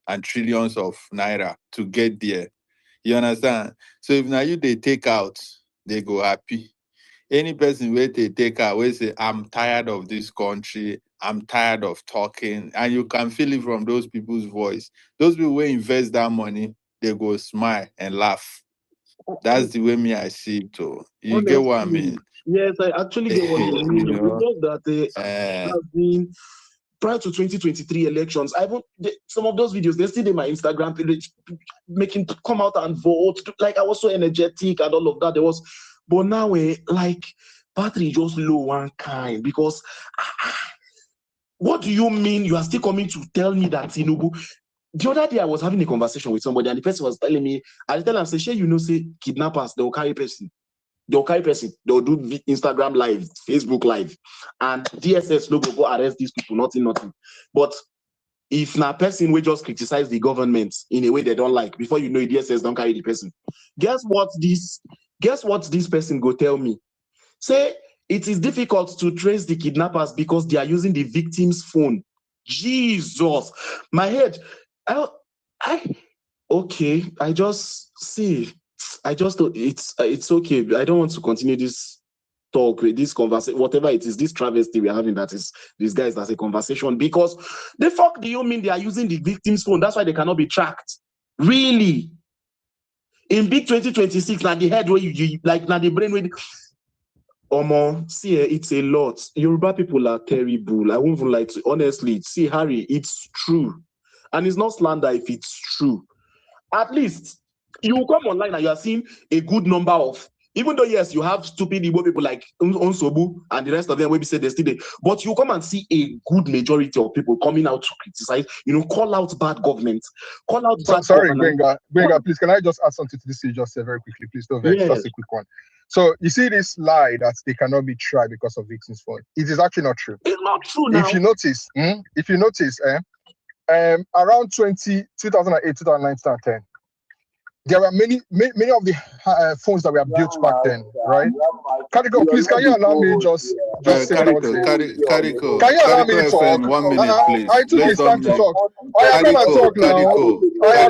and trillions of naira to get there. You understand? So if now you they take out, they go happy. Any person where they take out, will say, I'm tired of this country, I'm tired of talking. And you can feel it from those people's voice. Those people who invest that money, they go smile and laugh. That's the way me I see it too. You get what I Honestly, mean? yes, I actually get what you you mean. know? It's just that Uh, has been prior to 2023 elections. Some of those videos, they're still in my Instagram page, making come out and vote. Like I was so energetic and all of that. But now like battery just low one kind because what do you mean you are still coming to tell me that Tinubu? The other day I was having a conversation with somebody and the person was telling me, I tell them, say, say kidnappers, they'll carry person. They'll do Instagram live, Facebook live, and DSS no go arrest these people, nothing. But if na person will just criticize the government in a way they don't like, before you know it, DSS don't carry the person. Guess what this person go tell me? Say it is difficult to trace the kidnappers because they are using the victim's phone. Jesus, my head. Okay. I just see. I just it's okay. I don't want to continue this talk with this conversation, whatever it is, this travesty we're having that is these guys that's a conversation because the fuck do you mean they are using the victim's phone? That's why they cannot be tracked. Really? In big 2026, now the head where you like now the brain with see, it's a lot. Yoruba people are terrible. I won't even lie to honestly. See, Harry, it's true. And it's not slander if it's true. At least you will come online and you are seeing a good number of, even though yes, you have stupid Igbo people like Onsobu and the rest of them will be said they still there, but you come and see a good majority of people coming out to criticize, call out bad government, call out bad Sorry, government. Benga, please, can I just add something to this you just said very quickly, please? Don't vex, Yes. just a quick one. So you see this lie that they cannot be tried because of victims' phone. It is actually not true. It's not true now. If you notice, around 2008, 2009, 2010, there were many of the phones that were built back then, right? Carico, please, can you allow me just say what I want to say? Carico, Can you allow me to talk? FM, 1 minute, please. I took his time to talk. I come and talk now.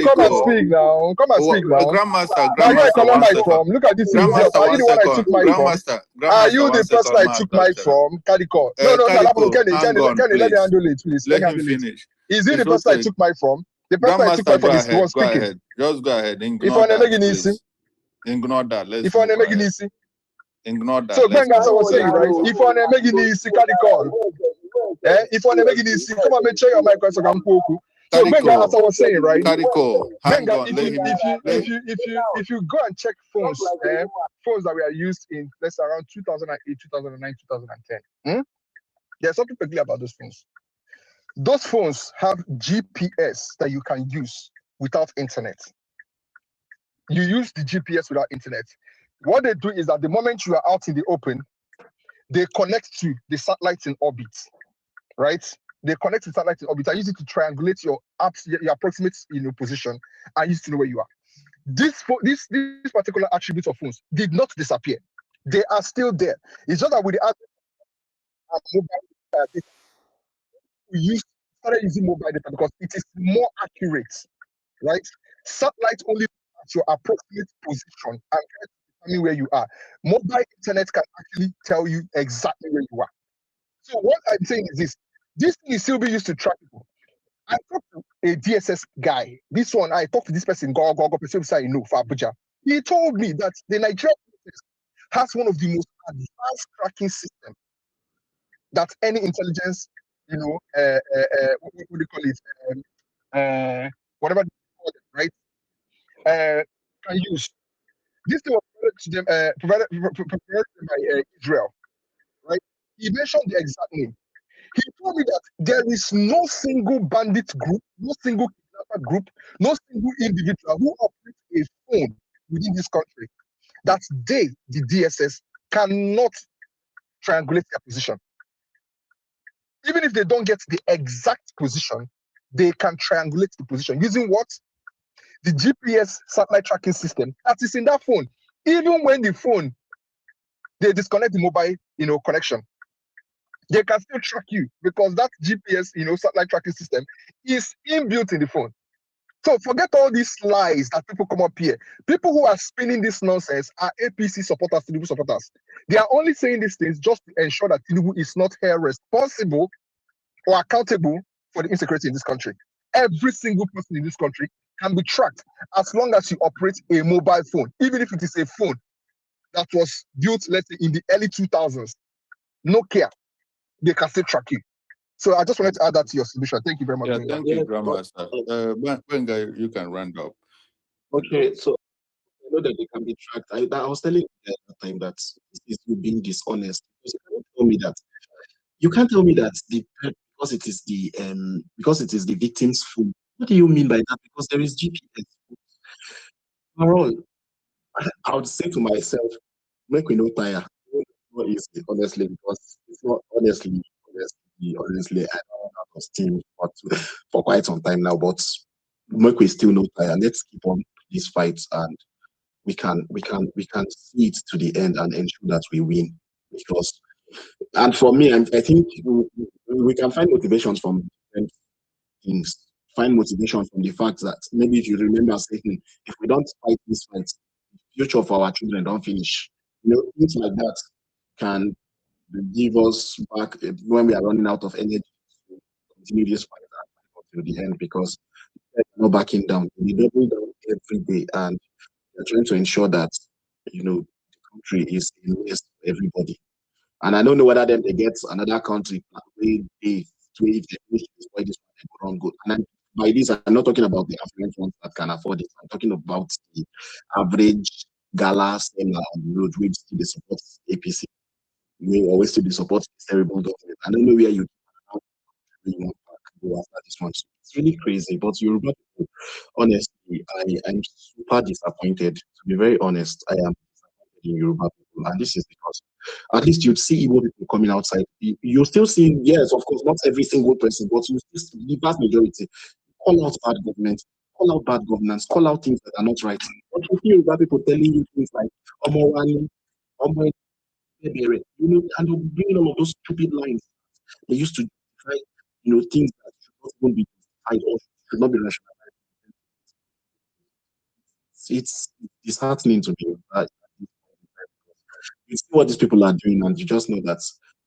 Come and speak now. Come and speak now. Grandmaster, Now you come on one mic second. from. Look at this idiot. Grandmaster, Are you the one I took mic from? Grandmaster, Are you the person I took mic from? Carico. No, Carico, Kenny, let me handle it, please. Let him finish. Is he the person I took mic from? The person I took mic from is the one speaking. Ahead. Just go ahead. Ignore that. Ignore that. Let's Ignore that. So Benga, I was saying, right? If on a making easy, Carico. If on a making easy, come on, make sure your mic so I'm poku. So Benga, as I was saying, right? Carico, Benga, if you go and check phones, phones that were used in let's say around 2008, 2009, 2010, there's something peculiar about those phones. Those phones have GPS that you can use without internet. You use the GPS without internet. What they do is that the moment you are out in the open, they connect to the satellites in orbit, right? They connect to satellites in orbit and use it to triangulate your approximate position and use to know where you are. This particular attributes of phones did not disappear. They are still there. It's just that with the mobile data, we started using mobile data because it is more accurate, right? Satellite only at your approximate position and determine where you are. Mobile internet can actually tell you exactly where you are. So what I'm saying is this thing is still being used to track people. I talked to a DSS guy. This one, I talked to this person, for Abuja. He told me that the Nigerian has one of the most advanced tracking systems that any intelligence, what do you call it? Whatever they call it, right? Can use. This thing was provided by Israel, right? He mentioned the exact name. He told me that there is no single bandit group, no single kidnapper group, no single individual who operates a phone within this country that they, the DSS, cannot triangulate their position. Even if they don't get the exact position, they can triangulate the position using what? The GPS satellite tracking system that is in that phone. Even when the phone, they disconnect the mobile, connection, they can still track you because that GPS, satellite tracking system is inbuilt in the phone. So forget all these lies that people come up here. People who are spinning this nonsense are APC supporters, Tinubu supporters. They are only saying these things just to ensure that Tinubu is not held responsible or accountable for the insecurity in this country. Every single person in this country can be tracked as long as you operate a mobile phone, even if it is a phone that was built, let's say, in the early 2000s. Nokia, they can still track you. So I just wanted to add that to your solution. Thank you very much. Yeah, Benga. thank you, Grandmaster. Benga, you can round up. Okay, so I know that they can be tracked. I was telling you at that time that this is you being dishonest. Because you can't tell me that because it is the victim's phone. What do you mean by that? Because there is GPS. Overall, I would say to myself, make we no tire. It's not easy, honestly, because it's not honestly, I don't have a steam for quite some time now, but make we still no tire. Let's keep on these fights and we can see it to the end and ensure that we win. Because and for me, I think we can find motivations from different things. Find motivation from the fact that maybe if you remember saying, if we don't fight this fight, the future of our children don't finish. Things like that can give us back when we are running out of energy to continue this fight until the end because we're not backing down. We double down every day and we're trying to ensure that the country is a mess for everybody. And I don't know whether them they get another country where they if they finish this why this one they go wrong good. And by this I'm not talking about the affluent ones that can afford it. I'm talking about the average gala seller on the road which still they support APC. We always still they support this terrible government. I don't know where you want to go after this one. So it's really crazy. But Yoruba people, honestly, I'm super disappointed. To be very honest, I am disappointed in Yoruba people, and this is because at least you'd see Igbo people coming outside. You still see, yes, of course, not every single person, but you still see the vast majority call out bad government, call out bad governance, call out things that are not right. But you see Yoruba people telling you things like Omo Wani, Omo Ebere, and they'll bring all of those stupid lines they used to try, things that should not even be justified or should not be rationalized. It's disheartening to me. You see what these people are doing, and you just know that.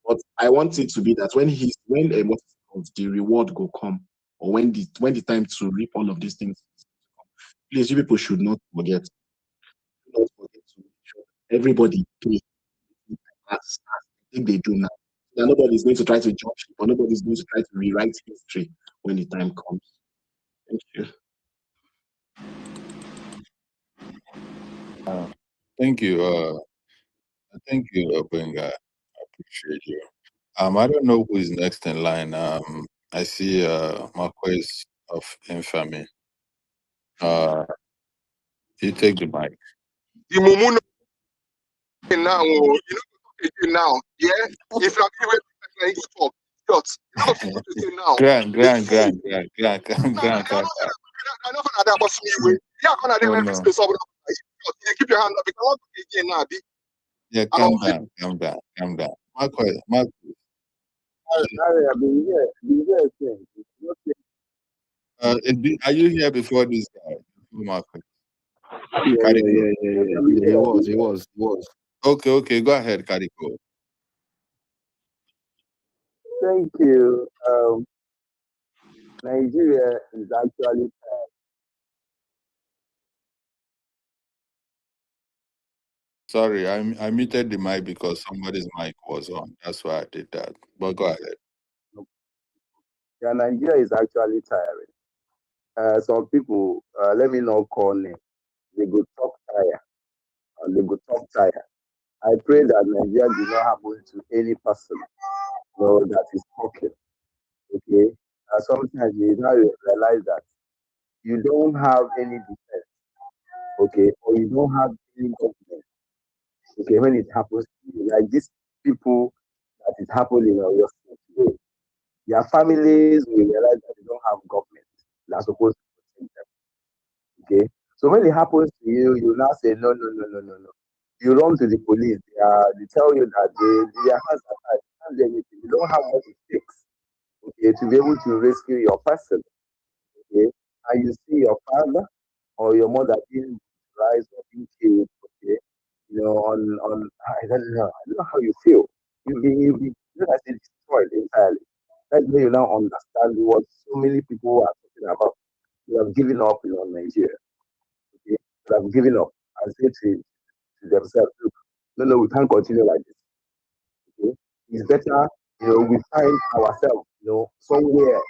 But I want it to be that the reward will come, or when the time to reap all of these things, please, you people should not forget. Do not forget to make sure that everybody pay as I think they do now. That nobody's going to try to judge, or nobody's going to try to rewrite history when the time comes. Thank you. Thank you. Thank you, Benga. I appreciate you. I don't know who is next in line. I see Marquez of Infamy. You take the mic. The mumu now, now, yeah. If you are giving like talk, shots, you know what to say now. Grand. I know how that was me. Yeah, I'm gonna every space over. Keep your hand up. If I want to again now, Yeah, calm down. Marquez, I've been here since. are you here before this guy? Marquez? Yeah. He was. Okay. Go ahead, Kariko. Thank you. Nigeria is actually Sorry, I muted the mic because somebody's mic was on. That's why I did that. But go ahead. Nigeria is actually tiring. Some people, let me not call names. They go talk tire, and they go talk tire. I pray that Nigeria do not happen to any person, that is talking. Okay. Sometimes you now realize that you don't have any defense. Okay, or you don't have any government. Okay, when it happens to you, like these people that is happening on your state today, their families will realize that they don't have government that's supposed to protect them. Okay, so when it happens to you, you now say no. You run to the police. They tell you that their hands are tied. You can't do anything. You don't have what it takes. Okay, to be able to rescue your person. Okay, and you see your father or your mother being brutalized or being killed, okay, I don't know how you feel. You feel as it's destroyed entirely. That's when you now understand what so many people are talking about. They have given up, Nigeria. Okay, they have given up and say to themselves, look, no, we can't continue like this. Okay, it's better, we find ourselves, somewhere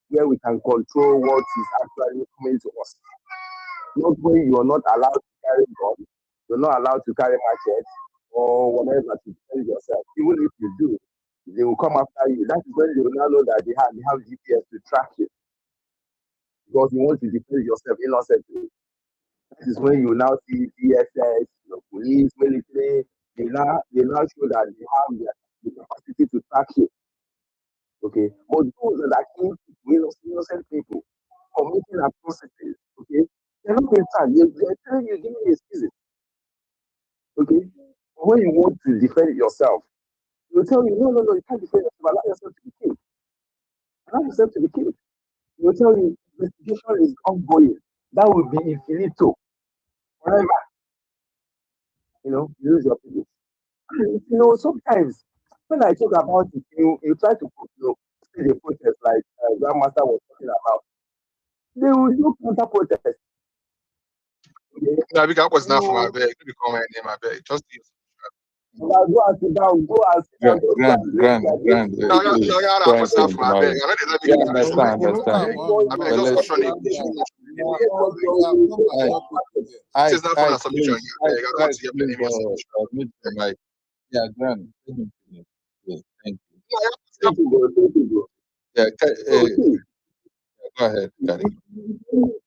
where we can control what is actually coming to us. Not when you are not allowed to carry gun, you're not allowed to carry machete or whatever to defend yourself. Even if you do, they will come after you. That is when they will now know that they have GPS to track you because you want to defend yourself innocently. That is when you now see DSS, police, military. They now show that they have the capacity to track you. Okay, but those that are killing people, innocent people, committing atrocities, okay, they're not being tagged. They're telling you, give me excuses. Okay? But when you want to defend yourself, they will tell you, no, you can't defend yourself. Allow yourself to be killed. Allow yourself to be killed. They will tell you, investigation is ongoing. That will be infinito. Forever. Use your people. And, sometimes when I talk about it, you try to see the protest like Grandmaster was talking about. They will do counter protest. Okay? Yeah, big was not from my You bed. You call my name, my bed. Just use. now go and sit down, go and sit down, don't go Grand, and drink grand, their grand. drink. No, yeah, Please, I was not point from my bed. tomorrow. I mean, let me Yeah, give you understand, Drink understand. one, I mean, But just let's, mention it. I, This is not for I, a submission. please, Yeah, I don't want to hear please, any submission. admit the mic. Yeah, grand. Let him finish. Yes, thank you. thank you, bro. Thank you, bro. Yeah, So, see, go ahead, Kari. if you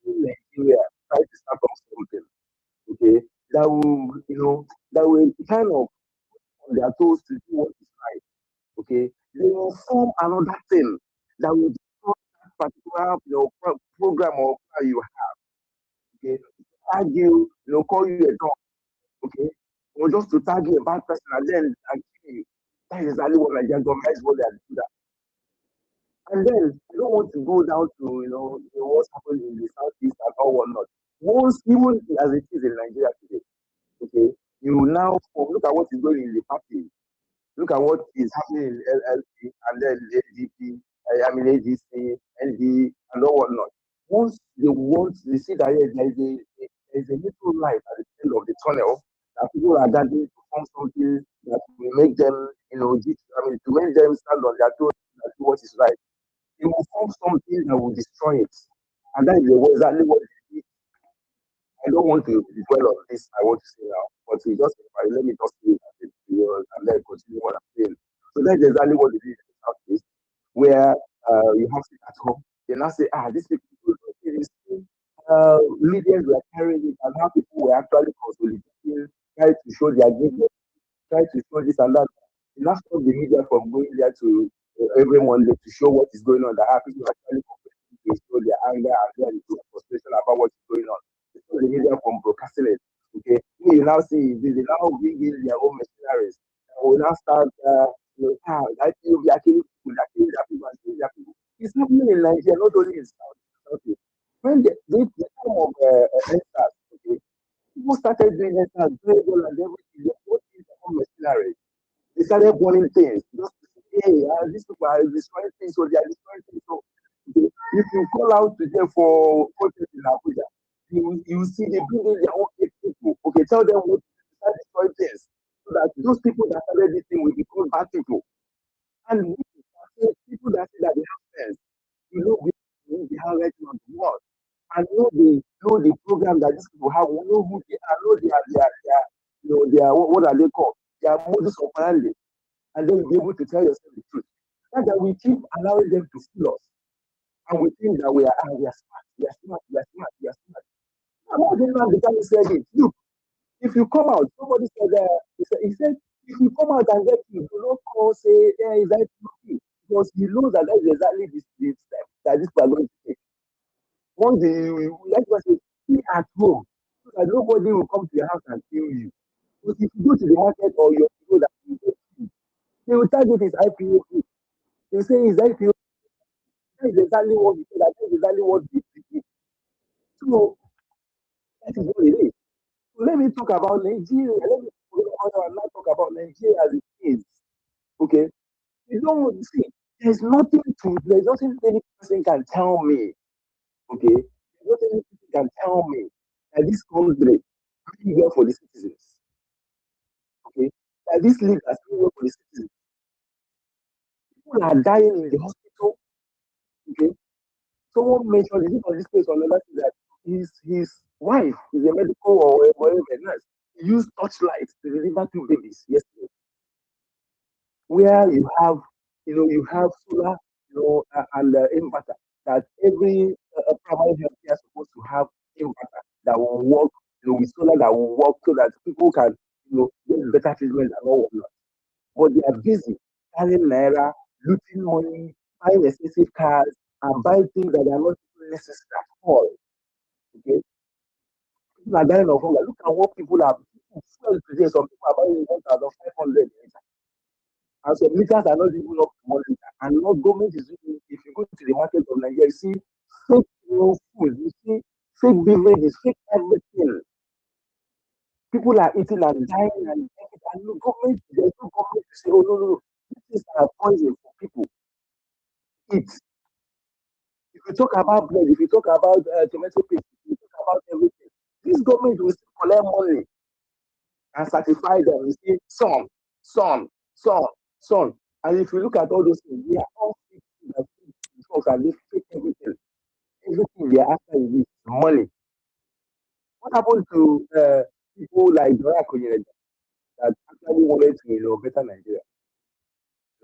Nigeria try to start off something, okay, that will, that will kind of on their toes to do what is right, okay, they will form another thing that will destroy that particular, program or plan you have, okay, tag you, call you a dog, okay, or just to tag you a bad person and then kill you. That is exactly what Nigerian government is what they are doing. And then I don't want to go down to what's happening in the southeast and all whatnot. Once even as it is in Nigeria today, okay, you now look at what is going in the party. Look at what is happening in LLP and then ADP, ADC, ND, and all whatnot. Once they see that there is a little light at the end of the tunnel, that people are gathering to form something that will make them, to make them stand on their toes and do what is right. They will form something that will destroy it. And that is exactly what they did. I don't want to dwell on this, I want to say now, but we just let me just say that and then continue what I'm saying. So that's exactly what they did in the Southeast, where you have to at home. They now say, these people, leaders were carrying it, and how people were actually consolidating, trying to show their greatness, try to show this and that. It now stop the media from going there to everyone there to show what is going on. That people are actually to show their anger and their frustration about what is going on. It stop the media from broadcasting it. Okay, what you now see is they now bring in their own machineries. We now start, that people are killing people, they're killing their people, and killing their people. It's happening in Nigeria, not only in South. Okay. When the time of NSAS, okay, people started doing NSAS very well and everything. They put in their own machinery. They started burning things. Just to say, hey, these people are destroying things, so they are destroying things. So if you call out to them for protest in Abuja, you see they bring in their own people. Okay, tell them what to start destroying things. So that those people that started this thing will become bad people. And people that say that they have sense, they have right on the world. And know the program that these people have, know who they are, know their what are they called? Their modus operandi, and then be able to tell yourself the truth. Not that we keep allowing them to fool us, and we think that we are smart, we are smart, we are smart, we are smart. Now, the guy said it. Look, if you come out, somebody said, he said, if you come out and get you, do not call, say, is that you? Because he knows that is exactly the step that this people are going to take. Once like I say, be at home, so that nobody will come to your house and kill you. But if you go to the market or you go that they will target his IPO. They say his IPO. That is exactly what he said. That is exactly what he did. So that is what it is. So let me talk about Nigeria. Let me not talk about Nigeria as it is. Okay. You don't see. There's nothing any person can tell me. Okay. There's nothing any person can tell me that this country is well for the citizens. Okay. That this league has been well for the citizens. People are dying in the hospital. Okay. Someone mentioned this on this place on the last that his wife is a medical or whatever nurse. He used torchlight to deliver two babies yesterday. Where you have solar, and inverter that every primary health care is supposed to have inverter that will work, with solar that will work so that people can, get better treatment and all whatnot. But they are busy carrying naira, looting money, buying expensive cars, and buying things that are not even necessary at all. Okay, people are dying of hunger. Look at what people are. Fuel today, some people are buying 1,500. And some liters are not even up to 1 liter. And not government is doing, if you go to the market of Nigeria, you see fake food, you see fake beverages, fake everything. People are eating and dying and no government, there's no government to say, oh no, this is a poison for people. Eat. If you talk about bread, if you talk about tomato paste, if you talk about everything, this government will still collect money and certify them. You see, son, son, son. And if you look at all those things, they are all fake drugs and they fake everything. Everything they are after is money. What happened to people like Dora Konyere that actually wanted to, better Nigeria,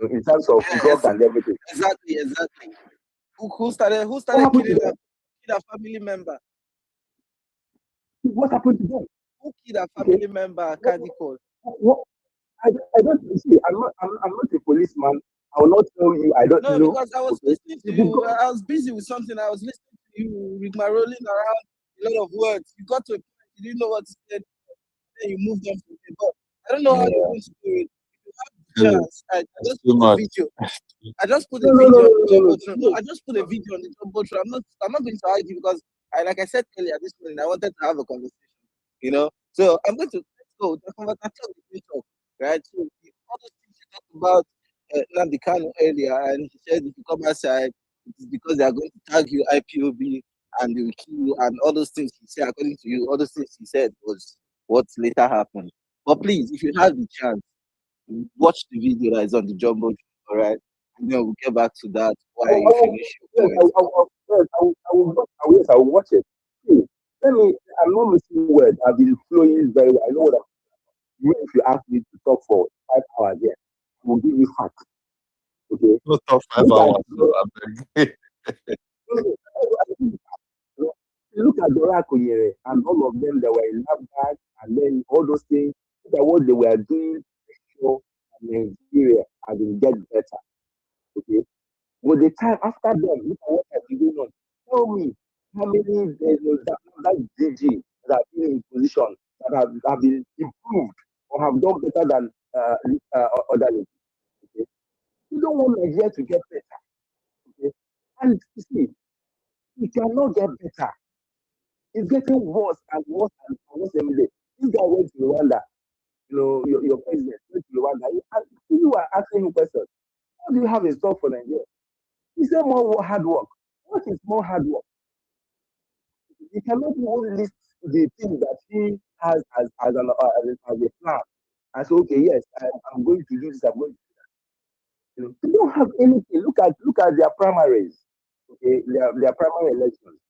in terms of Yeah, drugs and everything? exactly. Who started What happened to killing them? a family member? What happened to them? Who killed a Okay. family member? Candy call. What, I don't see. I'm not a policeman. I will not tell you. I don't No, know. because I was Okay. listening to you. I was busy with something. I was listening to you, with my rolling around a lot of words. You got to a point, you didn't know what to say. Then you moved on from it. But I don't know how you're going to do it. If you have the chance, I just Too put a much. video. I just put No, a no, video no, on the no, no, Jumbo. No, I just put a video on the Jumbo. I'm not going to argue because like I said earlier this morning, I wanted to have a conversation. So I'm going to let's go. The conversation we talk, right? So all those things you talked about Nnamdi Kanu earlier, and he said if you come outside, it is because they are going to tag you IPOB and they will kill you, and all those things he said, according to you, all those things he said was what later happened. But please, if you have the chance, watch the video that is on the Jumbo, all right? And then we'll get back to that while you finish your yes, point. yes, I will watch it. See, I'm not missing words. I've been flowing very well. I know what I'm doing. If you ask me to talk for 5 hours, yeah, I will give you facts. Okay. No top 5 hours. So I beg. Look at Dora Konyere and all of them that were in NAFDAC and then all those things. Look at what they were doing to show that Nigeria has been get better. Okay. But the time after them, look at what has been going on. Tell me how many that DG that have been in position that have been improved or have done better than other leagues. Okay. You don't want Nigeria to get better. Okay. And you see, it cannot get better. It's getting worse and worse and worse every day. This guy went to Rwanda, your president went to Rwanda. You are asking him questions. What do you have in store for Nigeria? He said more hard work. What is more hard work? He cannot even list the things that he has as a plan. And say, okay, yes, I'm going to do this. I'm going to do that. They don't have anything. Look at their primaries. Okay, their primary elections.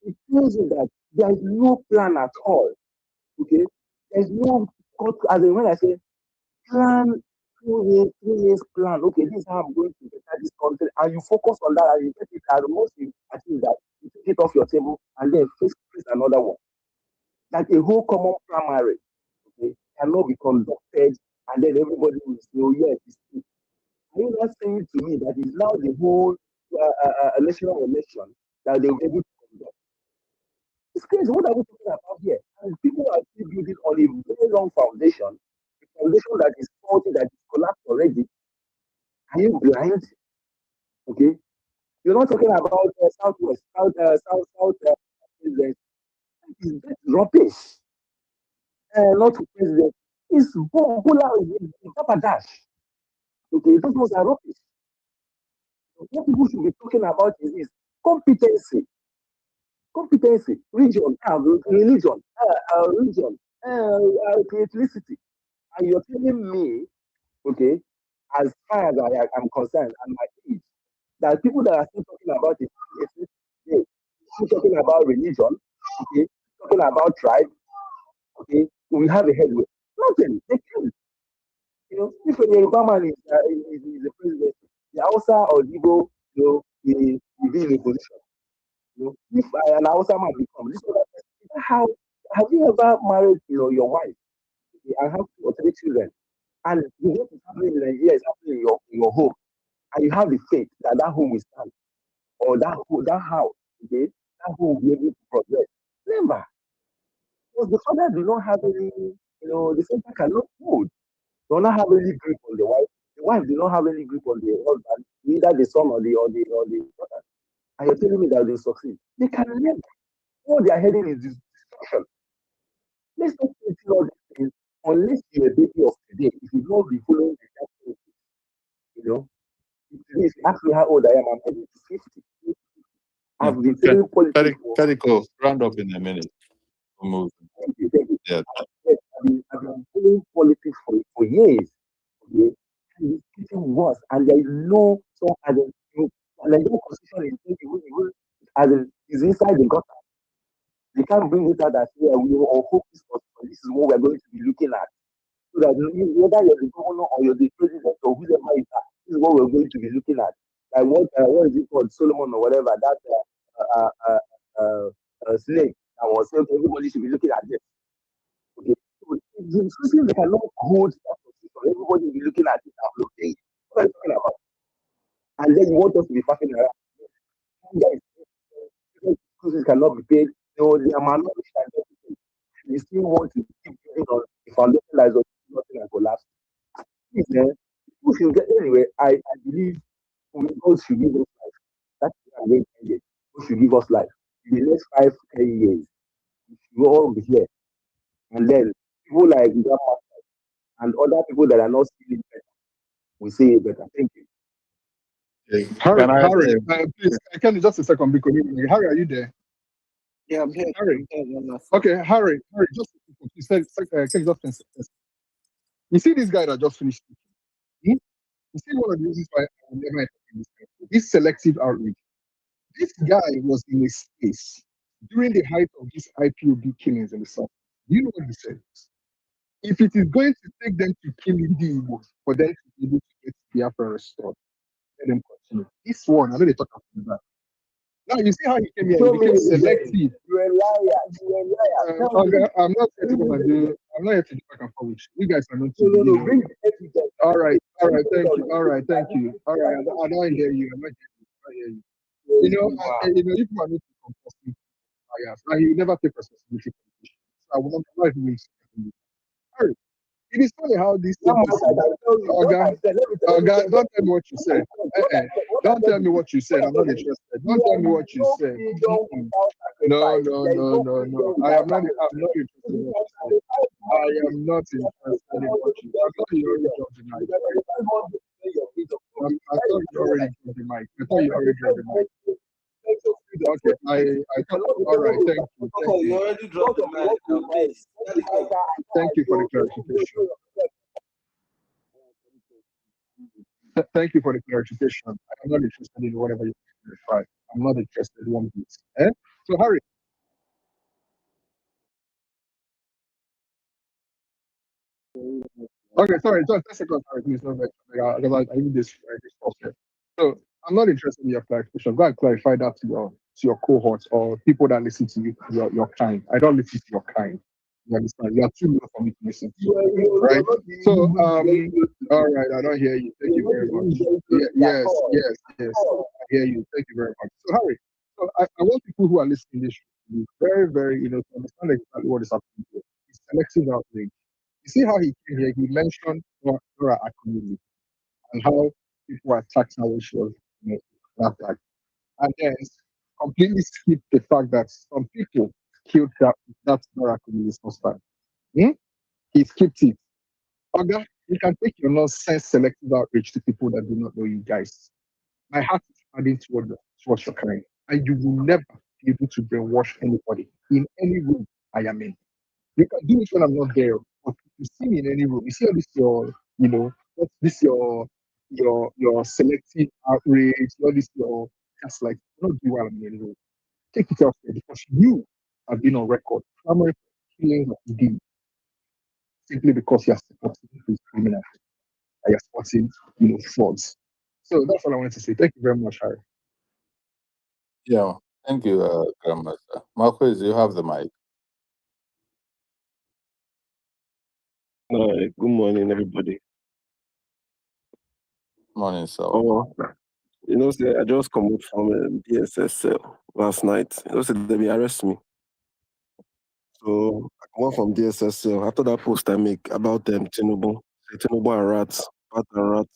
It tells you that there is no plan at all. Okay, there's no as in when I say plan 2 years, 3 years plan. Okay, this is how I'm going to better this country, and you focus on that, and you get it. And once you achieve that, you take it off your table, and then face another one. Like a whole common primary, okay, cannot be conducted, and then everybody will say, "Oh yes, it's true." Are you not saying to me that it's now the whole national election that they will be able to conduct? It's crazy. What are we talking about here? And people are still building on a very long foundation, a foundation that is faulty, that is collapsed already. Are you blind? Okay. You're not talking about Southwest, South, South, South, is rubbish. Not to president. It's Bola Dash. Okay, those ones are rubbish. What people should be talking about is competency, religion, creativity. And you're telling me, okay, as far as I am concerned, and my age, that people that are still talking about it, today, still talking about religion, okay, talking about tribe, okay, we have a headway. Nothing. They can't. If a Yoruba man is the president, the Hausa or the Igbo, will be in a position. If an Hausa man become this other person, how have you ever married, your wife, okay, and have 2 or 3 children, and what is happening in Nigeria is happening in your home, and you have the faith that home will stand, or that house, okay, that home will be able to progress. Never, because the father do not have any, the center cannot hold. Do not have any grip on the wife. The wife do not have any grip on the husband, either the son or the daughter. And you're telling me that they succeed. They can never. All they are heading is destruction. Let's not think all these things unless you're a baby of today. If you don't be following the example, you know, if you ask me how old I am, I'm heading to 50. I've been following politics for. Carico, round up in a minute. We'll move. Thank you. Yeah. Yes, I've been following politics for years. Okay? And it's getting worse, and there is no so as in the Nigerian constitution is inside the gutter. They can't bring it out that yeah, we will hope this constitution. This is what we're going to be looking at. So that whether you're the governor or you're the president or whoever is that, this is what we're going to be looking at. Like what is it called, Solomon or whatever, that slave that was saying everybody should be looking at this. Okay, so the institution they cannot hold that position. Everybody will be looking at it and looking. What are you talking about? And then you want us to be fucking around. Guys, schools cannot be paid. They are malnourished and everything. They still want to keep building on the foundation that is nothing and collapse. Please, people should get anyway. I believe God should give us life. That's what I'm going to end it. God should give us life. In the next 5, 10 years, we should all be here. And then people like Grandma and other people that are not seeing it better, we see it better. Thank you. Harry, Can I say- please, can you just a second? Because Harry, are you there? Yeah, I'm here. Harry. I'm here. Okay, Harry, just you said, can you just you see this guy that just finished speaking? You see one of the reasons why I will never enter this country. This selective outreach. This guy was in a space during the height of these IPOB killings in the south. Do you know what he said? If it is going to take them to kill the Igbo for them to be able to get Biafra restored, let them continue. This one, I know they talk about that. Now you see how he came here, he became selective. You're a liar. You're a liar. Okay, I'm not here to come and do. I'm not here to do back and forth with you. You guys are not. No, bring evidence. All right, thank you. All right, thank you. All right, I don't hear you. I'm not hear you. You know, you people are not compulsive bias, and you never take responsibility for the issue. So I will not even use it. All right. It is funny how these things. Oga, don't tell me what you said. Don't tell me what you said. I'm not interested. Don't tell me what you said. No. I am not interested in what you said. I am not interested in what you said. I thought you already dropped the mic. I thought you already dropped the mic. Okay, I thought. All right, thank you. Oh, you already dropped the mic. Please. Thank you for the clarification. Thank you for the clarification. I'm not interested in whatever you clarify. I'm not interested in one bit. So, Harry. Okay, sorry, just a second, Harry, please. No, because I need this okay. So, I'm not interested in your clarification. Go and clarify that to your cohorts or people that listen to you, your kind. I don't listen to your kind. You understand? You are too low for me to listen to. Right? So, all right, I don't hear you. Thank you very much. Yes. I hear you. Thank you very much. So, Harry, I want people who are listening to this to be very, very, to understand exactly what is happening here. It's selective outrage. You see how he came here? He mentioned Nora Akunili and how people attacked how she was, that. And then completely skipped the fact that some people killed that communist hostile. Hmm? He skipped it. Oga, you can take your nonsense selective outreach to people that do not know you guys. My heart is hardened towards your kind, and you will never be able to brainwash anybody in any room I am in. You can do it when I'm not there, but if you see me in any room, you see all this your, what's this your selective outrage, all this your just like not do while I'm in any room. Take it off there because you have been on record clamoring for killing of the simply because you are supporting these criminals, and you're supporting, frauds. So that's all I wanted to say. Thank you very much, Harry. Yeah, thank you, Grandmaster. Marquez, you have the mic. Good morning, everybody. Morning, sir. Oh, say I just come out from DSS cell last night. Say they arrest me. So I come out from DSS cell after that post I make about them Tinubu, say Tinubu and rats, rat and rat.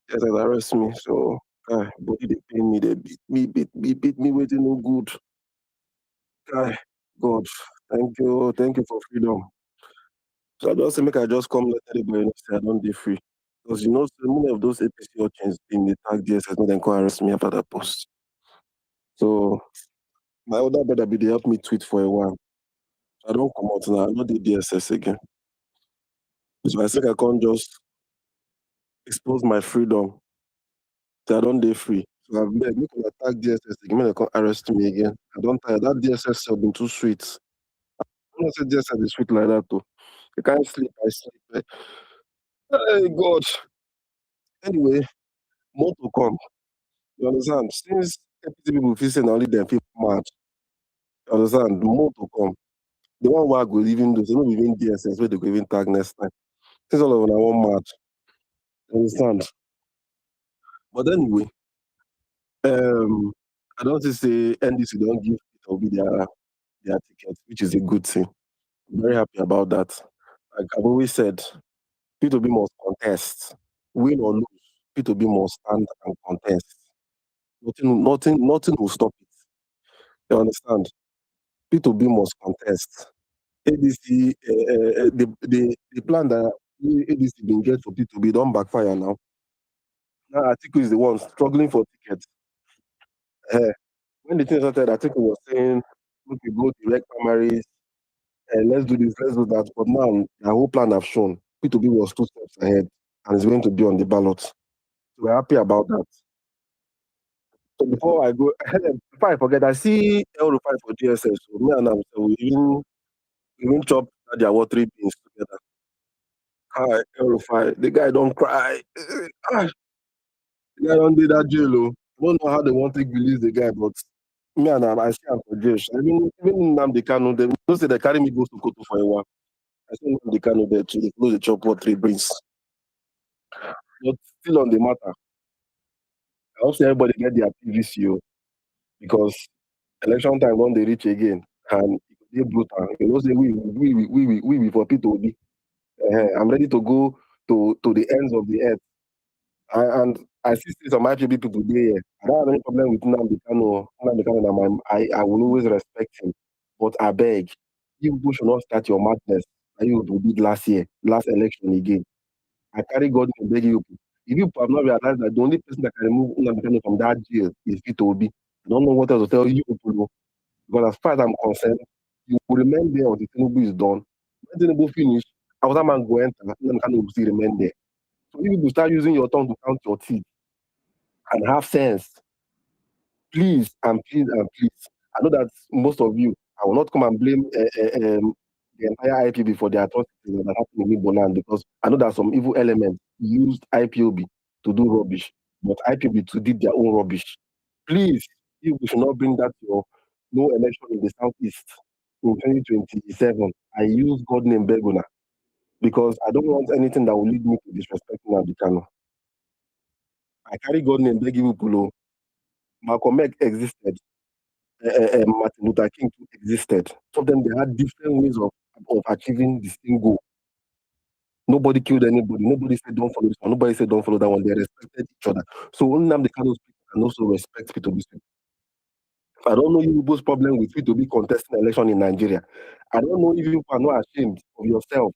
Yes, they arrest me. So body they pain me, they beat me waiting no good. God, thank you for freedom. So I just say make I just come let everybody know say I don't be free. Because so many of those APC urchins in the tag DSS, no then come arrest me after that post. So my older brother be they help me tweet for a while. I don't come out now, I not the DSS again. So I think I can't just expose my freedom. So I don't day free. So I've been make an attack DSS again, they can't arrest me again. I don't tire. That DSS have been too sweet. I'm not say DSS is sweet like that too. You can't sleep, I sleep. Hey God. Anyway, more to come. You understand? Since APC people feel saying only them people mad. You understand? More to come. The one where I go even do, so not even DSS where they go even tag next time. Since all of them are one match. You understand? But anyway, I don't think say NDC don't give Peter Obi their ticket, which is a good thing. I'm very happy about that. Like I've always said, P2B must contest. Win or lose, P2B must stand and contest. Nothing will stop it. You understand? P2B must contest. ADC, the plan that ADC been get for P2B don't backfire now. Now Atiku is the one struggling for tickets. When the thing started, Atiku was saying, okay, go direct primaries, let's do this, let's do that. But now the whole plan have shown P2B was 2 steps ahead and is going to be on the ballot. So we're happy about that. So before I go, before I forget, I see L5 for GSS. So me and him, so we even chop their watery beans together. Hi, L5. The guy don't cry. The guy don't do that jail. Oh. I don't know how they want to release the guy, but me and him, I see him for jail. Even Namdi Kanu, they don't say they carry me go to Koto for a while. I see Namdi Kanu there too. They close the chop watery beans. But still on the matter, I hope everybody get their PVC because election time when they reach again and they brutal. You know, say we for P2B. I'm ready to go to the ends of the earth. And I see some IPB people there. I don't have any problem with Nnamdi Kanu. Nnamdi Kanu, I will always respect him. But I beg, you people should not start your madness that you did last year, last election again. I carry God to beg you. If you have not realized that the only person that can remove Nnamdi Kanu from that jail is P2B, I don't know what else to tell you people. Because as far as I'm concerned, you will remain there until Tinubu is done. When Tinubu finish, our man go enter, Nnamdi Kanu will still remain there. So if you start using your tongue to count your teeth and have sense, please and please and please. I know that most of you, I will not come and blame the entire IPB for the atrocities that happened in Igbo land because I know that some evil elements used IPOB to do rubbish, but IPB to did their own rubbish. Please, you should not bring that to your no election in the southeast in 2027. I use God name Beguna because I don't want anything that will lead me to disrespecting Abikano. I carry God name Begibupulo. Malcolm X existed. Martin Luther King existed. Some of them they had different ways of achieving the same goal. Nobody killed anybody. Nobody said don't follow this one. Nobody said don't follow that one. They respected each other. So only now the kind of people can also respect people. I don't know you people's problem with you to be contesting election in Nigeria. I don't know if you are not ashamed of yourself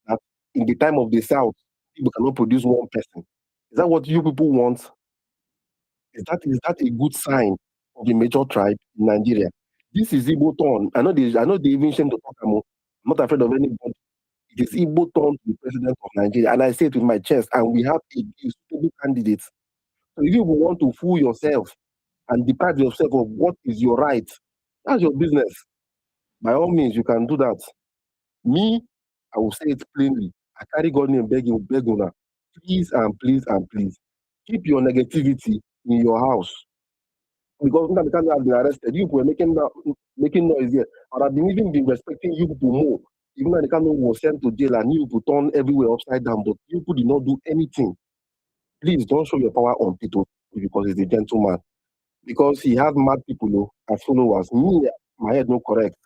that in the time of the South, people cannot produce one person. Is that what you people want? Is that a good sign of a major tribe in Nigeria? This is Igbo turn. I know they even shame to talk about. I'm not afraid of anybody. It is Igbo turn to the president of Nigeria. And I say it with my chest, and we have a suitable candidate. So if you want to fool yourself and deprive yourself of what is your right, that's your business. By all means, you can do that. Me, I will say it plainly. I carry God name beg una. Please and please and please keep your negativity in your house. Because Nnamdi Kanu have been arrested. You people were making noise here. I have been even been respecting you people more. Even Nnamdi Kanu was sent to jail and you people turned everywhere upside down, but you people did not do anything. Please don't show your power on Tito because he's a gentleman. Because he has mad people as followers. Me, my head no correct.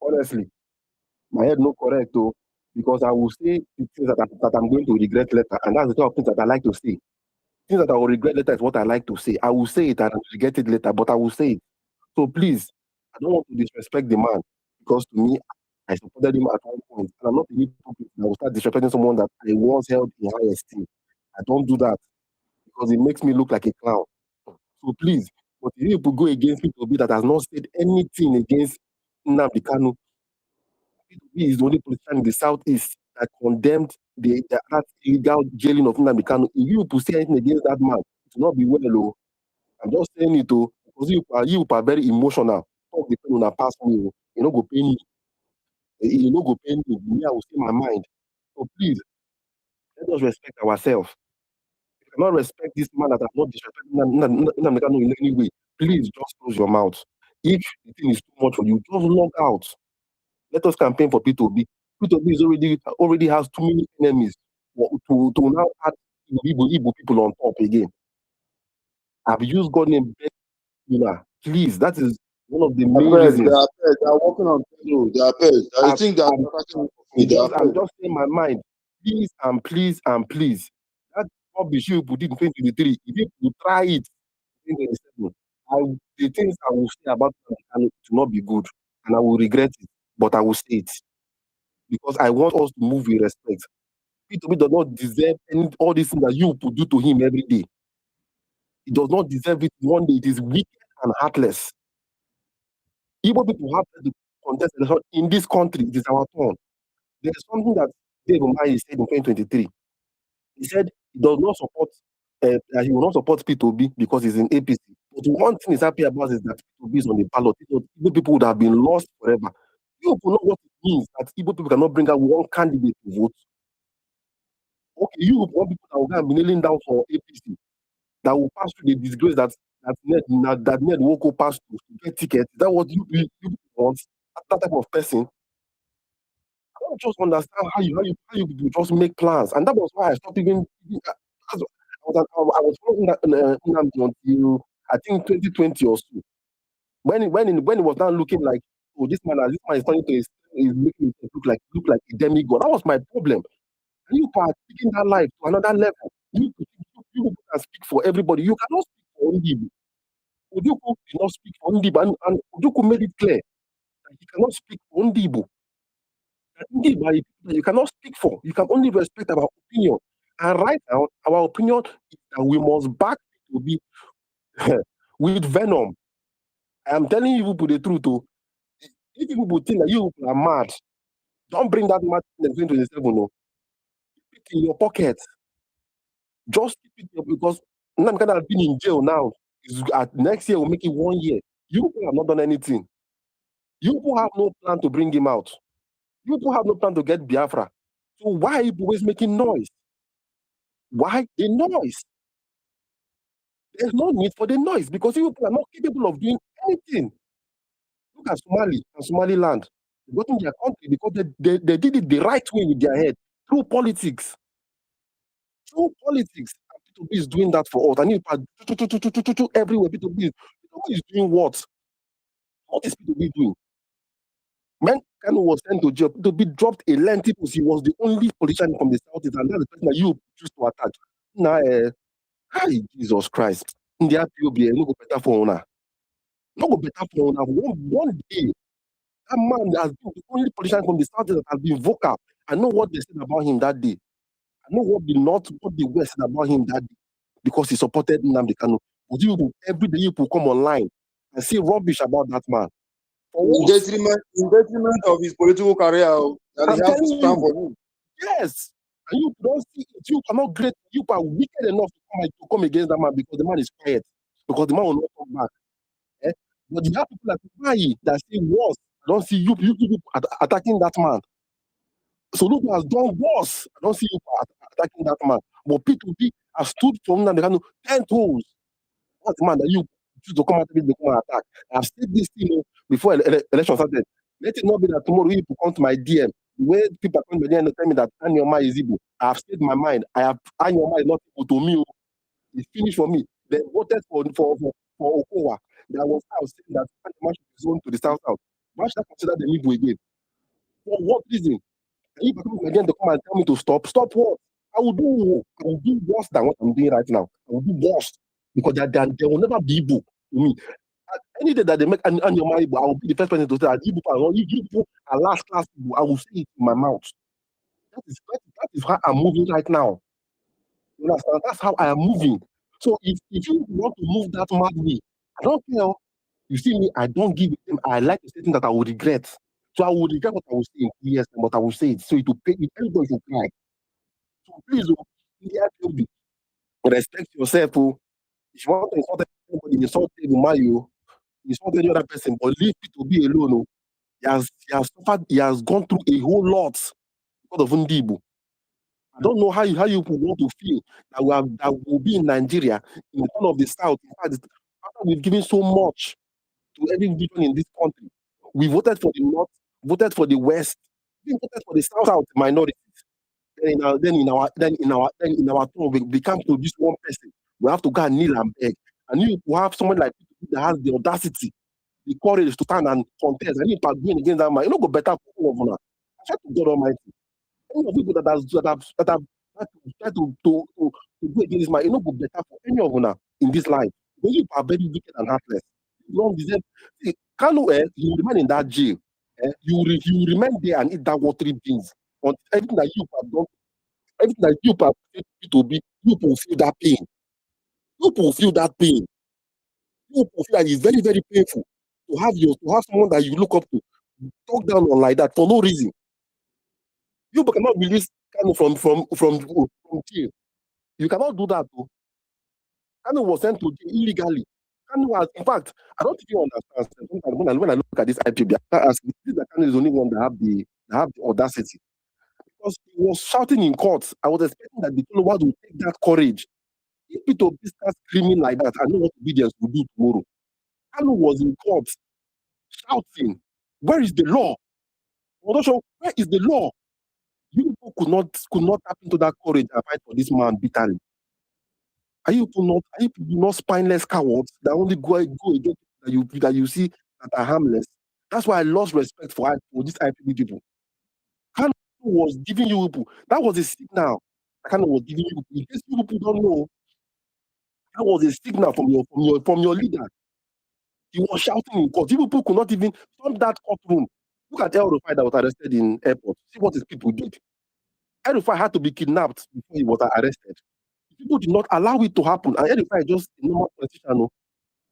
Honestly, my head no correct because I will say the things that I'm going to regret later, and that's the kind of things that I like to say. Things that I will regret later is what I like to say. I will say it and I will regret it later, but I will say it. So please, I don't want to disrespect the man because to me, I supported him at one point, and I'm not a hypocrite. I will start disrespecting someone that I once held in high esteem. I don't do that because it makes me look like a clown. So please, but if people go against people that has not said anything against Nnamdi Kanu, he is the only politician in the southeast that condemned that illegal jailing of Nnamdi Kanu. If you people say anything against that man, it will not be well. I'm just saying it because you are very emotional. Talk the pain on pass me. You know go pain me. You know go pain me. Me, I will say my mind. So please, let us respect ourselves. If you cannot respect this man that has not disrespected Nnamdi Kanu in any way, please just close your mouth. If the thing is too much for you, just log out. Let us campaign for P2B. P2B is already has too many enemies to now add Igbo people on top again. I've used God name please. That is one of the main reasons. They are working on payroll. They are paid. I think that I'm just saying my mind. Please and please and please. That rubbish you put in 2023. If you try it in 2027, the things I will say about it will not be good, and I will regret it. But I will say it because I want us to move with respect. P2B does not deserve all these things that you put do to him every day. He does not deserve it one day. It is wicked and heartless. Igbo people have to contest election in this country. It is our turn. There is something that Dave Umahi said in 2023. He said he does not support, he will not support P2B because he's in APC. But one thing he's happy about is that P2B is on the ballot. Igbo people would have been lost forever. You people know what it means that Igbo people cannot bring out one candidate to vote. Okay, you want people that will go and be kneeling down for APC, that will pass through the disgrace that Ned Woko passed to get tickets. Is that what you want? That type of person? I don't just understand how you just make plans, and that was why I stopped even. I was following that until I think 2020 or so. When it was now looking like, oh, this man is turning to is making himself look like a demigod. That was my problem. And you are taking that life to another level. You can speak for everybody. You cannot speak for Ndibu. Ojuku did not speak for Ndibu, and Ojuku made it clear that he cannot speak for Ndibu. Ndibu, you cannot speak for. You can only respect our opinion. And right now, our opinion is that we must back to be with venom. I am telling you people the truth. If people think that you are mad, don't bring that mad in 2027. No. Keep it in your pocket. Just keep it because Nnamdi has been in jail now. Next year will make it 1 year. You people have not done anything. You people have no plan to bring him out. You people have no plan to get Biafra. So why are you always making noise? Why the noise? There's no need for the noise because you people are not capable of doing anything. Look at Somali and Somaliland. They got in their country because they did it the right way with their head through politics. Through politics. P2B is doing that for us. I need everywhere. P2B is doing what? What is P2B doing? When Kanu was sent to jail, P2B dropped a lengthy post. He was the only politician from the southeast, and that's the person that you choose to attack. Now, hi, Jesus Christ. In the POB, no go better for owner. No go better for now. One day, that man has been the only politician from the south that has been vocal. I know what they said about him that day. I know what the north, what the west said about him that day, because he supported Nnamdi Kanu. But you people, every day you people come online and say rubbish about that man. For In what? detriment of his political career, that I'm he has to telling stand you. for him. Yes. And you don't see it. You are not great. You are wicked enough to come against that man because the man is quiet. Because the man will not come back. Eh? But you have people like Umahi that say worse. I don't see you people attacking that man. Soludo has done worse. I don't see you attacking that man. But P2P has stood from Nnamdi Kanu 10 toes. What's the man that you choose to come out with the come and attack? I've said this thing before election started. Let it not be that tomorrow you come to my DM. The way people come to my DM and tell me that Anyoma is Igbo. I have said my mind. Anyoma is not Igbo to me. It's finished for me. They voted for Okowa. There was now saying that Anyoma should be zoned to the south. Why should I consider them Igbo again? For what reason? And if I come again to come and tell me to stop what? I will do worse than what I'm doing right now. I will do worse. Because there will never be Igbo to me. Any day that they make Anyoma Igbo, I will be the first person to say that Igbo are last class Igbo. I will say it in my mouth. That is how I'm moving right now. You understand? That's how I am moving. So if you want to move that mad way, I don't care. You see me, I don't give them. I like to say things that I will regret. So I will regret what I will say in 2 years, but I will say it. So it will pay. Everybody should cry. So please, India, respect yourself. If you want to insult anybody, insult Mario, insult any other person, but leave people to be alone. He has suffered. He has gone through a whole lot because of Ndibu. I don't know how you want to feel that will be in Nigeria, in the turn of the South. In fact, after we've given so much to every region in this country, we voted for the North, voted for the West, we voted for the South minorities. Then in our turn, we can't produce one person. We have to go and kneel and beg. And you have someone like that has the audacity, the courage to stand and contest. And if you are going against that man, you know go better for all of us. I to God Almighty. Any of people that have tried to go against this man, you know go better for any of us in this life. Because you are very wicked and heartless. You don't deserve. See, Kanu, you remain in that jail. You remain there and eat that watery beans. On everything that you have done, everything that you have said to be, you will feel that pain. You will feel that pain. You will feel that it's very, very painful to have someone that you look up to talk down on like that for no reason. You cannot release Kanu from jail. You cannot do that though. Kanu was sent to jail illegally. Kanu was, in fact, I don't even understand. Sometimes when I look at this IPB, I ask, is that Kanu is the only one that have the audacity? Because he was shouting in court. I was expecting that the followers would take that courage. If people start screaming like that, I know what obedience will do tomorrow. Kanu was in court shouting, "Where is the law? Where is the law?" You people could not tap into that courage and fight for this man bitterly. Are you people not spineless cowards that only go against that you see that are harmless? That's why I lost respect for these IPB people. Kanu was giving you people. That was a signal. Kanu was giving you people. In case you people don't know, that was a signal from your leader. He was shouting in court. People could not even storm that courtroom. Look at El Rufai that was arrested in airport. See what his people did. El Rufai had to be kidnapped before he was arrested. People did not allow it to happen. And El Rufai is just a normal politician,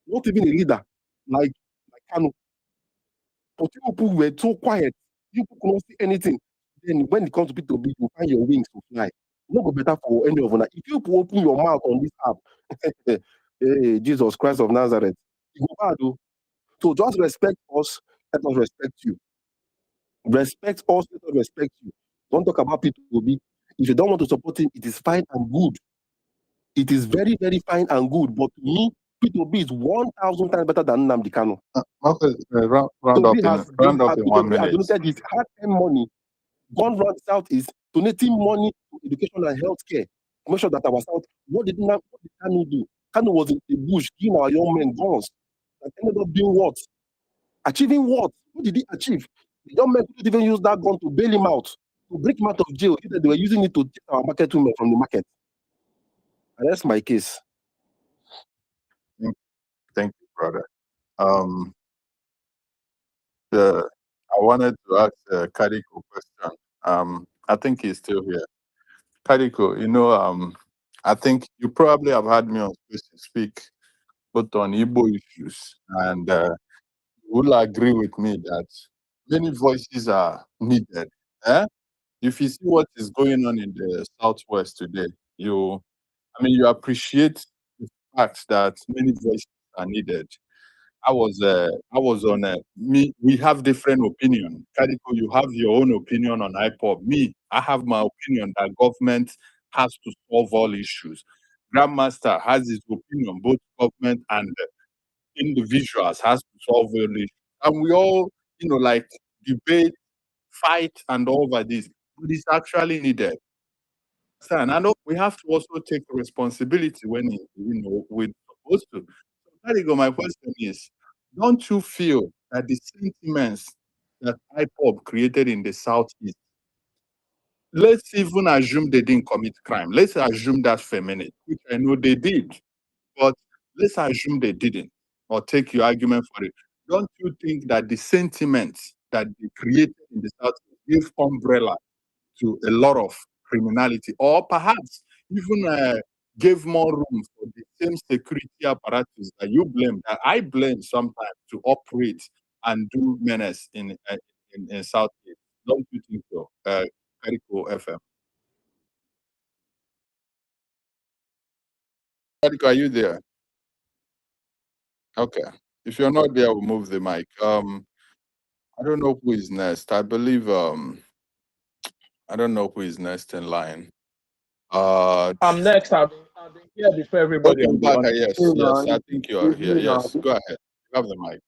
not even a leader like Kanu. But people were so quiet. You could not see anything. Then when it comes to people, you find your wings to fly. It's not go better for any of them. If you open your mouth on this app, hey, Jesus Christ of Nazareth, you go bad, though. So just respect us, let us respect you. Respect us, let us respect you. Don't talk about P2B. If you don't want to support him, it is fine and good. It is very, very fine and good. But to me, P2B is 1,000 times better than Nnamdi Kanu. Okay, round up in 1 minute. Donated his hard-earned money, gone round the Southeast, donating money to education and healthcare. To make sure that our South, what did Kanu do? Kanu was in the bush giving our young men guns that ended up doing what? Achieving what? What did he achieve? The young men couldn't even use that gun to bail him out, to break him out of jail. They were using it to take our market women from the market. And that's my case. Thank you, brother. Um, I wanted to ask Kadiko a question. I think he's still here. Kadiko, I think you probably have had me on space to speak both on Igbo issues, and you will agree with me that many voices are needed. Eh? If you see what is going on in the southwest today, you appreciate the fact that many voices are needed. I was on me. We have different opinion. Kadiko, you have your own opinion on IPOB. Me, I have my opinion that government has to solve all issues. Grandmaster has his opinion, both government and individuals has to solve all issues. And we all, like debate, fight, and all over this. But it's actually needed. And I know we have to also take responsibility when we're supposed to. So Kadiko, my question is, don't you feel that the sentiments that IPOB created in the Southeast, let's even assume they didn't commit crime. Let's assume that's feminine, which I know they did, but let's assume they didn't, or take your argument for it. Don't you think that the sentiments that they created in the Southeast give umbrella to a lot of criminality, or perhaps even gave more room for the same security apparatus that you blame, that I blame sometimes, to operate and do menace in Southeast? Don't you think so? Kariko FM. Kariko, are you there? Okay. If you're not there, we'll move the mic. I don't know who is next. I believe I don't know who is next in line. I'm next. I've been here before everybody Okay, on the Mbaka, yes, Hey, yes. man. I think you are Give here. me now. Yes, go ahead. You have the mic.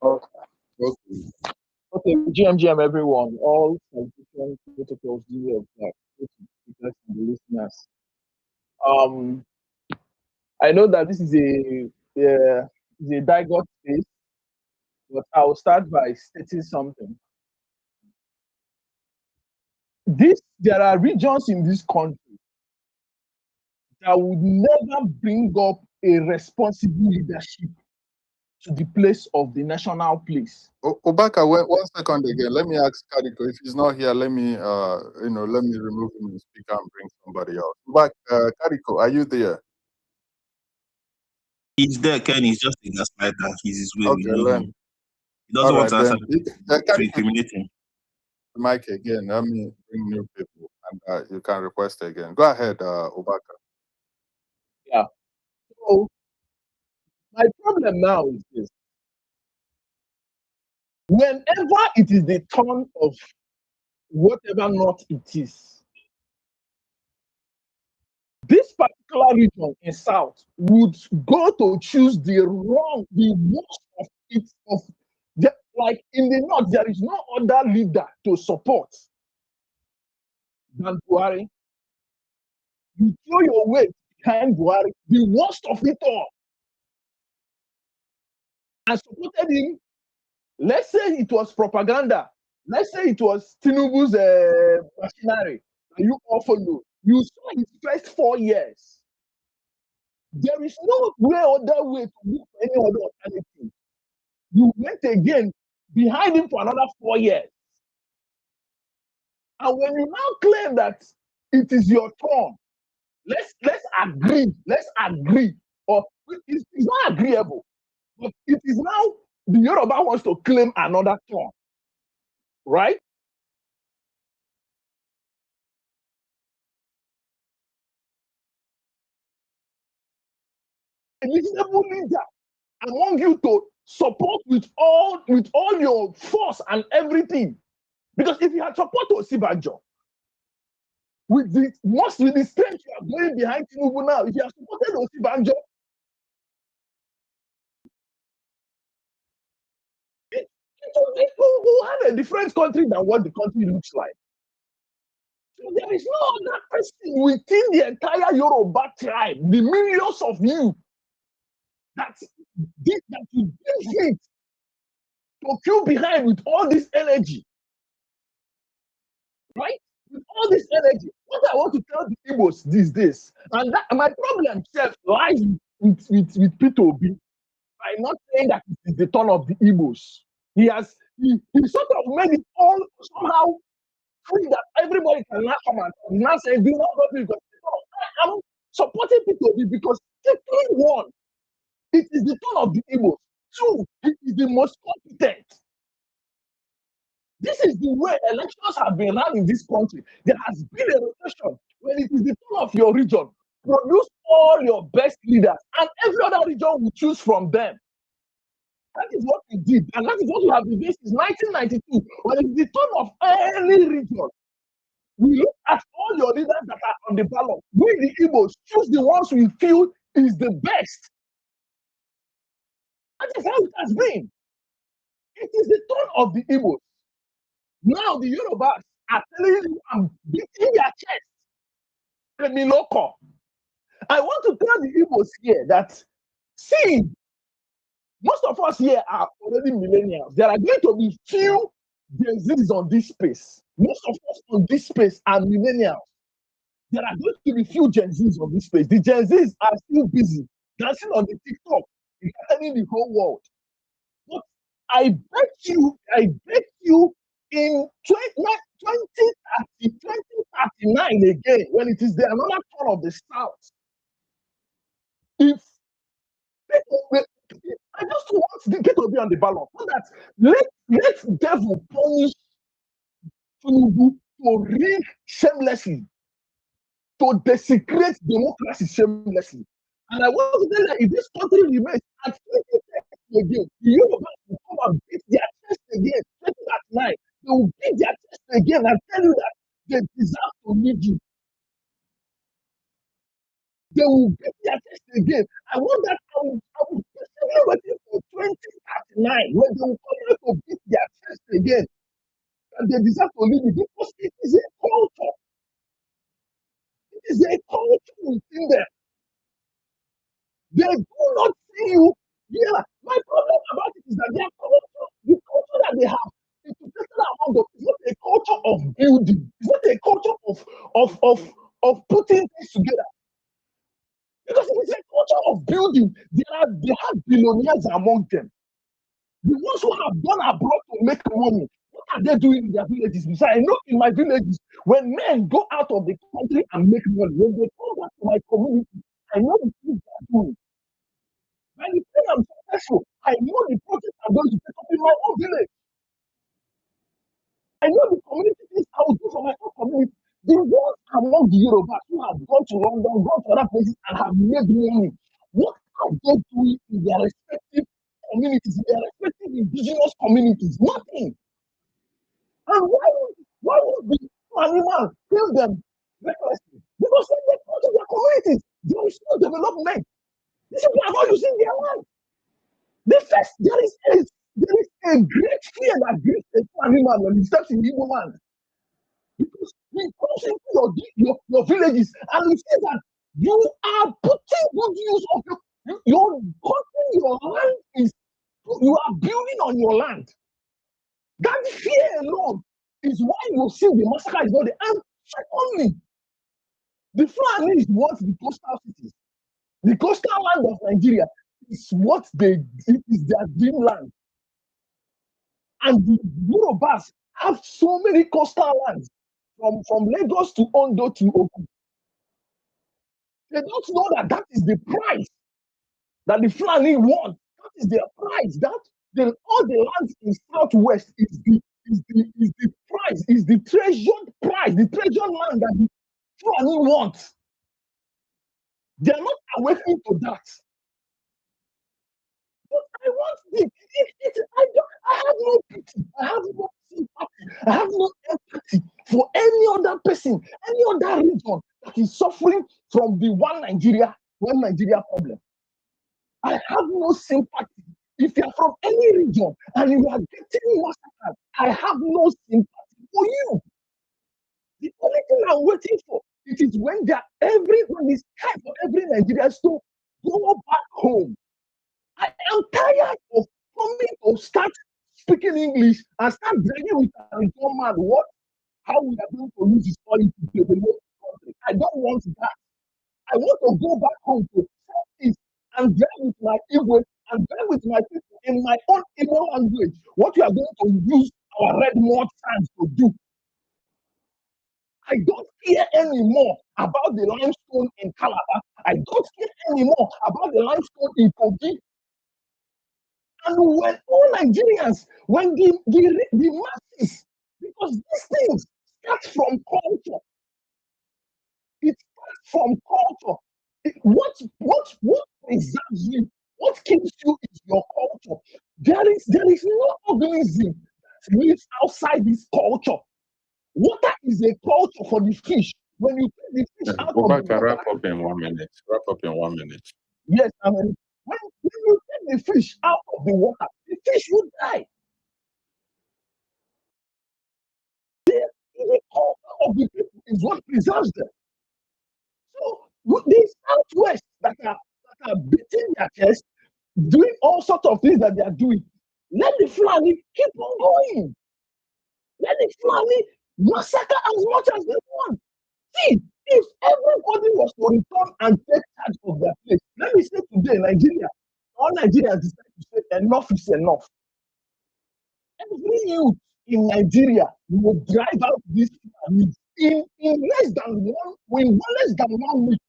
Okay. Okay. Okay, GMGM everyone, all politician protocols do apply. Both the speakers and the listeners. Um, I know that this is a diverse space, but I'll start by stating something. There are regions in this country that would never bring up a responsible leadership to the place of the national place. Obaka, 1 second again. Let me ask Kadiko. If he's not here, let me remove him and speaker and bring somebody else. But Kadiko, are you there? He's there, Ken. He's just in a spider. He's his way. We Okay, know then. him. He doesn't All want right, to answer then. to Kadiko, incriminate him. the mic again. Let me bring new people, and you can request again. Go ahead, Obaka. Yeah. So my problem now is this. Whenever it is the turn of whatever not it is, this particular region in South would go to choose the worst of it. Like in the North, there is no other leader to support than Buhari. You throw your weight behind Buhari, the worst of it all, and supported him. Let's say it was propaganda. Let's say it was Tinubu's machinery. You all follow. You saw his first 4 years. There is no other way to look for any other alternative. You went again behind him for another 4 years. And when you now claim that it is your turn, let's agree. Let's agree. Or it's not agreeable. But it is now the Yoruba wants to claim another turn. Right? A reasonable leader among you to support with all your force and everything. Because if you had support Osibanjo, with the strength you are going behind Tinubu now, if you have supported Osibanjo, it will have a different country than what the country looks like. So there is no other person within the entire Yoruba tribe, the millions of you, that you give it to queue behind with all this energy. Right? With all this energy. What I want to tell the Igbos these days, and that my problem itself lies with Peter Obi. by not saying that it is the turn of the Igbos. He sort of made it all somehow free that everybody can now come and talk. He's not saying do not go because I'm supporting P2B because simply one, it is the turn of the Igbos. Two, it is the most competent. This is the way elections have been run in this country. There has been a rotation. When it is the turn of your region, produce all your best leaders, and every other region will choose from them. That is what we did, and that is what we have been doing since 1992. When it is the turn of any region, we look at all your leaders that are on the ballot. We, the Igbos, choose the ones we feel is the best. That is how it has been. It is the turn of the Igbos. Now the Yorubas are telling you and beating their chest. Local. I want to tell the Igbos here that, see, most of us here are already millennials. There are going to be few Gen Zs on this space. Most of us on this space are millennials. There are going to be few Gen Zs on this space. The Gen Zs are still busy dancing on the TikTok, entertaining the whole world. But I bet you, in 2030, 2039 again, when it is the another turn of the South, if people, I just want the get to be on the ballot, so that let devil punish Tinubu to rig shamelessly, to desecrate democracy shamelessly. And I want to tell that if this country remains at 2030 again, the Yorubas will come and beat their chest again, 2039. They will beat their chest again and tell you that they deserve to lead you. They will beat their chest again. I want that. I will patiently waiting for 2039 when they will come here to beat their chest again. And they deserve to lead you because it is a culture. It is a culture within them. They do not see you. Yeah, my problem about it is that their culture, the culture that they have, it's not a culture of building. It's not a culture of putting things together. Because it is a culture of building. They have billionaires among them. The ones who have gone abroad to make money, what are they doing in their villages? Because I know in my villages, when men go out of the country and make money, when they come back to my community, I know the things they are doing. When the time I'm successful, I know the project I'm going to take up in my own village. I know the community things I will do for my own community. The ones among the Yorubas who have gone to London, gone to other places, and have made money, what are they doing in their respective communities, in their respective indigenous communities? Nothing. And why would the animal kill them recklessly? Because when they go to their communities, there is no development. These people are not using their land. There is a great fear that grips a animal when he steps in Igbo land. Because he comes into your villages and he says that you are putting good use of your country, your land is, you are building on your land. That fear alone is why you see the massacre is not there. And secondly, the Fulanis want the coastal cities. The coastal land of Nigeria is it is their dreamland. And the Yorubas have so many coastal lands from Lagos to Ondo to Oku. They don't know that is the price that the Fulani want. That is their price. All the lands in Southwest is the price, is the treasured price, the treasured land that the Fulani want. They are not awakening to that. But I want I have no pity, I have no sympathy, I have no empathy for any other person, any other region that is suffering from the one Nigeria problem. I have no sympathy. If you are from any region and you are getting massacred, I have no sympathy for you. The only thing I'm waiting for, it is when it's time for every Nigerian to go back home. I am tired of coming to start speaking English and start bragging with a man how we are going to use this money to develop the country. I don't want that. I want to go back home to Southeast and drag with my Igbo and bear with my people in my own Igbo language what you are going to use our red mud sands to do. I don't care anymore about the limestone in Calabar. I don't care anymore about the limestone in Kogi. And when all Nigerians, when the masses, because these things start from culture. It starts from culture. What preserves you? What keeps you is your culture. There is no organism that lives outside this culture. Water is a culture for the fish. When you take the fish out of the Obaka, water, wrap up in 1 minute. Wrap up in 1 minute. yes, I mean, when you take the fish out of the water, the fish will die. The culture of the people is what preserves them. So the Southwest that are beating their chest, doing all sorts of things that they are doing, let the Fulani keep on going. Let the Fulani massacre as much as they want. See, if everybody was to return and take charge of their place, let me say today, Nigeria, all Nigerians decide to say enough is enough. Every youth in Nigeria will drive out these Fulani in less than 1 week.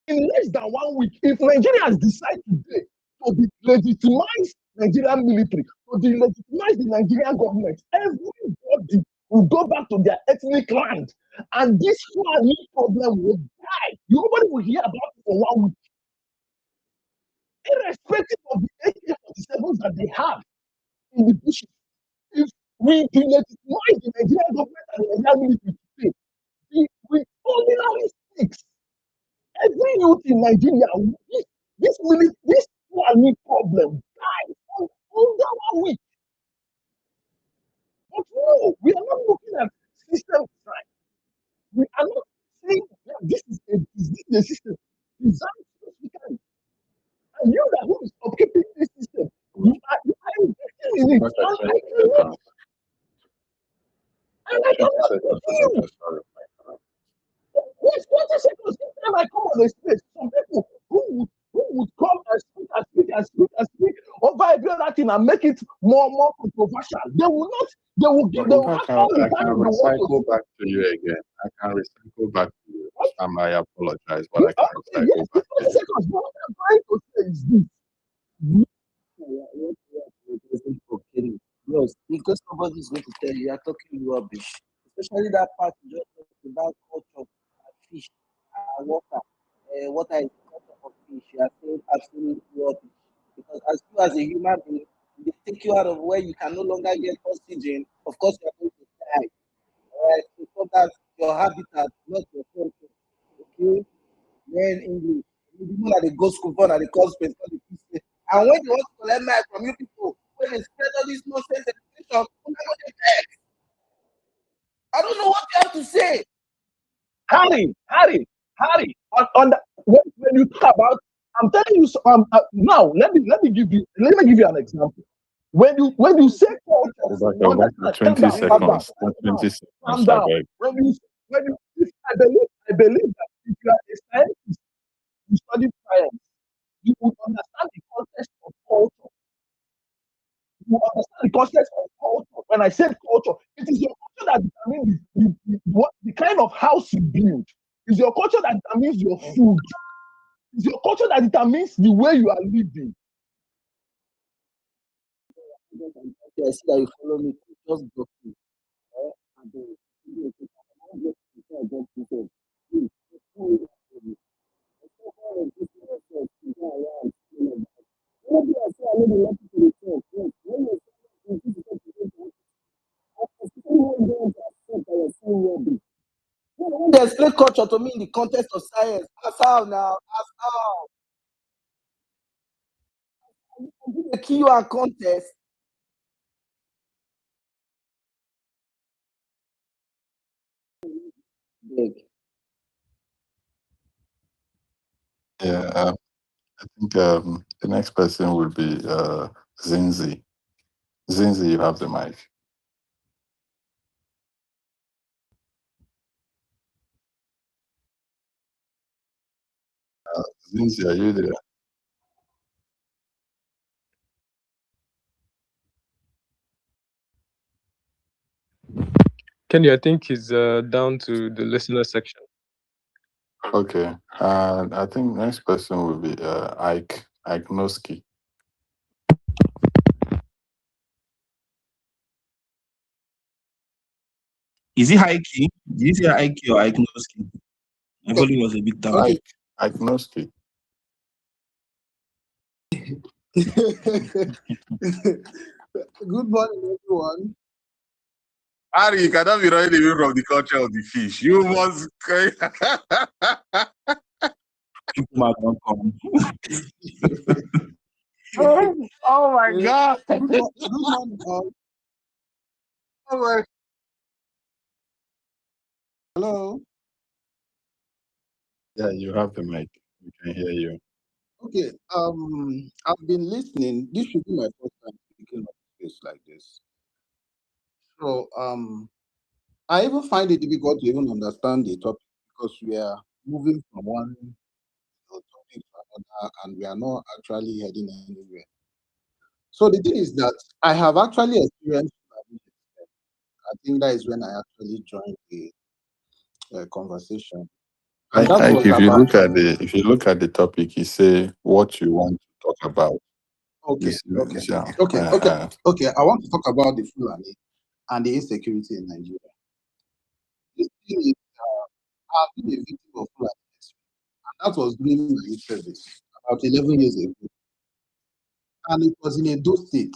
In less than 1 week, if Nigerians decide today to legitimize Nigerian military, to delegitimize the Nigerian government, everybody will go back to their ethnic land, and this Fulani problem will die. Nobody will hear about it for 1 week, irrespective of the AK-47s that they have in the bushes. If we delegitimize the Nigerian government and the Nigerian military today, with ordinary sticks, every youth in Nigeria, this Fulani problem died under 1 week. But no, we are not looking at system design. We are not saying that this is a system designed specifically. And you that who is upkeeping this system, you are investing in it. And I cannot continue. Yes, 20 seconds. Each time I come on the stage, some people who would come and speak over every other thing and make it more controversial. They will have all the I time can in the world recycle back to you again. I can recycle back to you. What? I apologize, but I can recycle Yes, back to 20 you. seconds. What I'm trying to say is this. Yes, because somebody is going to tell you, you are talking rubbish. Especially that part you just talked about culture, fish, water is culture of fish. You are saying absolute rubbish. Because as you as a human being, they take you out of where you can no longer get oxygen. Of course, you are going to die. Alright, so that's your habitat, not your culture. Okay? Learn English. You know that they go school for and they call space for the peace. And when they want to collect mic from you people, when they spread all this nonsense education, I don't know what you have to say. Harry, when you talk about, I'm telling you, now let me give you an example. When you say culture, Obaka, 20 seconds. 20 seconds. calm down. When you, I believe that if you are a scientist, you study science, you would understand the context of culture. You understand the context of culture. When I said culture, it is your culture that determines the kind of house you build. It's your culture that determines your food. It's your culture that determines the way you are living. I see that you follow me. Just go through. They explain culture to me in the context of science. As how now? As how? The key and context. Big. Yeah, I think the next person will be Zinzi. Zinzi, you have the mic. Zinzi, are you there? Kenny, I think he's down to the listener section. Okay. I think next person will be Ike Noski. Is it high key? Did you say high key or Ike? My volume was a bit down. Ike Noski. Good morning, everyone. Harry, you cannot be running away from the culture of the fish. You must. People don't come. Oh my God. Good morning, all. Oh my- Hello. Yeah, you have the mic. We can hear you. Okay. I've been listening. This should be my first time speaking on a space like this. So, I even find it difficult to even understand the topic because we are moving from one topic to another, and we are not actually heading anywhere. So the thing is that I have actually experienced. I think that is when I actually joined the conversation, and that Ike, was if you about. look at the topic, you say what you want to talk about. Okay, okay, Yeah. okay. I want to talk about the Fulani and the insecurity in Nigeria. This thing is, I've been a victim of Fulani, and that was during my youth service about 11 years ago, and it was in Edo State.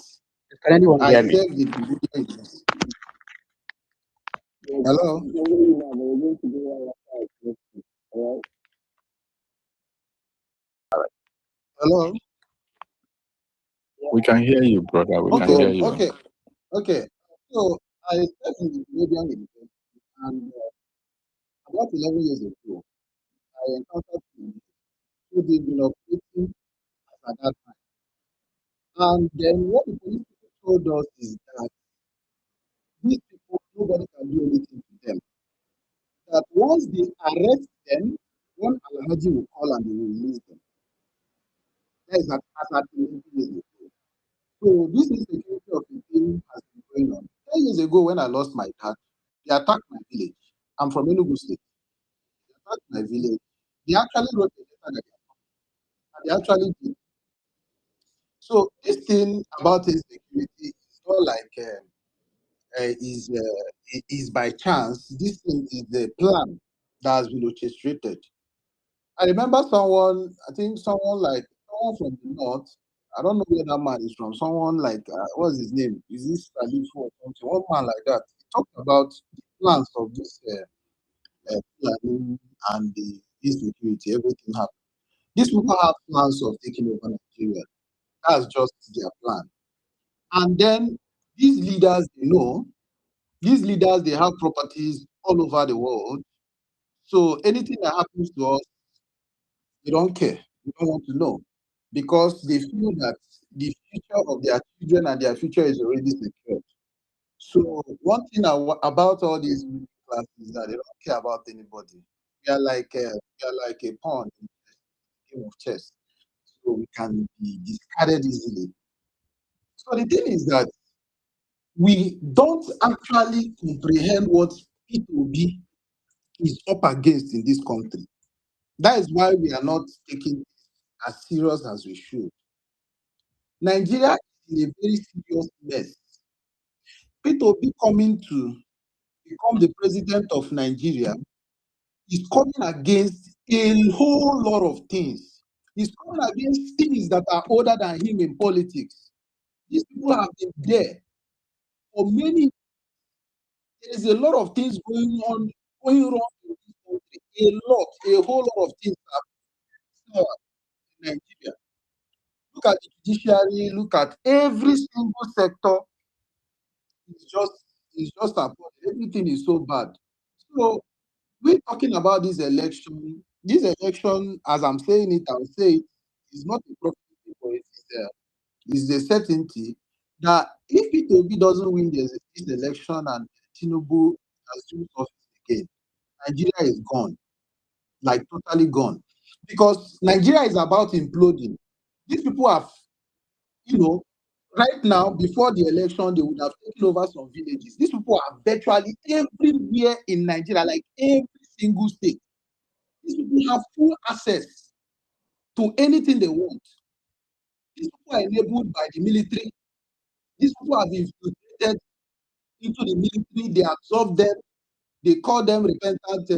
Can anyone I hear me? served in the media agency. Hello. Hello. We can hear you, brother. We can hear you. Okay. So I served in the media agency, and about 11 years ago, I encountered people who they've been operating at that time. And then what the police people told us is that these people, nobody can do anything to them. That once they arrest them, one Alhaji will call and they will release them. That is as at 11 years ago. So this insecurity of the thing has been going on. 10 years ago, when I lost my dad, they attacked my village. I'm from Enugu State. They attacked my village. They actually wrote a letter that and they actually did. So this thing about insecurity is not like is by chance. This thing is the plan that has been orchestrated. I remember someone, I think someone from the north. I don't know where that man is from. Someone like what's his name? Is this Salifu or something? One man like that. He talked about the plans of this planning and the insecurity. Everything happened. These people have plans of taking over Nigeria. That's just their plan. And then these leaders, these leaders, they have properties all over the world. So anything that happens to us, they don't care. They don't want to know because they feel that the future of their children and their future is already secured. So one thing about all these middle classes is that they don't care about anybody. We are like a pawn in a game of chess. So we can be discarded easily. So the thing is that we don't actually comprehend what P2B is up against in this country. That is why we are not taking it as serious as we should. Nigeria is in a very serious mess. P2B coming to become the president of Nigeria is coming against a whole lot of things. He's coming against things that are older than him in politics. These people have been there for many. There is a lot of things going wrong in this country. A whole lot of things are in Nigeria. Look at the judiciary, look at every single sector. It's just it's just appalling. Everything is so bad. So we're talking about this election. This election, as I'm saying it, I'll say it, is not a prophecy, but it's a certainty that if P2B doesn't win this election and Tinubu assumes office again, Nigeria is gone, like totally gone. Because Nigeria is about imploding. These people have, you know, right now, before the election, they would have taken over some villages. These people are virtually everywhere in Nigeria, like every single state. These people have full access to anything they want. These people are enabled by the military. These people have infiltrated into the military. They absorb them. They call them repentant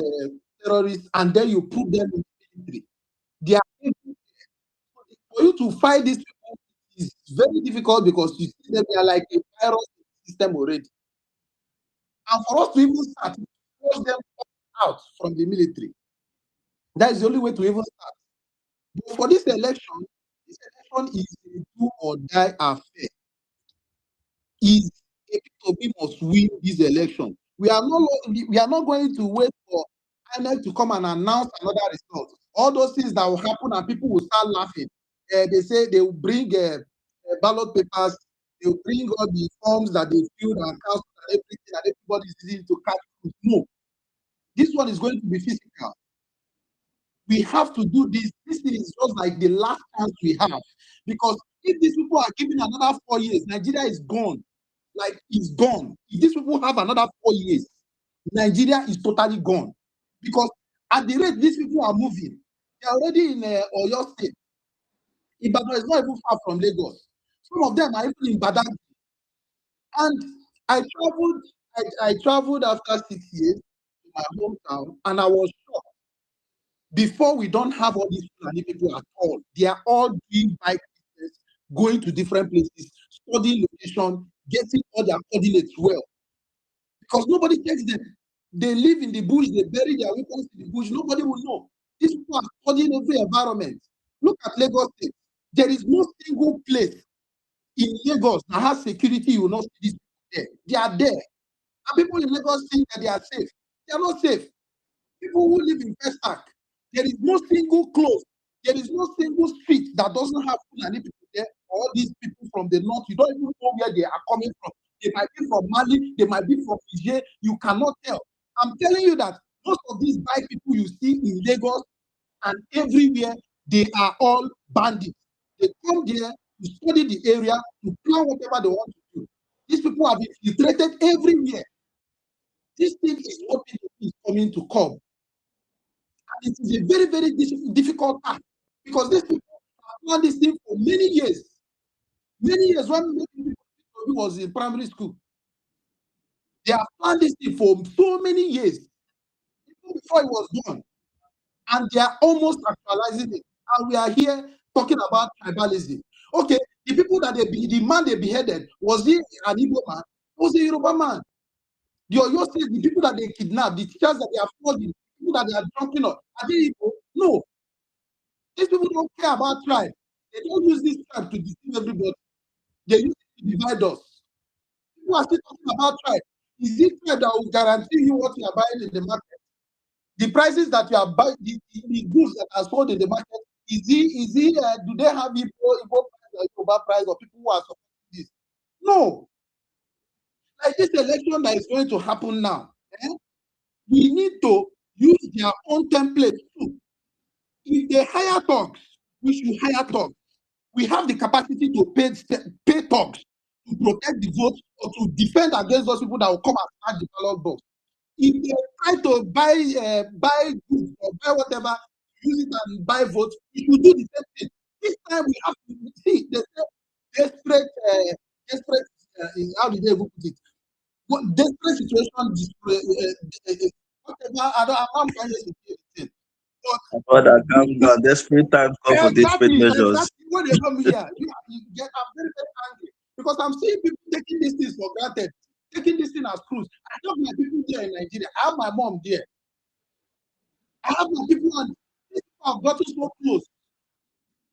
terrorists, and then you put them in the military. They are able, for you to fight these people is very difficult because you see them, they are like a virus system already. And for us to even start, force them out from the military. That is the only way to even start. But for this election is a do or die affair. Is Obi must win this election. We are not going to wait for INEC to come and announce another result. All those things that will happen and people will start laughing. They say they will bring ballot papers, they will bring all the forms that they filled and cast and everything, and everybody is easy to catch. No, this one is going to be physical. We have to do this. This thing is just like the last chance we have. Because if these people are given another 4 years, Nigeria is gone. Like, it's gone. If these people have another 4 years, Nigeria is totally gone. Because at the rate these people are moving, they're already in Oyo State. Ibadan is not even far from Lagos. Some of them are even in Badagry. And I traveled after 6 years to my hometown, and I was shocked. Before, we don't have all these Fulani people at all. They are all doing bike business, going to different places, studying location, getting all their coordinates well. Because nobody takes them. They live in the bush, they bury their weapons in the bush, nobody will know. These people are studying every environment. Look at Lagos State. There is no single place in Lagos that has security you will not see these people there. They are there. And people in Lagos think that they are safe. They are not safe. People who live in Pestac, there is no single close. There is no single street that doesn't have Fulani people there. All these people from the north, you don't even know where they are coming from. They might be from Mali, they might be from Niger. You cannot tell. I'm telling you that most of these bike people you see in Lagos and everywhere, they are all bandits. They come there to study the area, to plan whatever they want to do. These people have infiltrated everywhere. This thing is what people is coming to come. And it is a very, very difficult task because these people have planned this thing for many years. Many years when he was in primary school. They have planned this thing for so many years, even before he was born. And they are almost actualizing it. And we are here talking about tribalism. Okay, the people that the man they beheaded, was he an Igbo man? Was he a Yoruba man? The Oyo State, the people that they kidnapped, the teachers that they are flogging, the people that they are drunken on, are they Igbo? No. These people don't care about tribe. They don't use this tribe to deceive everybody. They use it to divide us. People are still talking about tribe. Is it tribe that will guarantee you what you are buying in the market? The prices that you are buying, the goods that are sold in the market, do they have Igbo price or Yoruba price or people who are supporting this? No. Like this election that is going to happen now, we need to use their own template too. If they hire thugs, we should hire thugs. We have the capacity to pay thugs to protect the vote or to defend against those people that will come and snatch the ballot box. If they try to buy goods or buy whatever, use it and buy votes, we should do the same thing. This time we have to see the desperate, how did they even put it? Desperate situation, whatever. I'm not trying to say anything. Brother, calm down. Desperate times call for desperate measures. Exactly. When they come here, I'm very, very angry because I'm seeing people taking these things for granted, taking this thing as cruise. I have my people there in Nigeria. I have my mom there. I have my people, and these people have gotten so close.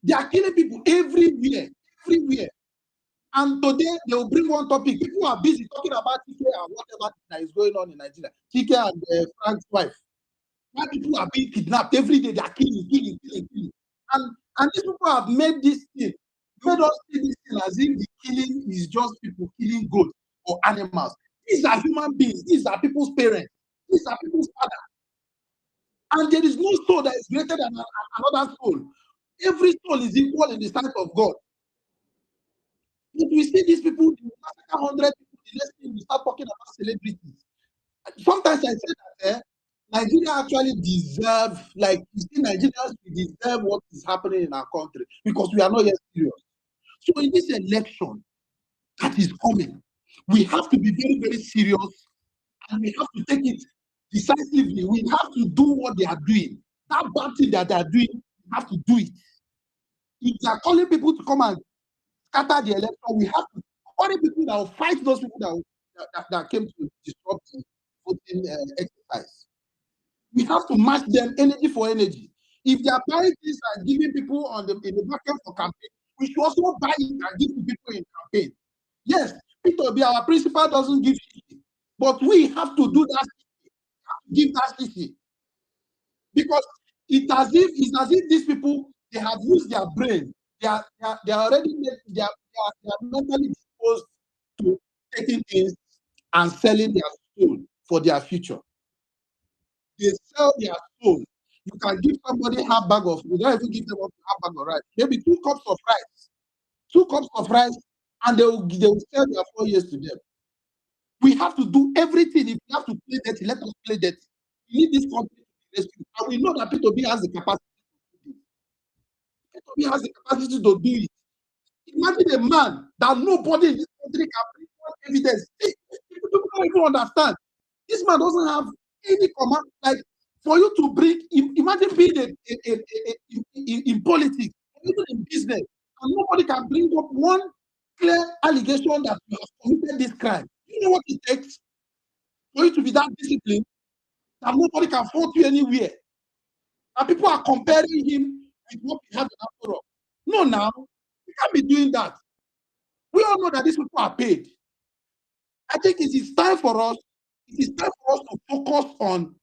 They are killing people everywhere, everywhere. And today they will bring one topic. People are busy talking about TK and whatever that is going on in Nigeria. TK and Frank's wife. Why people are being kidnapped every day? They are killing. And these people have made this thing, made us see this thing as if the killing is just people killing goats or animals. These are human beings. These are people's parents. These are people's fathers. And there is no soul that is greater than another soul. Every soul is equal in the sight of God. If we see these people, the massacre 100 people, the next thing we start talking about celebrities. Sometimes I say that Nigeria actually deserve, like you see, Nigerians we deserve what is happening in our country because we are not yet serious. So in this election that is coming, we have to be very, very serious and we have to take it decisively. We have to do what they are doing. That bad thing that they are doing, we have to do it. If they are calling people to come and scatter the election, we have to call people that will fight those people that came to disrupt the voting exercise. We have to match them energy for energy. If they are buying things and giving people in the market for campaign, we should also buy it and give to people in campaign. Yes, Peter B, our principal doesn't give shit, but we have to do that. Give that shit because it's as if these people they have used their brain. They are already they are mentally disposed to taking things and selling their soul for their future. They sell their soul. You can give somebody half bag of, you don't even give them half bag of rice. Maybe 2 cups of rice. 2 cups of rice, and they will sell their 4 years to them. We have to do everything. If we have to play dirty, let us play dirty. We need this country to be rescued. And we know that P2B has the capacity to do it. P2B has the capacity to do it. Imagine a man that nobody in this country can bring one evidence. People don't even understand. This man doesn't have any command. Like for you to bring, imagine being in politics, even in business, and nobody can bring up one clear allegation that you have committed this crime. You know what it takes for you to be that disciplined that nobody can fault you anywhere. And people are comparing him with what we have in Afro. No, now we can't be doing that. We all know that these people are paid. I think it is time for us. It is time for us to focus on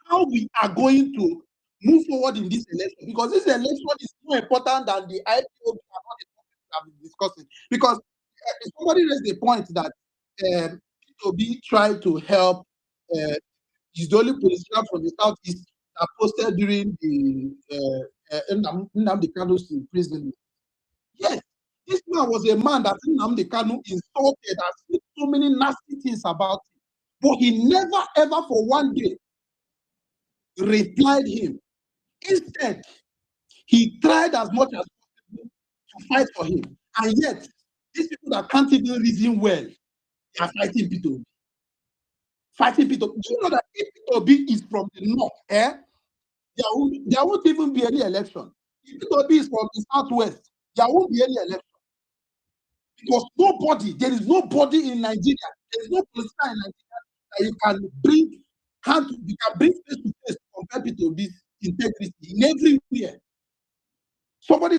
how we are going to move forward in this election, because this election is more important than the IPO we have been discussing. Because somebody raised the point that P2B tried to help. He's the only politician from the southeast that posted during the Nnamdi Kanu's imprisonment. Yes, this man was a man that Nnamdi Kanu insulted and said so many nasty things about him, but he never ever for one day replied him. Instead, he tried as much as possible to fight for him. And yet, these people that can't even reason well, they are fighting P2B. Fighting P2B. Do you know that if P2B is from the north, there won't even be any election. If P2B is from the southwest, there won't be any election. Because there is nobody in Nigeria, there is no politician in Nigeria that you can bring face to face to compare P2B's integrity in everywhere. Somebody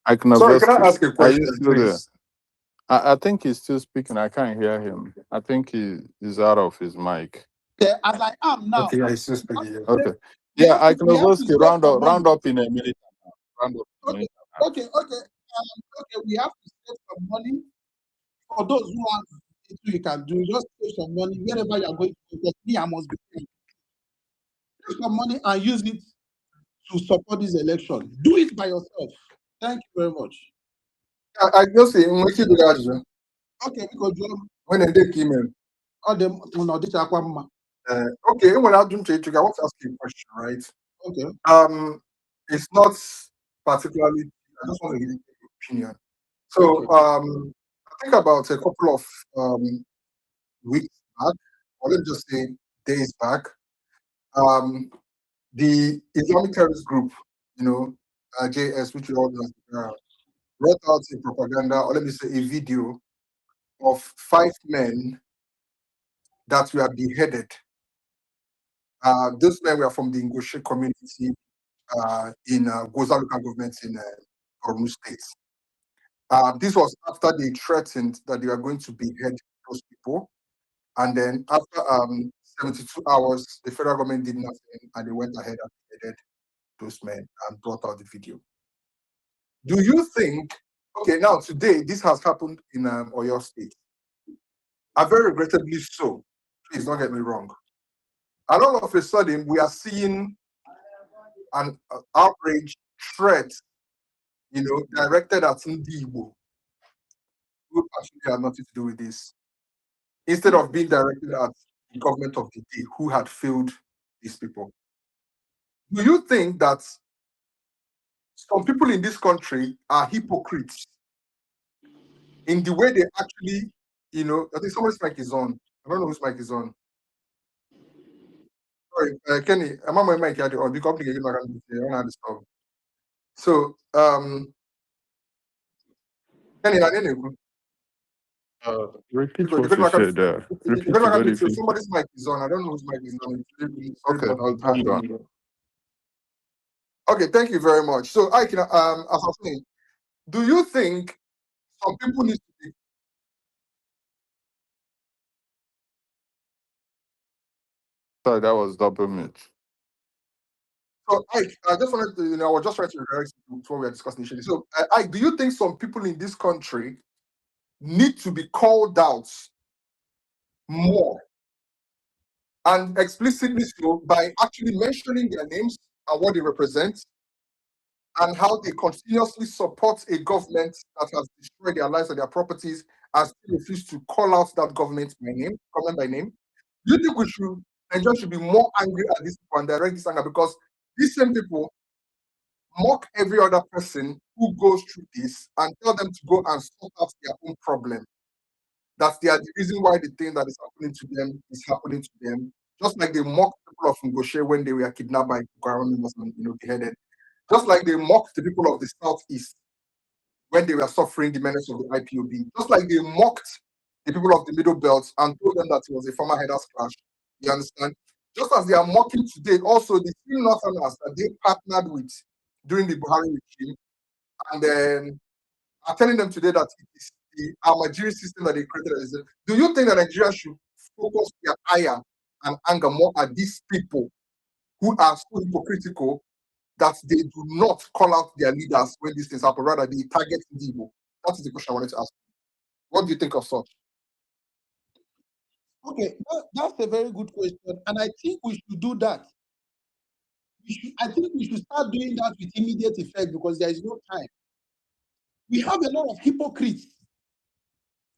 Iknoski. Sorry, can I ask a Are you question, still there? please? I think he's still speaking. I can't hear him. I think he's out of his mic. as I am now. Okay, yeah, he's still speaking. Yeah. Okay. We Yeah, have to Iknoski, save round some up, money. round up in a minute. Round up in a minute. Okay. We have to save some money for those who have it. You can do just save some money wherever you are going to. Because me, I must be paying. Save some money and use it to support this election. Do it by yourself. Thank you very much. I just say, okay, because when they came in. Okay, when I do to I want to ask you a question, right? Okay. It's not particularly. I just want to get your opinion. So, I think about a couple of weeks back, or let's just say days back, the Islamic terrorist group, JS, which we all know, brought out a propaganda, or let me say a video of 5 men that were beheaded. Those men were from the Ngoshe community in Goza local government in Borno State. This was after they threatened that they were going to behead those people. And then after 72 hours, the federal government did nothing and they went ahead and beheaded those men and brought out the video. Do you think, okay, now today, this has happened in Oyo State. Very regrettably so. Please don't get me wrong. And all of a sudden, we are seeing an outrage threat, directed at Ndibo, who actually had nothing to do with this, instead of being directed at the government of the day who had failed these people. Do you think that some people in this country are hypocrites in the way they actually, I think somebody's mic is on. I don't know whose mic is on. Sorry, Kenny, I'm on my mic here, or the company I don't have to stop. So, Kenny, I didn't Repeat what you said there. Repeat it, don't repeat it. somebody's mic is on. I don't know whose mic is on. Okay, hold on. Okay, thank you very much. So, I can, as I was saying, do you think some people need to be? Sorry, that was double mute. So, I just wanted to, I was just trying to react to what we were discussing initially. So, do you think some people in this country need to be called out more and explicitly so by actually mentioning their names and what they represent and how they continuously support a government that has destroyed their lives and their properties and still refuse to call out that government by name? Do you think Nigerians should be more angry at these people and direct this anger, because these same people mock every other person who goes through this and tell them to go and sort out their own problem? That they are the reason why the thing that is happening to them is happening to them. Just like they mocked people of Ngoshe when they were kidnapped by Boko and beheaded. Just like they mocked the people of the Southeast when they were suffering the menace of the IPOB. Just like they mocked the people of the Middle Belt and told them that it was a former headers clash. You understand? Just as they are mocking today, also the three Northerners that they partnered with during the Buhari regime, and then are telling them today that it is the Almajiri system that they created. Do you think that Nigeria should focus their ire and anger more at these people who are so hypocritical that they do not call out their leaders when these things happen, rather they target Ndibo? That is the question I wanted to ask. What do you think of such? Okay, that's a very good question, and I think we should do that. I think we should start doing that with immediate effect, because there is no time. We have a lot of hypocrites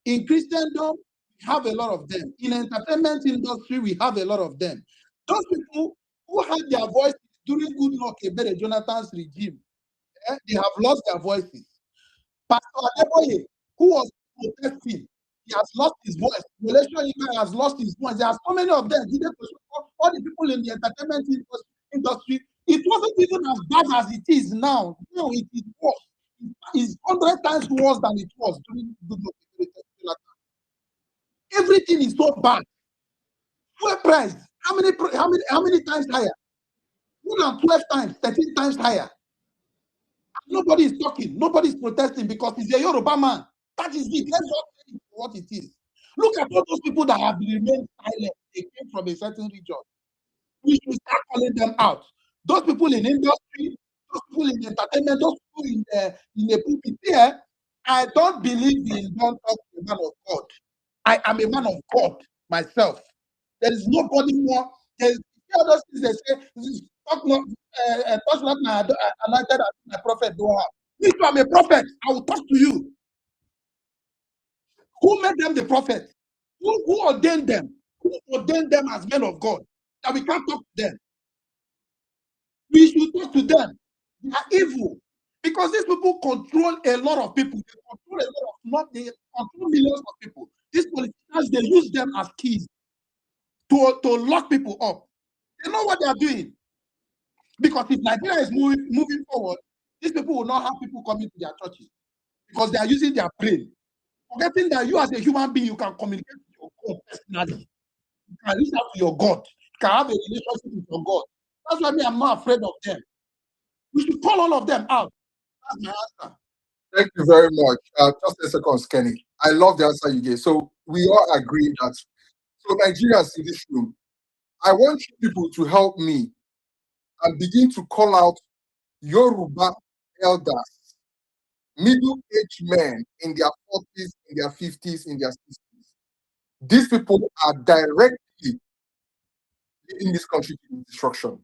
in Christendom. We have a lot of them in entertainment industry. We have a lot of them. Those people who had their voices during good luck Ebere Jonathan's regime, they have lost their voices. Pastor Adeboye, who was protesting, he has lost his voice. Relation has lost his voice. There are so many of them. All the people in the entertainment industry, it wasn't even as bad as it is now. Now it is worse. It's 100 times worse than it was during good luck. Everything is so bad. Fuel price, how many times higher? More than 12 times, 13 times higher. Nobody is talking, nobody is protesting, because he's a Yoruba man. That is it. Let's just say it for what it is. Look at all those people that have remained silent. They came from a certain region. We should start calling them out. Those people in industry, those people in entertainment, those people in the pulpit here. I don't believe in don't talk to a man of God. I am a man of God myself. There is nobody more. There's other things they say, talk not, touch not my anointed as my prophet do have. Me too, I'm a prophet. I will talk to you. Who made them the prophet? Who ordained them? Who ordained them as men of God? That we can't talk to them. We should talk to them. They are evil. Because these people control a lot of people. They control a lot of, not they control millions of people. These politicians, they use them as keys to lock people up. They know what they are doing. Because if Nigeria is moving forward, these people will not have people coming to their churches, because they are using their brain. Forgetting that you as a human being, you can communicate with your God personally. You can reach out to your God. You can have a relationship with your God. That's why I'm not afraid of them. We should call all of them out. That's my answer. Thank you very much. Just a second, Kenny. I love the answer you gave. So we all agree that, so Nigerians in this room, I want you people to help me and begin to call out Yoruba elders, middle-aged men in their 40s, in their 50s, in their 60s. These people are directly in this country to destruction.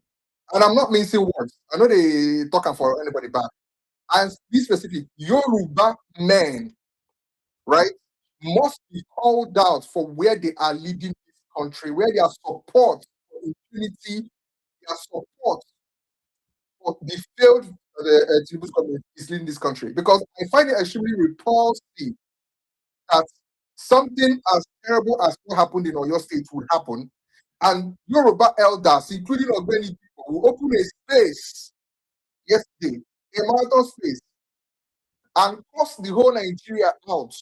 And I'm not mincing words. I know they talking for anybody back. And be specific, Yoruba men, right, must be called out for where they are leading this country, where their support for impunity, their support for the failed Tinubu's government is leading this country. Because I find it extremely repulsive that something as terrible as what happened in Oyo State would happen, and Yoruba elders, including Ogbeni people, will open a space yesterday, a marathon space, and cross the whole Nigeria out,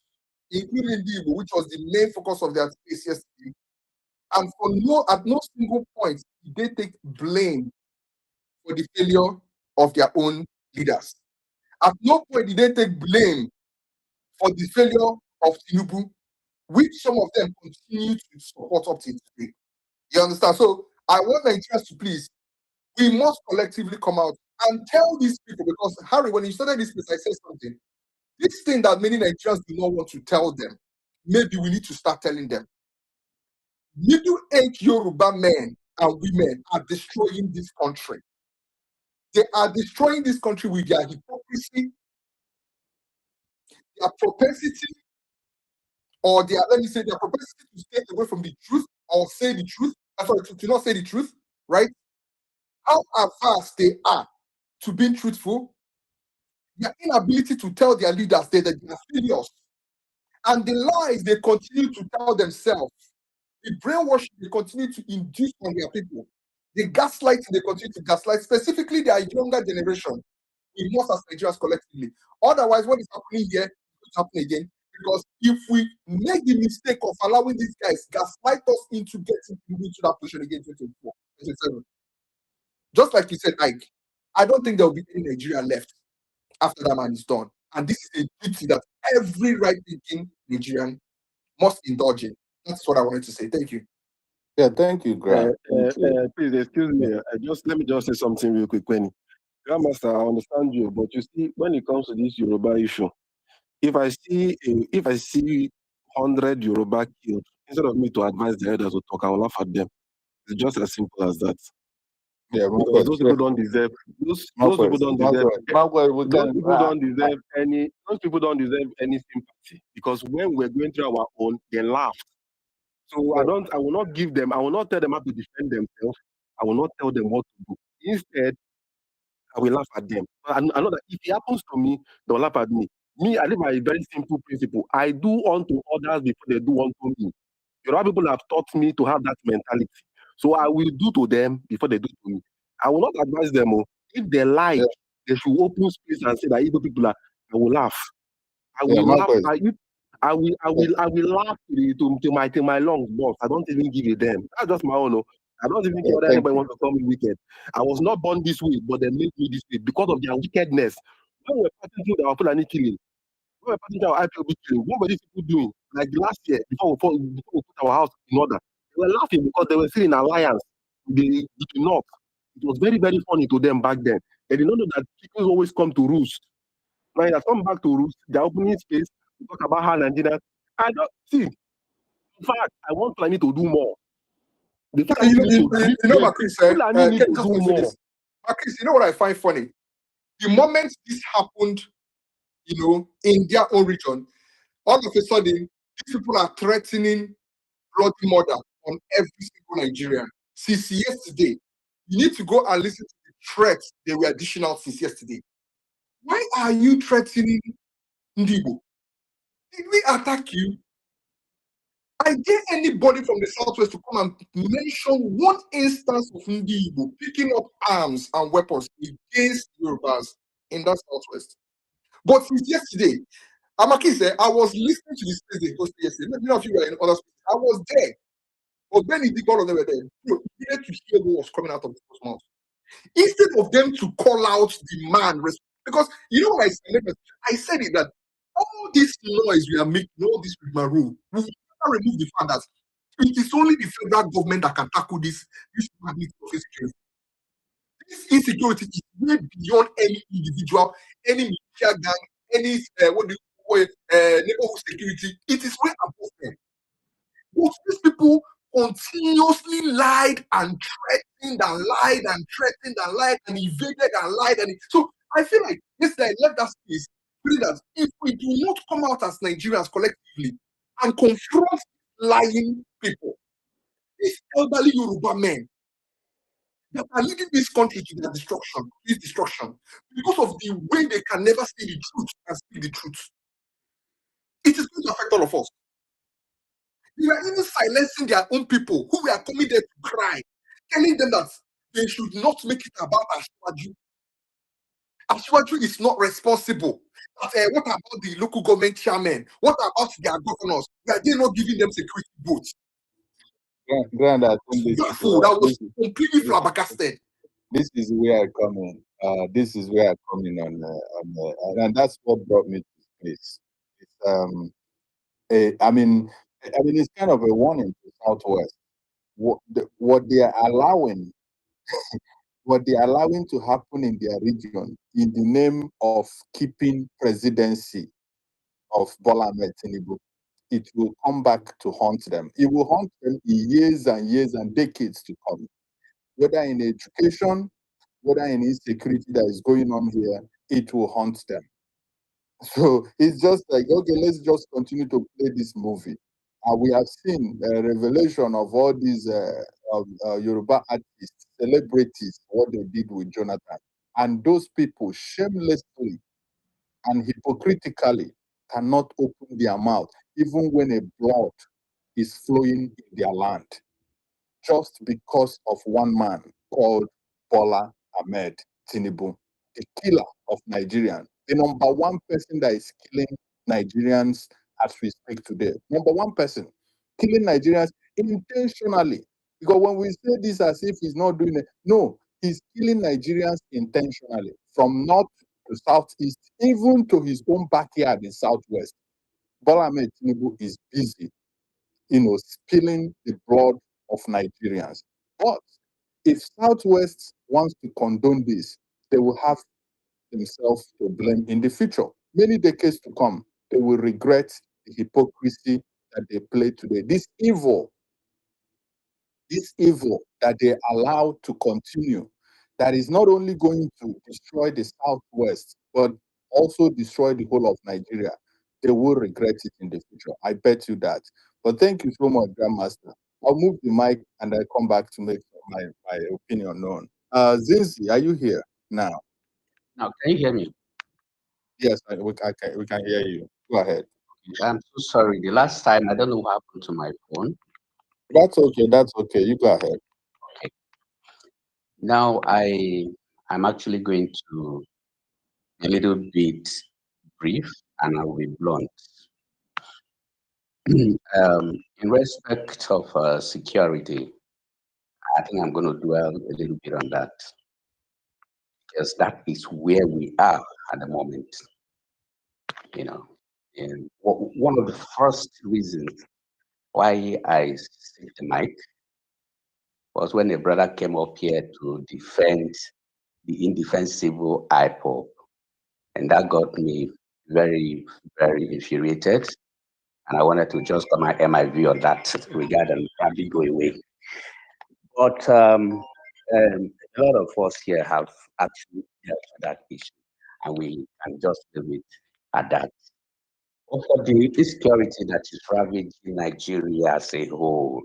including the Igbo, which was the main focus of their space yesterday. And at no single point did they take blame for the failure of their own leaders. At no point did they take blame for the failure of Tinubu, which some of them continue to support up to today. You understand? So I want Nigerians to please, we must collectively come out and tell these people, because Harry, when you started this place, I said something. This thing that many Nigerians do not want to tell them, maybe we need to start telling them. Middle-aged Yoruba men and women are destroying this country. They are destroying this country with their hypocrisy, their propensity, or their propensity to stay away from the truth or say the truth. Sorry, to not say the truth, right? How averse they are to being truthful, their inability to tell their leaders that they are failures, and the lies they continue to tell themselves, the brainwashing they continue to induce on their people, the gaslighting they continue to gaslight, specifically their younger generation. We must as Nigerians collectively. Otherwise, what is happening here will happen again. Because if we make the mistake of allowing these guys gaslight us into getting into that position again, 2024, 2027, just like you said, Ike, I don't think there will be any Nigeria left after that man is done. And this is a duty that every right-thinking Nigerian must indulge in. That's what I wanted to say. Thank you. Yeah, thank you, Grant. Please excuse me. Let me just say something real quick, Penny. Grandmaster, I understand you, but you see, when it comes to this Yoruba issue, if I see 100 Yoruba killed, instead of me to advise the elders to talk, I will laugh at them. It's just as simple as that. Yeah, because those people don't deserve. Those people don't deserve. Those people don't deserve any sympathy, because when we're going through our own, they laughed. So I will not give them. I will not tell them how to defend themselves. I will not tell them what to do. Instead, I will laugh at them. I know that if it happens to me, they'll laugh at me. Me, I live by a very simple principle. I do unto others before they do unto me. Yoruba people have taught me to have that mentality. So I will do to them before they do to me. I will not advise them. If they like, they should open space and say that Igbo people are. I will laugh. I will laugh. I will laugh to my lungs, boss. I don't even give a damn. That's just my own. I don't even care whether anybody wants to call me wicked. I was not born this way, but they made me this way because of their wickedness. When we're passing through our Fulani killing, when we're passing through our IPOB killing, what were these people doing? Like last year, before we put our house in order, they were laughing because they were still in alliance with the North. It was very, very funny to them back then. They did not know that people always come to roost. Now they have come back to roost. They're opening space to talk about how Nigeria. I don't see. In fact, I want Fulani to do more. Marcus, you know what I find funny? The moment this happened, in their own region, all of a sudden, these people are threatening bloody murder on every single Nigerian. Since yesterday, you need to go and listen to the threats they were dishing out since yesterday. Why are you threatening Ndibo? Did we attack you? I dare anybody from the Southwest to come and mention one instance of Ndibo picking up arms and weapons against Yorubas in that Southwest. But since yesterday, Amaki said, I was listening to the space they hosted yesterday. Many of you were in other spaces. I was there. But when he did all of them were there, you needed to hear what was coming out of people's mouth. Instead of them to call out the man, because you know what I said it that all this noise we are making, all this with my rule, we will never remove the fact that it is only the federal government that can tackle this magnitude of insecurity. This insecurity is way beyond any individual, any militia gang, any neighborhood security. It is way above them. But these people continuously lied and threatened and lied and threatened and lied and evaded and lied. And so I feel like yesterday I left that space feeling that if we do not come out as Nigerians collectively and confront lying people, these elderly Yoruba men that are leading this country to their destruction, because of the way they can never say the truth and speak the truth. It is going to affect all of us. They are even silencing their own people who were coming there to cry, telling them that they should not make it about Ashwaju. Ashwaju is not responsible. But, what about the local government chairmen? What about their governors? Were they not giving them security votes? Grand, I think this is Baffled. I was completely flabbergasted. This is where I come in. This is where I come in and that's what brought me to this. It's I mean, it's kind of a warning to Southwest. What they are allowing, what they are allowing to happen in their region in the name of keeping presidency of Bola Ahmed Tinubu, it will come back to haunt them. It will haunt them in years and years and decades to come. Whether in education, whether in insecurity that is going on here, it will haunt them. So it's just like, okay, let's just continue to play this movie. We have seen a revelation of all these Yoruba artists, celebrities, what they did with Jonathan. And those people shamelessly and hypocritically cannot open their mouth, even when a blood is flowing in their land, just because of one man called Bola Ahmed Tinubu, the killer of Nigerians, the number one person that is killing Nigerians as we speak today. Number one person killing Nigerians intentionally. Because when we say this as if he's not doing it, no, he's killing Nigerians intentionally from north to southeast, even to his own backyard in southwest. Bola Ahmed Tinubu is busy, spilling the blood of Nigerians. But if Southwest wants to condone this, they will have themselves to blame in the future. Many decades to come, they will regret the hypocrisy that they play today. This evil that they allow to continue, that is not only going to destroy the Southwest, but also destroy the whole of Nigeria. They will regret it in the future. I bet you that. But thank you so much, Grandmaster. I'll move the mic and I come back to make my opinion known. Zinzi, are you here now? Now, can you hear me? Yes, we can hear you. Go ahead. I'm so sorry. The last time, I don't know what happened to my phone. That's okay. That's okay. You go ahead. Okay. Now, I'm actually going to a little bit brief and I'll be blunt. In respect of security, I think I'm going to dwell a little bit on that because that is where we are at the moment. And one of the first reasons why I took the mic was when a brother came up here to defend the indefensible IPOP. And that got me very, very infuriated. And I wanted to just come and air my view on that regard and probably go away. But a lot of us here have actually dealt with that issue, and we can just leave it at that. But for the insecurity that is ravaging Nigeria as a whole,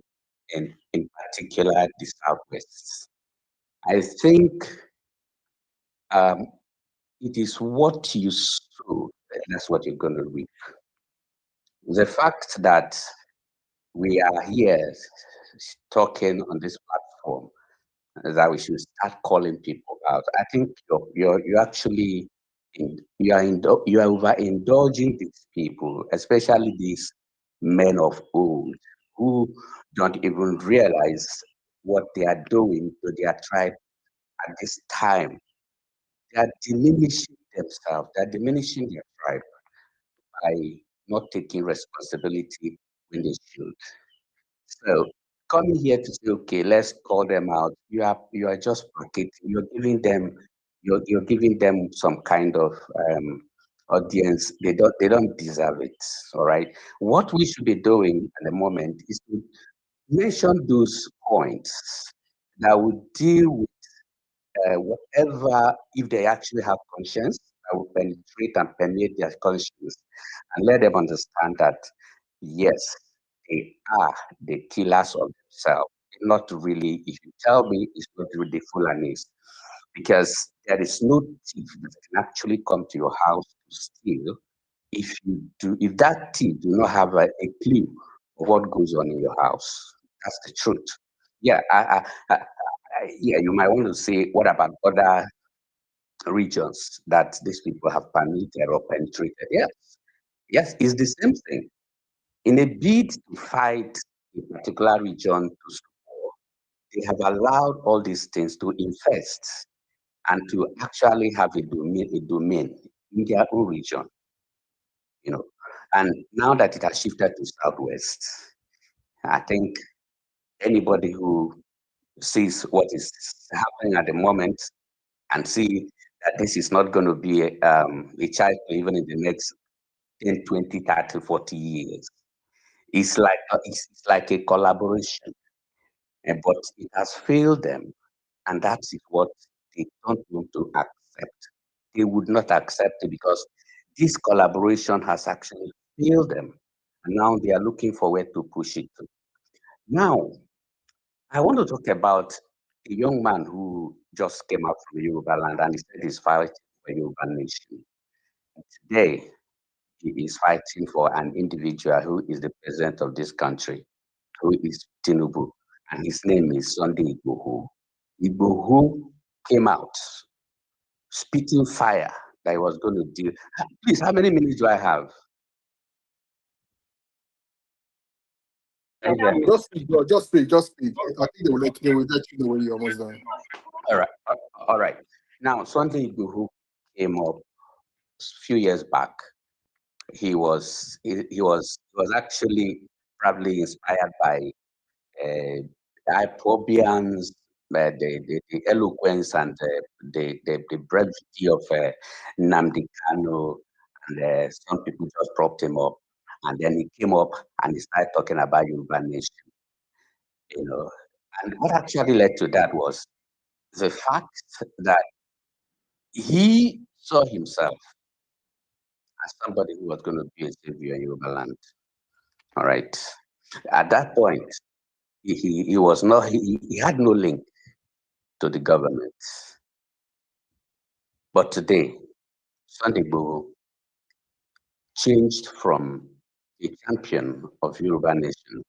and in particular the Southwest, I think it is what you sow, that's what you're going to reap. The fact that we are here talking on this platform that we should start calling people out. I think you're actually you are overindulging these people, especially these men of old who don't even realize what they are doing to their tribe at this time. They are diminishing themselves, they're diminishing their tribe by not taking responsibility when they should. So coming here to say, okay, let's call them out. You are just marketing. You're giving them some kind of audience. They don't deserve it. All right. What we should be doing at the moment is to mention those points that would deal with whatever, if they actually have conscience, that will penetrate and permeate their conscience and let them understand that, yes, they are the killers of themselves. Not really, if you tell me, it's not really the Fulanis, because there is no thief that can actually come to your house to steal if that thief do not have a clue of what goes on in your house. That's the truth. Yeah, yeah, you might want to say, what about other regions that these people have permitted or penetrated? Yes, yes, it's the same thing. In a bid to fight a particular region to score, they have allowed all these things to infest and to actually have a domain in their own region, you know. And now that it has shifted to Southwest, I think anybody who sees what is happening at the moment and see that this is not going to be a child even in the next 10, 20, 30, 40 years. It's like a collaboration, but it has failed them, and that is what they don't want to accept. They would not accept it because this collaboration has actually failed them, and now they are looking for where to push it to. Now, I want to talk about a young man who just came out from Yoruba land and he said he's fighting for Yoruba nation. Today, he is fighting for an individual who is the president of this country, who is Tinubu, and his name is Sunday Igboho. Igboho came out spitting fire that he was going to deal. Please, how many minutes do I have? Just speak, bro. Just speak. Just speak. I think they will let you know when you're almost done. All right, all right. Now, Sunday Igboho came up a few years back. He was actually probably inspired by the Ipobians, the eloquence and the brevity of Nnamdi Kanu, and some people just propped him up. And then he came up and he started talking about Yoruba nation, you know. And what actually led to that was the fact that he saw himself as somebody who was going to be a savior in Yoruba land. All right. At that point, he was not he had no link to the government. But today, Sunday Igboho changed from a champion of Yoruba nation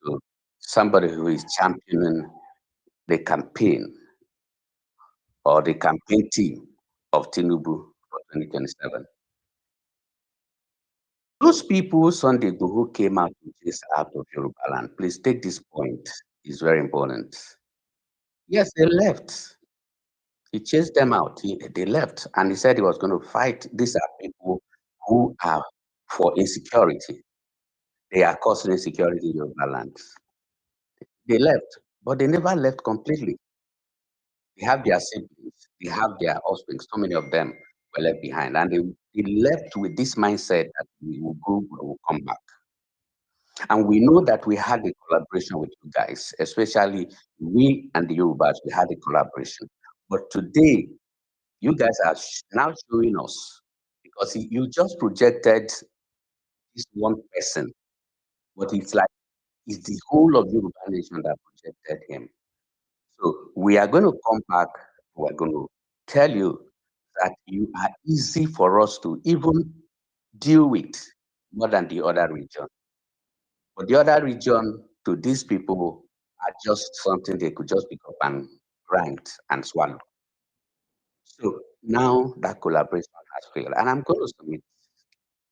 to somebody who is championing the campaign or the campaign team of Tinubu for 2027. Those people Sunday Igboho came out to chase out of Yoruba land. Please take this point. It's very important. Yes, they left. He chased them out. They left, and he said he was going to fight. These are people who are for insecurity. They are causing insecurity in Yoruba land. They left, but they never left completely. They have their siblings, they have their offspring. So many of them were left behind, and they left with this mindset that we will go, we will come back. And we know that we had a collaboration with you guys, especially we and the Yorubas. We had a collaboration, but today you guys are now showing us because you just projected this one person, but it's like it's the whole of Yoruba nation that projected him. So we are going to come back. We're going to tell you that you are easy for us to even deal with more than the other region. But the other region to these people are just something they could just pick up and grind and swallow. So now that collaboration has failed, and I'm going to submit,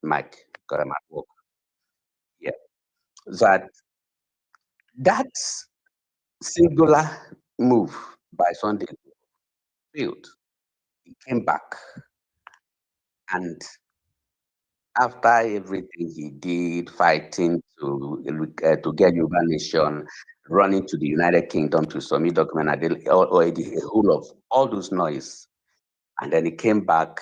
Mike, because I'm at work. Yeah, that singular move by Sunday failed. He came back, and after everything he did, fighting to get Yoruba nation, running to the United Kingdom to submit document, or the whole of all those noise, and then he came back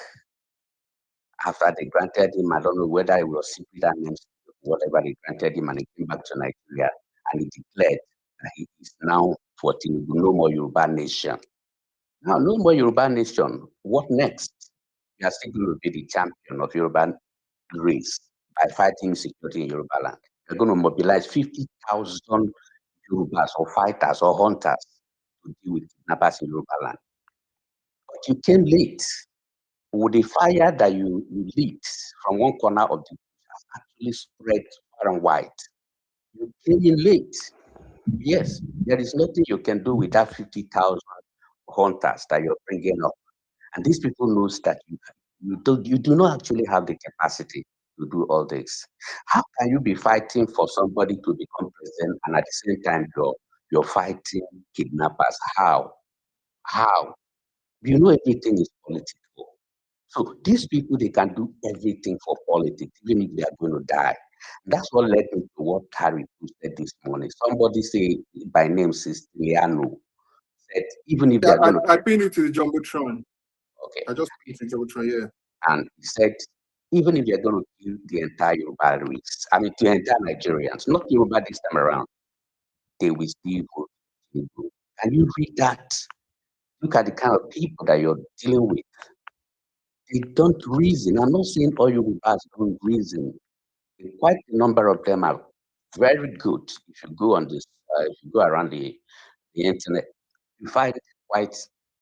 after they granted him. I don't know whether it was secret amnesty, whatever they granted him, and he came back to Nigeria and he declared that he is now for Tinubu, no more Yoruba nation. Now, no more Yoruba nation. What next? You are still going to be the champion of Yoruba race by fighting security in Yoruba land. You're going to mobilize 50,000 Yorubas or fighters or hunters to deal with kidnappers in Yoruba land. But you came late. With the fire that you lit from one corner of the bush has actually spread far and wide. You came in late. Yes, there is nothing you can do with that 50,000 hunters that you're bringing up. And these people knows that you do not actually have the capacity to do all this. How can you be fighting for somebody to become president and at the same time you're fighting kidnappers? How? How? You know everything is political. So these people, they can do everything for politics, even if they are going to die. That's what led me to what Harry posted this morning. Somebody say by name Siciliano said even if they Yeah, are going to I pinned it to the jumbotron. okay, I just pinned it to the jumbotron. Yeah. and he said even if they're going to kill the entire Yoruba race, I mean the entire Nigerians, not Yoruba this time around, they will still vote Tinubu. Can you read that? Look at the kind of people that you're dealing with. They don't reason. I'm not saying all Yorubas don't reason. Quite a number of them are very good. If you go on this, if you go around the internet, you find quite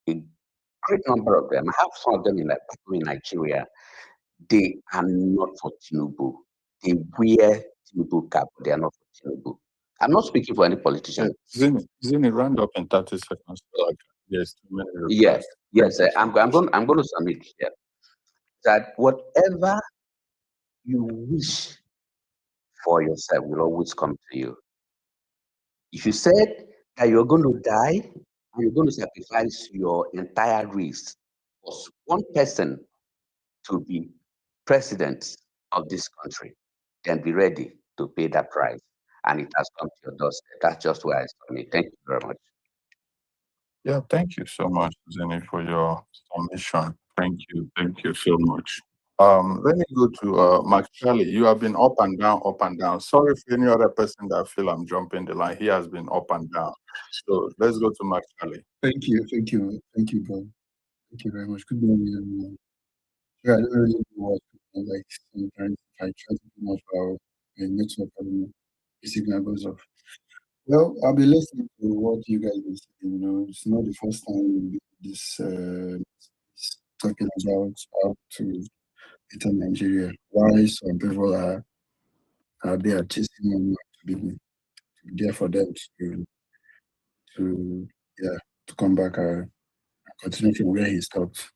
a great number of them. I have some of them in Nigeria. They are not for Tinubu. They wear Tinubu cap, but they are not for Tinubu. I'm not speaking for any politician. Zini, round up in 30 seconds. Like, yes, too many Yes, requests. yes, I'm going to submit here that whatever you wish for yourself will always come to you. If you said that you're going to die and you're going to sacrifice your entire race for one person to be president of this country, then be ready to pay that price. And it has come to your doorstep. That's just where I stand. Thank you very much. Yeah, thank you so much, Zini, for your submission. Thank you so much. Let me go to Mark Charlie. You have been up and down, up and down. Sorry for any other person that feel I'm jumping the line. He has been up and down. So let's go to Mark Charlie. Thank you, Bob. Thank you very much. Good morning, everyone. Yeah, I don't really know what people like. Sometimes if I try to come off our network, I don't know, the signal goes off. Well, I'll be listening to what you guys are saying. You know, it's not the first time this talking about how to enter Nigeria. Why some people they are chasing money to be there for them to yeah to come back and continue from where he stopped.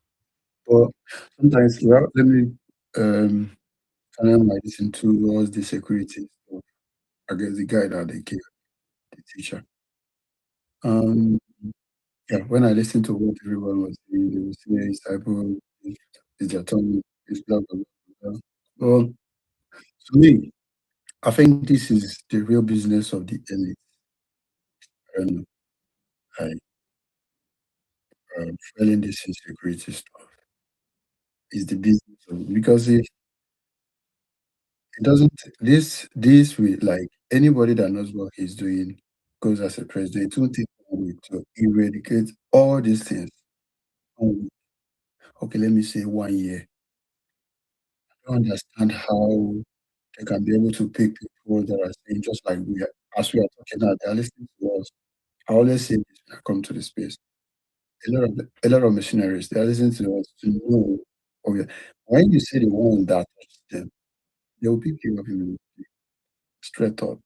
But sometimes, well, let me channel my listen towards the security stuff. I guess the guy that they killed, the teacher. Um, yeah, when I listen to what everyone was saying, they would say it's typo, it's their tongue, it's blah blah blah blah. Well, to me, I think this is the real business of the elite. I don't know. I Failing this insecurity stuff is the business of because it doesn't this will like anybody that knows what he's doing goes as a president. It won't take long to eradicate all these things. Um, okay, let me say 1 year. I don't understand how they can be able to pick people that are saying just like we are, as we are talking now, they are listening to us. I always say this when I come to the space. A lot of missionaries they are listening to us to know. Okay, when you say the one that touches them, they will pick you up immediately, straight up.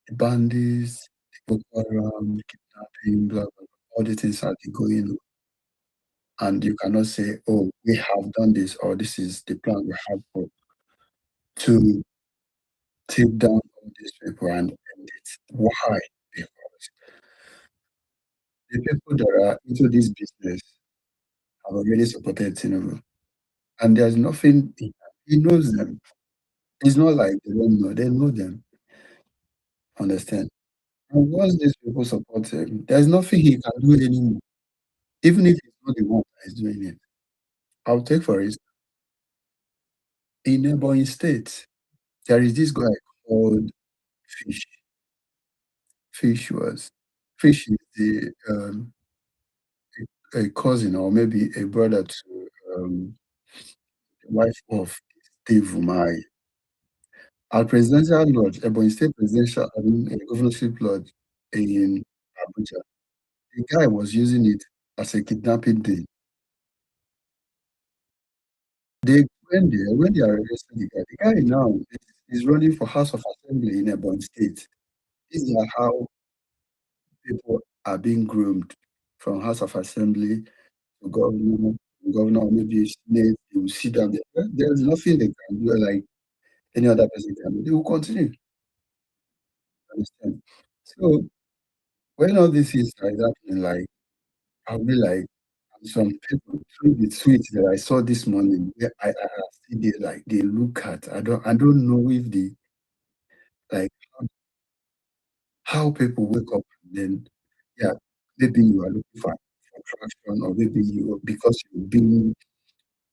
The bandits, the Boko Haram, the kidnapping, blah, blah, blah, all the things are going on. And you cannot say, oh, we have done this, or this is the plan we have to take down all these people and end it. Why? Because the people that are into this business have already supported Tinubu. And there's nothing, he knows them. It's not like they don't know, they know them. Understand? And once these people support him, there's nothing he can do anymore, even if he's not the one that is doing it. I'll take for instance, in neighboring states, there is this guy called Fish. Fish is the a cousin or maybe a brother to the wife of Steve Umai. At Presidential Lodge, Ebony State Presidential, Governorship Lodge in Abuja, the guy was using it as a kidnapping day. They went there, when they arrested the guy now is running for House of Assembly in Ebony State. This is how people are being groomed from House of Assembly to governor, maybe Senate. They will sit down there. There's nothing they can do like any other person can do. They will continue. Understand? So when all this is like happening, like I'll be like some people through the tweets that I saw this morning, I see they like they look at. I don't know if they like how people wake up and then yeah, maybe you are looking for attraction or maybe you because you've been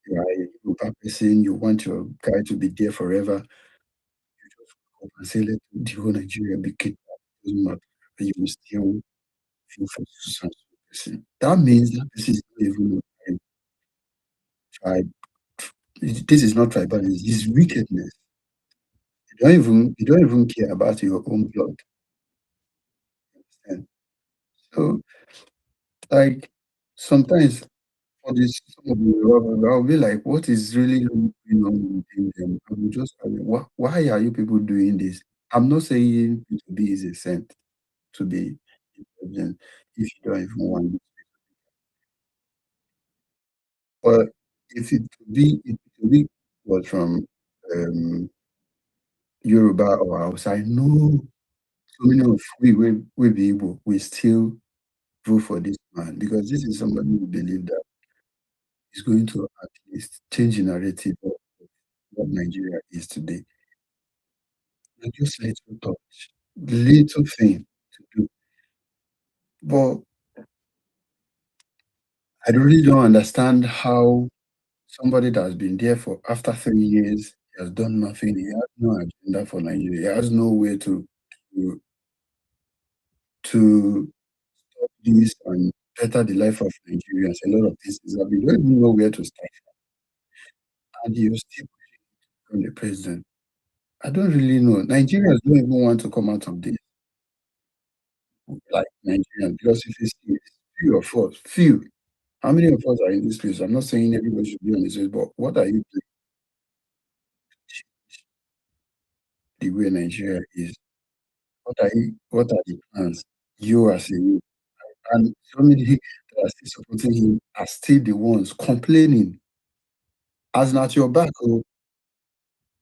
you are a Yoruba person, you want your guy to be there forever. You just wake up and say let the whole Nigeria be kidnapped. Doesn't matter. And you will still feel for some person. That means that this is not even a tribe. This is not tribalism, it's wickedness. You don't even care about your own blood. Understand? So like sometimes for this some of the I'll be like, what is really going on within them? I will just why are you people doing this? I'm not saying to be is a saint to be intelligent if you don't even want it. But if it be was from um Yoruba or Hausa, I know so many of we be able we still vote for this man because this is somebody who believe that is going to at least change the narrative of what Nigeria is today. And just little touch, little thing to do. But I really don't understand how somebody that's been there for after 3 years, he has done nothing. He has no agenda for Nigeria. He has no way to, to stop this and better the life of Nigerians. A lot of things that we don't even know where to start from. And you still become the president. I don't really know. Nigerians don't even want to come out of this, like Nigerians, because if you see few of us, few. How many of us are in this place? I'm not saying everybody should be on this place, but what are you doing the way Nigeria is? What are the plans? You as a youth, and so many that are still supporting him are still the ones complaining. As not your back, oh,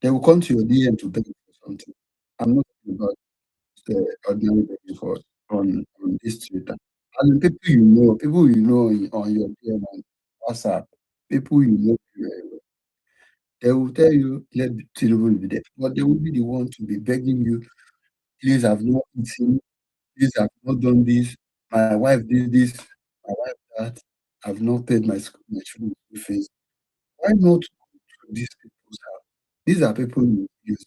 they will come to your DM to beg for something. I'm not talking about the ordinary begging for on this Twitter. And people you know on your DM and WhatsApp, people you know very well. They will tell you, let Tinubu be there. But they will be the one to be begging you, please have not eaten, please have not done this. My wife did this, my wife that. I've not paid my children's school fees. Why not go to these people's house? These are people you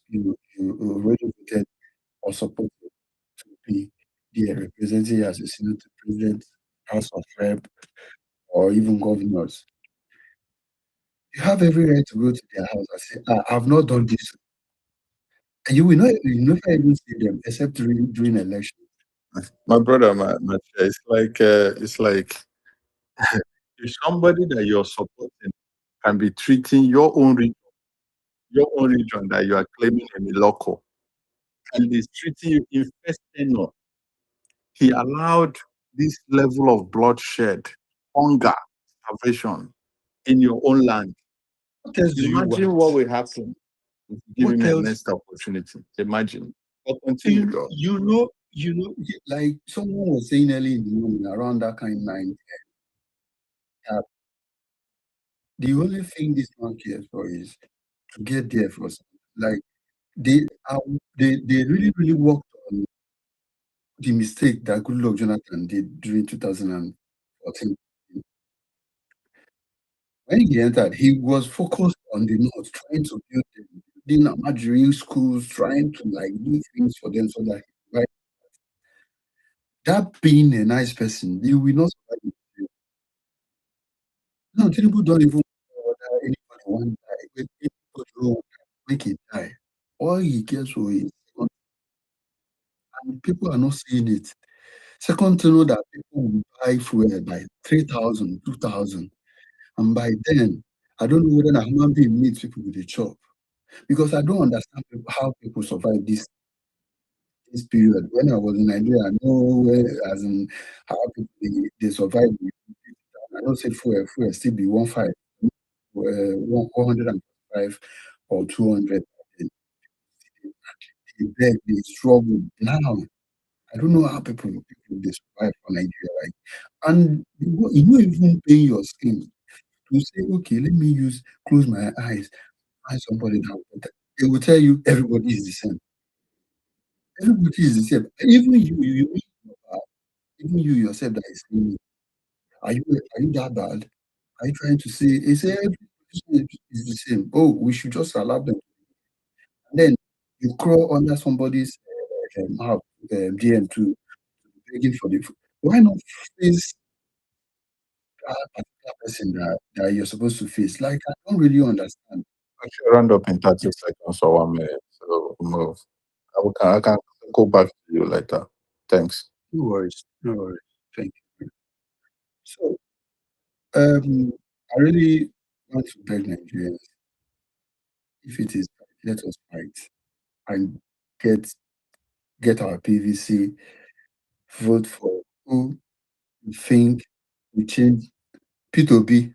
already voted or supported to be there representing you as a senator, president, house of rep, or even governors. You have every right to go to their house and say, I've not done this. And you never even see them except during election. My brother, it's like if somebody that you're supporting can be treating your own region that you are claiming in the local, and is treating you in first tenure. He allowed this level of bloodshed, hunger, starvation in your own land. What else do you Imagine want? what will happen if you give What him a else? next opportunity. Imagine. But continue, God. Like someone was saying early in the morning around that kind of 9, that the only thing this man cares for is to get there first. Like they really, really worked on the mistake that Goodluck Jonathan did during 2014. When he entered, he was focused on the north, trying to build the Nigerian schools, trying to like do things for them so that right. that being a nice person, you will not survive in jail. No, Tinubu don't even order anybody one die. When anybody don't make it die, all he cares for is and people are not seeing it. Second to know that people will buy fuel by 3,000, 2,000, and by then, I don't know whether a human being needs people with a chop because I don't understand how people survive this period. When I was in Nigeria, I know as in how people they survive. I don't say fuel still be 105 or 200. They beg, they struggle. Now, I don't know how people they survive for Nigeria. Like, and you don't even pay your skin to say, okay, let me close my eyes, find somebody that they will tell you everybody is the same. Everybody is the same. Even you yourself that is saying it. Are you that bad? Are you trying to say they say everybody is the same? Oh, we should just allow them. And then you crawl under somebody's house, DM to begging for the food. Why not face that particular person that you're supposed to face? Like I don't really understand. I should round up in 30 seconds or 1 minute. So move. I can go back to you later. Thanks. No worries. No worries. Thank you. So I really want to beg Nigerians, if it is right, let us fight and get our PVC, vote for who you think will change P2B,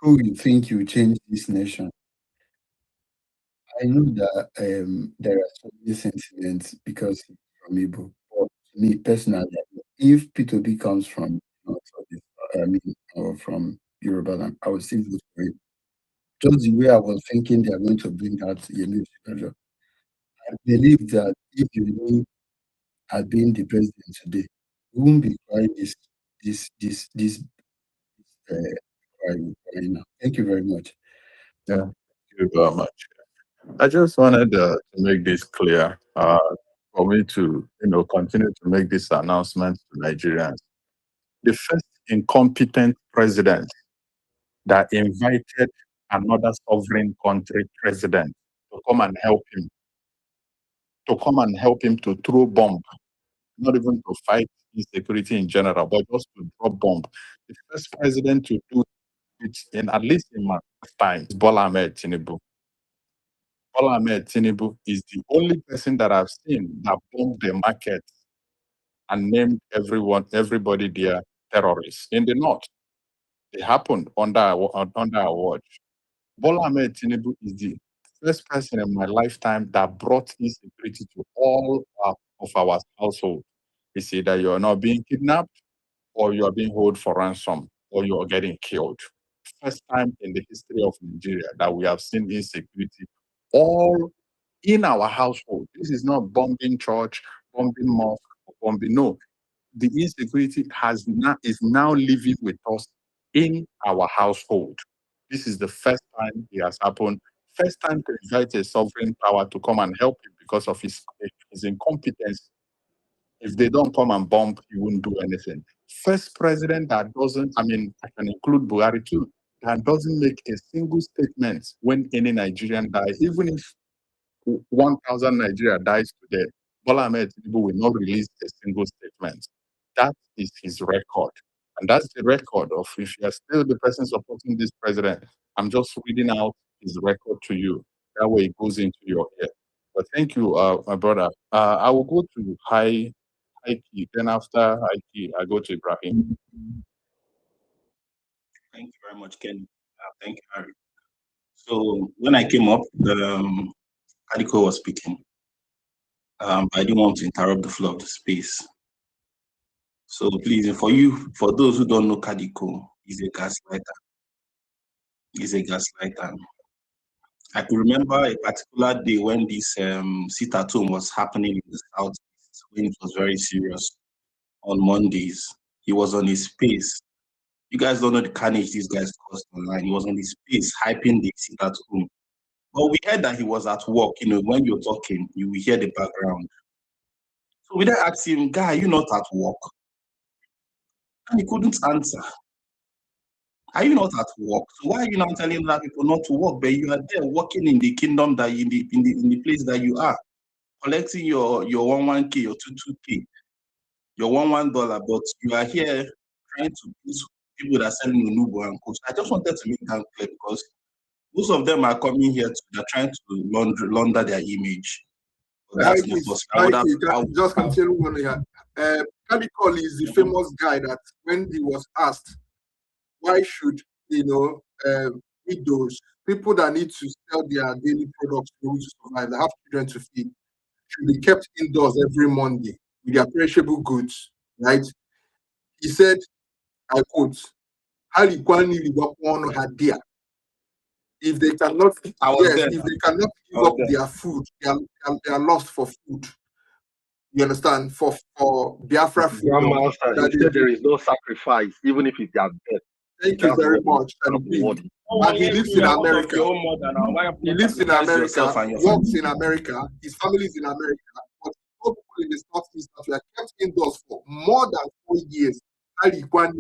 who you think will change this nation. I know that there are so many sentiments because he's from Igbo, but to me personally, if P2B comes from North or I mean, or from Yoruba land, I would still vote for him. Just the way I was thinking they are going to bring out Yemi Osinbajo. I believe that if Yemi had been the president today, we won't be crying this cry right now. Thank you very much. Yeah. Thank you very much. I just wanted to make this clear for me to, continue to make this announcement to Nigerians. The first incompetent president that invited another sovereign country president to come and help him to throw bomb, not even to fight insecurity in general, but just to drop bomb. The first president to do it in at least in my lifetime is Bola Ahmed Tinubu. Bola Ahmed Tinubu is the only person that I've seen that bombed the market and named everybody there terrorists in the north. It happened under our watch. Bola Ahmed Tinubu is the first person in my lifetime that brought insecurity to all of our household. It's either you're not being kidnapped, or you are being held for ransom, or you are getting killed. First time in the history of Nigeria that we have seen insecurity all in our household. This is not bombing church, bombing mosque, or bombing. No, the insecurity is now living with us in our household. This is the first time it has happened. First time to invite a sovereign power to come and help him because of his incompetence. If they don't come and bomb, he won't do anything. First president that doesn't, I mean, I can include Buhari too, that doesn't make a single statement when any Nigerian dies, even if 1,000 Nigeria dies today, Bola Ahmed Tinubu will not release a single statement. That is his record. And that's the record of if you're still the person supporting this president, I'm just reading out his record to you. That way it goes into your ear. But thank you, my brother. I will go to High Key. Then after High Key, I go to Ibrahim. Thank you very much, Ken. Thank you, Harry. So when I came up, Kadiko was speaking. I didn't want to interrupt the flow of the space. So please, for those who don't know Kadiko, he's a gaslighter. He's a gaslighter. I could remember a particular day when this sit-at-home was happening in the Southeast, when it was very serious. On Mondays, he was on his space. You guys don't know the carnage these guys caused online. He was on his space, hyping the sit-at-home. But we heard that he was at work. When you're talking, you will hear the background. So we then asked him, guy, are you not at work? And he couldn't answer. Are you not at work? So why are you now telling other people not to work? But you are there working in the kingdom that in the place that you are, collecting your 1K, your 2K, your $1, but you are here trying to put people that are selling Unubo and coach. I just wanted to make that clear because most of them are coming here they're trying to launder their image. But that's not possible. I would have just continue one here. Kalikol is the famous guy that when he was asked why should widows, people that need to sell their daily products to survive, they have children to feed, should be kept indoors every Monday with their perishable goods, right? He said, I quote, "Hali kwani liwapono hadia." If they cannot, if they cannot give up their food, they are lost for food. You understand? For Biafra freedom. Grandmaster, he said there is no sacrifice, even if it's their death. Thank you very much. And he lives in America. He lives in America, works in America, his family is in America, but people in the Southeast that were kept indoors for more than 4 years. That is what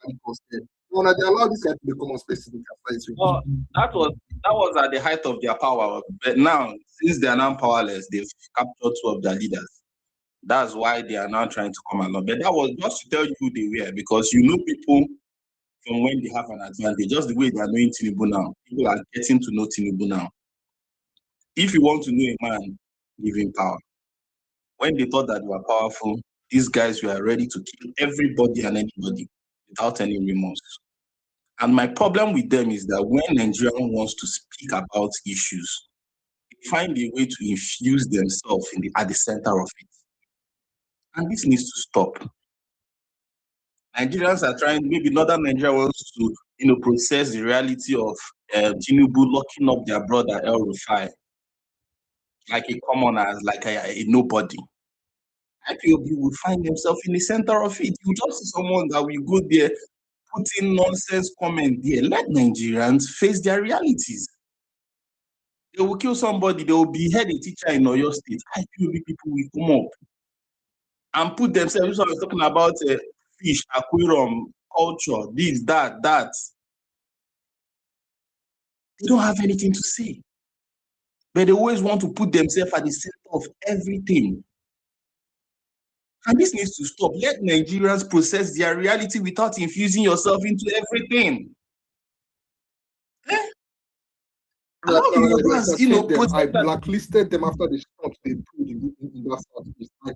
Kaliko said. When they allow this guy to become more specific, well, that was at the height of their power. But now, since they are now powerless, they've captured 2 of their leaders. That's why they are now trying to come along. But that was just to tell you who they were, because you know people from when they have an advantage, just the way they are knowing Tinubu now. People are getting to know Tinubu now. If you want to know a man, give him power. When they thought that they were powerful, these guys were ready to kill everybody and anybody without any remorse. And my problem with them is that when Nigeria wants to speak about issues, they find a way to infuse themselves at the center of it. And this needs to stop. Nigerians are trying, maybe Northern Nigeria wants to, process the reality of Tinubu locking up their brother El Rufai like a commoner, like a nobody. IPOB will find themselves in the center of it. You just see someone that will go there, put in nonsense comment there. Let Nigerians face their realities. They will kill somebody, they will behead a teacher in Oyo State. IPOB people will come up and put themselves, I was talking about fish, aquarium, culture, this, that. They don't have anything to say. But they always want to put themselves at the center of everything. And this needs to stop. Let Nigerians process their reality without infusing yourself into everything. I blacklisted them after the shot they put in that Southeast. I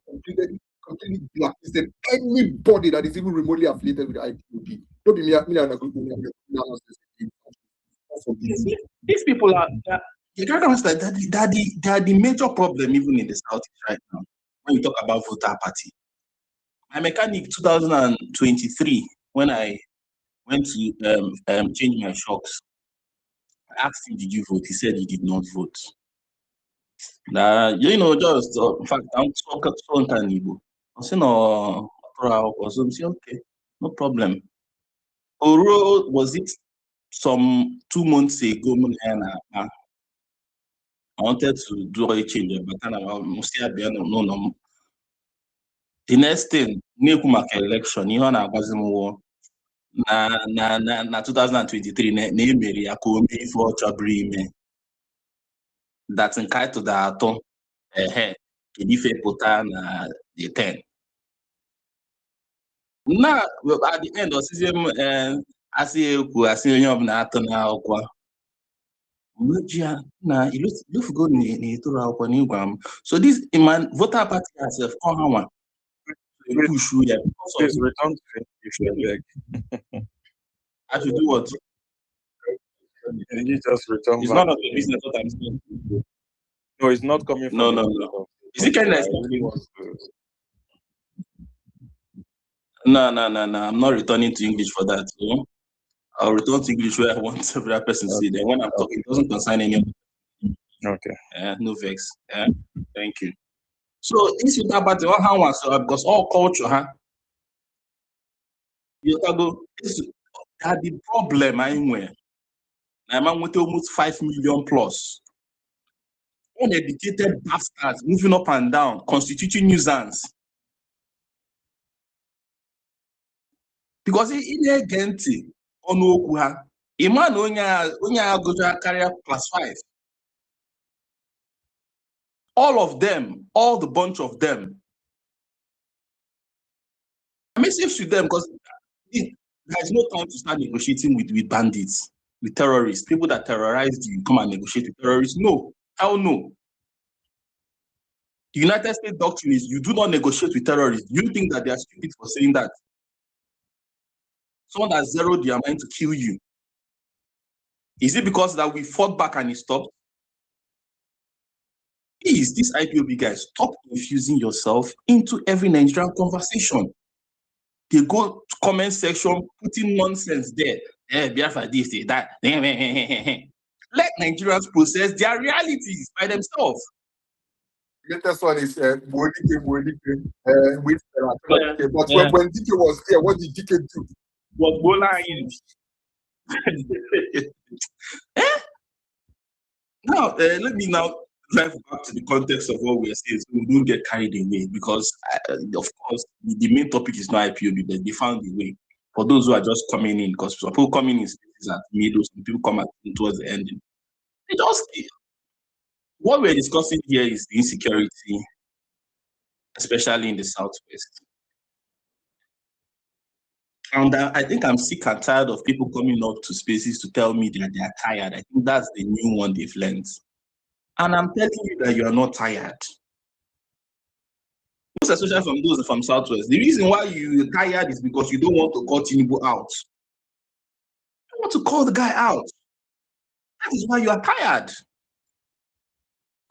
completely blacklisted anybody that is even remotely affiliated with IPOB. Don't be me and a group. These people are, you gotta understand that they are the major problem even in the Southeast right now. When you talk about voter party, my mechanic 2023, when I went to change my shocks, I asked him, did you vote? He said he did not vote. Just in fact, I'm talking Igbo. I said, no, okay, no problem. Oro, was it some 2 months ago? I wanted to do a change, but I'm still no. The next thing, Nekumaka election, you know, na 2023 na-emeri ya ka o mee ife ọ chọburu ime that nke anyị tụdara atọ kedu ife pụta na the 10 na at the end ọsịzie m asị ekwu asị onye ọbụla atụ na akwụkwọ mmeji ya na ilufugo na-etoro akwụkwọ n'ịgwa m so this man voter party herself ọ ha nwa push ya because of return to if I should do what? You just return it's back. None of your business what I'm saying. No, it's not coming from No. Is it kind of really wants to... No. I'm not returning to English for that. So I'll return to English where I want several persons to say. Then when I'm talking, it doesn't concern anyone. Okay. No vex. Thank you. So this is about because all culture, you go. This had the problem anywhere. I'm with almost 5 million plus. uneducated bastards moving up and down, constituting nuisance. Because in a gente, a man go to career +5. All of them, all the bunch of them. I mean, safe to them because there's no time to start negotiating with bandits, with terrorists, people that terrorized you. Come and negotiate with terrorists. No, hell no. The United States doctrine is you do not negotiate with terrorists. You think that they are stupid for saying that? Someone that zeroed their mind to kill you. Is it because that we fought back and it stopped? Please, these IPOB guys, stop confusing yourself into every Nigerian conversation. They go to comment section, putting nonsense there. Biafra this, that. Let Nigerians process their realities by themselves. Latest one is with but when DK was there, what did DK do? Was lying. Now, let me now drive back to the context of what we're saying, so we don't get carried away. Because, of course, the main topic is not IPOB, but they found the way. For those who are just coming in, because some people coming in spaces at middle, some people come towards the ending. What we're discussing here is the insecurity, especially in the Southwest. And I think I'm sick and tired of people coming up to spaces to tell me that they are tired. I think that's the new one they've learned. And I'm telling you that you are not tired. Most especially from those from Southwest. The reason why you're tired is because you don't want to call Tinubu out. You don't want to call the guy out. That is why you are tired.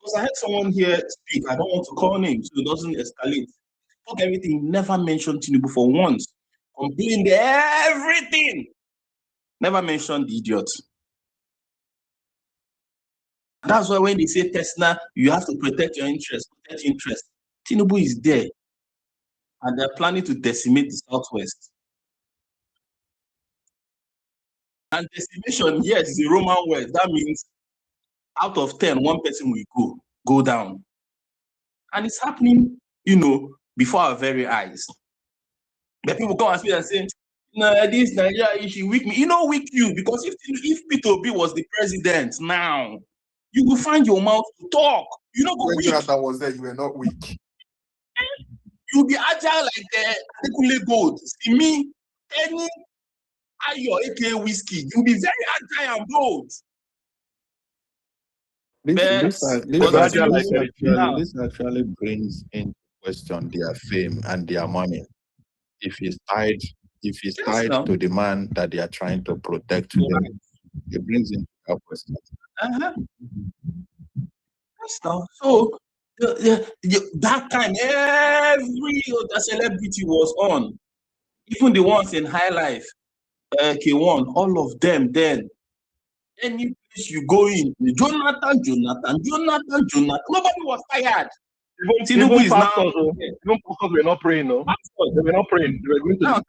Because I heard someone here speak. I don't want to call names so it doesn't escalate. Talk everything, never mentioned Tinubu for once. Complained everything. Never mentioned the idiot. That's why when they say Tesla, you have to protect your interest, Tinubu is there. And they're planning to decimate the Southwest. And decimation, yes, is a Roman word. That means out of 10, one person will go down. And it's happening, before our very eyes. But people come and speak and say, no, this Nigeria issue weak me. Weak you, because if P2B was the president now, you will find your mouth to talk. When Jonathan was there, you were not weak. You'll be agile like the gold. See me, any Ayo, aka whiskey. You'll be very agile and bold. This actually brings into question their fame and their money. If it's tied to the man that they are trying to protect to them, it brings into question. So that time, every other celebrity was on, even the ones in high life, K1, all of them. Then any place you go in, Jonathan. Nobody was tired. Even pastors were not praying, no? They were not praying. They were going to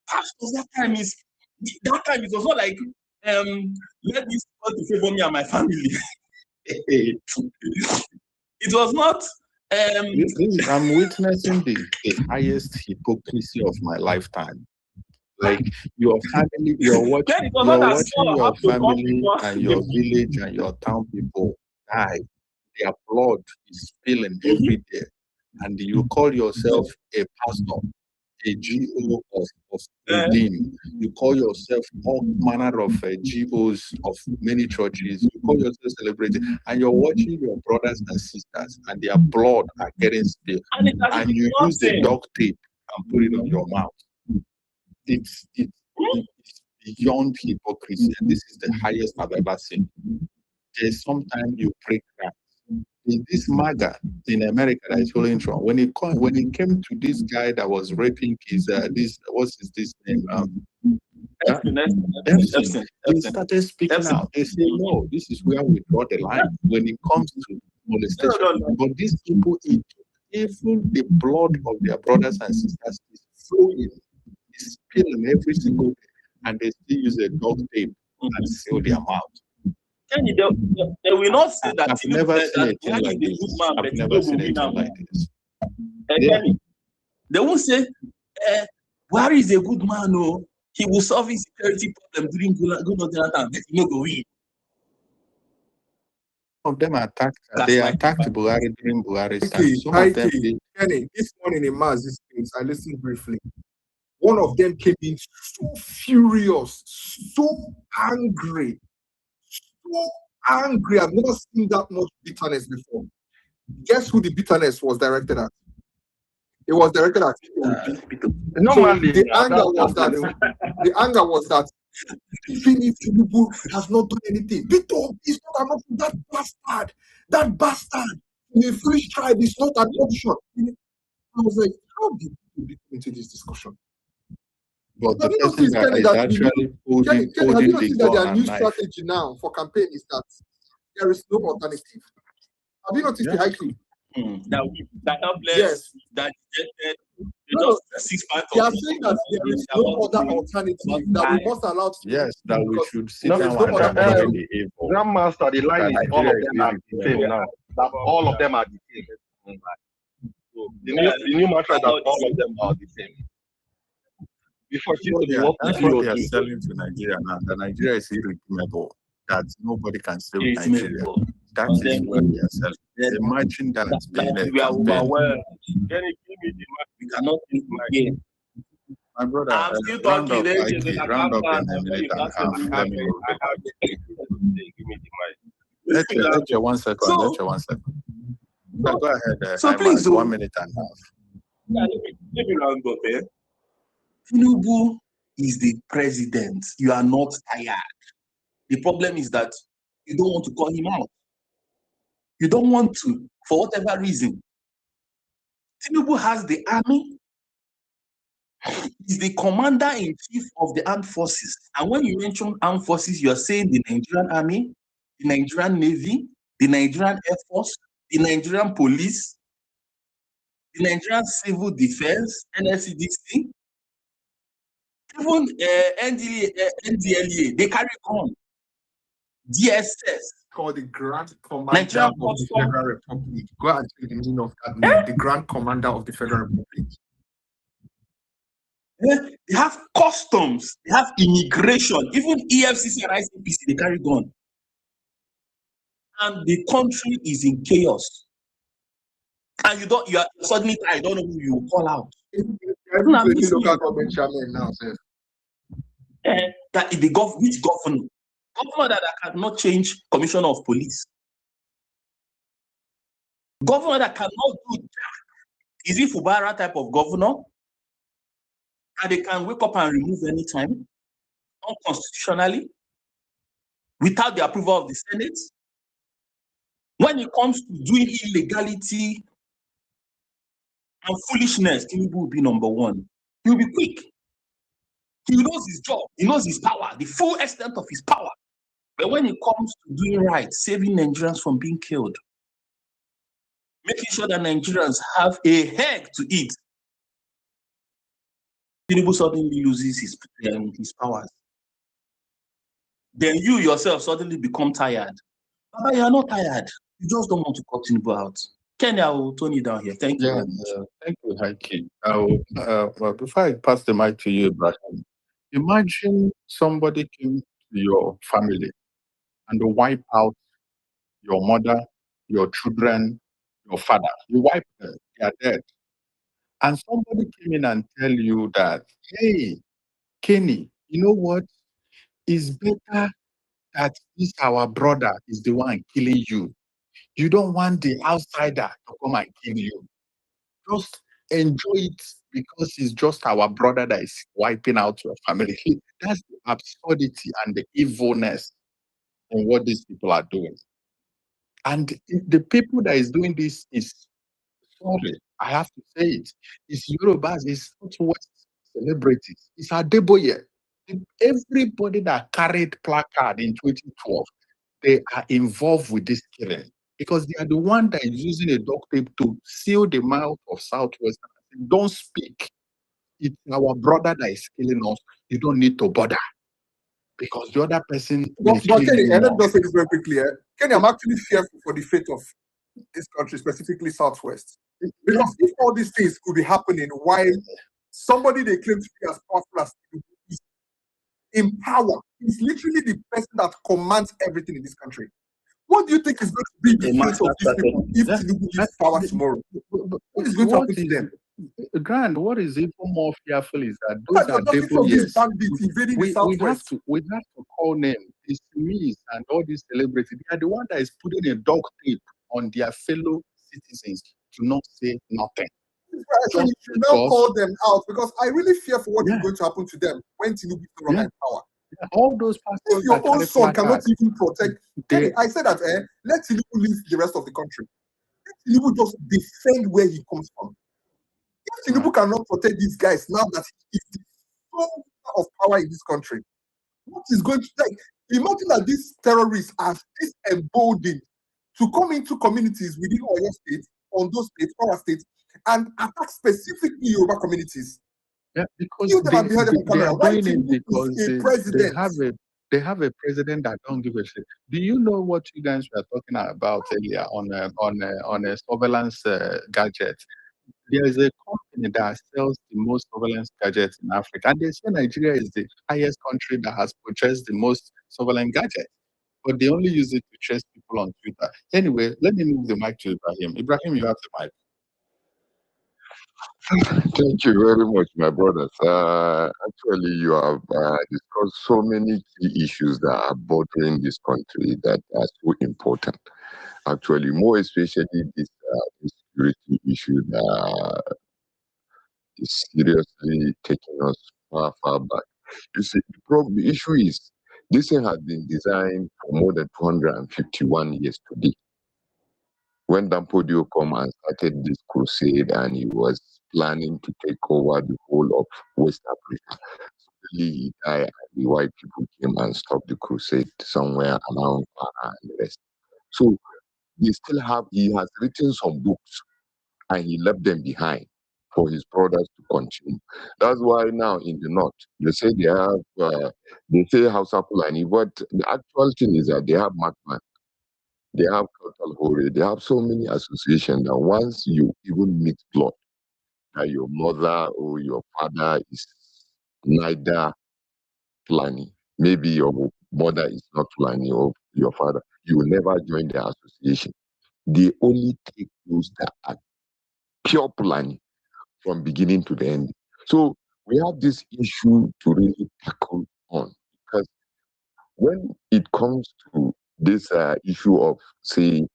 pastors that time it was not like let this God to favor me and my family. It was not I'm witnessing the highest hypocrisy of my lifetime. Like your family, you're watching your family and your village and your town people die. Their blood is spilling every day, and you call yourself a pastor, a GO of a name. You call yourself all manner of GOs of many churches. You call yourself celebrating, and you're watching your brothers and sisters, and their blood are getting spilled, and you use the duct tape and put it on your mouth. It's beyond hypocrisy, and this is the highest I've ever seen. There's sometimes you break that. This MAGA in America that is following Trump, when it came to this guy that was raping his what's his name? Epstein. They started speaking out. They say, no, this is where we draw the line when it comes to molestation. But these people, even the blood of their brothers and sisters is flowing, is spilling every single day, and they still use a duct tape and seal their mouth. Kenny, they will not say that I've Tinubu never seen a that thing Buhari like is a this. good man, I've but never Tinubu seen will a win thing am. like this. Yeah. Kenny, they won't say Buhari is a good man, no. He will solve insecurity problem during good time, but he no go win. Some of them attacked. That's They why. attacked Buhari during Buhari's time. Ike, Some of them Ike, did. Kenny, this morning in Maz's space, I listened briefly. One of them came in so furious, so angry. I've never seen that much bitterness before. Guess who the bitterness was directed at? It was directed at Obi. Normally, the anger was that Fini Tinubu has not done anything. Peter is not an option. That bastard in a foolish tribe is not an option. I was like, how did people get into this discussion? But the Have you person noticed, that Kenny, is that actually Kenny, holding have you the noticed that their gun new and knife. strategy now for campaign is that there is no alternative? Have you noticed the IQ? That helpless, Yes. that dejected, No, just 6 months they of are saying that there is no other alternative, that we must allow Yes, that we because should sit No, there's down no and other bury alternative. the evil. Grandmaster, the line That is all Nigeria of is them are the same irredeemable. now. That all of them are the same. So the new mantra is that all of them are the same. Before it used to be what That's we what do they or are do. selling to Nigeria now. That Nigeria is irredeemable. That nobody can save Nigeria. That is what they are selling. Imagine that being a we are campaign. overwhelmed. We cannot think again. My brother, I'm still round talking. up, Ike, round up in a minute and a half. Let me know. Let your 1 second. So- Let your 1 second. Go ahead. So please, 1 minute and a half. let me round up. Tinubu is the president. You are not tired. The problem is that you don't want to call him out. You don't want to, for whatever reason. Tinubu has the army. He's the commander-in-chief of the armed forces. And when you mention armed forces, you are saying the Nigerian army, the Nigerian navy, the Nigerian air force, the Nigerian police, the Nigerian civil defense, NSCDC, even NDLEA, they carry on. DSS. Called the Grand Commander Nigerian of the Custom. Federal Republic. Go and see the meaning of that name. The Grand Commander of the Federal Republic. They have customs, they have immigration, even EFCC and ICPC, they carry on. And the country is in chaos. And you are suddenly tired, don't know who you will call out. Every local government chairman now says. That is which governor? Governor that cannot change commissioner of police. Governor that cannot do that. Is it Fubara type of governor? And they can wake up and remove anytime, unconstitutionally, without the approval of the Senate. When it comes to doing illegality and foolishness, Tinubu will be number one. He'll be quick. He knows his job. He knows his power, the full extent of his power. But when it comes to doing right, saving Nigerians from being killed, making sure that Nigerians have a egg to eat, Tinubu suddenly loses his powers. Then you yourself suddenly become tired. Baba, you are not tired. You just don't want to cut Tinubu out. Kenny, I will turn you down here. Thank you very much. Thank you, Hakeem. Well, before I pass the mic to you, Ibrahim, imagine somebody came to your family and they wipe out your mother, your children, your father. You wipe them, they are dead. And somebody came in and tell you that, hey, Kenny, you know what? It's better that this our brother is the one killing you. You don't want the outsider to come and kill you. Just enjoy it because it's just our brother that is wiping out your family. That's the absurdity and the evilness in what these people are doing. And the people that is doing this is, sorry, I have to say it, it's Yorubas, it's Southwest celebrities, it's Adeboye. Everybody that carried placard in 2012, they are involved with this killing because they are the one that is using a duct tape to seal the mouth of Southwest. Don't speak. It's our brother that is killing us. You don't need to bother. because the other person But, may but kill Kenny, you and let me more. just say this very quickly. Kenny, I'm actually fearful for the fate of this country, specifically Southwest. Because if all these things could be happening while somebody they claim to be as powerful as Tinubu is in power, is literally the person that commands everything in this country. What do you think is going to be the A fate master of these people if Yeah. Tinubu leaves power tomorrow? What is going to What happen to is them? Grant? What is even more fearful is that What those are the are audacity devil of these years. bandits invading the Southwest? We have to call them. These Smiths and all these celebrities. They are the one that is putting a dog tape on their fellow citizens to not say nothing. So you Just should now because call them out because I really fear for what is going to happen to them when Tinubu is no longer in power. all those If pastors your that own carry son cannot placards, even protect, Kenny, I said that let Tinubu leave the rest of the country. Let Tinubu just defend where he comes from. If Tinubu cannot protect these guys now that he is the sole of power in this country, what is going to like? Imagine that these terrorists are this emboldened to come into communities within Oyo State, Ondo State, Kwara State, and attack specifically Yoruba communities. yeah, because Kill them and behead them on they camera. are Why doing it Tinubu because is a they president? have a president that don't give a shit. Do you know what you guys were talking about earlier on a surveillance gadget? There is a company that sells the most surveillance gadgets in Africa, and they say Nigeria is the highest country that has purchased the most surveillance gadgets. But they only use it to chase people on Twitter. Anyway, let me move the mic to Ibrahim. Ibrahim, you have the mic. Thank you very much, my brothers. Actually, you have discussed so many key issues that are bothering this country that are so important. Actually, more especially this insecurity issue that is seriously taking us far, far back. You see, the issue is this thing has been designed for more than 251 years today. When Dampodio come and started this crusade and he was planning to take over the whole of West Africa, suddenly he died and the white people came and stopped the crusade somewhere around Ghana and the rest. So they still have, he has written some books and he left them behind for his brothers to continue. That's why now in the north, they say they say Hausa Fulani, but the actual thing is that they have Makman, they have Total Hore, they have so many associations that once you even mix blood, that your mother or your father is neither Fulani, maybe your mother is not Fulani or your father, you will never join the association. They only take those that are pure Fulani from beginning to the end. So we have this issue to really tackle on because when it comes to this issue of, say,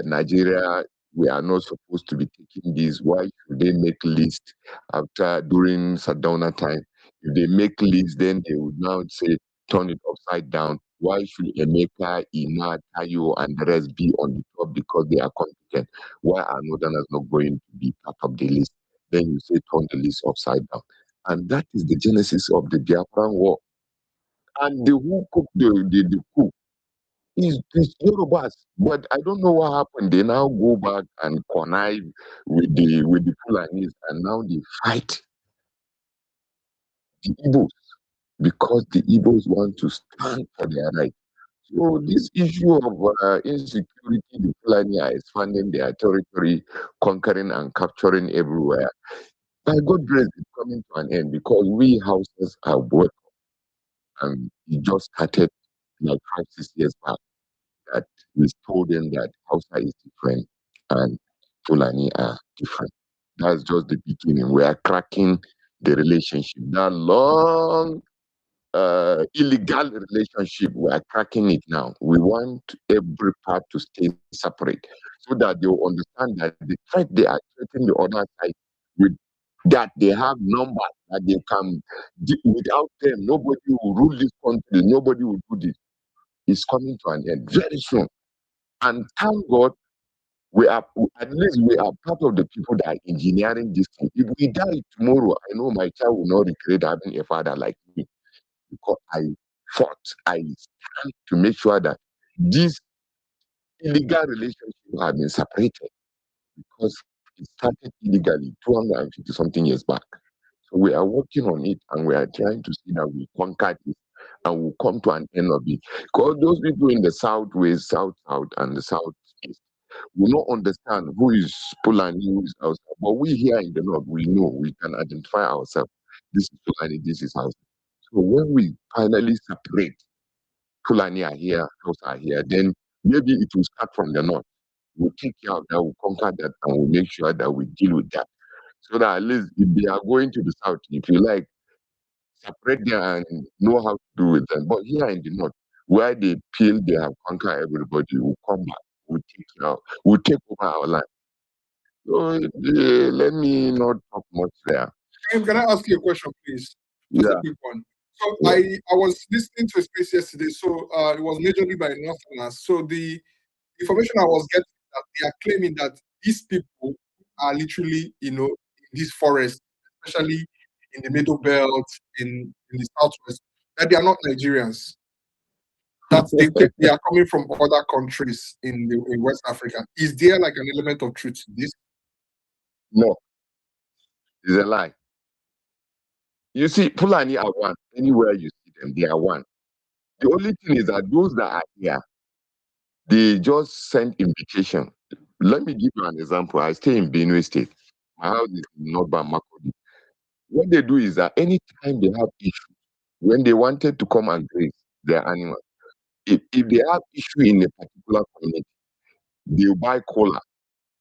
Nigeria, we are not supposed to be taking this. Why should they make list after during Sardauna time? If they make list, then they would now say turn it upside down. Why should Emeka, Ina, Tayo, and the rest be on the top because they are competent? Why are Northerners not going to be part of the list? Then you say turn the list upside down. And that is the genesis of the Biafran War. And the who cooked the coup is Yorubas. But I don't know what happened. They now go back and connive with the Fulanis and now they fight the Igbos because the Igbos want to stand for their right. So this issue of insecurity, the Fulani are expanding their territory, conquering and capturing everywhere. By God grace, it's coming to an end because we houses are work and it just started like 5, 6 years back that we told them that Hausa is different and Fulani are different. That's just the beginning. We are cracking the relationship. That long illegal relationship, we are cracking it now. We want every part to stay separate so that they will understand that the threat they are threatening the other side with, that they have numbers that they can, without them, nobody will rule this country, nobody will do this. It's coming to an end very soon. And thank God we are, at least we are part of the people that are engineering this thing. If we die tomorrow, I know my child will not regret having a father like me because I fought, I stand to make sure that this illegal relationship have been separated because it started illegally 250 something years back. So we are working on it and we are trying to see that we conquer it and we'll come to an end of it. Because those people in the southwest, south, and the southeast will not understand who is Fulani, who is Hausa. But we here in the north, we know, we can identify ourselves. This is Fulani, this is Hausa. So when we finally separate, Fulani are here, Hausa are here, then maybe it will start from the north. We'll take care of that, we'll conquer that, and we'll make sure that we deal with that. So that at least if they are going to the south, if you like, separate them and know how to do with them. But here in the north, where they feel they have conquered everybody, will come back, will take over our land. So let me not talk much there. Can I ask you a question, please? Just a quick one. So I was listening to a space yesterday. So it was majorly by Northerners. So the information I was getting is that they are claiming that these people are literally, in these forests, especially in the middle belt, in the southwest, that they are not Nigerians. That they are coming from other countries in West Africa. Is there like an element of truth to this? No, it's a lie. You see, Fulani are one. Anywhere you see them, they are one. The only thing is that those that are here, they just send invitation. Let me give you an example. I stay in Benue State. My house is in North Makodi. What they do is that anytime they have issues, when they wanted to come and graze their animals, if they have issue in a particular community, they'll buy cola.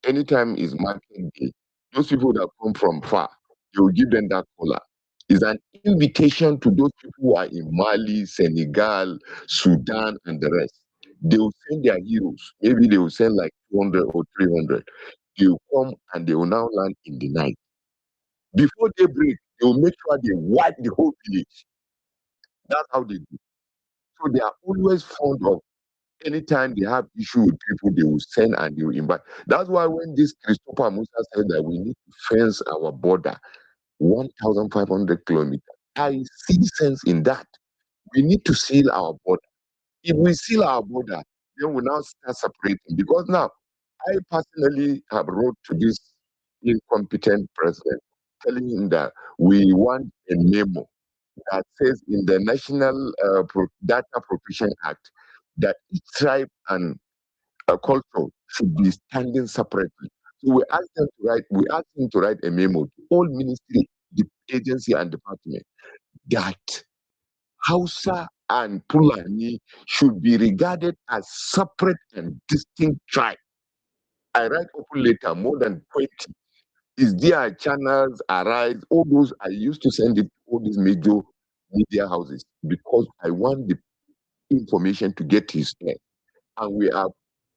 Anytime is market day, those people that come from far, they will give them that cola. It's an invitation to those people who are in Mali, Senegal, Sudan, and the rest. They will send their heroes. Maybe they will send like 200 or 300. They will come and they will now land in the night. Before they break, they will make sure they wipe the whole village. That's how they do. So they are always fond of anytime they have issue with people, they will send and they will invite. That's why when this Christopher Musa said that we need to fence our border 1,500 kilometers, I see sense in that. We need to seal our border. If we seal our border, then we now start separating. Because now, I personally have wrote to this incompetent president telling him that we want a memo that says in the National Data Protection Act that each tribe and culture should be standing separately. So we asked him to write a memo to all ministry, the agency and department that Hausa and Fulani should be regarded as separate and distinct tribes. I write open letter more than 20. Is there channels, Arise, all those I used to send it to all these major media houses because I want the information to get his head. And we are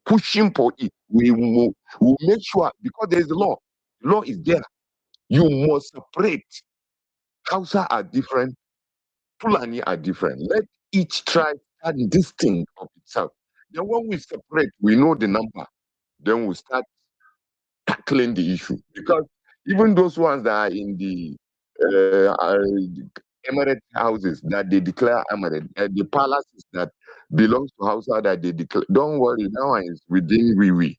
pushing for it. We will make sure because there is a law. The law is there. You must separate. Hausa are different, Fulani are different. Let each tribe stand distinct of itself. Then when we separate, we know the number. Then we start tackling the issue. Because even those ones that are in the emirate houses that they declare emirate, the palaces that belongs to Hausa that they declare, don't worry, now is within we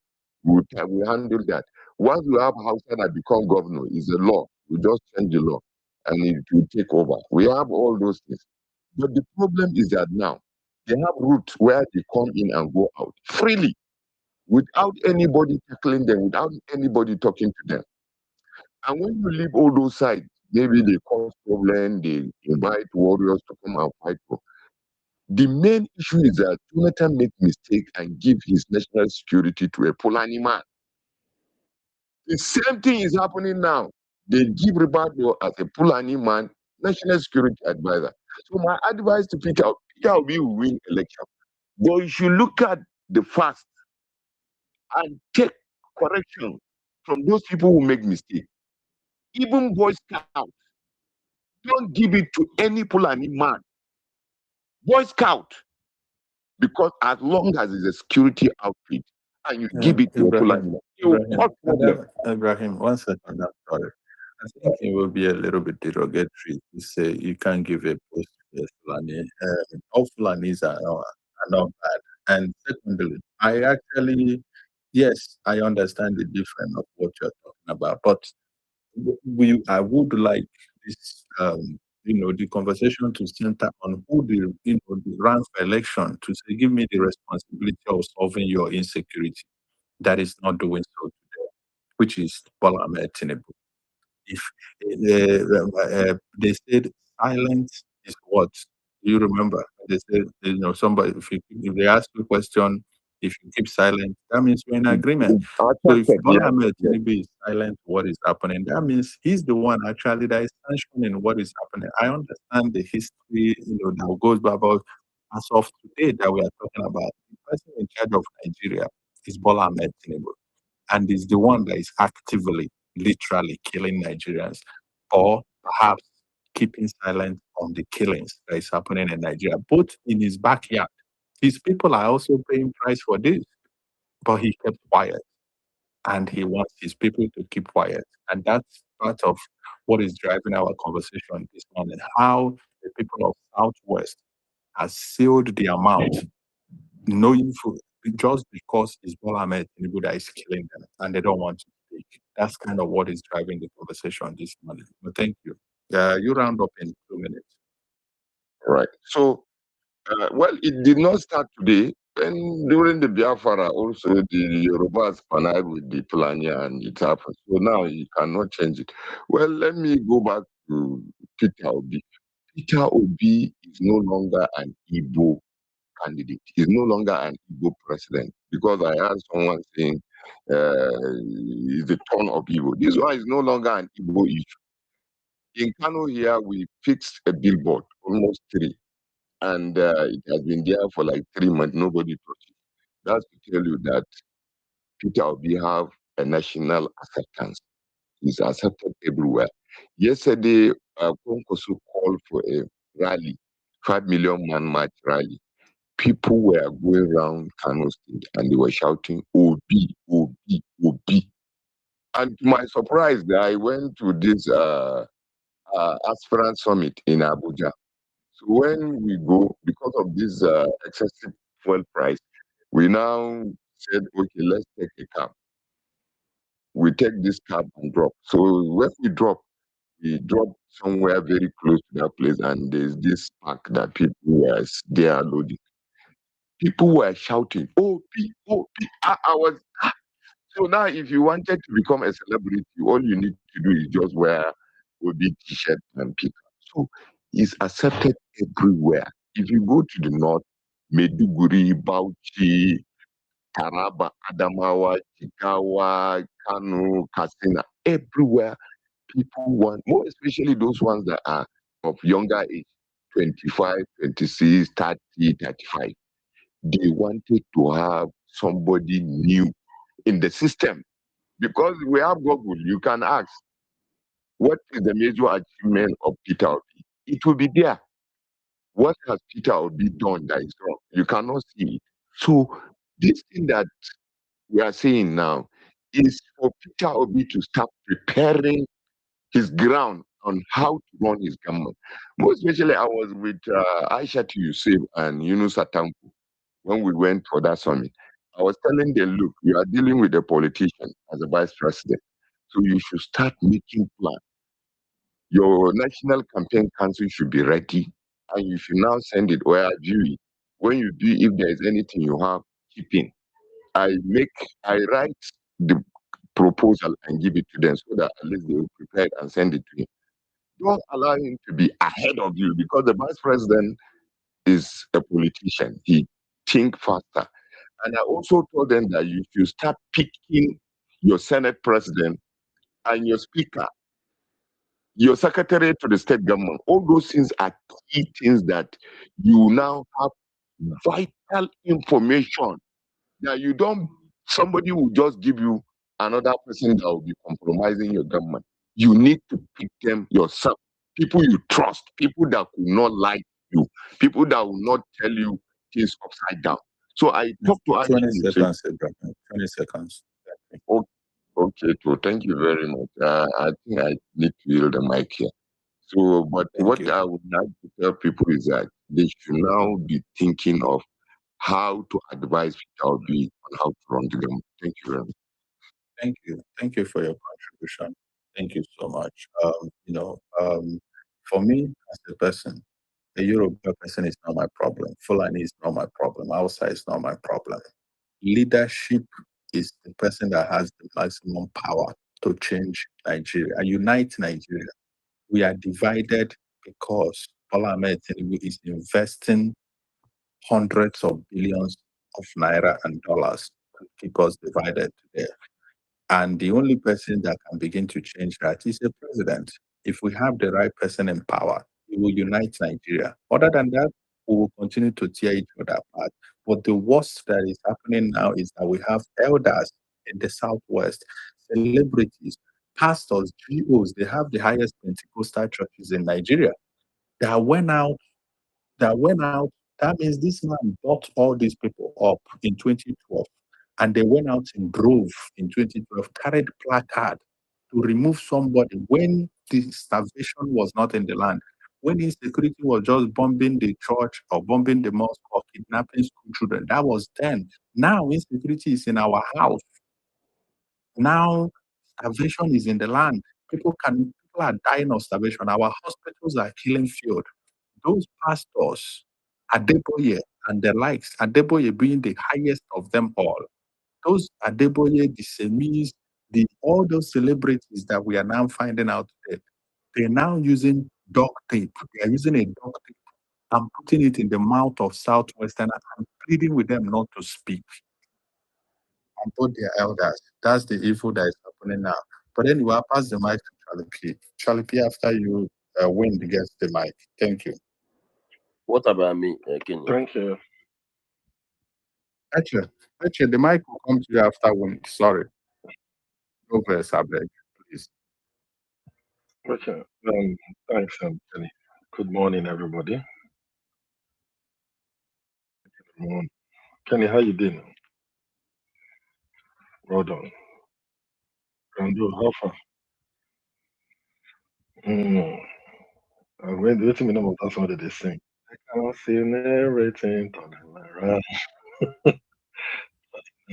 handle that. Once you have Hausa that become governor, is a law. We just change the law and it will take over. We have all those things. But the problem is that now they have routes where they come in and go out freely without anybody tackling them, without anybody talking to them. And when you leave all those sides, maybe they cause problem, they invite warriors to come and fight for. The main issue is that Jonathan make mistake and give his national security to a Fulani man. The same thing is happening now. They give Ribado as a Fulani man, national security advisor. So my advice to Peter Obi will win election. But you should look at the facts and take correction from those people who make mistakes. Even Boy Scout, don't give it to any Fulani man. Boy Scout, because as long as it's a security outfit and you give it to a Fulani man, it will cause problem. Ibrahim, 1 second, I'm sorry. I think it will be a little bit derogatory to say you can't give a post to a Fulani. All Fulanis are not bad. And secondly, yes, I understand the difference of what you're talking about, but I would like this the conversation to center on who the ran for election to say, give me the responsibility of solving your insecurity. That is not doing so today, which is Bola Ahmed Tinubu. If they said silence is what? Do you remember? They said, somebody, if they ask you a question, if you keep silent, that means we're in agreement. So if Bola Ahmed Tinubu is silent, what is happening? That means he's the one actually that is sanctioning what is happening. I understand the history, that goes back about as of today that we are talking about. The person in charge of Nigeria is Bola Ahmed Tinubu, and is the one that is actively, literally killing Nigerians, or perhaps keeping silent on the killings that is happening in Nigeria, both in his backyard. His people are also paying price for this, but he kept quiet, and he wants his people to keep quiet. And that's part of what is driving our conversation this morning, how the people of Southwest have sealed the amount, knowing just because it's Bola Ahmed Tinubu that is killing them, and they don't want to speak. That's kind of what is driving the conversation this morning. But thank you. You round up in 2 minutes. Right. So, well, it did not start today. And during the Biafra, also the Yorubas connived with the Fulani and it happened. So now you cannot change it. Well, let me go back to Peter Obi. Peter Obi is no longer an Igbo candidate. He's no longer an Igbo president because I heard someone saying it's the turn of Igbo. This one is no longer an Igbo issue. In Kano here, we fixed a billboard, almost 3, and it has been there for like 3 months. Nobody touched it. That's to tell you that Peter Obi have a national acceptance. He's accepted everywhere. Yesterday, Konkosu called for a rally, 5 million man march rally. People were going around Kano State and they were shouting, Obi, Obi, Obi. And to my surprise, I went to this aspirant summit in Abuja. So when we go, because of this excessive fuel price, we now said, okay, let's take a cab. We take this cab and drop. So when we drop somewhere very close to that place, and there's this park that people were there loading. People were shouting, "Oh, P, oh, P." I was so now. If you wanted to become a celebrity, all you need to do is just wear a big t-shirt and pick up. So it's accepted everywhere. If you go to the north, Meduguri, Bauchi, Taraba, Adamawa, Jigawa, Kano, Katsina, everywhere people want, more especially those ones that are of younger age, 25, 26, 30, 35. They wanted to have somebody new in the system because we have Google. You can ask, what is the major achievement of Peter Obi? It will be there. What has Peter Obi done that is wrong? You cannot see it. So this thing that we are saying now is for Peter Obi to start preparing his ground on how to run his government. Most especially, I was with Aisha Yusuf and Yunus Atanku when we went for that summit. I was telling them, look, you are dealing with a politician as a vice president. So you should start making plans. Your national campaign council should be ready and you should now send it or view it. When you do, if there is anything you have, keep in. I write the proposal and give it to them so that at least they will prepare it and send it to him. Don't allow him to be ahead of you because the vice president is a politician. He think faster. And I also told them that you should start picking your Senate president and your speaker, your secretary to the state government. All those things are key things that you now have vital information that you don't, somebody will just give you another person that will be compromising your government. You need to pick them yourself. People you trust, people that will not lie to you, people that will not tell you things upside down. So I talked to Aisha. 20 seconds, Abraham. 20 seconds. Okay, so thank you very much. I think I need to yield the mic here. So, but what I would like to tell people is that they should now be thinking of how to advise Peter Obi on how to run the government. Thank you very much. Thank you. Thank you for your contribution. Thank you so much. For me, as a person, a Yoruba person is not my problem. Fulani is not my problem. Hausa is not my problem. Leadership is the person that has the maximum power to change Nigeria and unite Nigeria. We are divided because Bola Ahmed Tinubu is investing hundreds of billions of naira and dollars to keep us divided today. And the only person that can begin to change that is the president. If we have the right person in power, he will unite Nigeria. Other than that, we will continue to tear each other apart. But the worst that is happening now is that we have elders in the southwest, celebrities, pastors, GOs. They have the highest Pentecostal churches in Nigeria that went out that means this man bought all these people up in 2012, and they went out in drove in 2012, carried placard to remove somebody when the starvation was not in the land, when insecurity was just bombing the church or bombing the mosque or kidnapping school children. That was then. Now insecurity is in our house. Now starvation is in the land. People are dying of starvation. Our hospitals are killing field. Those pastors, Adeboye and the likes, Adeboye being the highest of them all, those Adeboye, the Semis, all those celebrities that we are now finding out today, they're now using duct tape. They are using a duct tape and putting it in the mouth of Southwesterners and pleading with them not to speak and put their elders. That's the evil that is happening now. But anyway, I'll pass the mic to Charlie P. Charlie P, after you win, gets the mic. Thank you. What about me, Kenny? Thank you. Actually, the mic will come to you after win. Sorry. Go first, I beg, please. Okay. Thanks, Kenny. Good morning, everybody. Good morning. Kenny, how you doing? Well done. Rando, how far? I'm going to wait a minute. That's what they sing. I can't see everything turning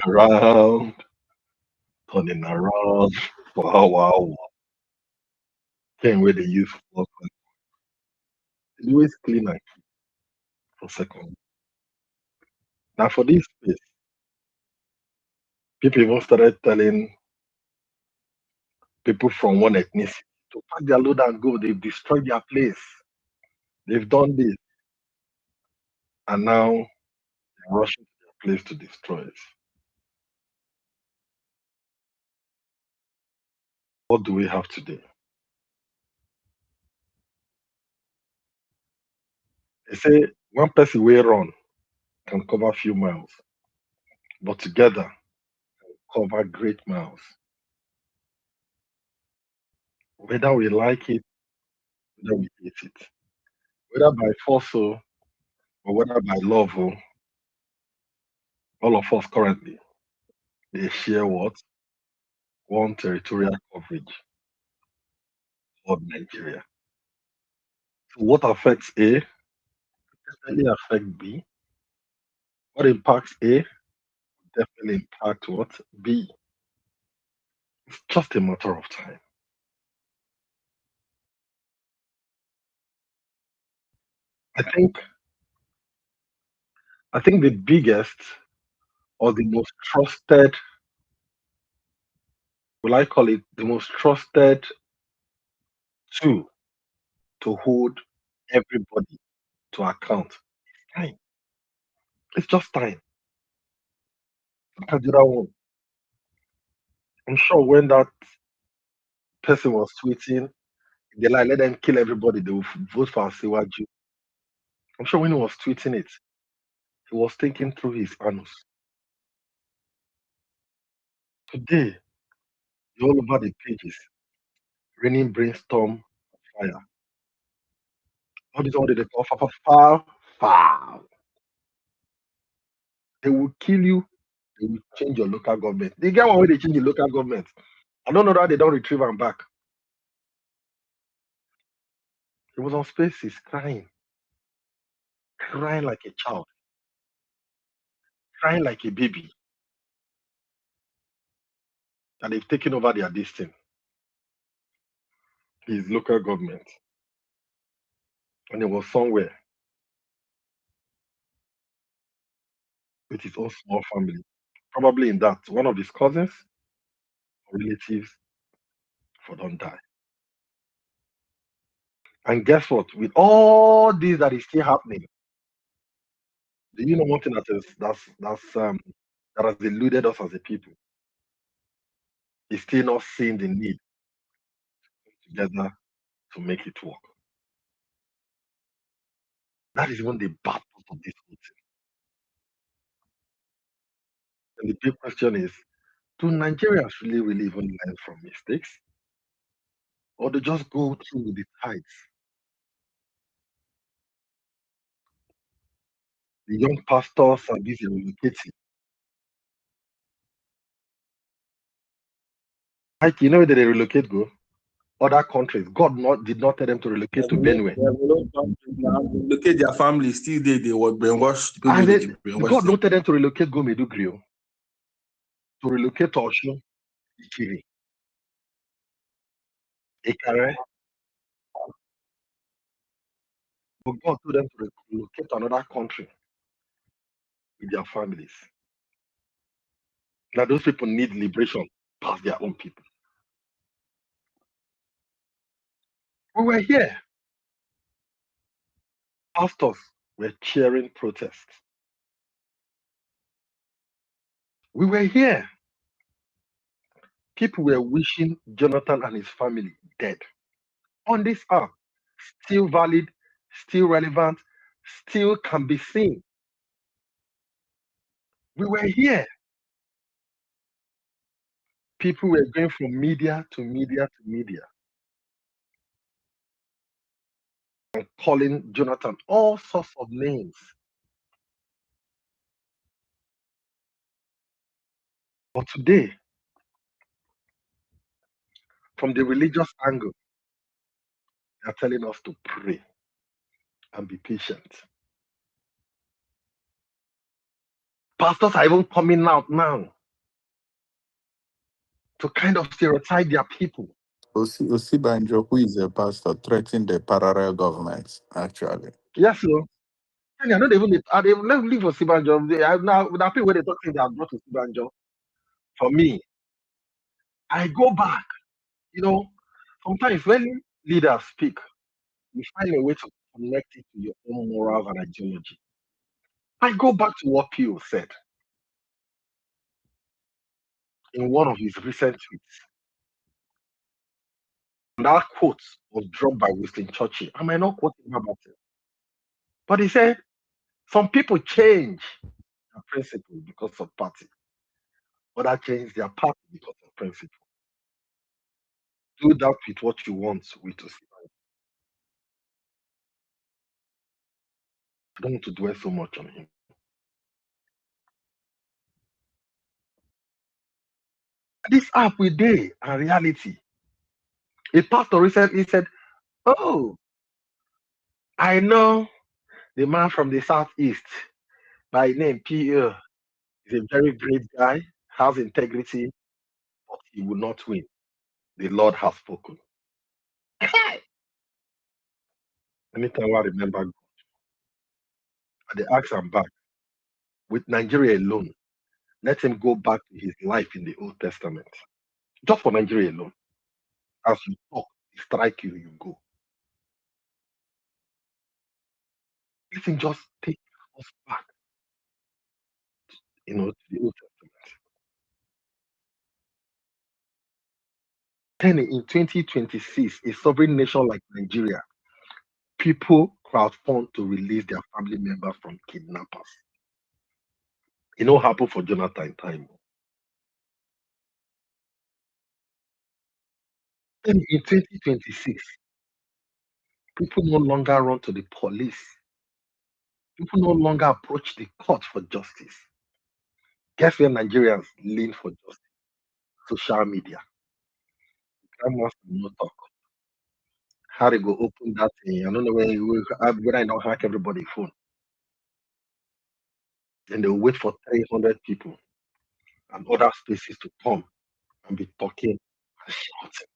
around, turning around. Wow, wow. Can't wait to use for it's always clean and keep for second. Now for this space, people even started telling people from one ethnicity to pack their load and go. They've destroyed their place. They've done this. And now they're rushing to their place to destroy it. What do we have today? They say one person will run can cover few miles, but together cover great miles. Whether we like it, whether we hate it, whether by force or whether by love, all of us currently they share what one territorial coverage called Nigeria. So what affects A definitely affect B. What impacts A definitely impact what B. It's just a matter of time. I think the biggest or the most trusted, will I call it the most trusted tool to hold everybody to account? Time. It's just time. Look at the other one. I'm sure when that person was tweeting, they like let them kill everybody, they will vote for Asiwaju. I'm sure when he was tweeting it, he was thinking through his annals. Today, you're all over the pages, raining brainstorm fire. All this all they call foul. They will kill you. They will change your local government. They get one way they change the local government. I don't know that they don't retrieve them back. He was on spaces crying like a child, crying like a baby. And they've taken over their destiny, his local government. and he was somewhere with his own small family, probably in that one of his cousins or relatives for don't die. And guess what? With all this that is still happening, do you know one thing that has eluded us as a people? Is still not seeing the need together to make it work. That is even the bad part of this whole thing. And the big question is, do Nigerians really even learn from mistakes? Or they just go through with the tides? The young pastors are busy relocating. Like, you know where they relocate go? Other countries. God did not tell them to relocate to Benue. Locate their family, still they were brainwashed. People And they brainwash God them. not tell them to relocate go Medugri. To relocate to Osun, Ikiri, Ikare. But God told them to relocate to another country with their families. Now those people need liberation past their own people. We were here. Pastors were cheering protests. We were here. People were wishing Jonathan and his family dead. On this app, still valid, still relevant, still can be seen. We were here. People were going from media to media to media and calling Jonathan all sorts of names. But today, from the religious angle, they are telling us to pray and be patient. Pastors are even coming out now to kind of stereotype their people. Osibanjo, who is a pastor, threatened the parallel government, actually. Yes, sir. And I don't even let's leave for Sibanjo. Now people when they talk things they have brought to Sibanjo. For me, I go back. You know, sometimes when leaders speak, you find a way to connect it to your own morals and ideology. I go back to what Pio said in one of his recent tweets. And that quote was dropped by Winston Churchill. I might not quote him about it. But he said, some people change their principle because of party. Others change their party because of principle. Do that with what you want with Osibanjo. I don't want to dwell so much on him. This app with day and reality. A pastor recently said, oh, I know the man from the southeast by name P.O. is a very great guy, has integrity, but he will not win. The Lord has spoken. Anytime I remember God, and the ask am back, with Nigeria alone, let him go back to his life in the Old Testament. Just for Nigeria alone. As you talk, he strike you, you go. Let him just take us back, to the Old Testament. Then in 2026, a sovereign nation like Nigeria, people crowdfund to release their family members from kidnappers. It no happen for Jonathan time. Then in 2026, people no longer run to the police. People no longer approach the court for justice. Guess where Nigerians lean for justice? Social media. Grandmas no talk. How they go open that thing? I don't know whether I don't hack everybody's phone. Then they'll wait for 300 people and other spaces to come and be talking and shouting.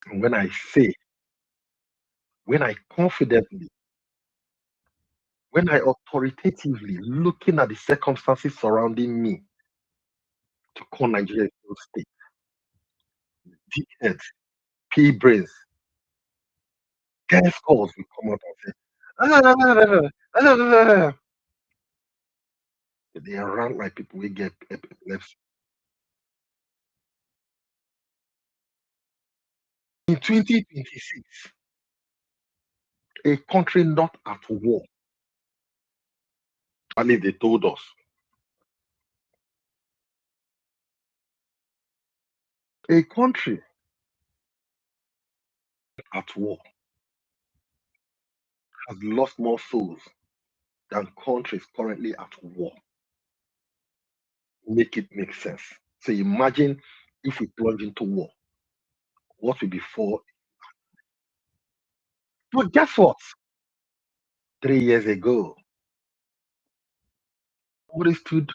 And when I say, when I confidently, when I authoritatively looking at the circumstances surrounding me to call Nigeria a failed state, dickheads, pea brains, gas calls will come out and say, they are run like people will get epilepsy. In 2026, a country not at war, at least they told us, a country at war has lost more souls than countries currently at war. Make it make sense. So imagine if we plunge into war, what will befall? But guess what? 3 years ago, somebody stood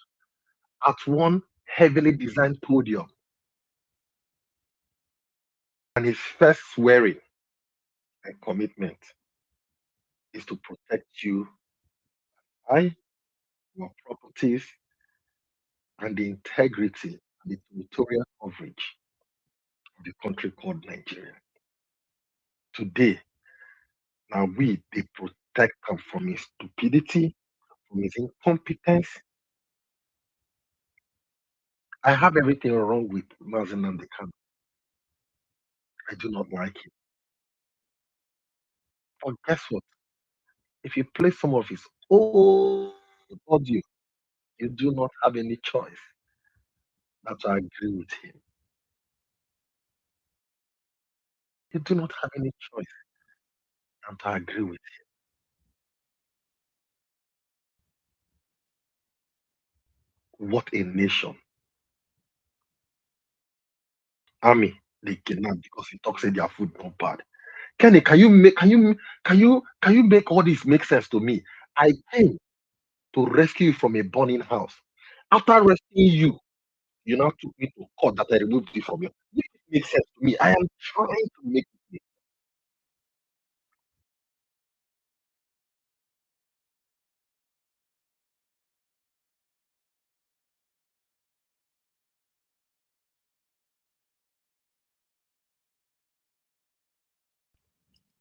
at one heavily designed podium, and his first swearing and commitment is to protect you, I, your properties, and the integrity and the territorial coverage of the country called Nigeria. Today, now they protect him from his stupidity, from his incompetence. I have everything wrong with Mazen and the camp. I do not like it. But guess what? If you play some of his old audio, you do not have any choice but to agree with him. You do not have any choice than to agree with him. What a nation. Army, they kidnap because he talks that their food not bad. Kenny, can you make all this make sense to me? I came to rescue you from a burning house. After rescuing you, you now took me to court that I removed it from you. Make it make sense to me. I am trying to make it make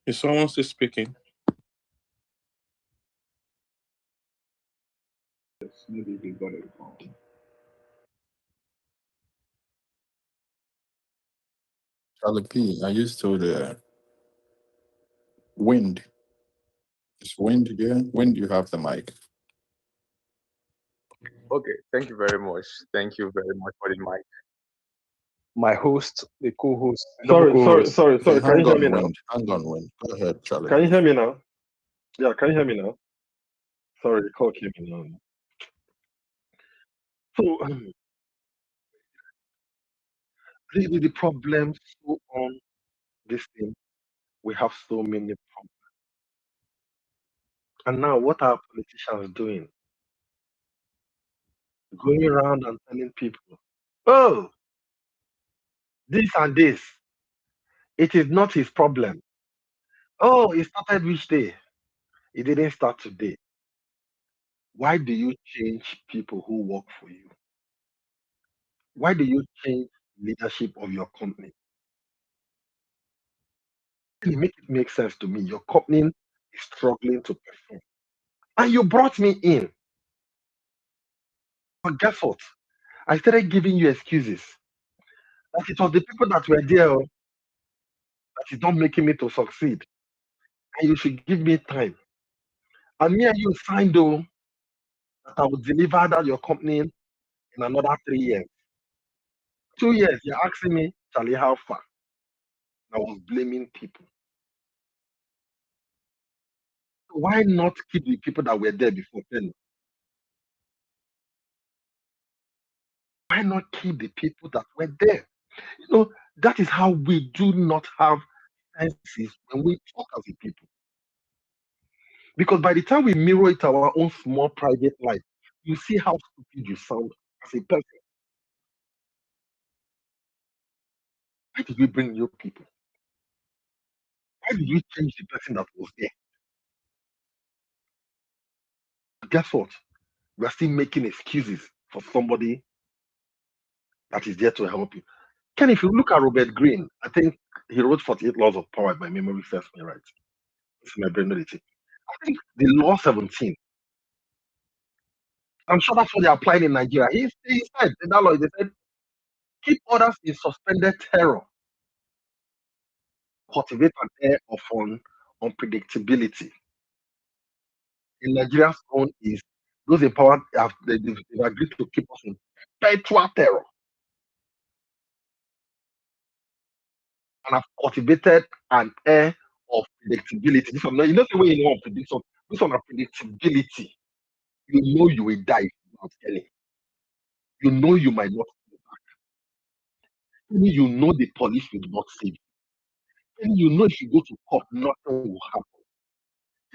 Is someone still speaking? Maybe they got it wrong. Charlie P, are you still there? Wind. Is Wind here? Wind, you have the mic. Okay, thank you very much. Thank you very much for the mic. My host, the co-host, double co-host. Sorry. Okay, Can you hang hear me on, now? Wind. Hang on, Wind. Go ahead, Charlie Can you P. hear me now? Yeah, can you hear me now? Sorry, the call came in now. So the problem so on this thing, we have so many problems. And now what are politicians doing? Going around and telling people, oh, this and this, it is not his problem. Oh, it started which day? It didn't start today. Why do you change people who work for you? Why do you change leadership of your company? It make it make sense to me. Your company is struggling to perform. And you brought me in. But guess what? I started giving you excuses. That it was the people that were there that is not making me to succeed. And you should give me time. And me and you signed though that I will deliver that your company in another 3 years. 2 years, you're asking me, Charlie, how far? I was blaming people. Why not keep the people that were there before then? Why not keep the people that were there? You know, that is how we do not have senses when we talk as a people. Because by the time we mirror it to our own small private life, you see how stupid you sound as a person. Why did we bring new people? did we change the person that was there? Guess what? We are still making excuses for somebody that is there to help you. Ken, if you look at Robert Greene, I think he wrote 48 Laws of Power, if my memory serves me right. This is my brain medicine. I think the law 17, I'm sure that's what they're applying in Nigeria. He said, in that law, they said, keep others in suspended terror, cultivate an air of unpredictability. In Nigeria's own is those in power they've agreed to keep us in perpetual terror and have cultivated an air of predictability. This one, you know the way you know prediction. This one of predictability. You know you will die without any. You know you might not come back. You know the police will not save you. You know if you go to court, nothing will happen.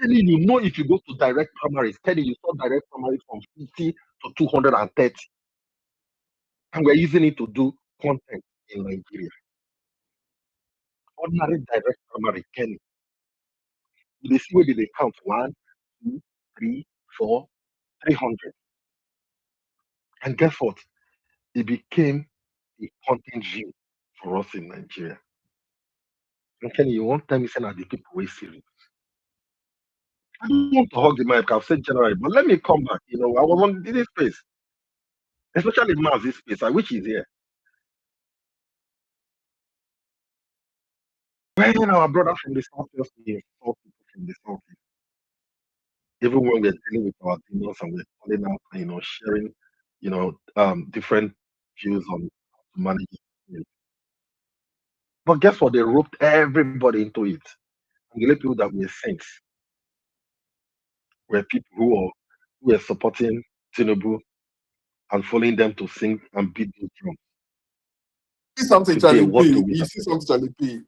You know if you go to direct primaries, you saw direct primaries from 50 to 230. And we're using it to do content in Nigeria. Ordinary direct primary, Kenny. You see where they count 1, 2, 3, 4, 300. And guess what? It became a content view for us in Nigeria. And Kenny, you won't tell me saying that the people were serious. I don't want to hug the mic, I've said generally, but let me come back. I was on this space, especially Mars, this space. I wish he's here. When our brothers from the south just insult people from the south, even when we're dealing with our demons and we're calling out, sharing, different views on how to manage it. But guess what? They roped everybody into it. And the only people that were saints were people who were supporting Tinubu and following them to sing and beat the drum. See something, Today, Charlie what do P. we You have? see something, Charlie P.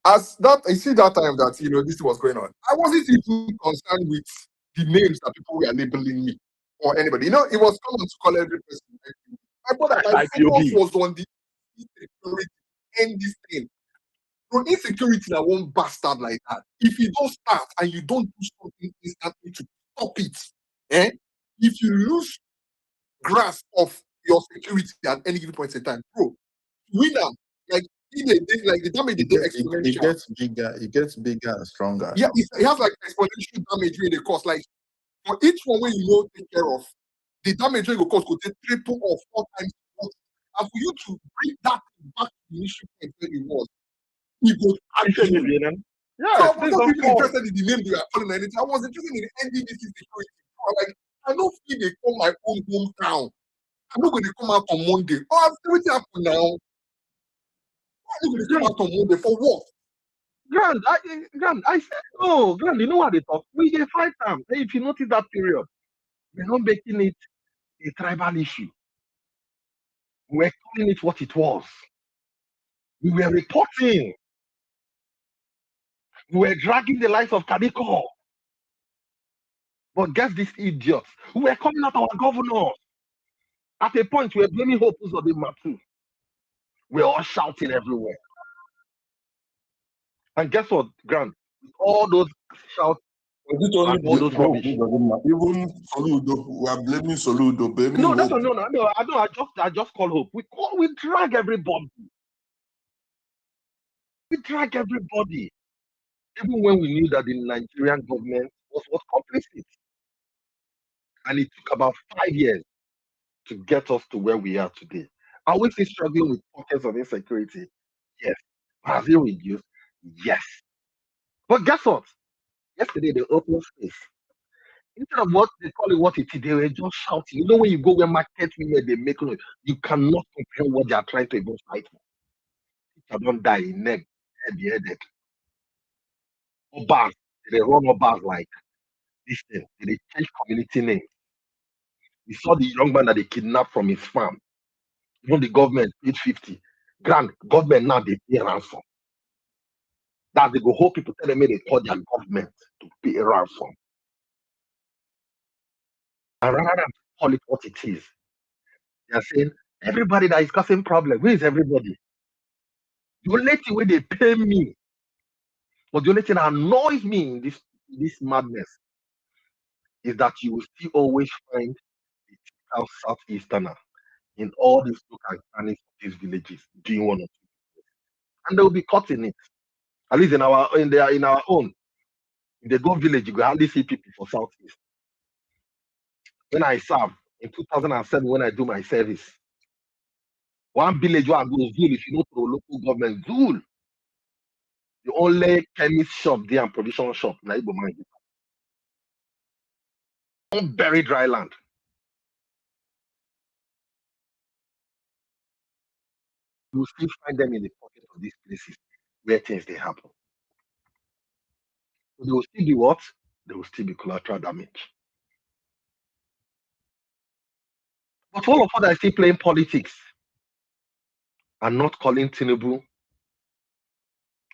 As that, I see that time that this thing was going on. I wasn't even concerned with the names that people were labeling me or anybody. It was common to call every person. I thought that my focus was on the insecurity and this thing. So insecurity that one bastard like that. If you don't start and you don't do something instantly to stop it, if you lose grasp of your security at any given point in time, bro, winner, like the damage they exponential. It gets bigger and stronger. Yeah, it has like exponential damage when they cause. Like for each one when you take care of, the damage when you cause could take 3 or 4 times more. And for you to bring that back to the initial point where it was, we go argue. So I was not even interested in the name they were calling anything. I was interested in the NDDC security. Like, I don't feel they call my own hometown. I'm not going to come out on Monday. Oh, everything happened now. I'm not going to come out on Monday for what? Grand, I said no. Grand, you know what they talk? We get 5 times. If you notice that period, we're not making it a tribal issue. We're calling it what it was. We were reporting. We were dragging the life of Kadiko. But guess these idiots. We were calling out our governor. At a point, we were blaming Hope Uzodinma Matu. We're all shouting everywhere. And guess what, Grant? All those shouts, all those rubbish. Even Soludo, we are blaming Soludo. Blaming no, that's no. I just call Hope. We drag everybody. We drag everybody. Even when we knew that the Nigerian government was complicit. And it took about 5 years to get us to where we are today. Are we still struggling with pockets of insecurity? Yes. Has it reduced? Yes. But guess what? Yesterday they opened space. Instead of what they call it what it is, they were just shouting. You know when you go where market women they make noise, you cannot comprehend what they are trying to even fight for. People don't die in neck, headed. Obas, they run Obas like this thing. They change community name. We saw the young man that they kidnapped from his farm. Even the government paid 50. Grand government now they pay ransom. That they go hold people tell them they call their government to pay a ransom. And rather than call it what it is, they are saying everybody that is causing problem. Where is everybody? The only thing where they pay me But the only thing that annoys me in this madness is that you will still always find the typical Southeasterner in all these local and crannies of these villages doing one or two, and they will be caught in it. At least in our own. If they go village, you go hardly see people for Southeast. When I serve in 2007, when I do my service, one village where I go Zul, if you know to local government, Zul, the only chemist shop there and provision shop, na Igbo man get. One very dry land. You will still find them in the pocket of these places where things they happen. So they will still be what? They will still be collateral damage. But all of us that are still playing politics and not calling Tinubu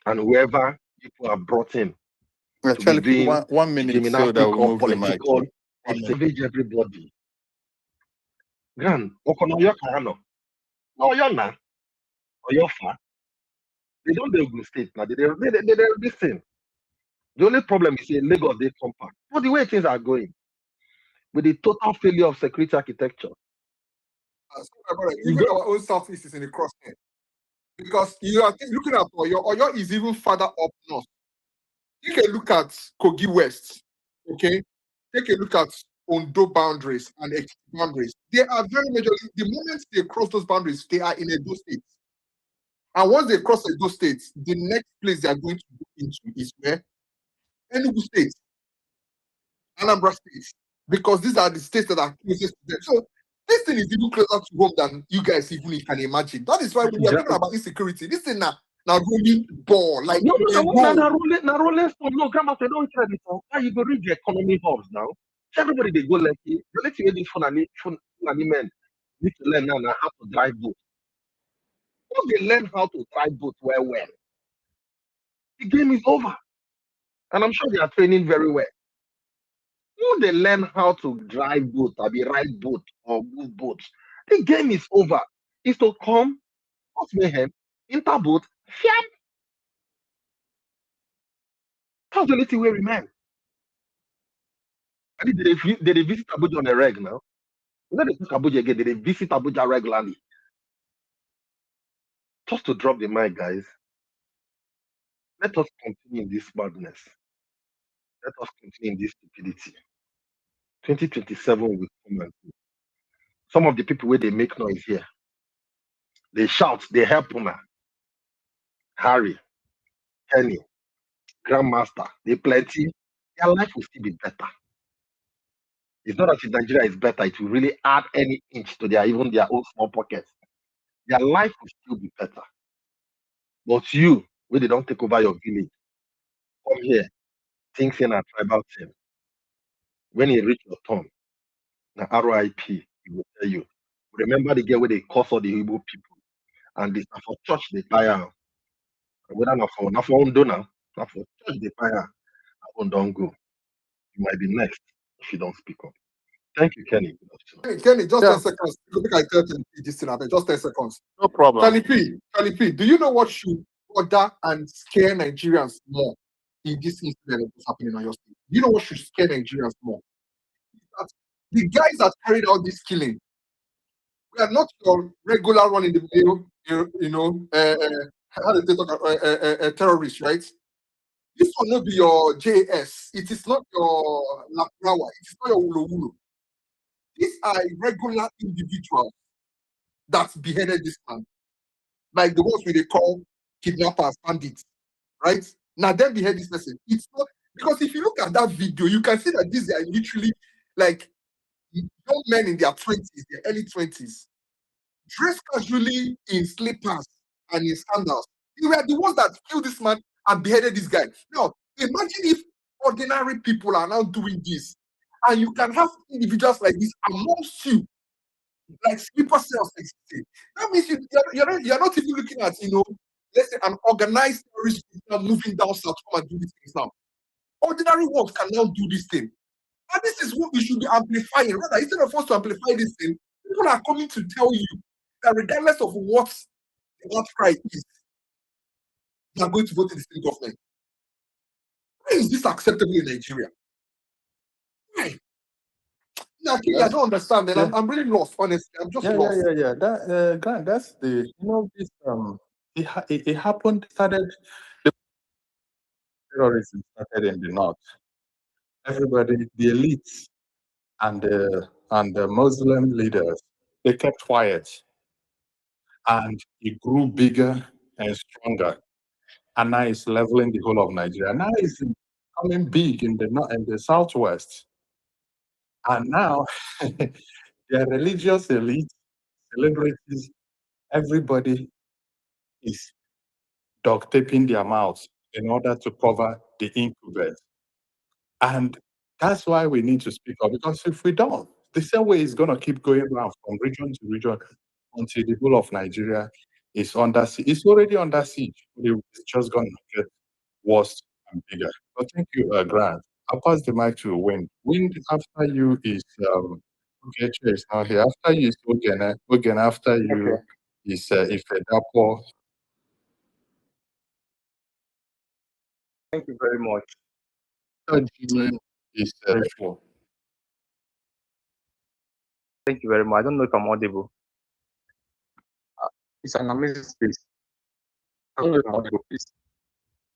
and whoever people are brought in to be Actually, doing one the minute so that gymnastic we or move the mic. political, One they minute. savage everybody. Grand, Okonoyo Kano. No, you're not. Or you're far. They don't do Ogun State now. They this thing. The only problem is in Lagos, they compact. But the way things are going, with the total failure of security architecture, So, my brother, you even go, our own southeast is in the crosshair because you are looking at Oyo is even further up north. Take a look at Kogi West, okay? Take a look at Ondo boundaries and Ekiti boundaries. They are very majorly, the moment they cross those boundaries, they are in Edo State. And once they cross Edo State, the next place they are going to go into is where? Enugu State, Anambra State, because these are the states that are closest to them. So this thing is even closer to home than you guys even can imagine. That is why when we are talking about insecurity, this thing now rolling ball, like no, they go. na rolling stone. No, grandma, they don't tell it. How you go read the economy hubs now? Everybody they go like it. You let you this Fulani men need to learn now how to drive boat. Once they learn how to drive boat well, the game is over. And I'm sure they are training very well. Once they learn how to drive boat, or be ride boat or move boats, the game is over. It's to come, cause mayhem, enter boat, fiat. That's the only thing we remain. I think they visit Abuja on a reg now. You know they took Abuja again, they visit Abuja regularly. Just to drop the mic, guys. Let us continue in this madness. Let us continue in this stupidity. 2027 will come and go. Some of the people where they make noise here, they shout, they help Una. Harry, Kenny, Grandmaster, they plenty. Their life will still be better. It's not that if Nigeria is better, it will really add any inch to their own small pockets. Their life will still be better. But you, when they don't take over your village, come here, think in a tribal thing. When you reach your turn, the RIP, he will tell you. Remember the girl where they curse all the Igbo people, and this na for church they fire. Whether not for Ondo now, not for church they fire. I don't go. You might be next if you don't speak up. Thank you, Kenny. Kenny, just Yeah, 10 seconds. Look, I tell Kenny this thing, abeg, just 10 seconds. no problem. Charlie P, do you know what should bother and scare Nigerians more in this incident that's happening on your state? Do you know what should scare Nigerians more? That the guys that carried out this killing, we are not your regular run in the mill, how do they talk, terrorists, right? This will not be your JS. It is not your Laprawa. It is not your Ulo Ulo. These are regular individuals that beheaded this man, like the ones we they call kidnappers, bandits, right? Now them behead this person. It's not because if you look at that video, you can see that these are literally like young men in their 20s, their early 20s, dressed casually in slippers and in sandals. They were the ones that killed this man and beheaded this guy. Now, imagine if ordinary people are now doing this, and you can have individuals like this amongst you, like sleeper cells existing. That means you're not even looking at, let's say an organized terrorist group now moving down south to come and do these things now. Ordinary ones can now do this thing. And this is what we should be amplifying. Rather, instead of us to amplify this thing, people are coming to tell you that regardless of what the outcry is, they are going to vote in the same government. Why is this acceptable in Nigeria? Why? Yeah, King, I That's don't understand, man. yeah, I'm really lost, honestly. I'm just lost. yeah. That Grant, that's the this it happened started the terrorism started in the north. Everybody, the elites and the Muslim leaders, they kept quiet, and it grew bigger and stronger. And now it's leveling the whole of Nigeria. Now it's becoming big in the southwest. And now the religious elite, celebrities, everybody is duct taping their mouths in order to cover the incubus. And that's why we need to speak up, because if we don't, the same way is going to keep going around from region to region until the whole of Nigeria is under siege. It's already under siege, but it's just going to get worse and bigger. But thank you, Grant. I'll pass the mic to Wind. Wind, after you is okay, Che is not here. After you is Ogene. Ogene, after you Okay. is Ifedapo. Thank you very much. Third June is Rachel. Thank you very much. I don't know if I'm audible. It's an amazing space. I don't know if I'm audible, please.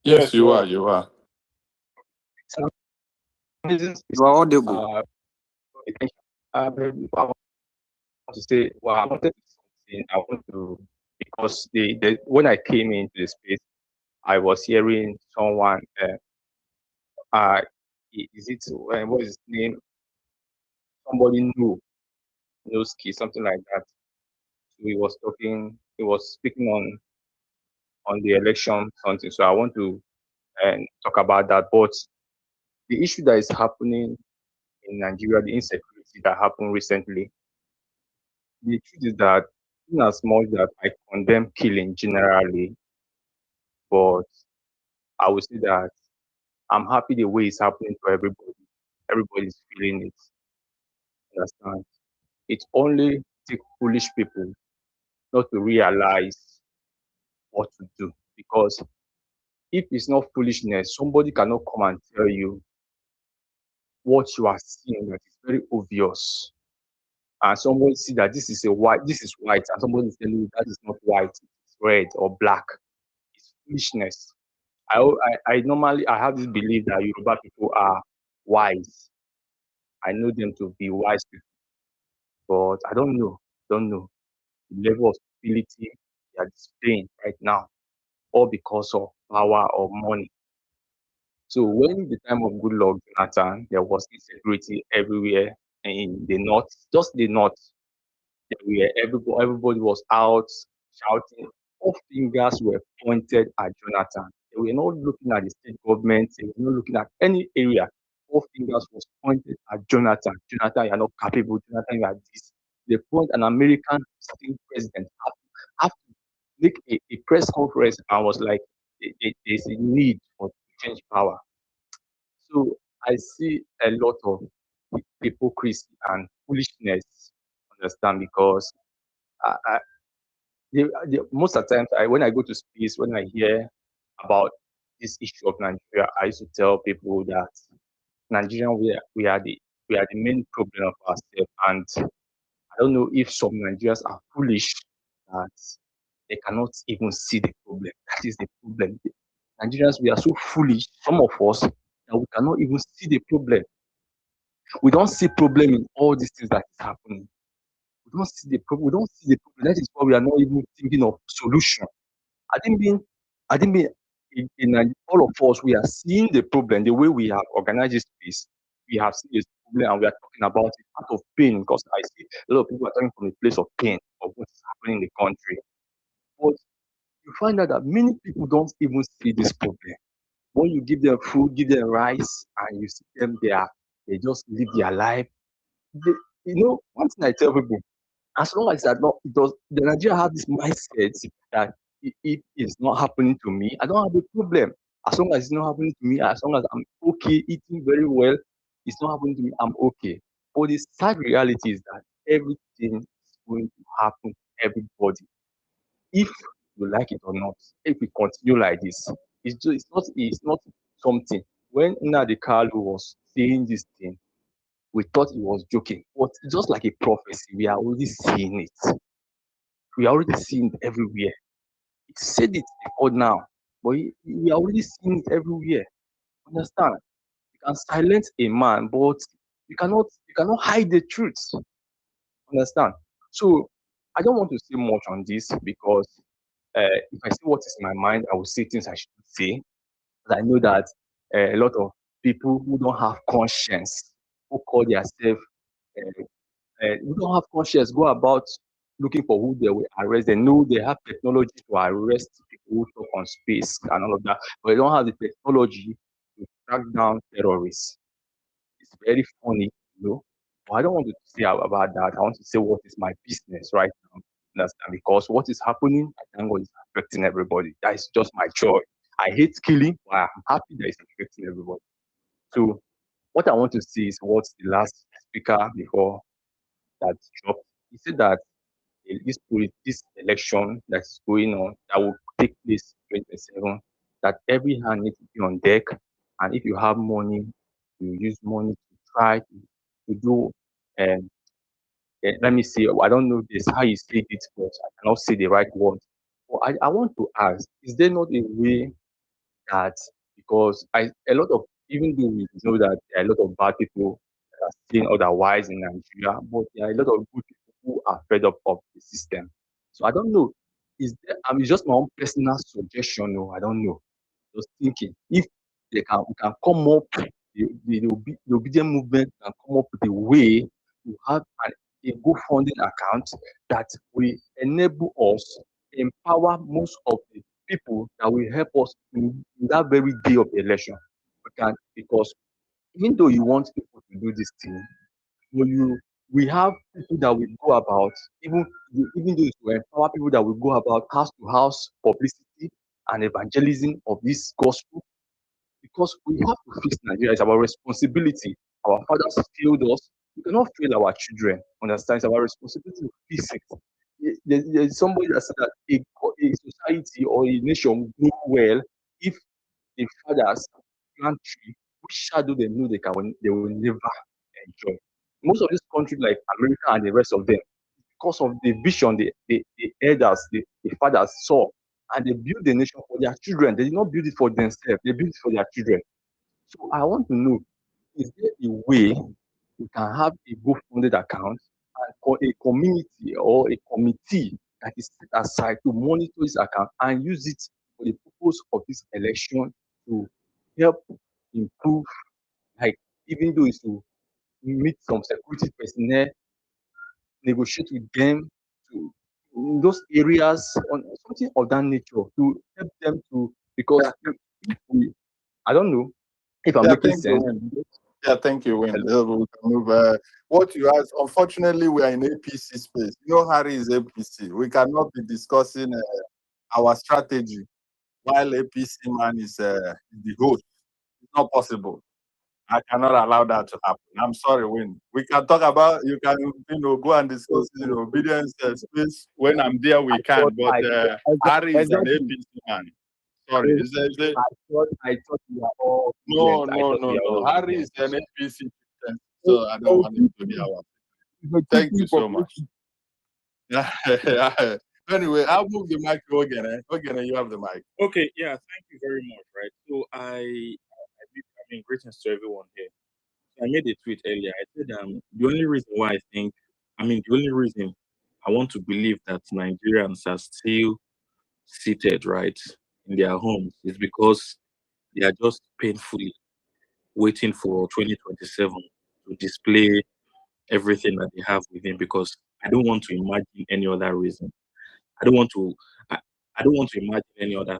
Yes, you are. You are. It's an amazing space. You are audible. Okay, thank you. I want to say, well, I wanted to say something. I want to, because when I came into the space, I was hearing someone, is it, what is his name? Somebody new, Noski, something like that. So he was speaking on the election, something. So I want to talk about that. But the issue that is happening in Nigeria, the insecurity that happened recently, the truth is that in as much that I condemn killing generally, but I would say that I'm happy the way it's happening to everybody. Everybody's feeling it. Understand? It only takes foolish people not to realize what to do. Because if it's not foolishness, somebody cannot come and tell you what you are seeing that is very obvious. And somebody see that this is white, and somebody is telling you that is not white, it's red or black. It's foolishness. I normally I have this belief that Yoruba people are wise. I know them to be wise people, but I don't know the level of stability they are displaying right now, all because of power or money. So when the time of good luck Jonathan, there was insecurity everywhere in the north, just the north. Where everybody was out shouting. All fingers were pointed at Jonathan. They were not looking at the state government. They were not looking at any area. All fingers was pointed at Jonathan. Jonathan, you are not capable. Jonathan, you are this. They point an American sitting president have to make a press conference and was like, there's a need for to change power. So I see a lot of hypocrisy and foolishness. Understand? Because I, most of the times, when I go to space, when I hear about this issue of Nigeria, I used to tell people that Nigerian we are the main problem of ourselves, and I don't know if some Nigerians are foolish that they cannot even see the problem. That is the problem. Nigerians, we are so foolish, some of us, that we cannot even see the problem. We don't see problem in all these things that is happening. We don't see the problem. We don't see the problem. That is why we are not even thinking of solution. I didn't mean, I didn't mean all of us, we are seeing the problem, the way we have organized this space. We have seen this problem and we are talking about it out of pain because I see a lot of people are talking from a place of pain of what is happening in the country. But you find out that many people don't even see this problem. When you give them food, give them rice, and you see them there, they just live their life. They, one thing I tell people, as long as that not it does the Nigeria have this mindset that if it's not happening to me, I don't have a problem. As long as it's not happening to me, as long as I'm okay, eating very well, it's not happening to me, I'm okay. But the sad reality is that everything is going to happen to everybody. If you like it or not, if we continue like this, it's not something. when Nnamdi Kalu was saying this thing, we thought he was joking, but just like a prophecy, we are already seeing it. We are already seeing it everywhere. He said it before now, but we are already seeing it everywhere. Understand? You can silence a man, but you cannot hide the truth. Understand? So I don't want to say much on this because if I say what is in my mind, I will say things I shouldn't say. But I know that a lot of people who don't have conscience, who call themselves, who don't have conscience, go about looking for who they will arrest. They know they have technology to arrest people who talk on space and all of that, but they don't have the technology to track down terrorists. It's very funny, you know. But I don't want to say about that. I want to say what is my business right now. Understand? Because what is happening, I thank God, is affecting everybody. That is just my joy. I hate killing, but I'm happy that it's affecting everybody. So what I want to see is what the last speaker before that dropped. He said that this election that's going on that will take place 2027, that every hand needs to be on deck, and if you have money, you use money to try to do. Um, Let me see. I don't know this how you say it, but I cannot say the right word. But I want to ask: is there not a way that because a lot of even though we know that there are a lot of bad people that are saying otherwise in Nigeria, but there are a lot of good people who are fed up of the system. So I don't know. Is there, I mean, just my own personal suggestion. No, I don't know. Just thinking if they can, we can come up, the obedient movement can come up with a way to have a GoFunding account that will enable us, empower most of the people that will help us in that very day of the election. We can because even though you want people to do this thing, when you we have people that will go about even though it will empower people that will go about house to house publicity and evangelism of this gospel because we have to fix Nigeria. It's our responsibility. Our fathers failed us. We cannot fail our children. Understand? It's our responsibility to fix it. There's somebody that said that a society or a nation grow well if the fathers plant tree which shadow they know they will never enjoy. Most of these countries like America and the rest of them, because of the vision the elders, the fathers saw, and they built the nation for their children. They did not build it for themselves, they built it for their children. So I want to know, is there a way we can have a GoFunded account and a community or a committee that is set aside to monitor this account and use it for the purpose of this election to help improve, like even though it's to meet some security personnel, negotiate with them to in those areas on something of that nature to help them to because if we, I don't know if I'm Yeah, making thank you, sense. Win. Yeah, thank you, Win. Hello. We can move. What you asked, unfortunately, we are in APC space. You know, Harry is APC. We cannot be discussing our strategy while APC man is the host. It's not possible. I cannot allow that to happen. I'm sorry, Win. We can talk about, you can, go and discuss obedience space. When I'm there, we can. But Harry is an Exactly. APC man. Sorry. I thought we are all No, obedient. I no, thought no, we are no. all Harry obedient. is an APC chieftain, so I don't want him to be our. Thank you so much. Anyway, I'll move the mic to Ogene. Ogene, you have the mic. Okay, yeah, thank you very much. Right. So I mean, greetings to everyone here. I made a tweet earlier. I said the only reason why the only reason I want to believe that Nigerians are still seated right in their homes is because they are just painfully waiting for 2027 to display everything that they have within. Because I don't want to imagine any other reason. I don't want to. I, I don't want to imagine any other.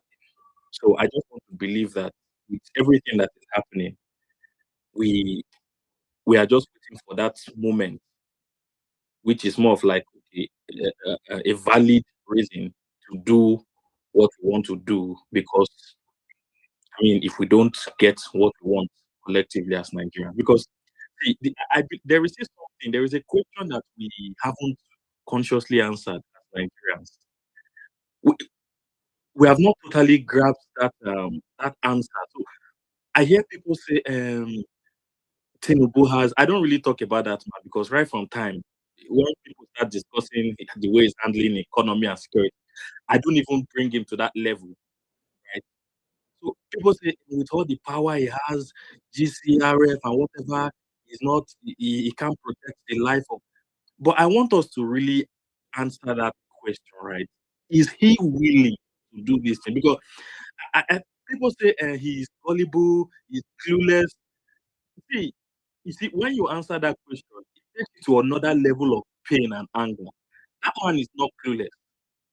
So I just want to believe that with everything that is happening, we we are just waiting for that moment, which is more of like a valid reason to do what we want to do. Because I mean, if we don't get what we want collectively as Nigerians, because there is something, there is a question that we haven't consciously answered as Nigerians. We, we have not totally grasped that answer. So I hear people say Tinubu has. I don't really talk about that man because right from time when people start discussing the way he's handling economy and security, I don't even bring him to that level. Right? So people say with all the power he has, GCRF and whatever, he's not. He can't protect the life of. But I want us to really answer that question, right? Is he willing to do this thing? Because people say he's gullible, he's clueless. See, you see, when you answer that question, it takes you to another level of pain and anger. That man is not clueless.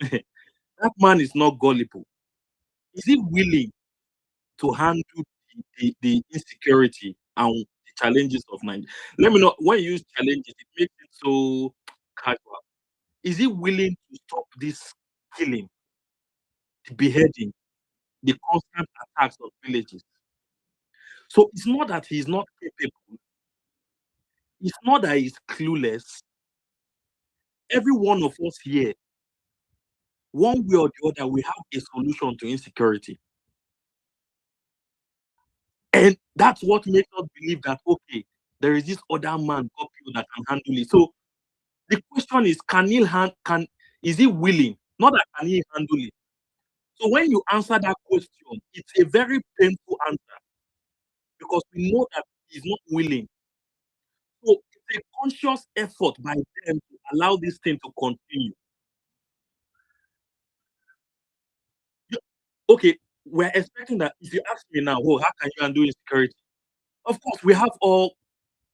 That man is not gullible. Is he willing to handle the insecurity and the challenges of Nigeria? Let me know when you use challenges, it makes it so casual. Is he willing to stop this killing, the beheading, the constant attacks of villages? So it's not that he's not capable, it's not that he's clueless. Every one of us here, one way or the other, we have a solution to insecurity. And that's what makes us believe that, okay, there is this other man, God, people that can handle it. So the question is, is he willing? Not that can he handle it. So when you answer that question, it's a very painful answer because we know that he's not willing. So it's a conscious effort by them to allow this thing to continue. Okay, we're expecting that if you ask me now, oh, how can you handle insecurity? Of course, we have all,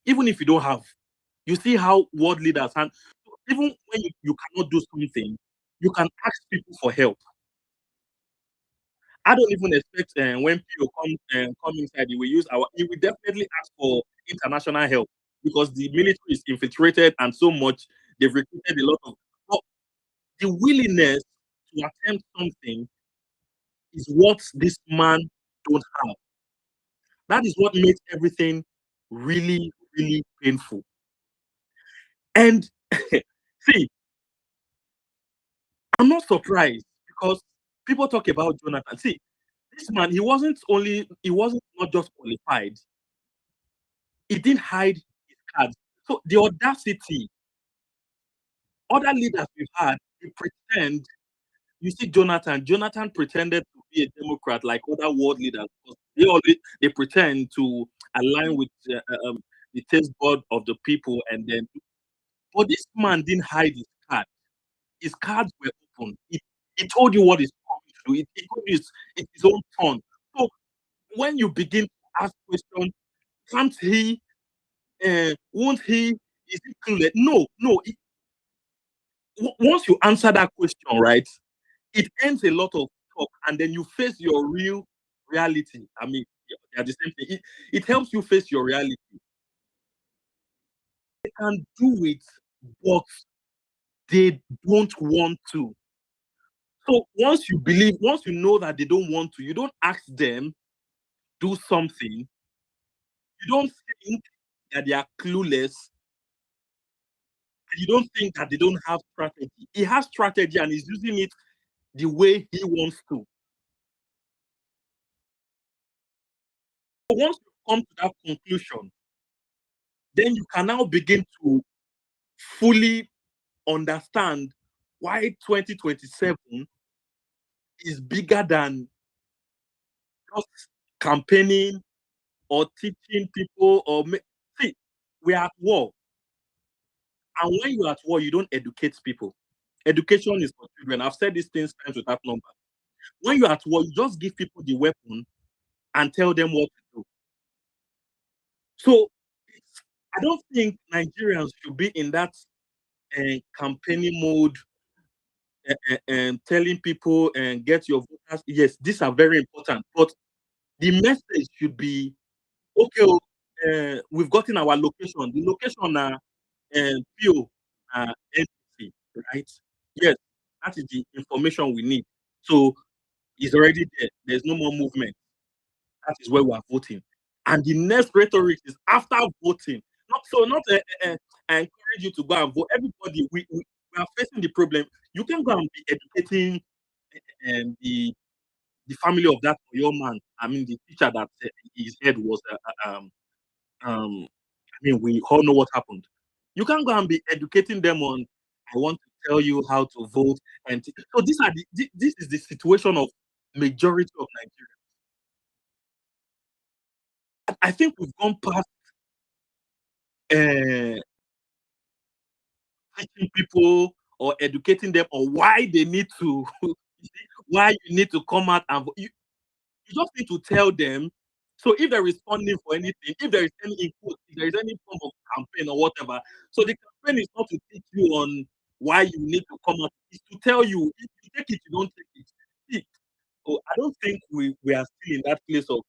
even if you don't have, you see how world leaders and even when you cannot do something, you can ask people for help. I don't even expect when people come inside, he will definitely ask for international help because the military is infiltrated and so much they've recruited a lot of. But the willingness to attempt something is what this man don't have. That is what makes everything really, really painful. And see, I'm not surprised because people talk about Jonathan. See, this man, he wasn't not just qualified, he didn't hide his cards. So the audacity, other leaders we've had, they pretend. You see, Jonathan pretended to be a Democrat like other world leaders. They pretend to align with the taste bud of the people, and then. But this man didn't hide his card. His cards were open. He told you what he's coming to do. He told you it's his own turn. So when you begin to ask questions, can't he? Won't he? Is he clueless? No, no. Once you answer that question, right, it ends a lot of talk, and then you face your real reality. I mean, they are the same thing. It helps you face your reality. They can do it, but they don't want to. So once you know that they don't want to, you don't ask them do something. You don't think that they are clueless. You don't think that they don't have strategy. He has strategy and he's using it the way he wants to. So once you come to that conclusion, then you can now begin to fully understand why 2027 is bigger than just campaigning or teaching people see, we are at war. And when you're at war, you don't educate people. Education is for children. I've said these things times without number. When you're at war, you just give people the weapon and tell them what to do. So I don't think Nigerians should be in that campaigning mode and telling people and get your voters. Yes, these are very important, but the message should be okay. We've gotten our location. The location are PO NPC, right? Yes, that is the information we need. So it's already there. There's no more movement. That is where we are voting. And the next rhetoric is after voting. I encourage you to go and vote. Everybody, we are facing the problem. You can go and be educating the the family of that Oyo man, I mean, the teacher that his head was, I mean, we all know what happened. You can't go and be educating them on, I want to tell you how to vote. And so these are this is the situation of majority of Nigeria. I think we've gone past teaching people or educating them on why they need to, why you need to come out and vote. You just need to tell them. So if there is funding for anything, if there is any input, if there is any form of campaign or whatever, so the campaign is not to teach you on why you need to come out. It's to tell you if you take it, you don't take it. See, so I don't think we are still in that place of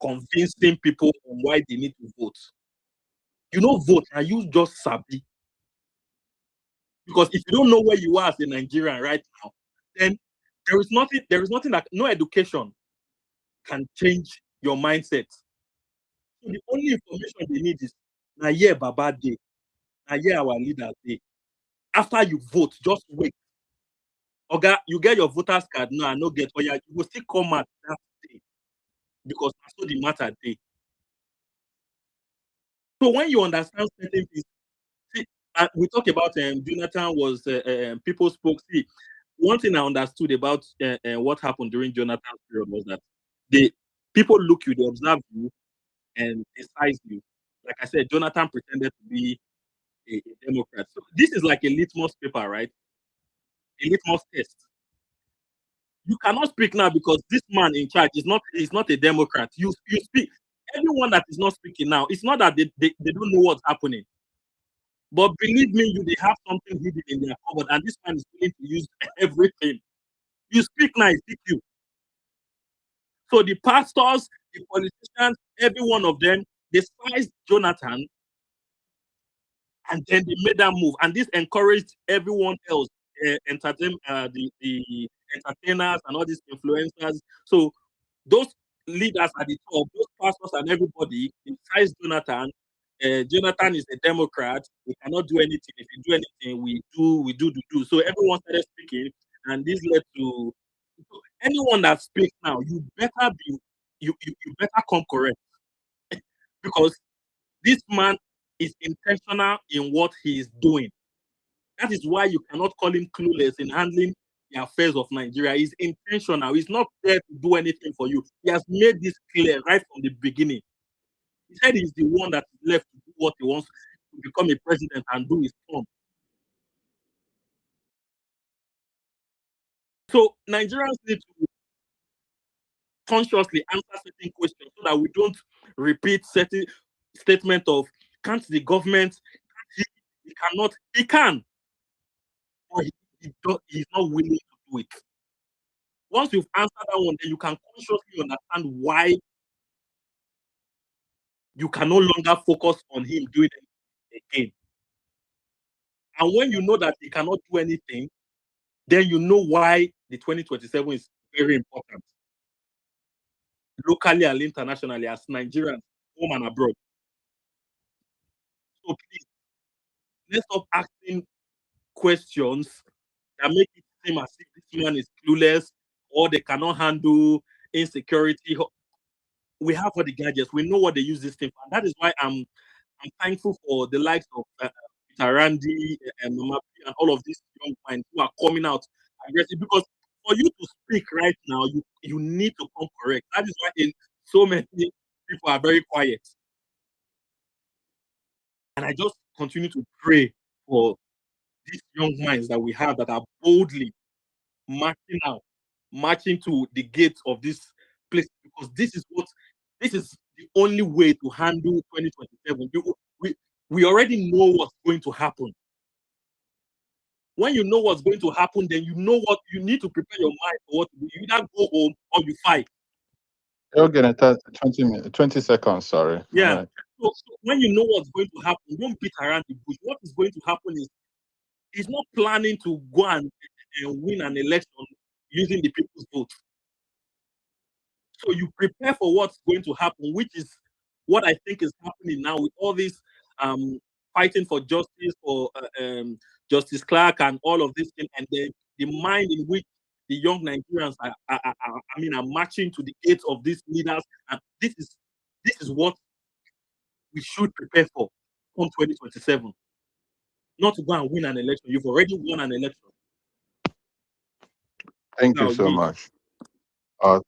convincing people on why they need to vote. You know, vote and you just sabi. Because if you don't know where you are as a Nigerian right now, then there is nothing that no education can change your mindset. So the only information they need is na here Baba day, na here our leaders day. After you vote, just wait. Oga, you get your voters card now, no get, or you will still come out that day because that's what the matter day. So when you understand certain things, see, we talk about Jonathan was people spoke. See, one thing I understood about what happened during Jonathan's period was that the people look you, they observe you, and they size you. Like I said, Jonathan pretended to be a Democrat. So this is like a litmus paper, right? A litmus test. You cannot speak now because this man in charge is not a Democrat. You speak. Anyone that is not speaking now, it's not that they don't know what's happening. But believe me, they have something hidden in their cupboard, and this man is willing to use everything. You speak now, it's you. So the pastors, the politicians, every one of them, they sized Jonathan, and then they made that move, and this encouraged everyone else, the entertainers and all these influencers. So those leaders at the top, those pastors and everybody, besides Jonathan, Jonathan is a Democrat. We cannot do anything. If you do anything, we do. So everyone started speaking, and this led to anyone that speaks now. You better be, you better come correct because this man is intentional in what he is doing. That is why you cannot call him clueless in handling the affairs of Nigeria. He's intentional. He's not there to do anything for you. He has made this clear right from the beginning. He said he's the one that is left to do what he wants to become a president and do his term. So Nigerians need to consciously answer certain questions so that we don't repeat certain statement of can't the government, he cannot, he can, but he's not willing to do it. Once you've answered that one, then you can consciously understand why you can no longer focus on him doing it again. And when you know that he cannot do anything, then you know why the 2027 is very important. Locally and internationally, as Nigerians, home and abroad. So please, let's stop asking questions that make it seem as if this man is clueless or they cannot handle insecurity. We have all the gadgets. We know what they use this thing for. And that is why I'm thankful for the likes of Peter Randy and Mama P and all of these young minds who are coming out aggressive. Because for you to speak right now, you need to come correct. That is why so many people are very quiet. And I just continue to pray for these young minds that we have that are boldly marching out, marching to the gates of this place, because this is the only way to handle 2027. We already know what's going to happen. When you know what's going to happen, then you know what you need to prepare your mind for what to do. You either go home or you fight. Okay, 20 seconds, sorry. Yeah. Right. So when you know what's going to happen, don't beat around the bush. What is going to happen is he's not planning to go and win an election using the people's vote. So you prepare for what's going to happen, which is what I think is happening now with all this fighting for justice for Justice Clark and all of this thing, and the mind in which the young Nigerians are marching to the gates of these leaders, and this is what we should prepare for come 2027. Not to go and win an election. You've already won an election. Thank you Now, so ye- much.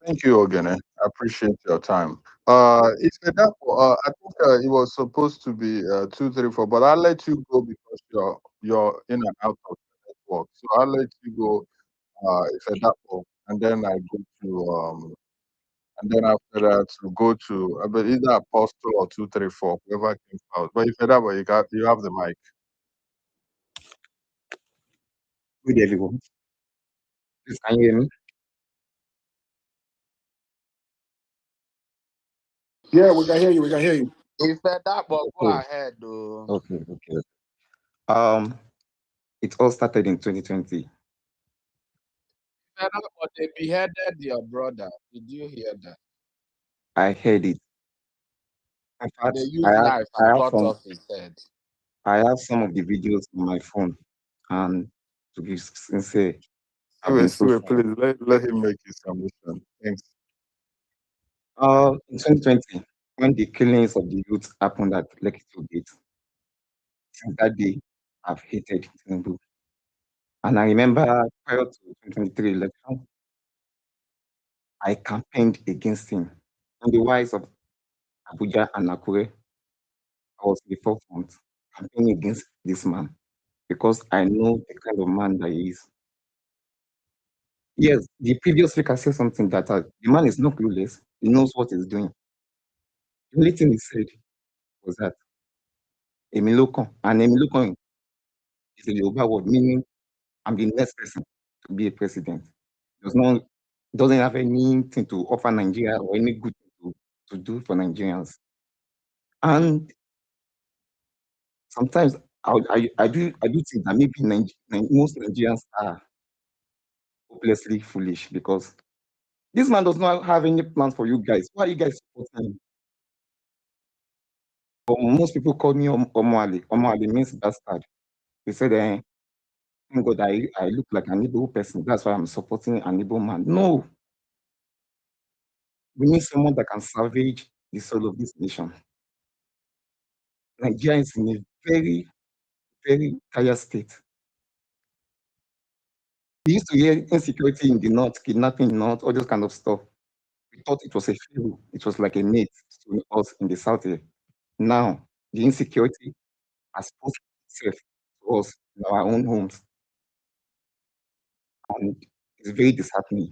Thank you, Ogene. I appreciate your time. It's that I think it was supposed to be 234, but I'll let you go because you're in and out of the network. So I'll let you go. If that and then I go to and then after that to go to but either Apostle or 234, whoever came out. But if that you have the mic. Good day, everyone. Please, can you hear me? Yeah, we can hear you. We can hear you. If that, but go Okay. ahead, though. Okay. It all started in 2020. But they beheaded your brother. Did you hear that? I heard it. In fact, They used knife I and have cut some off his head. I have some of the videos on my phone, and to be sincere, I've been so Siwe, shocked. please let him make his submission. Thanks. In 2020, when the killings of the youth happened at Lekki Gate, since that day, I've hated Tinubu. And I remember prior to 2023 election, I campaigned against him. On the wise of Abuja and Nakure, I was in the forefront campaigning against this man because I know the kind of man that he is. Yes, the previous speaker said something that the man is not clueless. He knows what he's doing. The only thing he said was that Emilokan, and Emilokan is a Yoruba word meaning I'm the next person to be a president. Doesn't have anything to offer Nigeria or any good thing to do for Nigerians. And sometimes I do think that maybe most Nigerians are hopelessly foolish because this man does not have any plans for you guys. Why are you guys supporting him? But most people call me Omoali. Omoali means bastard. They said, thank God I look like an Igbo person. That's why I'm supporting an Igbo man. No. We need someone that can salvage the soul of this nation. Nigeria is in a very, very tired state. We used to hear insecurity in the north, kidnapping in the north, all those kind of stuff. We thought it was a fable. It was like a myth to us in the south here. Now, the insecurity has posed itself to us in our own homes. And it's very disheartening.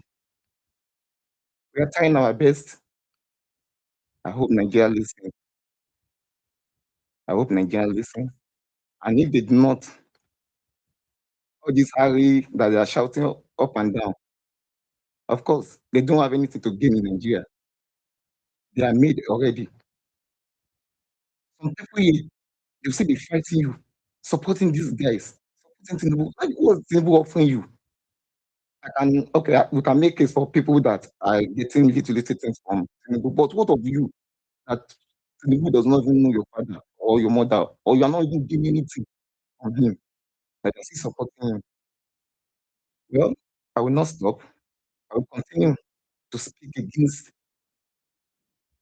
We are trying our best. I hope Nigeria listens. I hope Nigeria listens. And if they do not, all this hurry that they are shouting up and down, of course, they don't have anything to gain in Nigeria. They are made already. Some people here, you see, be fighting you, supporting these guys, supporting Tinubu. What's Tinubu offering you? We can make case for people that are getting little things from Tinubu, but what of you that Tinubu does not even know your father or your mother, or you are not even doing anything from him, that you still supporting him? Well, I will not stop. I will continue to speak against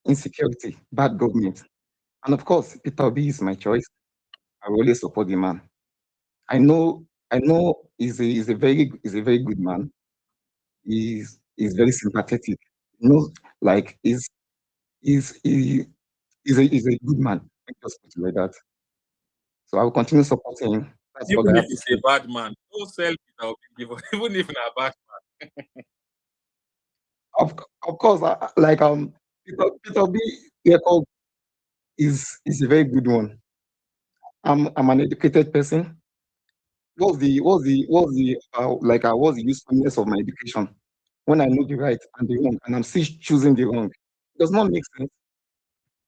insecurity, bad government. And of course, Peter Obi is my choice. I will always support the man. I know he's a very good man. He's very sympathetic. You know, like he's he, he's a good man. Let me just put it like that. So I will continue supporting him. That's all I even if have to he's say. a bad man, don't sell Peter Obi, even if he's a bad man. Of course, Peter Obi record is a very good one. I'm an educated person. What's the usefulness of my education when I know the right and the wrong, and I'm still choosing the wrong? It does not make sense.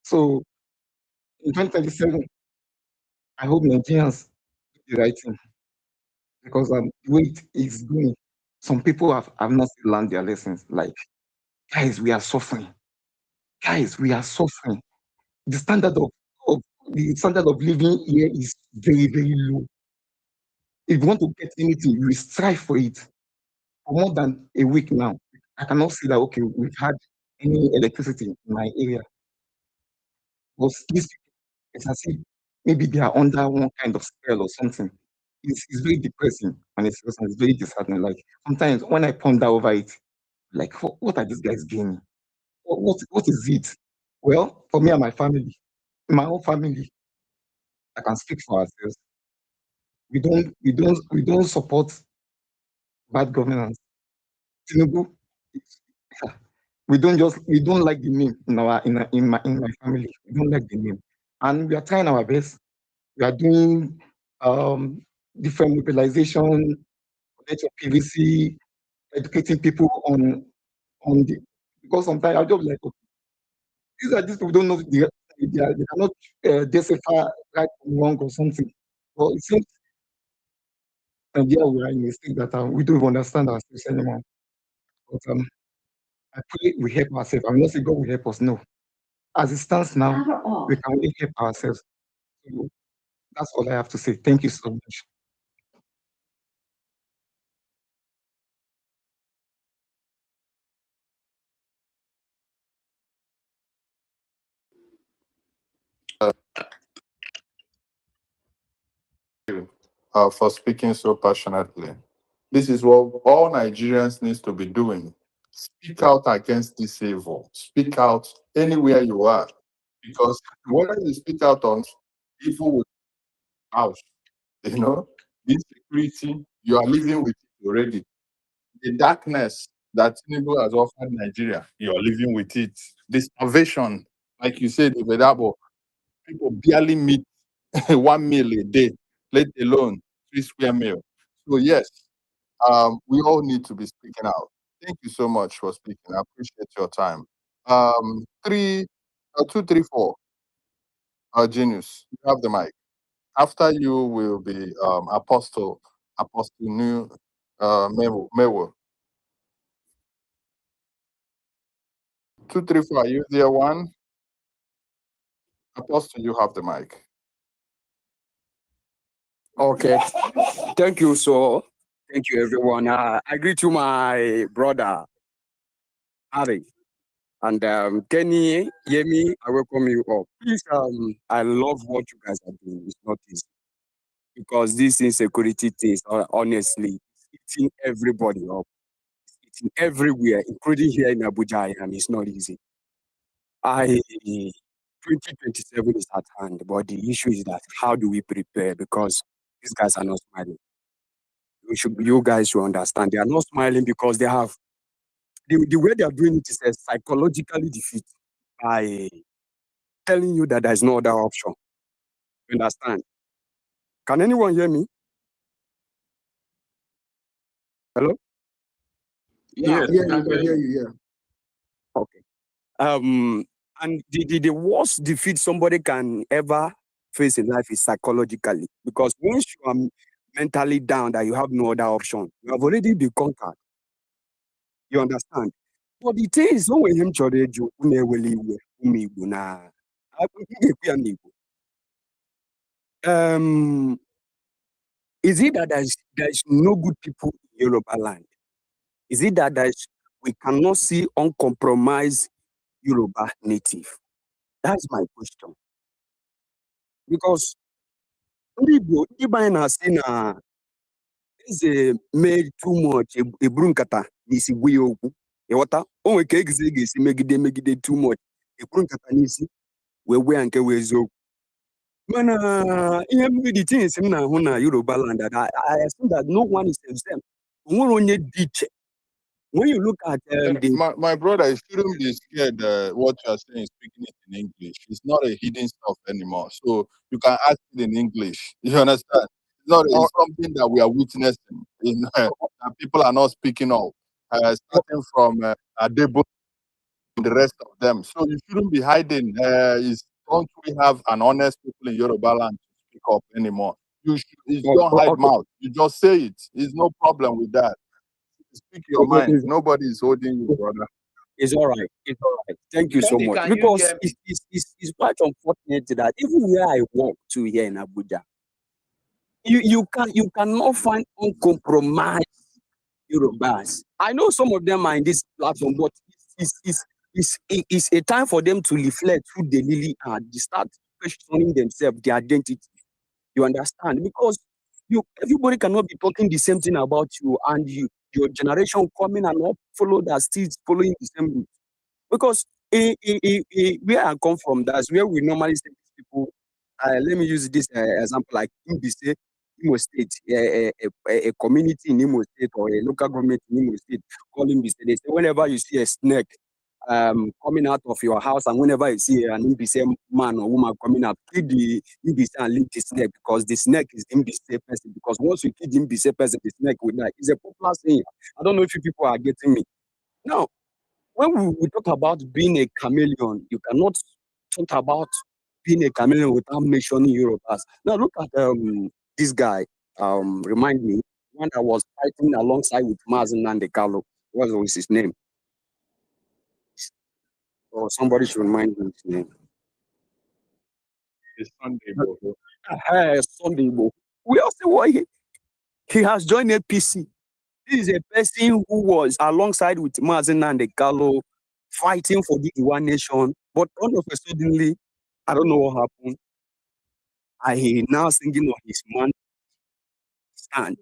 So in 2027, I hope Nigerians do the right thing because the way it is going, some people have not still learned their lessons. Like, guys, we are suffering. Guys, we are suffering. The of the standard of living here is very, very low. If you want to get anything, you will strive for it. for more than a week now. I cannot see that, okay, we've had any electricity in my area. But these people, it's as if maybe they are under one kind of spell or something. It's very depressing and it's very disheartening. Like sometimes when I ponder over it, like what are these guys gaining? What is it? Well, for me and my family, my own family, I can speak for ourselves. We don't support bad governance. Tinubu, we don't like the name in my family. We don't like the name, and we are trying our best. We are doing different mobilization, of PVC, educating people on the, because sometimes I'll just like, okay, these people don't know they cannot decipher right from wrong or something. Well, it seems Nigeria we are in a state that we don't even understand ourselves anymore. But I pray we help ourselves. I'm not saying God will help us. No, as it stands now, we can only help ourselves. So that's all I have to say. Thank you so much. For speaking so passionately. This is what all Nigerians needs to be doing. Speak out against this evil. Speak out anywhere you are, because whether you speak out on evil with house, insecurity, you are living with it already. The darkness that Tinubu has offered Nigeria, you are living with it. The starvation, like you said, Ivedabo, people barely meet 1 meal a day, let alone 3 square meal. So yes, we all need to be speaking out. Thank you so much for speaking. I appreciate your time. 234, Genius, you have the mic. After you will be Apostle New Mewo. 234, are you there? One Apostle, you have the mic. Okay. Thank you. So, thank you, everyone. I greet you, my brother, Harry. And Kenny, Yemi, I welcome you all. Please, I love what you guys are doing. It's not easy. Because this insecurity thing is honestly eating everybody up. It's eating everywhere, including here in Abuja, and it's not easy. 2027 is at hand, but the issue is that how do we prepare? Because these guys are not smiling. You guys should understand. They are not smiling because they have the way they are doing it is a psychologically defeat by telling you that there is no other option. You understand? Can anyone hear me? Hello? Yeah, Yes, yeah, we we can can hear hear you. you. Yeah. Okay. And the worst defeat somebody can ever face in life is psychologically. Because once you are mentally down that you have no other option, you have already been conquered. You understand? But the thing is, when him choreju, is it that there is no good people in Yoruba land? Is it that we cannot see uncompromised Yoruba native? That's my question. Because if I na say na eze made too much eburu nkata n'isi gwa ya okwu, ịghọta? O nwere ka eze ga-esi megide too much eburu nkata n'isi wee gwa ya nke wee eziokwu. Mana ihe the things m na-ahụ na Yoruba land, that I assume that no one is exempt. Onwere onye dị iche. When you look at My brother, you shouldn't be scared what you are saying, speaking it in English. It's not a hidden stuff anymore. So you can ask it in English. You understand? It's something that we are witnessing that people are not speaking of. Starting from Adebo and the rest of them. So you shouldn't be hiding. Don't we have an honest people in Yoruba land to speak up anymore? Don't hide mouth. You just say it. There's no problem with that. Speak your mind. Nobody is holding you, brother. It's all right. It's all right. Thank you so Kenny, much. can you Because hear me? it's quite unfortunate that even where I work to here in Abuja, you cannot find uncompromised Yorubas. I know some of them are in this platform, but it's a time for them to reflect who they really are. They start questioning themselves, their identity. You understand? Because everybody cannot be talking the same thing about you, and your generation coming and not follow that, still following the same route. Because where I come from, that's where we normally say these people. Let me use this example, like Mbise, Imo State, a community in Imo State or a local government in Imo State, call Mbise. They say whenever you see a snake coming out of your house, and whenever you see an Mbise man or woman coming out, kill the Mbise and leave the snake, because the snake is the Mbise person. Because once you kill the Mbise person, the snake will die. It's a popular saying. I don't know if you people are getting me. Now, when we talk about being a chameleon, you cannot talk about being a chameleon without mentioning Yorubas. Now look at this guy. Remind me, one that was fighting alongside with Mazen Nandekalo. What was his name? Or somebody should remind me his name. It's Sunday, bro. Sunday Igbo. We also what he has joined APC. This is a person who was alongside with Mazen Nandekalo, fighting for the one nation, but all of a suddenly, I don't know what happened. I now singing on his man stand.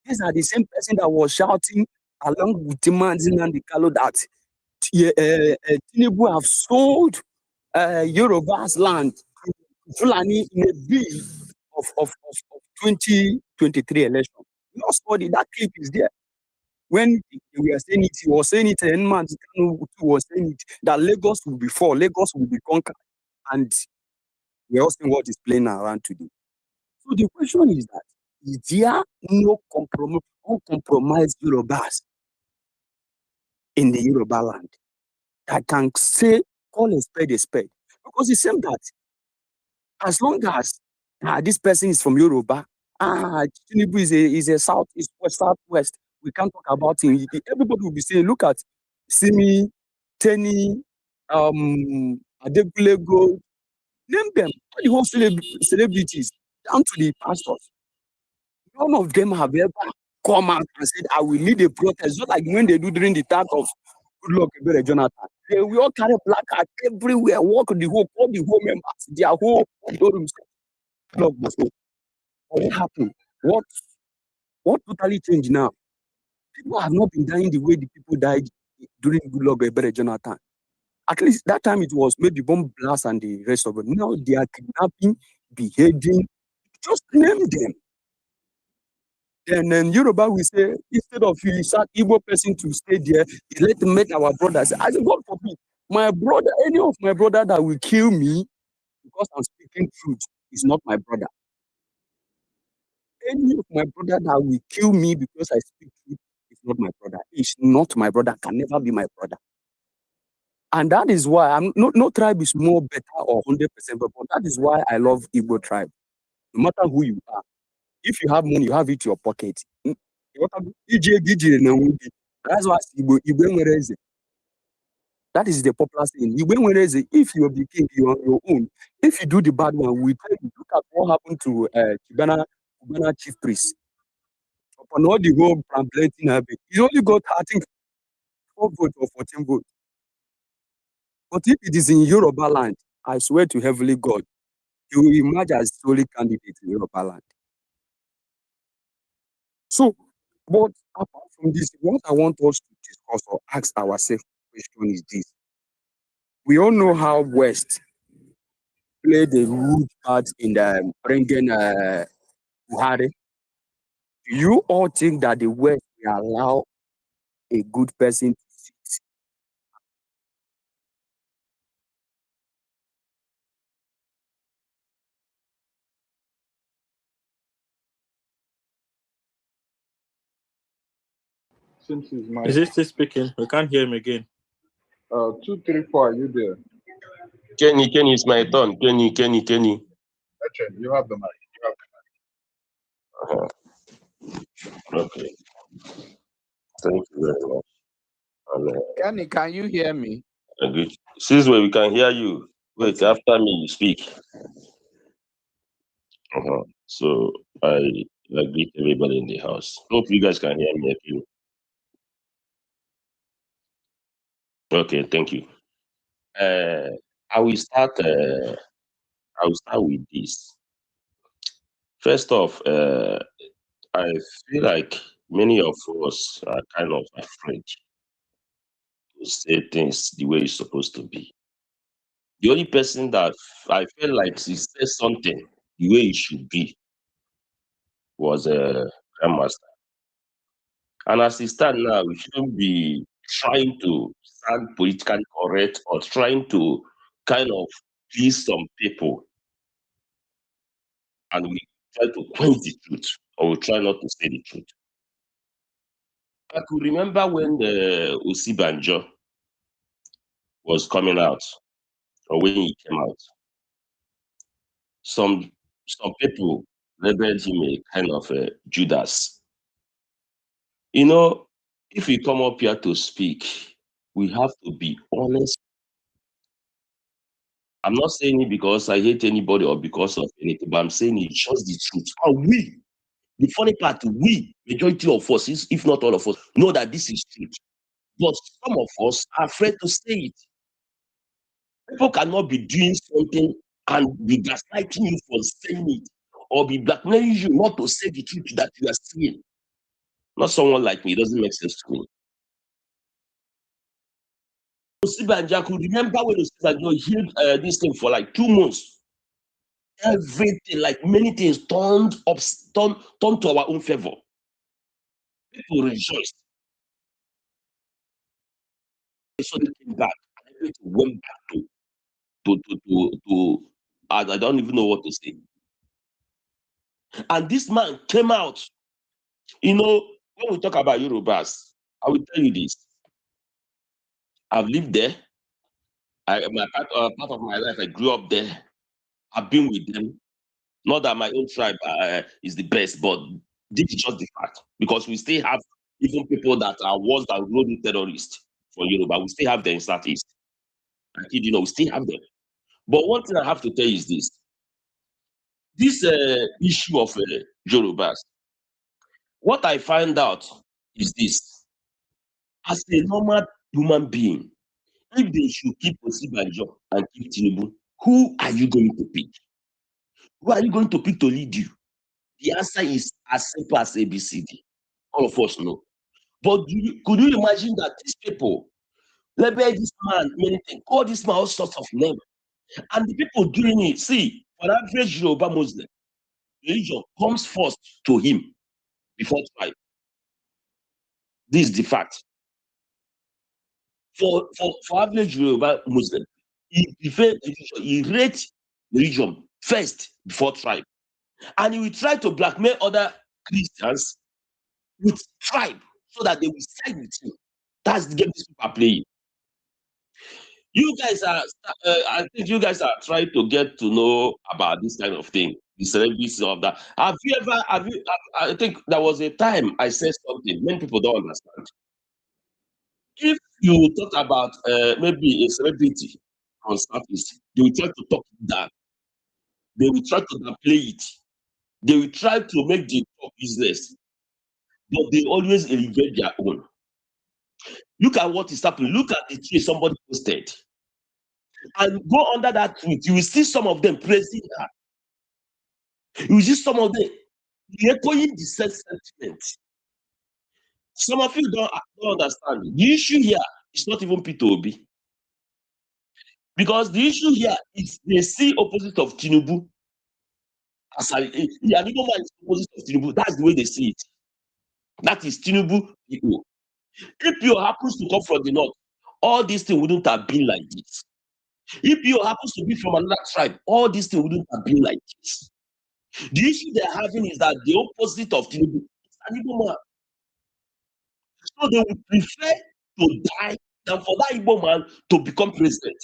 These are the same person that was shouting along with Mazen Nandekalo that Tinubu have sold Yoruba's land to Fulani in a bid of 2023 election. You know, study that clip is there. When we are saying it, he was saying it, and man was saying it, that Lagos will be fall, Lagos will be conquered. And we're all seeing what is playing around today. So the question is that, is there no uncompromised Yorubas in the Yoruba land that can say, call a spade a spade? Because it seems that as long as this person is from Yoruba, Tinubu is a southwest. We can't talk about him. Everybody will be saying, look at Simi, Tenny, Adekunle Gold, name them, all the whole celebrities, down to the pastors. None of them have ever come out and said, I will lead a protest, just like when they do during the time of Goodluck Ebele Jonathan. They will all carry black card everywhere, walk the whole, all the whole members, their whole rooms. What happened? What totally changed now? People have not been dying the way the people died during Goodluck Ebele Jonathan. At least that time it was maybe bomb blast and the rest of it. Now they are kidnapping, beheading, just name them. Then Yoruba will say, instead of you start Igbo person to stay there, let them make our brothers. I say, God forbid, my brother, any of my brother that will kill me because I'm speaking truth is not my brother. Any of my brother that will kill me because I speak truth is not my brother. It's not my brother, can never be my brother. And that is why no tribe is more better or 100% better, but that is why I love Igbo tribe. No matter who you are, if you have money, you have it in your pocket. That's why Igbo. That is the popular saying. If you are the king, you are on your own. If you do the bad one, we tell you, look at what happened to Kibana chief priest. Upon all the whole planting habit, he only got, I think, 4 votes or 14 votes. But if it is in Yoruba land, I swear to heavenly God, you will emerge as solely candidate in Yoruba land. So, but apart from this, what I want us to discuss or ask ourselves question is this. We all know how West played a huge part in bringing Buhari. Do you all think that the West will allow a good person to sit? Since his Is mic. he still speaking? We can't hear him again. 2, 3, 4, are you there? Kenny, it's my turn. Kenny. Echen, you have the mic. Okay. Thank you very much. Kenny, can you hear me? Good. Since where we can hear you. Wait, after me, you speak. So I greet everybody in the house. Hope you guys can hear me. Okay, thank you. Uh, I will start. I will start with this. First off, I feel like many of us are kind of afraid to say things the way it's supposed to be. The only person that I felt like he said something the way it should be was a grandmaster. And as it stands now, we shouldn't be trying to sound politically correct or trying to kind of please some people, and we try to quench the truth, or we try not to say the truth. I could remember when the Osibanjo was coming out, or when he came out, some some people labeled him a kind of a Judas. You know, if we come up here to speak, we have to be honest. I'm not saying it because I hate anybody or because of anything, but I'm saying it's just the truth. And we, the funny part, we, majority of us, if not all of us, know that this is truth. But some of us are afraid to say it. People cannot be doing something and be gaslighting you for saying it, or be blackmailing you not to say the truth that you are saying. Not someone like me, it doesn't make sense to me. Osibanjo, I could remember when Osibanjo healed this thing for like 2 months. Everything, like many things, turned to our own favor. People rejoiced. So they came back, and everything went back to I don't even know what to say. And this man came out. You know, when we talk about Yorubas, I will tell you this. I've lived there. Part of my life, I grew up there. I've been with them. Not that my own tribe is the best, but this is just the fact. Because we still have even people that are worse than road terrorists for Yoruba. We still have them in Southeast. I kid you know, we still have them. But one thing I have to tell you is this. This issue of Yorubas, what I find out is this. As a normal human being, if they should keep Osibanjo and keep Tinubu, who are you going to pick? Who are you going to pick to lead you? The answer is as simple as ABCD. All of us know. But could you imagine that these people label this man many things, call this man all sorts of names, and the people doing it, see, for average Yoruba Muslim, religion comes first to him before tribe. This is the fact. For average Yoruba Muslim, he prefer religion, he rates religion first before tribe. And he will try to blackmail other Christians with tribe so that they will side with him. That's the game these people are playing. You guys are, I think you guys are trying to get to know about this kind of thing, the celebrities of that. I think there was a time I said something, many people don't understand. If you talk about maybe a celebrity on Southeast, they will try to talk it down. They will try to play it. They will try to make the talk business, but they always elevate their own. Look at what is happening. Look at the tweet somebody posted. And go under that tweet, you will see some of them praising her. You will see some of them echoing the same sentiment. Some of you don't understand. The issue here is not even P2B. Because the issue here is they see opposite of Tinubu. As an Igbo man is opposite of Tinubu. That's the way they see it. That is Tinubu people. If you happens to come from the north, all these things wouldn't have been like this. If you happens to be from another tribe, all these things wouldn't have been like this. The issue they're having is that the opposite of Tinubu is an Igbo man. So they would prefer to die than for that Igbo man to become president.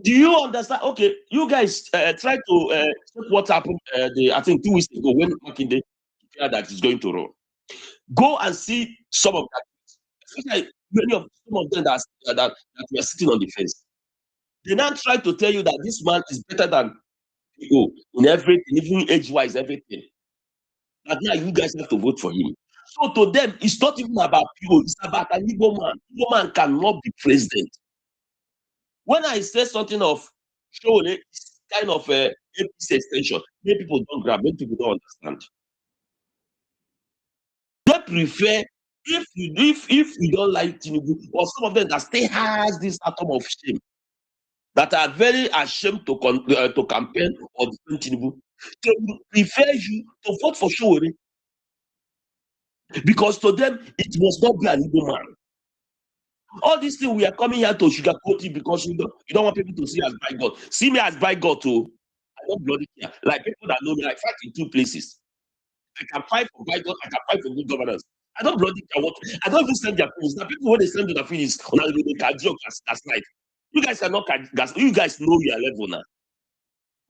Do you understand? Okay, you guys try to check what happened. I think 2 weeks ago when Makinde declared that he's going to run. Go and see some of that. Especially some of them that were sitting on the fence. They now try to tell you that this man is better than you in everything, even age-wise, everything. That now you guys have to vote for him. So to them, it's not even about people, it's about an Igbo man. Igbo man cannot be president. When I say something of Shole, it's kind of a APC extension, many people don't grab, many people don't understand. They prefer, if you don't like Tinubu, or some of them that still has this atom of shame, that are very ashamed to campaign or defend Tinubu, they will prefer you to vote for Shole. Because to them, it must not be an Igbo man. All these things we are coming here to sugarcoat it because you don't want people to see as by God. See me as by God too. I don't bloody care. Like people that know me, I fight in two places. I can fight for by God, I can fight for good governance. I don't bloody care what. I don't even send their feelings. The people when they send their feelings on they can joke as night. You guys are not gas. You guys know your level now.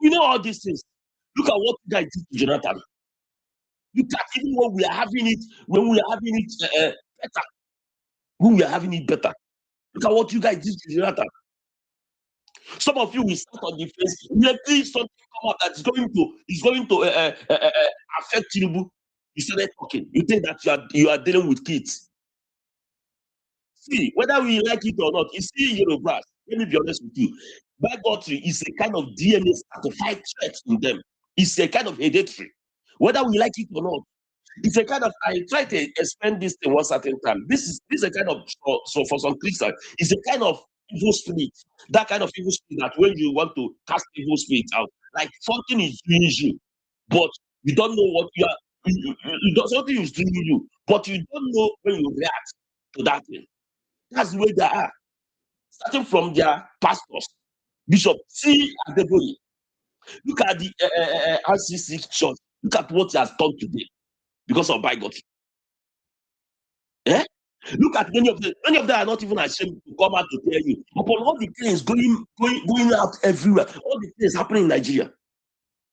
We know all these things. Look at what you guys did to Jonathan. Look at even when we are having it better. When we are having it better. Look at what you guys did to Jonathan. Some of you will start on the face. Immediately something come up that is going to affect Tinubu. You started talking. You think that you are dealing with kids. See, whether we like it or not, you see Yoruba. Let me be honest with you. Bigotry is a kind of DNA certified threat in them. It's a kind of hereditary. Whether we like it or not, it's a kind of. I try to explain this in one certain time. This is a kind of so for some Christians, it's a kind of evil spirit. That kind of evil spirit that when you want to cast evil spirit out, like something is doing you, but you don't know what you are. Something is doing you, but you don't know when you react to that thing. That's the way they are. Starting from their pastors, Bishop C. Adeboye. Look at the RCC church. Look at what he has done today because of bigotry. Eh? Look at many of them. Many of them are not even ashamed to come out to tell you. Upon all the things going out everywhere, all the things happening in Nigeria,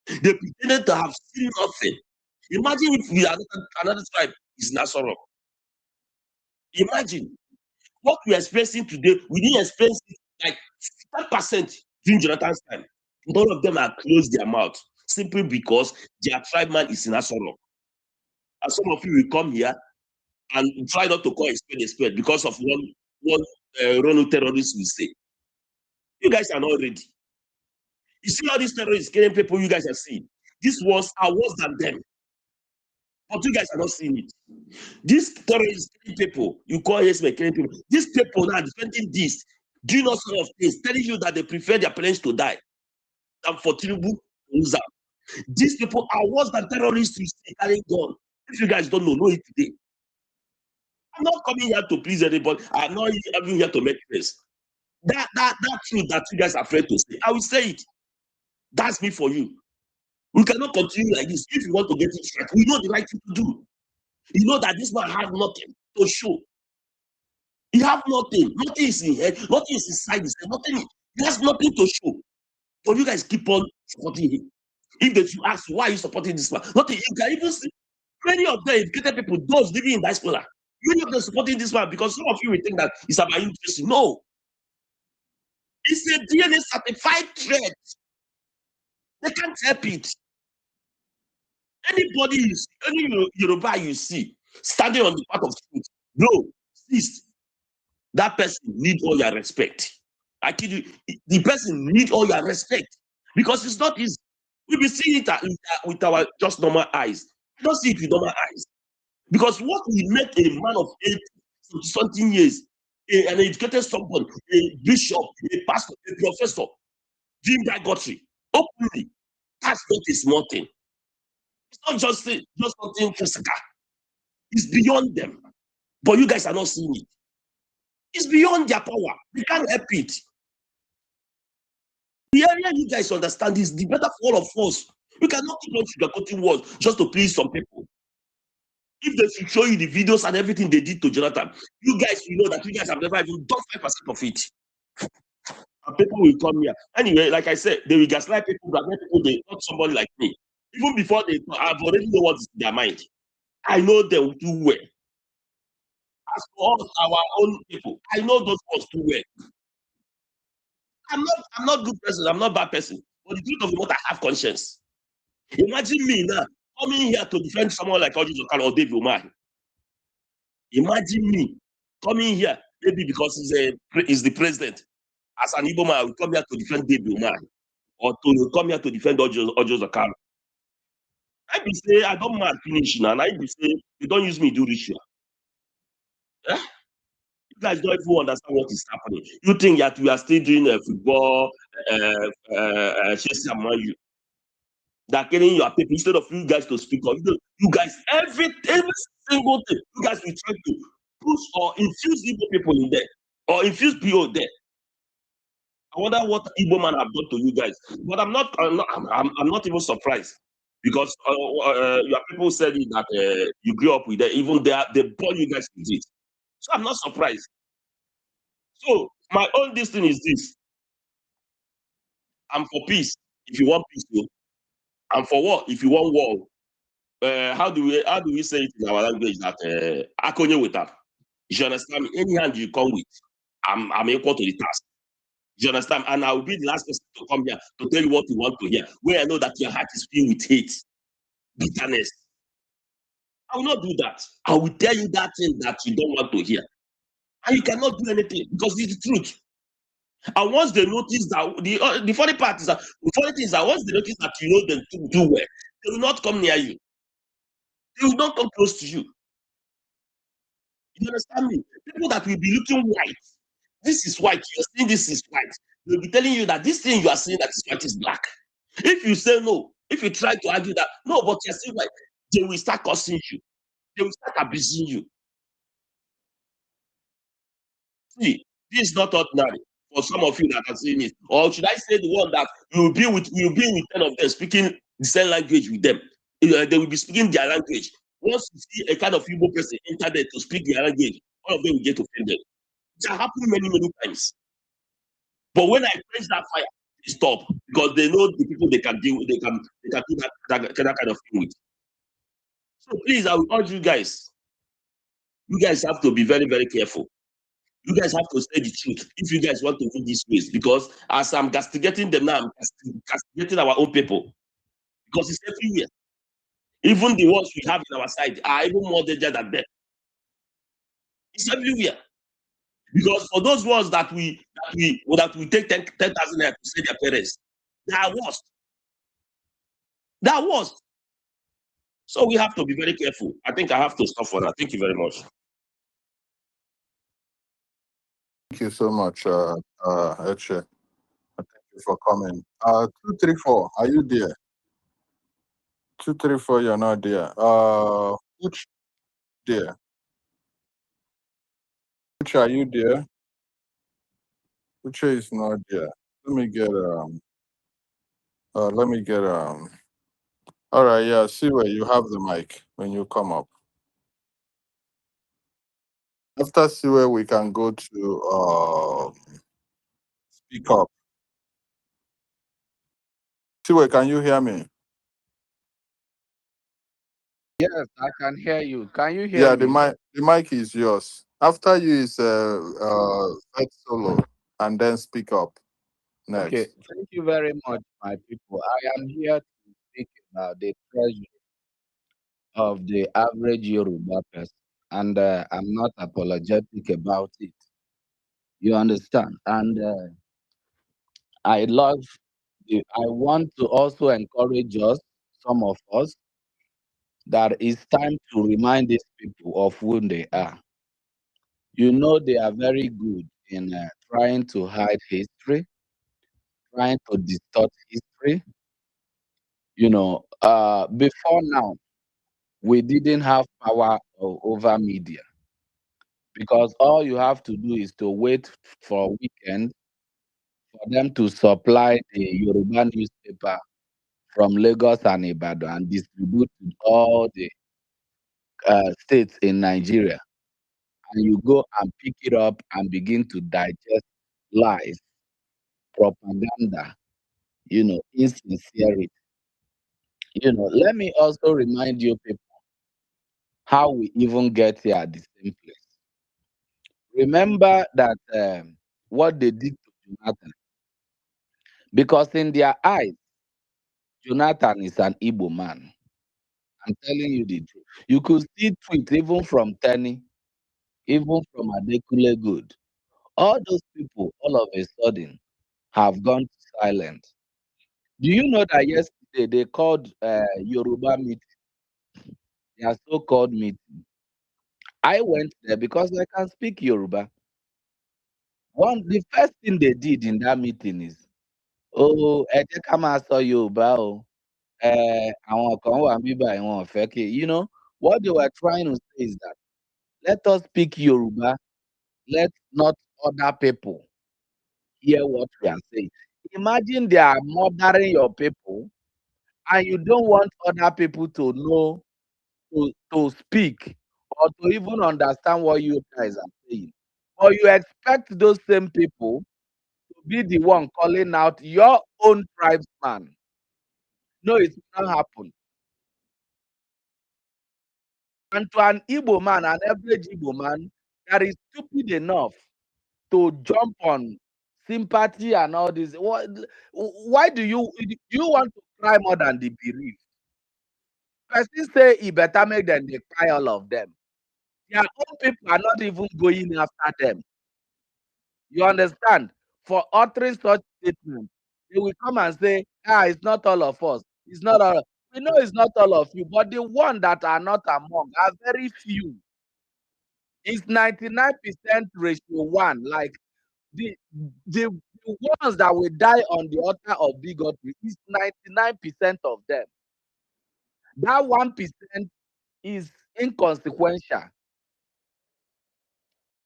they pretended to have seen nothing. Imagine if we are another tribe is Nasoro. Imagine what we are experiencing today. We didn't experience it like 10% during Jonathan's time. None of them have closed their mouth simply because their tribe man is in Nasoro. And some of you will come here and try not to call a spade because of one Rono terrorist will say. You guys are not ready. You see all these terrorists killing people you guys are seeing. These ones are worse than them. But you guys are not seeing it. These terrorists killing people, you call yes killing people. These people now defending this, doing all sorts of things, telling you that they prefer their parents to die than for Tinubu to lose out. These people are worse than terrorists you see carrying gun. If you guys don't know it today. I'm not coming here to please anybody. I'm not even here to make friends. That truth that you guys are afraid to say, I will say it. That's me for you. We cannot continue like this. If you want to get it right, we know the right thing to do. You know that this man has nothing to show. He has nothing. Nothing is in head. Nothing is inside his head. Nothing. He has nothing to show. But you guys keep on supporting him. If they should ask why are you supporting this man, nothing. You can even see many of them educated people, those living in diaspora. Many of them supporting this man because some of you will think that it's about interest. No. It's a DNA certified threat. They can't help it. Anybody, any Yoruba you see standing on the path of truth, no, please, that person need all your respect. I kid you, the person need all your respect because it's not easy. We be seeing it with our just normal eyes. We don't see it with normal eyes because what we make a man of something years, an educated somebody, a bishop, a pastor, a professor, Jim Gotri, openly, that's not a small thing. It's not just something physical. It's beyond them. But you guys are not seeing it. It's beyond their power. They can't help it. The area you guys understand is the better for all of us. You cannot keep on sugarcoating words just to please some people. If they should show you the videos and everything they did to Jonathan, you guys will know that you guys have never even done 5% of it. And people will come here. Anyway, like I said, they will gaslight people, but people, they not somebody like me. Even before they I've already know what's in their mind. I know them too well. As for us, our own people, I know those ones too well. I'm not good person, I'm not bad person. But the truth of the matter, I have conscience. Imagine me now coming here to defend someone like Oji Zokalo or David Umahi. Imagine me coming here, maybe because he's the president. As an Igbo man, I will come here to defend David man, or to come here to defend Ojo Zakar. I be say I don't mad finish now, and I be say you don't use me do ritual. Eh? You guys don't even understand what is happening. You think that we are still doing football, chasing among you. They're killing your people instead of you guys to speak up. You guys, every single thing, you guys will try to push or infuse Igbo people in there, or infuse PO there. I wonder what Igbo man have done to you guys. But I'm not even surprised because your people said it that you grew up with them. Even they born you guys with it. So I'm not surprised. So my own thing is this: I'm for peace. If you want peace, I'm for war. If you want war, how do we say it in our language that akonye with that? You understand me? Any hand you come with, I'm equal to the task. You understand? And I will be the last person to come here to tell you what you want to hear. Where I know that your heart is filled with hate, bitterness. I will not do that. I will tell you that thing that you don't want to hear. And you cannot do anything because it's the truth. And once they notice that, the funny part is that, the funny thing is that once they notice that you know them do well, they will not come near you. They will not come close to you. You understand me? People that will be looking white. This is white. You're saying this is white. They'll be telling you that this thing you are saying that is white is black. If you say no, if you try to argue that no, but you're saying white, they will start cursing you. They will start abusing you. See, this is not ordinary for some of you that are saying it. Or should I say the one that you'll be with 10 of them speaking the same language with them. They will be speaking their language. Once you see a kind of Igbo person enter there to speak their language, all of them will get offended. It has happened many, many times. But when I quench that fire, they stop because they know the people they can deal with, they can do that kind of thing with. So please, I will urge you guys. You guys have to be very, very careful. You guys have to say the truth if you guys want to win this race. Because as I'm castigating them now, I'm castigating our own people. Because it's everywhere. Even the ones we have in our side are even more dangerous than them. It's everywhere. Because for those ones that we take 10,000 naira to send their parents, they are worst. They are worst. So we have to be very careful. I think I have to stop for that. Thank you very much. Thank you so much, Eche. Thank you for coming. 234, are you there? 234, you're not there. Which there? Which are you there? Which is not there? Let me get all right, yeah, see where you have the mic when you come up. After see where we can go to speak up. See where can you hear me? Yes, I can hear you. Can you hear Yeah, me? the mic is yours. After you is Vet Solo and then speak up next. Okay, thank you very much, my people. I am here to speak about the treasure of the average Yoruba person, and I'm not apologetic about it. You understand? And I love, I want to also encourage us, some of us, that it's time to remind these people of who they are. You know, they are very good in trying to hide history, trying to distort history. You know, before now, we didn't have power over media because all you have to do is to wait for a weekend for them to supply the Yoruba newspaper from Lagos and Ibadan and distribute to all the states in Nigeria. And you go and pick it up and begin to digest lies, propaganda, insincerity. Let me also remind you people how we even get here at the same place. Remember that what they did to Jonathan, because in their eyes, Jonathan is an Igbo man. I'm telling you the truth. You could see tweets even from Tenny even from Adekule Good. All those people, all of a sudden, have gone silent. Do you know that yesterday they called Yoruba meeting, their so-called meeting? I went there because I can speak Yoruba. The first thing they did in that meeting is, oh, ẹ jẹ́ ká máa sọ Yorùbá o. Àwọn kan wà níbí báyìí wọn ò fẹ́ kí, what they were trying to say is that let us speak Yoruba, let not other people hear what we are saying. Imagine they are murdering your people and you don't want other people to know, to speak or to even understand what you guys are saying. Or you expect those same people to be the one calling out your own tribesman. No, it will not happen. And to an Igbo man, an average Igbo man, that is stupid enough to jump on sympathy and all this. Why do you want to cry more than the bereaved? Person say he better make them they cry all of them. Their own people are not even going after them. You understand? For uttering such statements, they will come and say, it's not all of us. It's not all. We know it's not all of you, but the one that are not among are very few. It's 99% ratio one. Like the ones that will die on the altar of bigotry is 99% of them. That 1% is inconsequential.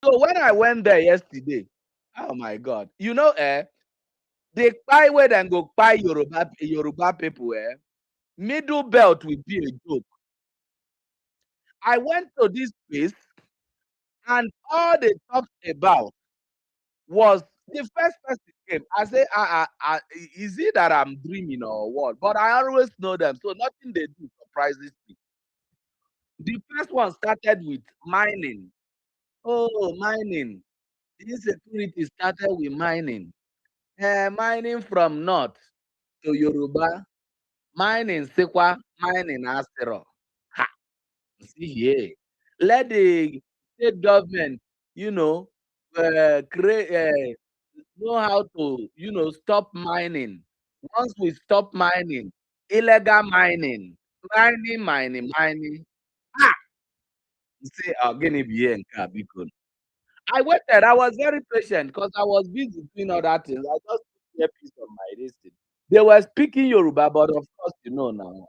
So when I went there yesterday, oh my God, they buy where then go buy Yoruba people, middle belt will be a joke. I went to this place and all they talked about was the first person came. I say, is it that I'm dreaming or what? But I always know them, so nothing they do surprises me. The first one started with mining. Oh, mining. The insecurity started with mining. Mining from north to Yoruba, mining Sekwa, mining Astero. Ha! See here. Let the state government, create, know how to, stop mining. Once we stop mining, illegal mining. Ah! You say, gonna be here in Kabikon. I waited. I was very patient because I was busy doing other things. I just put earpiece on my wrist. They were speaking Yoruba, but of course, now.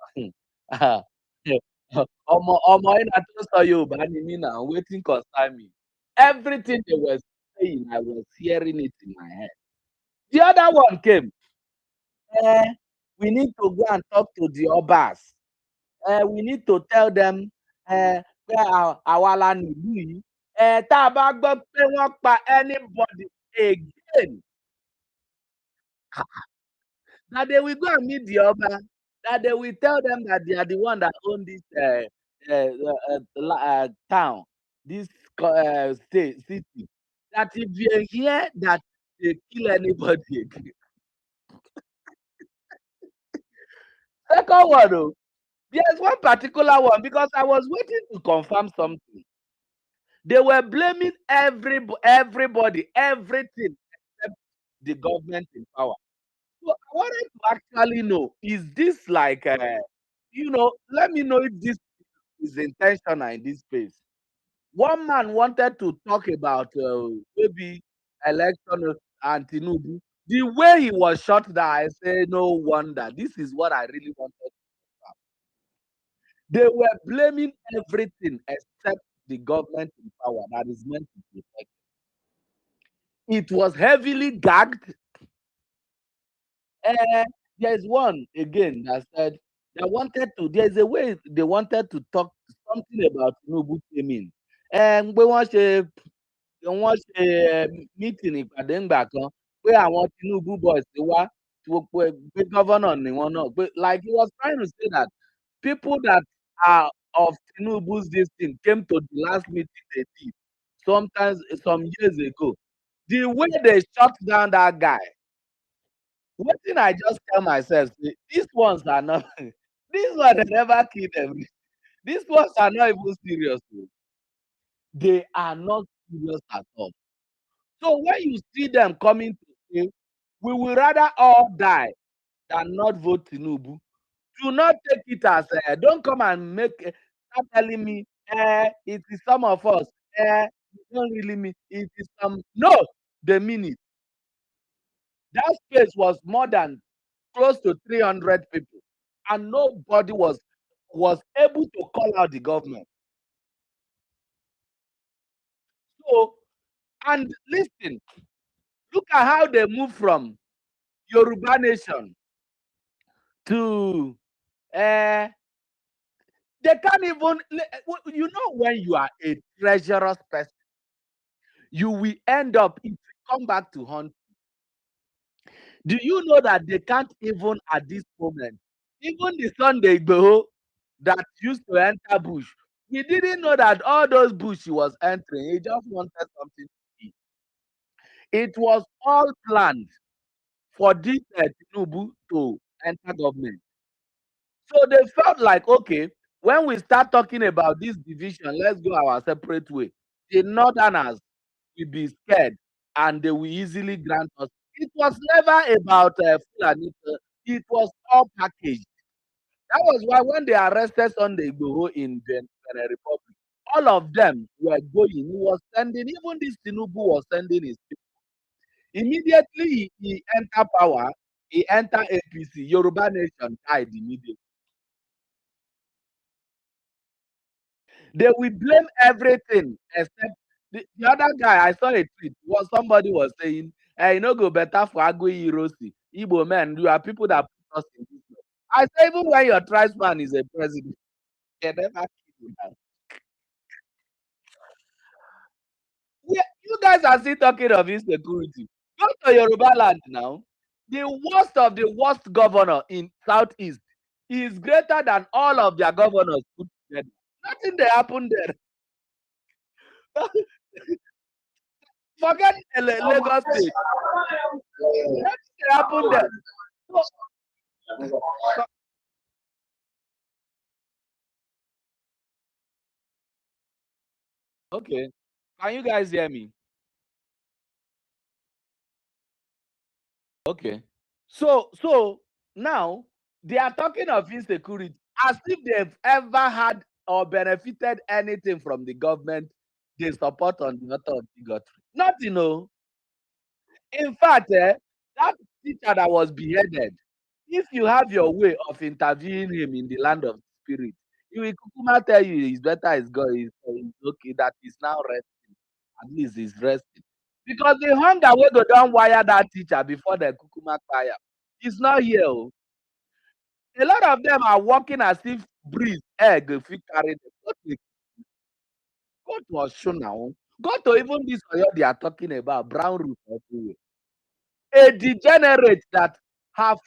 Omo in a sọ Yoruba ni me now, waiting concern me. Everything they were saying, I was hearing it in my head. The other one came. We need to go and talk to the Obas. We need to tell them pé àwa la nílùú yìí. Tá a bá gbọ́ pé wọ́n pa anybody again, that they will go and meet the Oba, that they will tell them that they are the one that own this town, this city. That if you hear that they kill anybody again. Second one, oh, there's one particular one because I was waiting to confirm something. They were blaming everybody, everything except the government in power. So I wanted to actually know, is this like, let me know if this is intentional in this space. One man wanted to talk about maybe election and Tinubu. The way he was shot down, I say, no wonder. This is what I really wanted. They were blaming everything except the government in power that is meant to protect. It was heavily gagged. There's one again that said there's a way they wanted to talk something about Tinubu came in. And we want to meeting ìpàdé ńgbà kan pé àwọn Tinubu boys ti wá pé governor ni wọn náà pé like he was trying to say that people that are of Tinubu's this thing came to the last meeting they did some years ago. The way they shut down that guy, one thing I just tell myself, say, these ones are not these ones they never kill them. These ones are not even serious. They are not serious at all. So when you see them coming to say, we will rather all die than not vote Tinubu, do not take it as don't come and start telling me it is some of us. You don't really mean it is some. No, they mean it. That space was more than close to 300 people, and nobody was able to call out the government. So, and listen, look at how they move from Yoruba nation to uh, they can't even, you know, when you are a treacherous person, you will end up, if you come back to hunt. Do you know that they can't even at this moment, even the Sunday Igboho that used to enter bush, we didn't know that all those bush he was entering, he just wanted something to eat. It was all planned for this Tinubu to enter government. So they felt like, okay, when we start talking about this division, let's go our separate way. The Northerners will be scared and they will easily grant us. It was never about Fulani. It was all packaged. That was why when they arrested Sunday Igboho in Benin Republic, all of them were going. He was sending, even this Tinubu was sending his people. Immediately he entered power, he entered APC. Yoruba Nation died immediately. They will blame everything except the other guy. I saw a tweet. Somebody was saying, "Hey, you know, go better for Agui Hiroshi. Igbo men, you are people that put us in this." I say, even when your tribesman is a president, they never kill you now. Yeah, you guys are still talking of insecurity. Go to Yoruba land now. The worst of the worst governor in Southeast is greater than all of their governors put together. Nothing they happen there. Forget Lagos State. Nothing they happen there. So, okay. Can you guys hear me? Okay. So now they are talking of insecurity as if they've ever had or benefited anything from the government they support on the author of bigotry. Nothing, no. In fact, that teacher that was beheaded, if you have your way of interviewing him in the land of spirit, he will kukuma tell you it's better it's God, it's okay, that he's now resting. At least he's resting. Because the hunger will go down wire that teacher before the kukuma fire. He's not here. Oh. A lot of them are walking as if breeze, egg, if you carry them. Go to Oshun now. Go to even this Oyo they are talking about, brown root everywhere. A degenerate that have,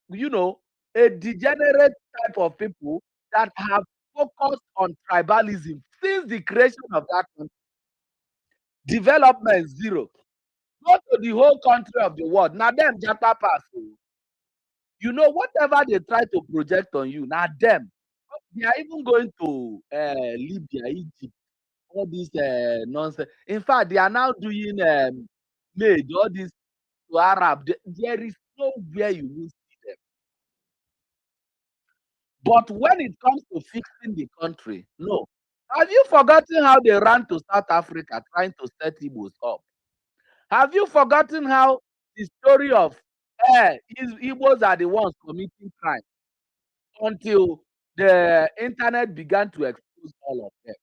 you know, a degenerate type of people that have focused on tribalism since the creation of that country. Development zero. Go to the whole country of the world. Now them japa pass. You know, whatever they try to project on you, now them. They are even going to Libya, Egypt, all this nonsense. In fact, they are now doing made all this to Arab. There is nowhere you will see them. But when it comes to fixing the country, no. Have you forgotten how they ran to South Africa trying to set Igbos up? Have you forgotten how the story of Igbos are the ones committing crime until the internet began to expose all of them?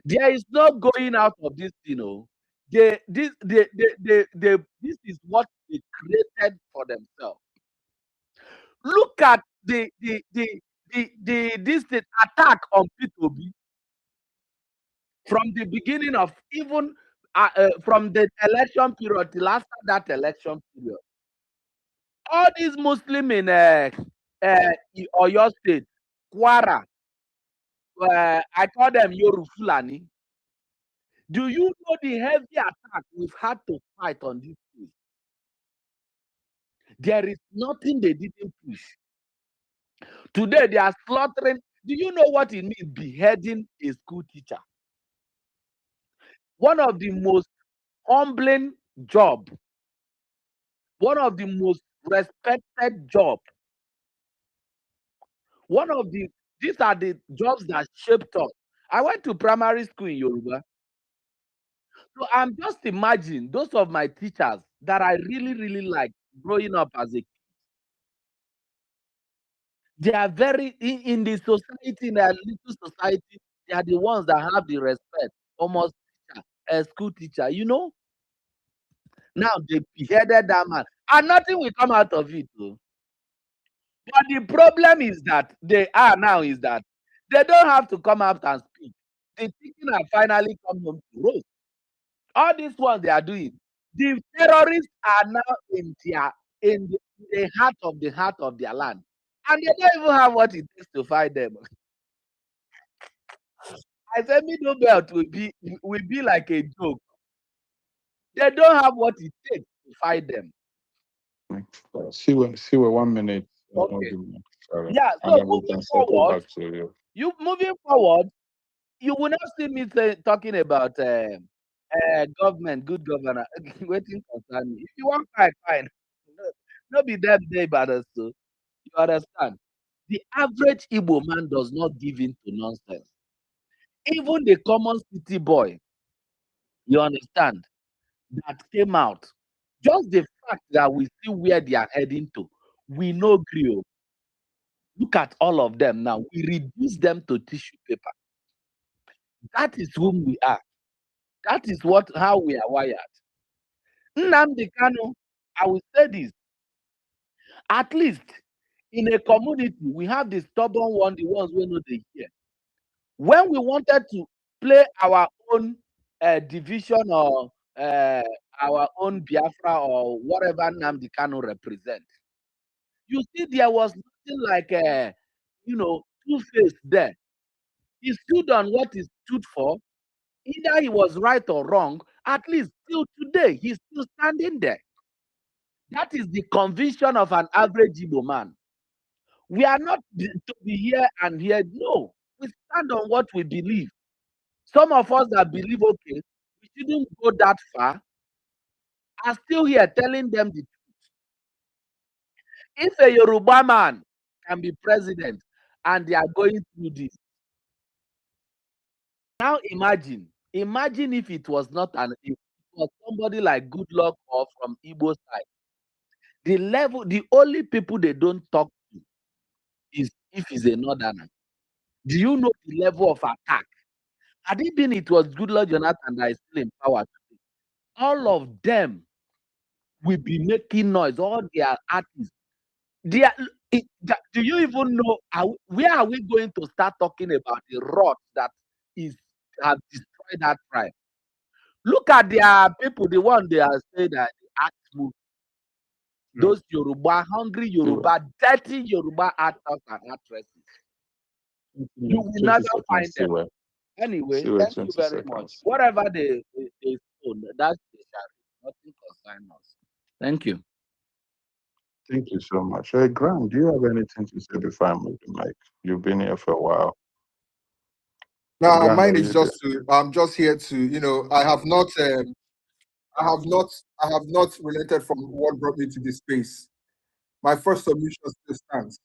There is no going out of this, you know. This is what they created for themselves. Look at this attack on P2B from the beginning of even from the election period till after that election period. All these Muslim in Oyo State, Kwara, I call them Yoru Fulani. Do you know the heavy attack we've had to fight on this place? There is nothing they didn't push. Today they are slaughtering. Do you know what it means beheading a school teacher? one of the most humbling job, one of the most respected job, one of the these are the jobs that shaped us. I went to primary school in Yoruba. So I'm just imagining those of my teachers that I really, really like growing up as a kid. They are very in the society, in a little society, they are the ones that have the respect. Almost teacher, a school teacher, you know. Now they beheaded that man, and nothing will come out of it. Oh. But the problem is that they are now is that they don't have to come out and speak. The chicken have finally come home to roast. All these ones they are doing. The terrorists are now in the heart of their land, and they don't even have what it takes to fight them. I said middle belt will be like a joke. They don't have what it takes to fight them. See what 1 minute. Okay. Sorry. Yeah. And So then we moving can circle forward, back to you moving forward, you will not see me talking about government, good governor. Waiting concern me. If you want cry, fine. No be them day but us. So you understand? The average Igbo man does not give in to nonsense. Even the common city boy, you understand, that came out. Just the fact that we see where they are heading to, we know Grio. Look at all of them now. We reduce them to tissue paper. That is whom we are. That is how we are wired. Nnamdi Kanu, I will say this. At least in a community, we have the stubborn one, the ones we know they hear. When we wanted to play our own division or our own Biafra or whatever Nnamdi Kanu represent, you see there was nothing like two-face there. He stood on what he stood for. Either he was right or wrong. At least till today, he's still standing there. That is the conviction of an average Igbo man. We are not to be here and here. No, we stand on what we believe. Some of us that believe, okay, we shouldn't go that far, are still here telling them the truth. If a Yoruba man can be president and they are going through this, now imagine if it was not if it was somebody like Goodluck or from Igbo side. The only people they don't talk to is if he's a northerner. Do you know the level of attack? Had it was Goodluck Jonathan that is still in power today, all of them will be making noise. All their artists. Do you even know where are we going to start talking about the rot that have destroyed that tribe? Look at their people, the one they are saying that the act movie. Those Yoruba, hungry Yoruba, dirty Yoruba actors and actresses. You will never find them. Anyway, thank you very much. Whatever they own, that's the nothing concern us. Thank you. Thank you so much. Hey, Graham, do you have anything to say before I move the mic? You've been here for a while. No, Graham, mine are is you just to. I'm just here to. I have not relented from what brought me to this space. My first submission still stands,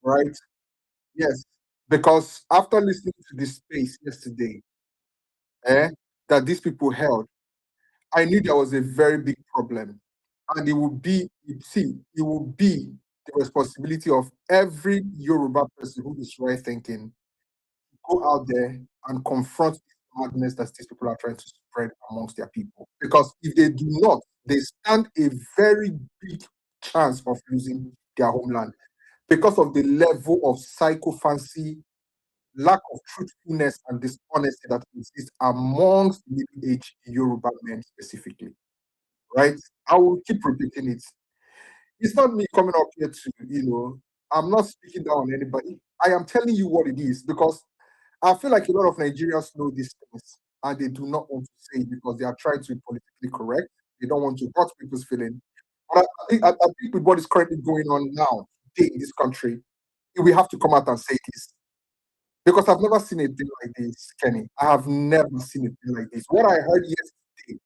right? Yes, because after listening to this space yesterday, that these people held, I knew there was a very big problem, and it will be the responsibility of every Yoruba person who is right thinking to go out there and confront this madness that these people are trying to spread amongst their people. Because if they do not, they stand a very big chance of losing their homeland because of the level of psychophancy, lack of truthfulness, and dishonesty that exists amongst middle-aged Yoruba men specifically. Right? I will keep repeating it. It's not me coming up here to, I'm not speaking down on anybody. I am telling you what it is because I feel like a lot of Nigerians know these things and they do not want to say it because they are trying to be politically correct. They don't want to hurt people's feelings. But I think with what is currently going on now today in this country, we have to come out and say this. Because I've never seen a thing like this, Kenny. I have never seen a thing like this. What I heard yesterday,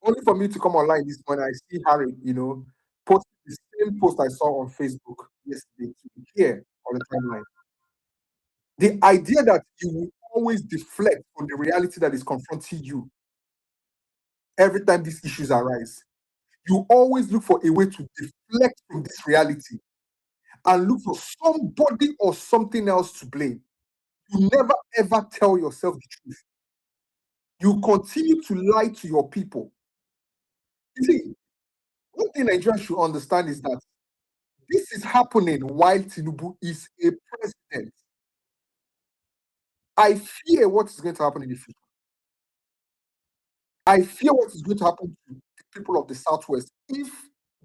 only for me to come online this morning, I see Harry, post the same post I saw on Facebook yesterday to here on the timeline. The idea that you will always deflect from the reality that is confronting you every time these issues arise. You always look for a way to deflect from this reality and look for somebody or something else to blame. You never ever tell yourself the truth. You continue to lie to your people. You see, one thing Nigerians should understand is that this is happening while Tinubu is a president. I fear what is going to happen in the future. I fear what is going to happen to the people of the Southwest if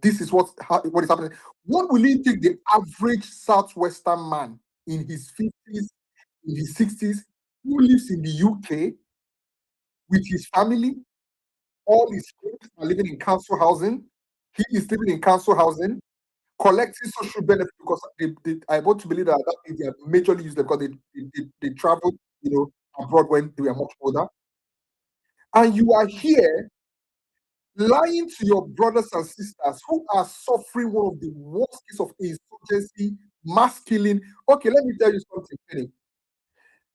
this is what is happening. What will it take the average Southwestern man in his 50s, in his 60s, who lives in the UK with his family? All his friends are living in council housing. He is living in council housing, collecting social benefits because I want to believe that they are majorly used because they traveled, abroad when they were much older. And you are here lying to your brothers and sisters who are suffering one of the worst cases of insurgency, mass killing. Okay, let me tell you something, Penny.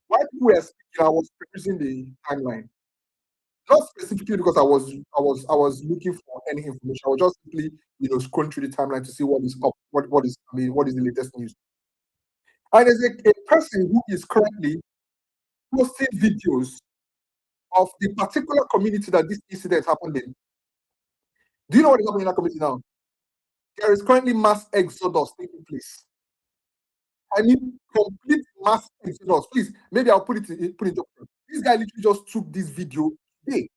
While people were speaking, I was producing the timeline. Not specifically because I was looking for any information. I was just simply, scrolling through the timeline to see what is up, what is the latest news. And there's a person who is currently posting videos of the particular community that this incident happened in. Do you know what is happening in that community now? There is currently mass exodus taking place. I mean, complete mass exodus. Please, maybe I'll put it in. This guy literally just took this video today.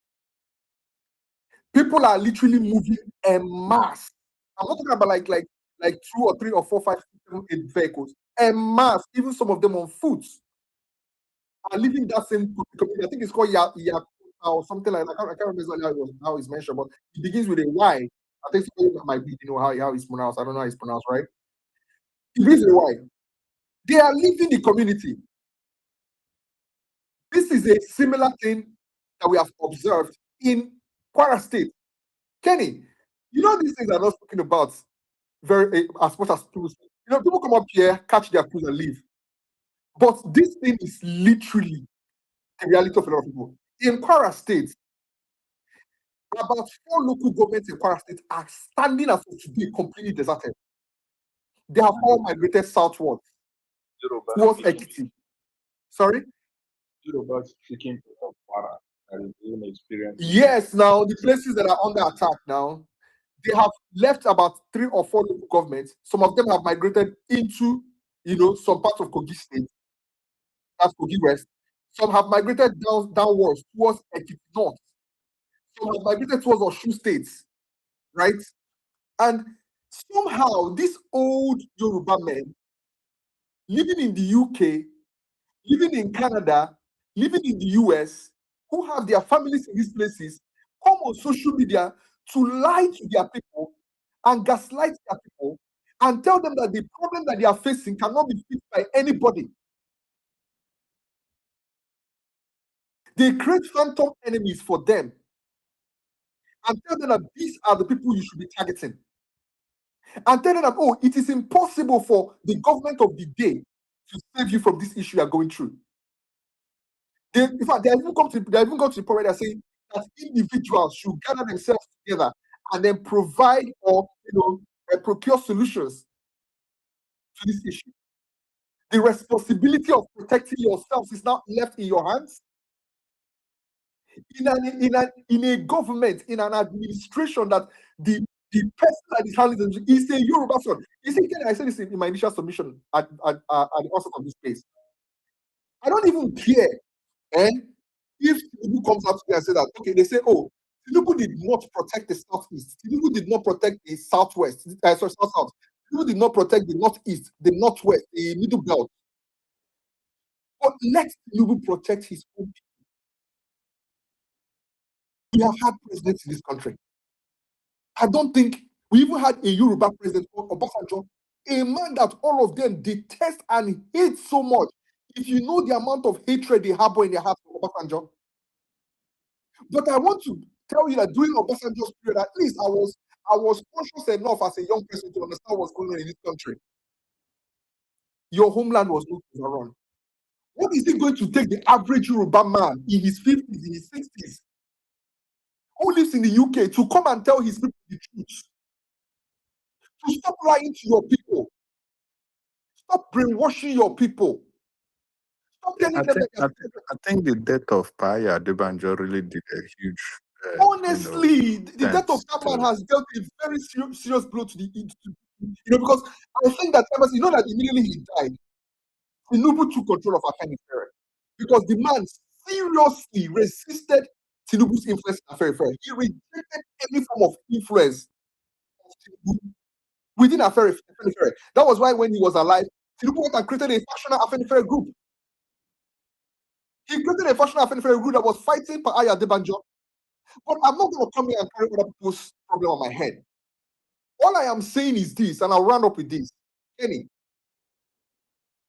People are literally moving en masse. I'm not talking about like 2 or 3 or 4, 5, 7, 8 vehicles. En masse, even some of them on foot, are leaving that same community. I think it's called Yakuta or something like that. I can't remember how it's mentioned, but it begins with a Y. I think that might be, how it's pronounced. I don't know how it's pronounced, right? It begins with a Y. They are leaving the community. This is a similar thing that we have observed in Kwara State. Kenny, these things are not spoken about very as much as people. People come up here, catch their cruise and leave. But this thing is literally the reality of a lot of people. In Kwara State, about 4 local governments in Kwara State are standing as of today completely deserted. They have all migrated southwards towards Ekiti. Sorry? Yoruba speaking of Kwara and own experience. Yes, now the places that are under attack now, they have left about 3 or 4 local governments. Some of them have migrated into, some parts of Kogi State. That's Kogi West. Some have migrated downwards towards Ekiti North. Some have migrated towards Osun states, right? And somehow these old Yoruba men living in the UK, living in Canada, living in the US, who have their families in these places, come on social media to lie to their people and gaslight their people and tell them that the problem that they are facing cannot be fixed by anybody. They create phantom enemies for them and tell them that these are the people you should be targeting. And tell them that, it is impossible for the government of the day to save you from this issue you are going through. In fact, they have even gone to the point where they're saying that individuals should gather themselves together and then provide or procure solutions to this issue. The responsibility of protecting yourselves is now left in your hands. In a government, in an administration that the person that is handling it is a Yoruba son. You see, I said this in my initial submission at the onset of this case. I don't even care. And if Tinubu comes out today and say that, okay, they say, Tinubu did not protect the southeast. Tinubu did not protect the southwest. South. Tinubu did not protect the northeast, the northwest, the middle belt. But let Tinubu protect his own people. We have had presidents in this country. I don't think we even had a Yoruba president, Obasanjo, a man that all of them detest and hate so much. if you know the amount of hatred they harbor in their hearts for Obasanjo. But I want to tell you that during Obasanjo's period, at least I was conscious enough as a young person to understand what's going on in this country. Your homeland was not overrun. What is it going to take the average Yoruba man in his 50s, in his 60s, who lives in the UK, to come and tell his people the truth? To stop lying to your people. Stop brainwashing your people. Stop telling I them think, that I think the death of Paya Adebanjo really did a huge, honestly, the death of dent that man to. has dealt a very serious blow to the because I think that that immediately he died, Tinubu took control of Afenifere because the man seriously resisted Tinubu's influence in Afenifere. He rejected any form of influence of Tinubu within Afenifere. That was why when he was alive, Tinubu went and created a factional Afenifere group. He created a factional Afenifere group that was fighting Paya Adebanjo. But I'm not going to come here and carry other people's problem on my head. All I am saying is this, and I'll round up with this. Kenny,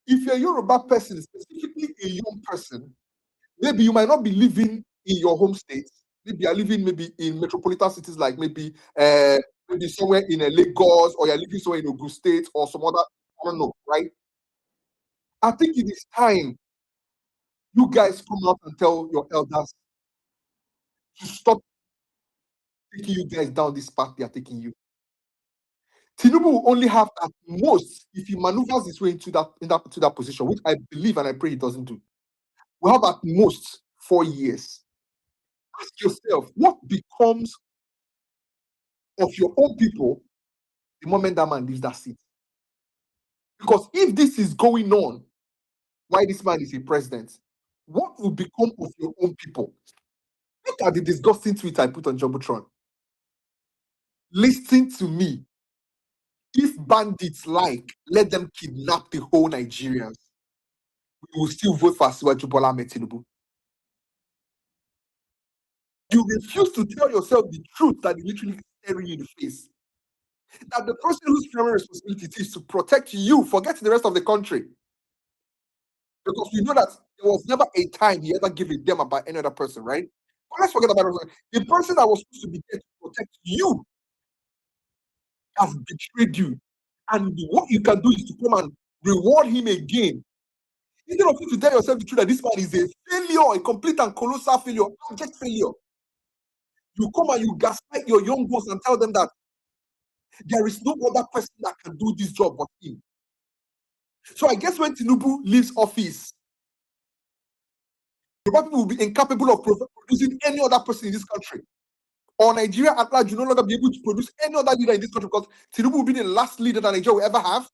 if you're a Yoruba person, specifically a young person, maybe you might not be living in your home state. Maybe you're living maybe in metropolitan cities like maybe somewhere in Lagos, or you're living somewhere in Ogun State or some other, I don't know, right? I think it is time you guys come out and tell your elders to stop taking you guys down this path they are taking you. Tinubu will only have at most, if he maneuvers his way into that position, which I believe and I pray he doesn't do, will have at most 4 years. Ask yourself, what becomes of your own people the moment that man leaves that seat? Because if this is going on while this man is a president, what will become of your own people? Look at the disgusting tweet I put on Jumbotron. Listen to me. If bandits like, let them kidnap the whole Nigerians. We will still vote for Asiwaju Bola Ahmed Tinubu. You refuse to tell yourself the truth that is literally staring you in the face. That the person whose primary responsibility it is to protect you, forget the rest of the country. Because we know that there was never a time he ever gave a damn about any other person, right? But let's forget about it. The person that was supposed to be there to protect you has betrayed you. And what you can do is to come and reward him again. Instead of you to tell yourself the truth that this man is a failure, a complete and colossal failure, abject failure. You come and you gaslight your young ones and tell them that there is no other person that can do this job but him. So I guess when Tinubu leaves office, Yoruba people will be incapable of producing any other person in this country. Or Nigeria at large will no longer be able to produce any other leader in this country because Tinubu will be the last leader that Nigeria will ever have.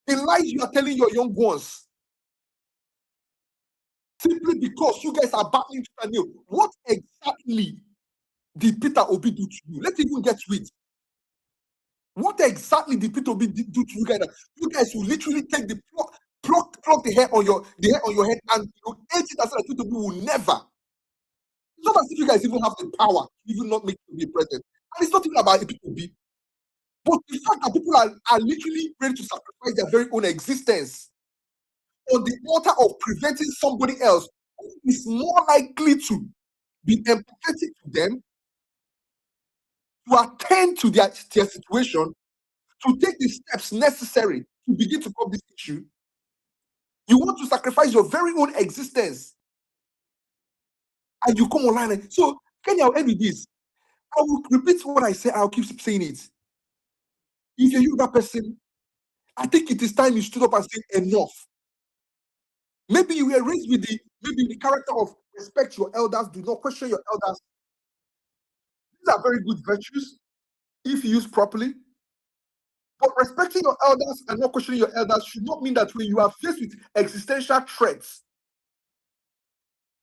The lies you are telling your young ones, simply because you guys are battling to and new. What exactly did Peter Obi do to you? Let's even get to it. What exactly did Peter Obi do to you guys? You guys will literally take the pluck the hair on your head and you ate it as that Peter Obi will never. It's not as if you guys even have the power to even not make you be president. And it's not even about Peter Obi. But the fact that people are literally ready to sacrifice their very own existence on the altar of preventing somebody else who is more likely to be empathetic to them, to attend to their situation, to take the steps necessary to begin to solve this issue. You want to sacrifice your very own existence. And you come online. So, Kenya, I'll end with this. I will repeat what I say. I'll keep saying it. If you're that person, I think it is time you stood up and said enough. Maybe you were raised with the character of respect your elders, do not question your elders. These are very good virtues if used properly. But respecting your elders and not questioning your elders should not mean that when you are faced with existential threats,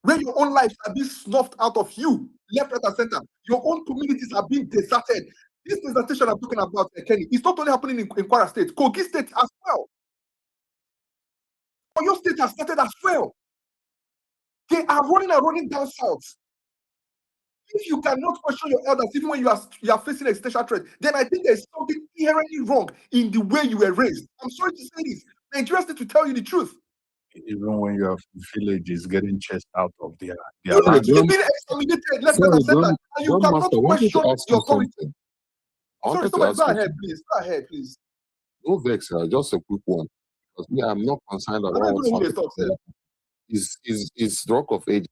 when your own lives are being snuffed out of you, left, right, and center, your own communities are being deserted. This desertion I'm talking about, Kenny, it's not only happening in Kwara State, Kogi State as well. Your state has started as well. They are running down south. If you cannot question your elders, even when you are facing existential threat, then I think there's something inherently wrong in the way you were raised. I'm sorry to say this. Nigerians need to tell you the truth. even when your village is getting chased out of their You land. need to be exterminated. Let's Sorry, accept that. And you cannot Grandmaster, I wanted to question ask the you authority. something. I Sorry, wanted to somebody, ask go you ahead, something. please. Go ahead, please. No vex, just a quick one. Because me, I'm not concerned I about don't what's even know who they happening talk. there. Is Rock of Ages.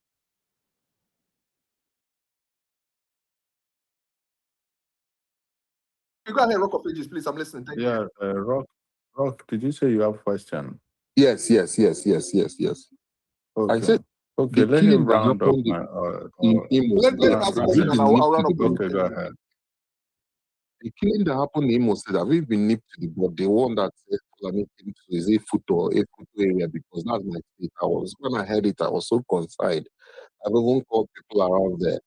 You go ahead, Rock of Ages, please. I'm listening. Thank you. Yeah, Rock, did you say you have question? Yes. I Okay. said Okay, the let killing him that round up happened my in Imo Let State, him ask the have question it and been nipped I'll to run the up the bud? Okay, go ahead. The killing that happened in Imo State, have it been nipped to the bud? The one that said Fulani came to is a Futo area, because that's my state. When I heard it, I was so concerned. I've even called people around there,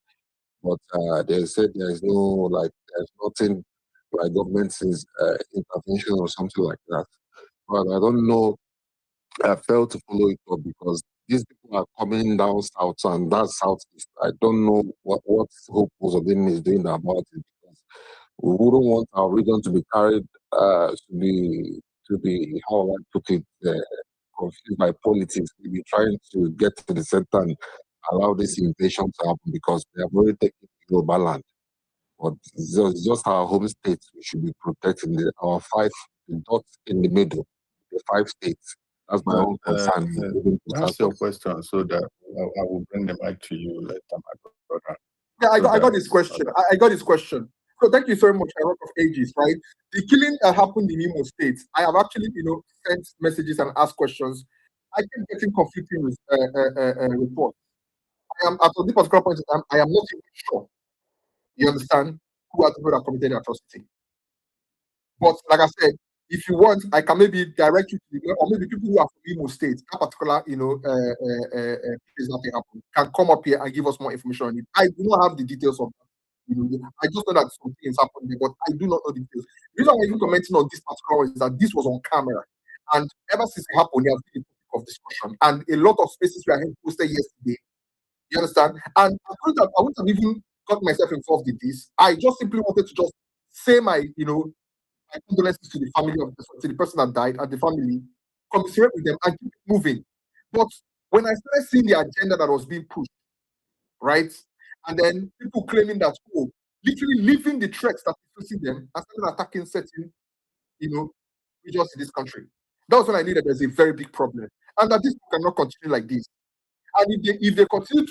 but they said there's nothing like government's intervention or something like that. But I don't know. I failed to follow it up because these people are coming down south and that's southeast. I don't know what Hope Uzodin is doing about it, because we wouldn't want our region to be carried to be how will I put it, confused by politics. We'll be trying to get to the center and allow this invasion to happen because they have already taken global land. But it's just our home states we should be protecting. Our five, the dots in the middle, the 5 states. That's my own concern. Ask your question so that I will bring the mic to you later, my brother. Yeah, I So got that this question. I got this question. So thank you very much, Rock of Ages, right? The killing that happened in Imo State, I have actually, sent messages and asked questions. I keep getting conflicting reports. I am at this particular point in time, I am not even sure. You understand who are the people that committed the atrocity? But like I said, if you want, I can maybe direct you to the, or maybe people who are from Imo State, that particular, place that they happen, can come up here and give us more information on it. I do not have the details of that. I just know that something is happening, but I do not know the details. The reason I'm even commenting on this particular one is that this was on camera, and ever since it happened, it has been a topic of discussion, and a lot of spaces were posted yesterday. You understand? And I wouldn't have even got myself involved in this. I just simply wanted to just say my condolences to the family to the person that died and the family, commiserate with them and keep it moving. But when I started seeing the agenda that was being pushed, right, and then people claiming that, literally leaving the threats that is facing them and started attacking certain, regions in this country. That was when I knew that there's a very big problem and that this cannot continue like this. And if they continue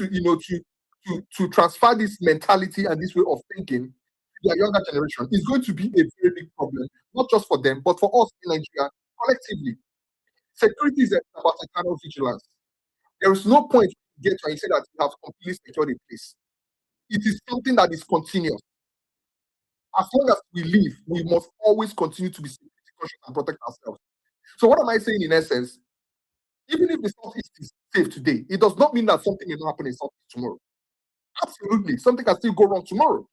to transfer this mentality and this way of thinking to their younger generation, it's going to be a very big problem, not just for them, but for us in Nigeria collectively. Security is about eternal vigilance. There is no point you get when you say that you have completely secured a place. It is something that is continuous. As long as we live, we must always continue to be security conscious and protect ourselves. So what am I saying in essence? Even if the Southeast is safe today, it does not mean that something may not happen in Southeast tomorrow. Absolutely, something can still go wrong tomorrow.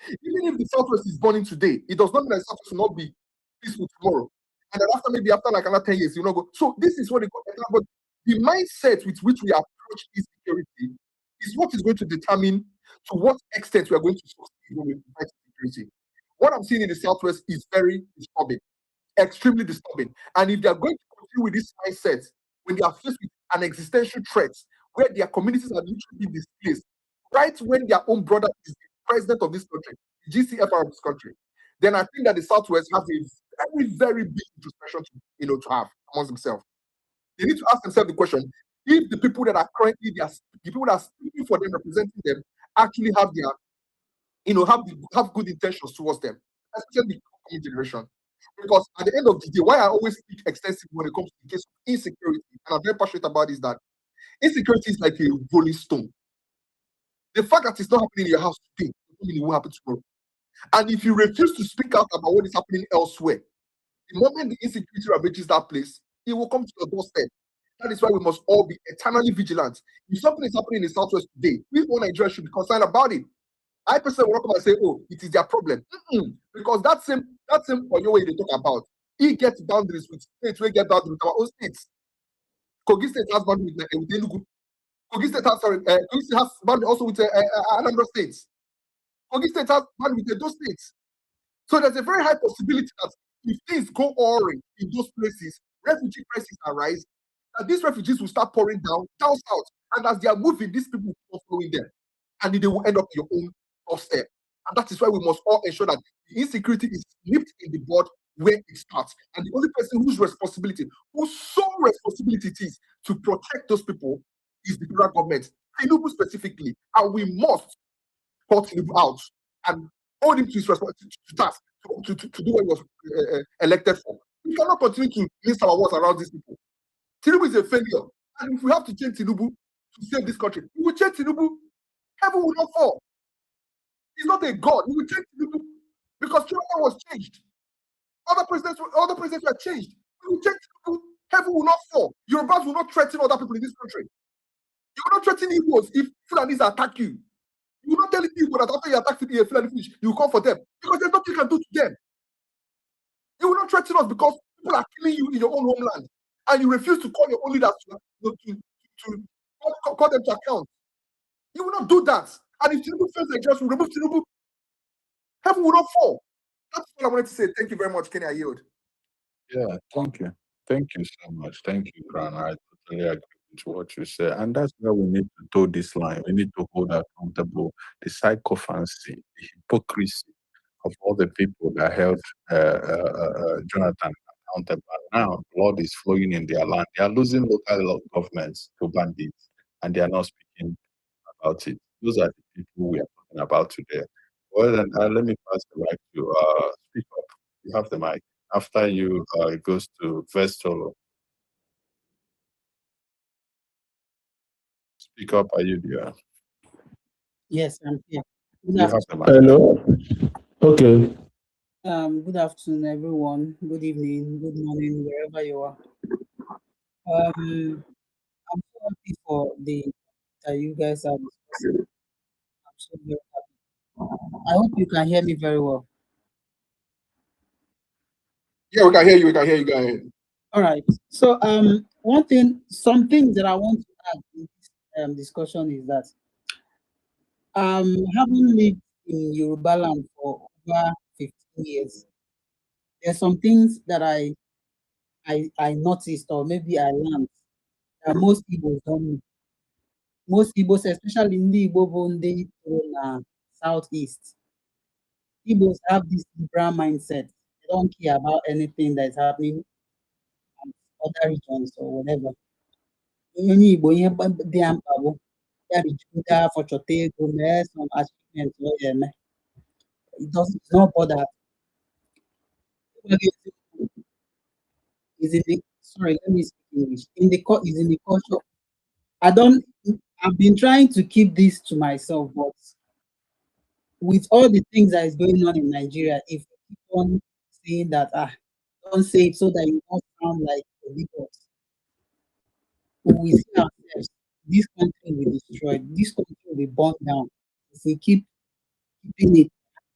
Even if the Southwest is burning today, it does not mean that the Southwest will not be peaceful tomorrow. And then after like another 10 years, you know, go. So this is what they call, but the mindset with which we approach insecurity is what is going to determine to what extent we are going to succeed when we fight security. What I'm seeing in the Southwest is very disturbing, extremely disturbing. And if they are going to continue with this mindset when they are faced with an existential threat where their communities are literally being displaced, right when their own brother is the president of this country, the GCFR of this country, then I think that the Southwest has a very, very big introspection to have amongst themselves. They need to ask themselves the question: if the people that are currently the people that are speaking for them, representing them, actually have have good intentions towards them, especially the coming generation. Because at the end of the day, why I always speak extensively when it comes to the case of insecurity, and I'm very passionate about is that insecurity is like a rolling stone. The fact that it's not happening in your house today doesn't mean it won't happen tomorrow. And if you refuse to speak out about what is happening elsewhere, the moment the insecurity ravages that place, it will come to your doorstep. That is why we must all be eternally vigilant. If something is happening in the Southwest today, we all Nigerians should be concerned about it. I personally will not come and say, "Oh, it is their problem," because that same Oyo way they talk about, he gets boundaries with states, we get boundaries with our own states. Kogi State has boundaries with Enugu. Kogi State has boundaries also with Anambra states. Kogi State has boundaries with those states. So there's a very high possibility that if things go awry in those places, refugee crises arise, And these refugees will start pouring down south. And as they are moving, these people will follow them. And they will end up in your own doorstep. And that is why we must all ensure that the insecurity is nipped in the bud where it starts. And the only person whose sole responsibility it is to protect those people is the federal government, Tinubu specifically. And we must call Tinubu out and hold him to his task to do what he was elected for. We cannot continue to mince our words around these people. Tinubu is a failure. And if we have to change Tinubu to save this country, we will change Tinubu. Heaven will not fall. He's not a god. We will change Tinubu because Tinubu was changed. Other presidents were changed. We will change Tinubu. Heaven will not fall. Yorubas will not threaten other people in this country. You will not threaten Igbos if Fulanis attack you. You will not tell Igbo that after you attack Fulani finish, you will come for them because there's nothing you can do to them. You will not threaten us because people are killing you in your own homeland, and you refuse to call your own leaders to call them to account. You will not do that. And if Tinubu fails the just will remove Tinubu, heaven will not fall. That's what I wanted to say. Thank you very much, Kenny. I yield. Yeah, thank you. Thank you so much. Thank you, Kran. I totally agree with what you said. And that's where we need to toe this line. We need to hold accountable the sycophancy, the hypocrisy of all the people that held Jonathan accountable. Now, blood is flowing in their land. They are losing local governments to bandits, and they are not speaking about it. Those are the people we are talking about today. Well, then, let me pass the mic to speak up. You have the mic. After you, it goes to Vestolo. Speak up, are you there? Yes, I'm here. Good You have the afternoon. mic. Hello. Okay. Good afternoon, everyone. Good evening, good morning, wherever you are. I'm so happy for the that you guys are discussing. I'm so very happy. I hope you can hear me very well. Yeah, we can hear you. We can hear you. Go ahead. All right. So, some things that I want to add in this discussion is that having lived in Yoruba land for over 15 years, there's some things that I noticed or maybe I learned that most Igbos don't know. Most Igbos, especially in the Igbo bụ ndị toro na southeast, Igbos have this liberal mindset. They don't care about anything that is happening in other regions or whatever. Onye Igbo ihe dị ya mkpa bụ ya rijuta afọ chọta ego mee some achievement ọ ya eme. It's not bother. Is in the sorry, let me speak English. Is in the culture. I've been trying to keep this to myself, but with all the things that is going on in Nigeria, if you keep on saying that, don't say it so that you don't sound like a bigot, we see ourselves, this country will be destroyed, this country will be burned down if we keep keeping it,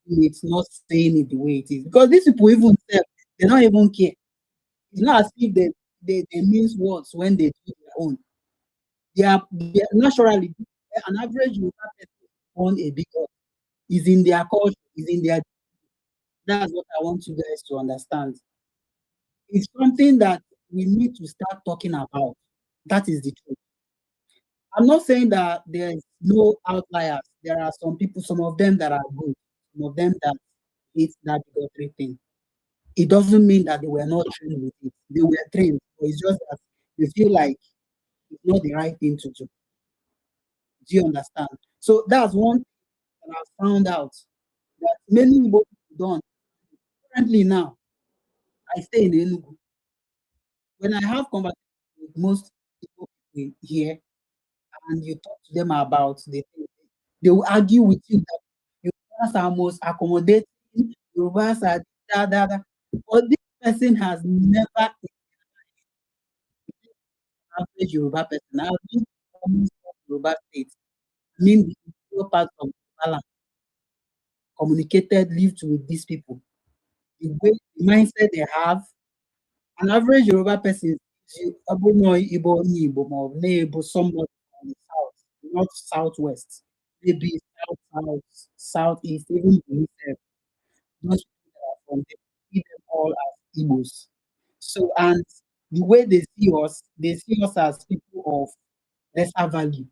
it's not saying it the way it is. Because these people even say they don't even care. It's not as if they mince words when they do their own. They are naturally an average Yoruba person on a bigot is in their culture, is in their. That's what I want you guys to understand. It's something that we need to start talking about. That is the truth. I'm not saying that there's no outliers. There are some people, some of them that are good, some of them that hate that bigotry thing. It doesn't mean that they were not trained with it. They were trained, but it's just that they feel like it's not the right thing to do. Do you understand? So that's one thing that I found out that many Igbo people don't. Currently now, I stay in Enugu. When I have conversations with most people here, and you talk to them about the thing, they will argue with you that Yorubas are most accommodating, Yorubas are da. But this person has never average Yoruba person. I've been to almost all Yoruba states. I mean, the interior part of Yoruba land, communicated, lived with these people. The way, the mindset they have, an average Yoruba person is Igbo, somebody from the south, not southwest, maybe southeast, even the east. Those people that are from there, see them all as Igbos. So, and the way they see us as people of lesser value.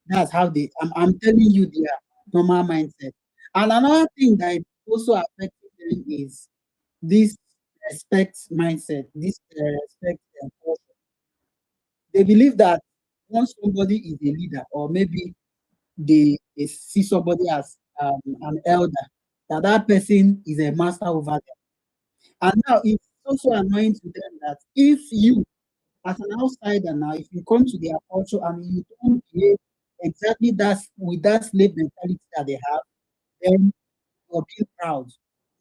That's how I'm telling you their normal mindset. And another thing that also affecting them is this respect mindset, this respect culture. They believe that once somebody is a leader, or maybe they see somebody as an elder, that person is a master over them. And now it's also annoying to them that if you, as an outsider now, if you come to their culture and you don't behave exactly that with that slave mentality that they have, then you're being proud.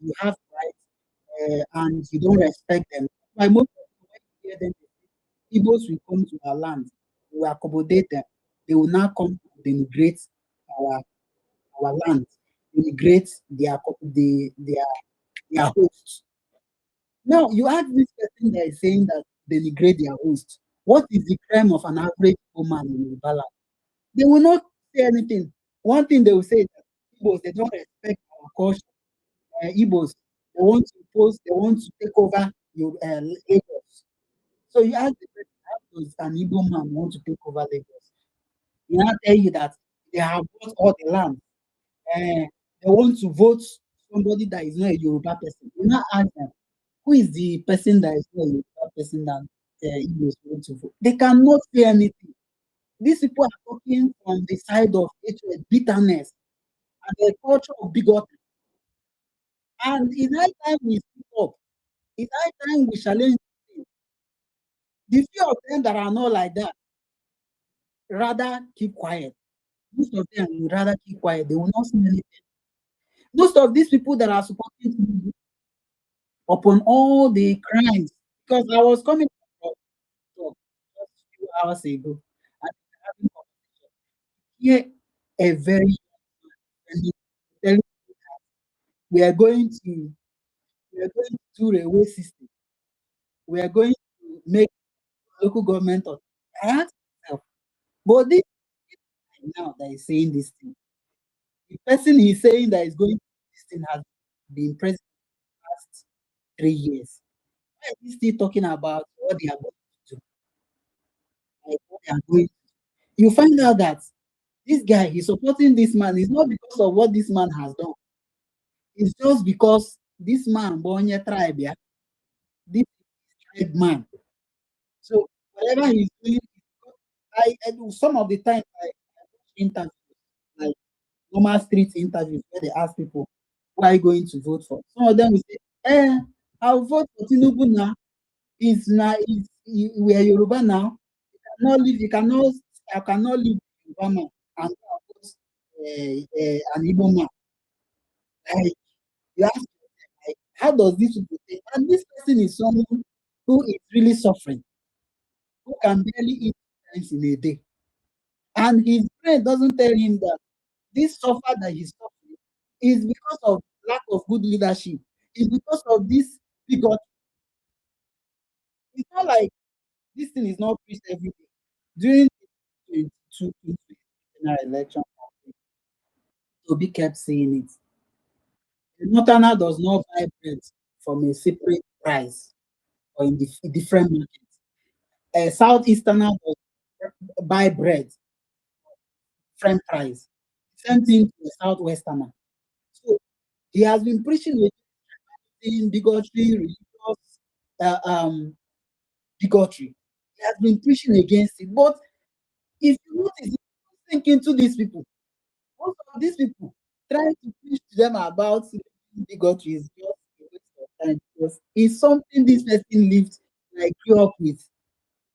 You have rights, and you don't respect them. By most of the time, when you hear them, Igbos will come to our land, we will accommodate them. They will now come to denigrate our our land, denigrate their hosts. Now you ask this person that is saying that denigrate their host. What is the crime of an average woman in Yoruba land? They will not say anything. One thing they will say is that Igbos, they don't respect our culture. Igbos, they want to take over your Lagos. So you ask the person, how does an Igbo man want to take over Lagos? He now tell you that they have bought all the land. They want to vote somebody that is not a Yoruba person. You now ask them, who is the person that is not a Yoruba person that Igbos want to vote? They cannot say anything. These people are talking from the side of hatred, bitterness, and the culture of bigotry. And it's high time we speak up. It's high time we challenge things. The few of them that are not like that, rather keep quiet. Most of them would rather keep quiet. They will not say anything. Most of these people that are supporting Tinubu upon all the crimes, because I was coming from talk just a few hours ago, and we were having conversation. Here, a very and he's telling me that we are going to do railway system. We are going to make local government of. I asked myself, but this guy now that is saying this thing, the person he's saying that is going to do this thing has been president for the past 3 years. Why is he still talking about what they are going to do? Like what they are going to do? You find out that this guy he's supporting this man is not because of what this man has done. It's just because this man Bonye tribe, yeah, this tribe man. So whatever he's doing, I do some of the time I watch interviews, like normal street interviews where they ask people, who are you going to vote for? Some of them will say, I'll vote for Tinubu now. We are Yoruba now. You cannot, I cannot leave Yoruba man and go and vote an Igbo man. Like, you ask yourself, like, how does this people think? And this person is someone who is really suffering, who can barely eat 2 times in a day. And his brain doesn't tell him that this suffer that he's suffering is because of lack of good leadership. It's because of this bigotry. It's not like this thing is not preached every day. During the 2022 general election, Obi kept saying it. The northerner does not buy bread from a separate price or in the different markets. A southeasterner does buy bread different price. Same thing to a southwesterner. So he has been preaching with bigotry, religious uh, um, bigotry. He has been preaching against it. But if you notice, think into these people. Most of these people trying to preach to them about bigotry is just a waste of time because it's something this person lived, like grew up with.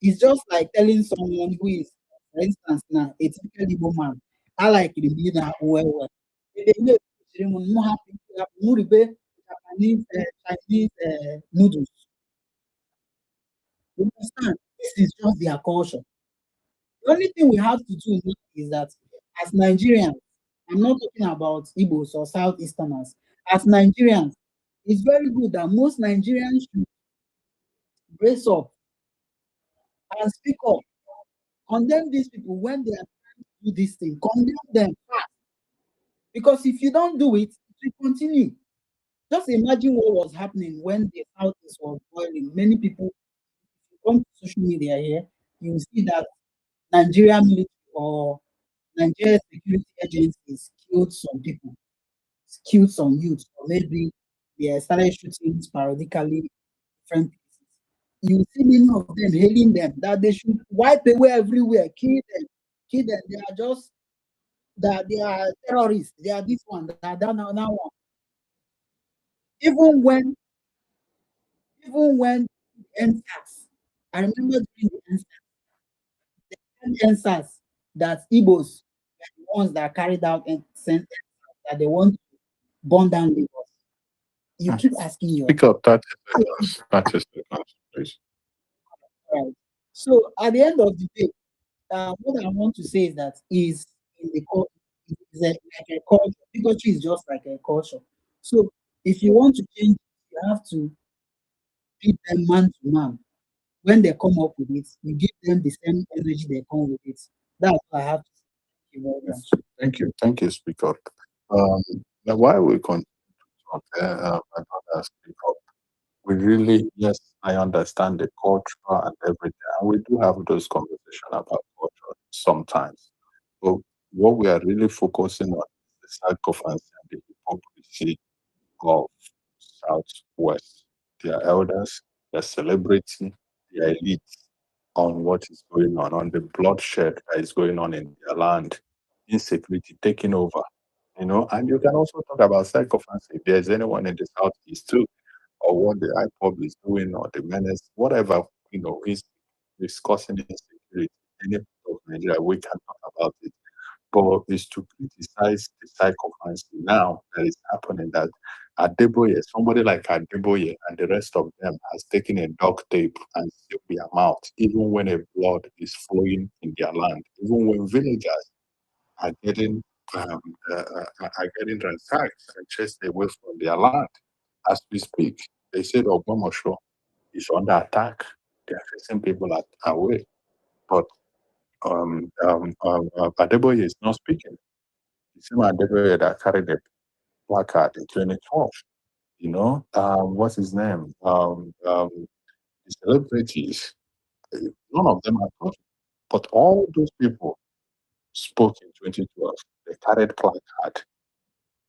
It's just like telling someone who is, for instance, now a typical Igbo man, I like the leader well. They know more happy, more Japanese, Chinese noodles. You understand? This is just their culture. The only thing we have to do now is that as Nigerians, I'm not talking about Igbos or Southeasterners, as Nigerians, it's very good that most Nigerians should brace up and speak up. Condemn these people when they are trying to do this thing. Condemn them fast. Because if you don't do it, it will continue. Just imagine what was happening when the Southeast was boiling. Many people come to social media here, you will see that Nigeria military or Nigeria security agencies killed some people, killed some youths, or maybe they started shooting sporadically different places. You see many of them hailing them that they should wipe away everywhere, kill them, kill them. They are just that they are terrorists. They are this one, they are that now one. Even when NSAS, I remember during the NSAS that Igbos were the ones that carried out and sent that they want to burn down Lagos. You keep asking Pick yourself. up 30 seconds. 30 seconds, please. Right. So at the end of the day, what I want to say is that is in the is like a culture. Bigotry is just like a culture. So if you want to change, you have to beat them man to man. When they come up with it, you give them the same energy they come with it. That's what I have to say. Thank you very much. Thank you, Speak Up. Now, while we continue to talk, my brother, Speak Up, we really, yes, I understand the culture and everything, and we do have those conversations about culture sometimes. But what we are really focusing on is the sacrifice and the hypocrisy of Southwest, their elders, their celebrity, their elite on what is going on the bloodshed that is going on in their land, insecurity taking over, and you can also talk about sacrifice if there's anyone in the Southeast too, or what the IPOB is doing, or the menace, whatever, is discussing insecurity in any part of Nigeria, we can talk about it. But it's to criticize the psychophancy now that is happening that Adeboye, somebody like Adeboye and the rest of them has taken a duct tape and sealed their mouth, even when a blood is flowing in their land, even when villagers are getting ransacked and chased away from their land. As we speak, they said Ogbomoso is under attack. They are facing people away. But Adeboye is not speaking. The same Adeboye that carried the placard in 2012. What's his name? The celebrities, none of them are talking. But all those people spoke in 2012. They carried placard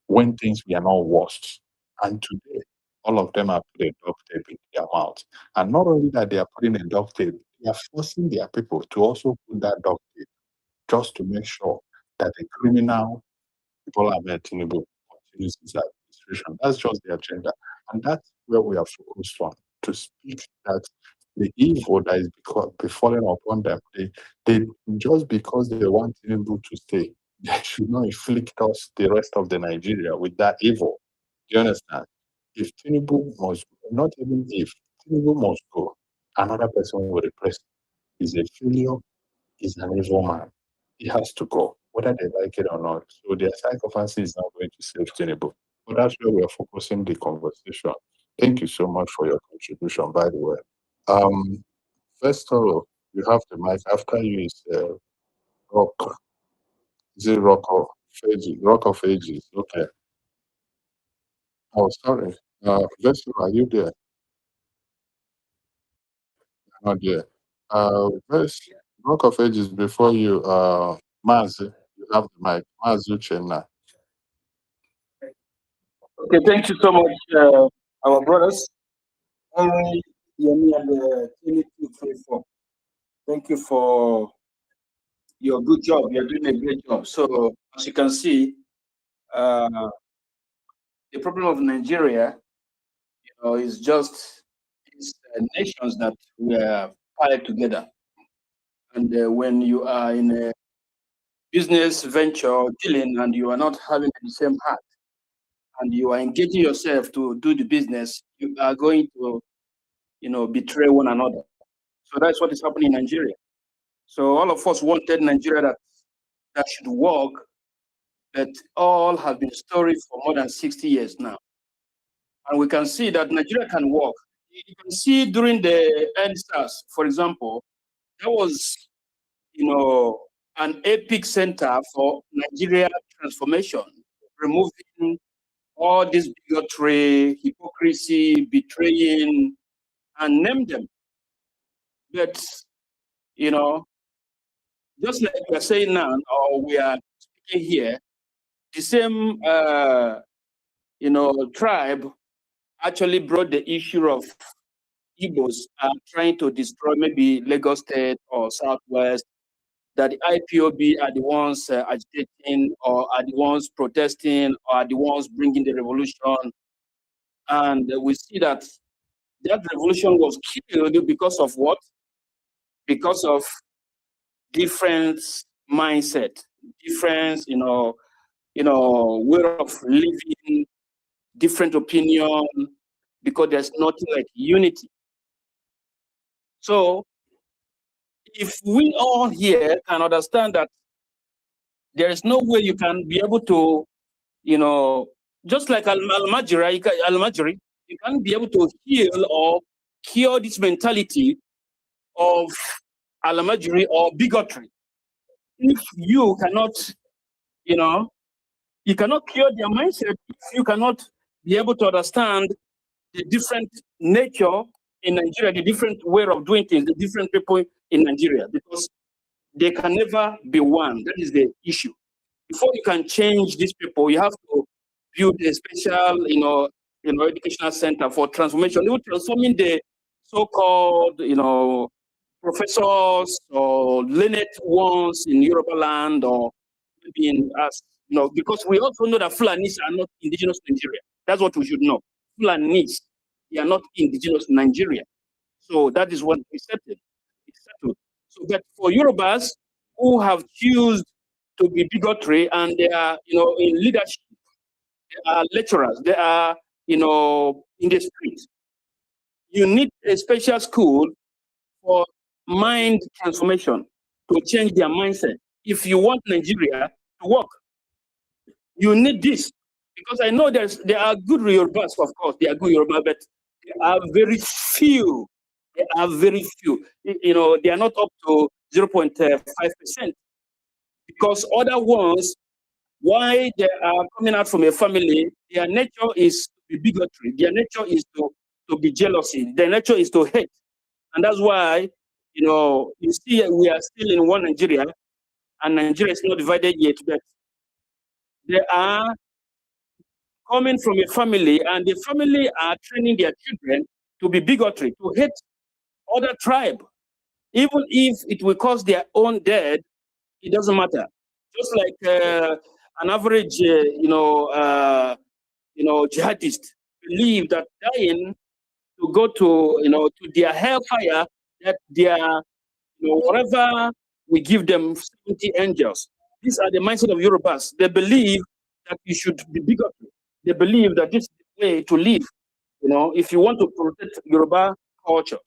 when things were not worse. And today, all of them are putting duct tape in their mouth. And not only that, they are putting a duct tape, they are forcing their people to also put that duct tape just to make sure that the criminal Bola Ahmed Tinubu continues his administration. That's just the agenda. And that's where we are focused on, to speak that the evil that is befalling upon them, they just because they want Tinubu to stay, they should not inflict us, the rest of the Nigeria, with that evil. Do you understand? If Tinubu must go, not even if, Tinubu must go, another person will replace him. He's a failure, he's an evil man. He has to go, whether they like it or not. So their psychophancy is not going to save Tinubu. But that's where we are focusing the conversation. Thank you so much for your contribution, by the way. First of all, you have the mic. After you is Rock. Is it Rock of Ages? Rock of Ages. Okay. Oh, sorry. Vessel, are you there? Not there. Vessel, Rock of Ages before you, Mazi, you have the mic. Mazi Uchenna. Okay, thank you so much, our brothers. Yemi and 2234. Thank you for your good job. You're doing a great job. So, as you can see, the problem of Nigeria, is just these nations that were piled together. And when you are in a business venture or dealing and you are not having the same heart, and you are engaging yourself to do the business, you are going to, betray one another. So that's what is happening in Nigeria. So all of us wanted Nigeria that should work, but all have been story for more than 60 years now. And we can see that Nigeria can work. You can see during the NSAS, for example, that was, an epic center for Nigeria transformation, removing all this bigotry, hypocrisy, betraying, and name them. But you know, just like we are saying now, or we are speaking here, the same tribe actually brought the issue of Igbos trying to destroy maybe Lagos State or Southwest, that the IPOB are the ones agitating or are the ones protesting or are the ones bringing the revolution. And we see that that revolution was killed because of what? Because of different mindset, different, way of living, different opinion, because there's nothing like unity. So if we all here can understand that there is no way you can be able to, just like Al-Majri, you can't be able to heal or cure this mentality of Al-Majri or bigotry. If you cannot, you cannot cure their mindset, if you cannot be able to understand the different nature in Nigeria, the different way of doing things, the different people in Nigeria, because they can never be one. That is the issue. Before you can change these people, you have to build a special, educational center for transformation. Even transforming the so-called, professors or learned ones in Yoruba land or maybe in us, because we also know that Fulanis are not indigenous to Nigeria. That's what we should know. Fulanis, they are not indigenous to Nigeria. So that is what we settled. It's settled. So that for Yorubas who have chosen to be bigotry and they are, in leadership, they are lecturers, they are, in the streets, you need a special school for mind transformation to change their mindset. If you want Nigeria to work, you need this. Because I know there are good Yorubas, of course, they are good Yoruba, but there are very few. They are very few. They are not up to 0.5%. Because other ones, why they are coming out from a family, their nature is to be bigotry. Their nature is to be jealousy. Their nature is to hate. And that's why, you see, we are still in one Nigeria, and Nigeria is not divided yet, but they are coming from a family, and the family are training their children to be bigotry, to hate other tribe. Even if it will cause their own death, it doesn't matter. Just like an average, jihadist believe that dying to go to their hellfire, that their, whatever we give them 70 angels. These are the mindset of Yorubas. They believe that you should be bigotry. They believe that this is the way to live. If you want to protect Yoruba culture.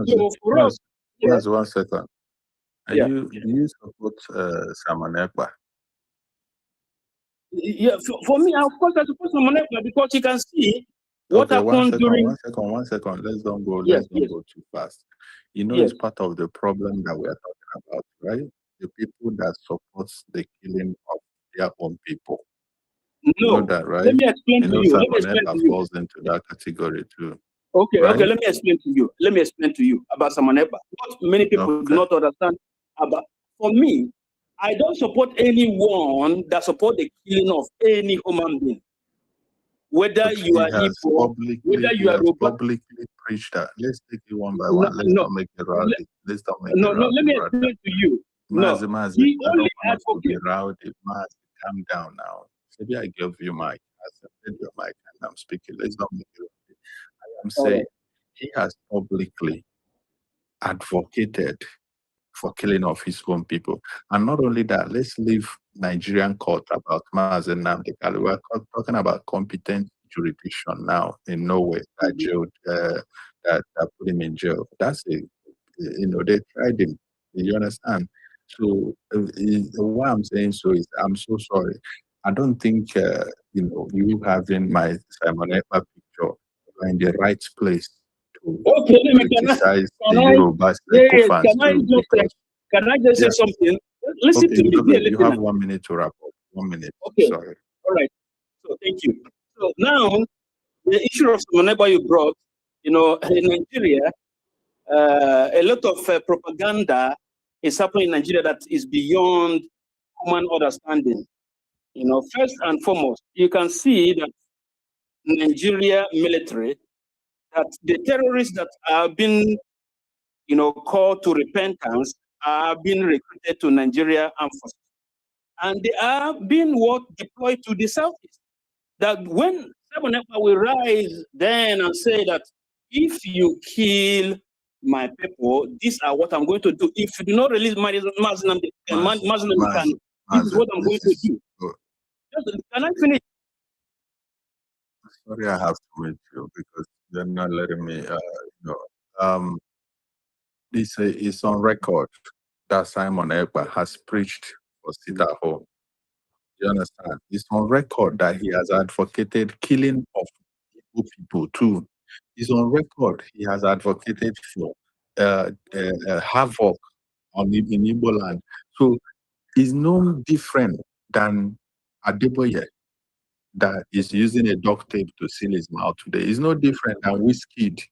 So for us, That's 1 second. Yeah. Do you support Simon Ekpa? Yeah, for me, of course, I support Moneka because you can see what Okay, happened during. 1 second. Let's don't go. Yes, Let's don't go too fast. yes. It's part of the problem that we are talking about, right? The people that support the killing of their own people. You know No, that, right? let me explain to you. Let me Simon explain to Ekpa you. falls into that category too. Okay, Right? let me explain to you. Let me explain to you about Samaneba. What many people do not understand about. For me, I don't support anyone that support the killing of any human being, whether But you he are has Igbo, whether you are Yoruba. publicly preached that. Let's take it one by No, one. Let's no, not make it rowdy. Let's not make no, it no. rowdy, Let me brother. explain to you. No, Mazi, he I don't only want us to be advocates. rowdy. Mazi, calm down now. Maybe I give you mic. I accepted your mic and I'm speaking. Let's not make it rowdy. I am All saying right. he has publicly advocated for killing of his own people. And not only that, let's leave Nigerian court about Mazi Nnamdi Kanu. We're talking about competent jurisdiction now in Norway that jailed, that put him in jail. That's a, they tried him. You understand? So what I'm saying is I'm so sorry. I don't think you having my Simon Ekpa picture are in the right place to Okay, let me, criticize the can I, Yoruba yeah, sycophants can I too, just, because can I just say something? Listen to me, be a beloved, you have listener. 1 minute to wrap up. 1 minute. Okay, Sorry. all right. So thank you. So now, the issue of Samaneba you brought, in Nigeria, a lot of propaganda is happening in Nigeria that is beyond human understanding. You know, first and foremost, you can see that Nigeria military, that the terrorists that have been, you know, called to repentance are being recruited to Nigeria Armed Forces. And they are being deployed to the southeast. That when Seven will rise then and say that if you kill my people, these are what I'm going to do. If you do not release Muslim, this is what I'm going to do. Can I finish? Sorry, I have to wait you because you're not letting me. It's on record that Simon Ekpa has preached for sit at home. You understand? It's on record that he has advocated killing of Igbo people too. It's on record he has advocated for havoc in Igbo land. So it's no different than Adeboye that is using a duct tape to seal his mouth today. It's no different than Wizkid.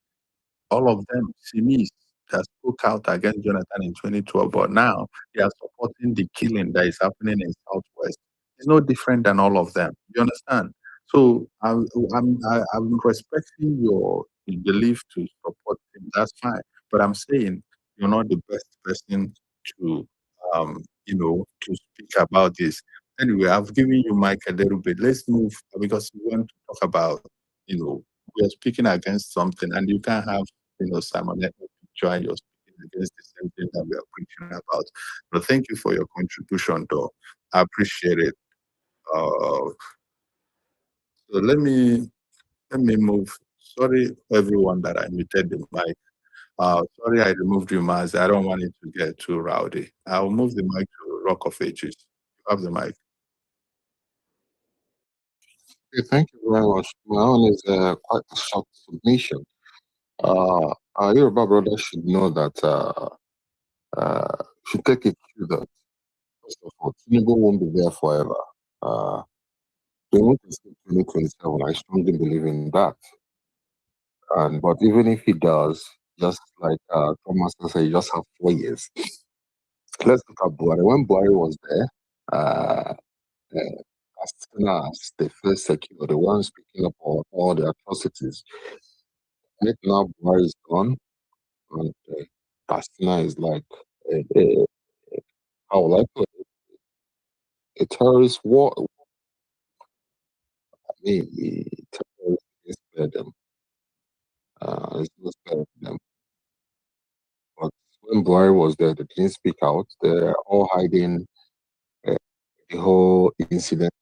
All of them, Simis, that spoke out against Jonathan in 2012, but now they are supporting the killing that is happening in Southwest. It's no different than all of them. You understand? So I'm respecting your belief to support him. That's fine, but I'm saying you're not the best person to to speak about this. Anyway, I've given you Mike a little bit. Let's move because we want to talk about we are speaking against something, and you can't have Simon picture and you're speaking against the same thing that we are preaching about. But thank you for your contribution, though. I appreciate it. So let me move. Sorry, everyone, that I muted the mic. Sorry, I removed you, Maz. I don't want it to get too rowdy. I'll move the mic to Rock of Ages. You have the mic. Okay, thank you very much. My own is quite a short submission. Our Yoruba brothers should know that should take it cue that first of all, Tinubu won't be there forever. They won't escape 2027. I strongly believe in that. But even if he does, just like Thomas said, you just have 4 years. Let's look at Buhari. When Buhari was there, as soon as they first secured, the one speaking up all the atrocities. Right now, Buhari is gone, and Castina is like how will I put it? A terrorist war. I mean, the terrorists didn't spare them. It's not spared them. But when Buhari was there, they didn't speak out. They're all hiding the whole incident,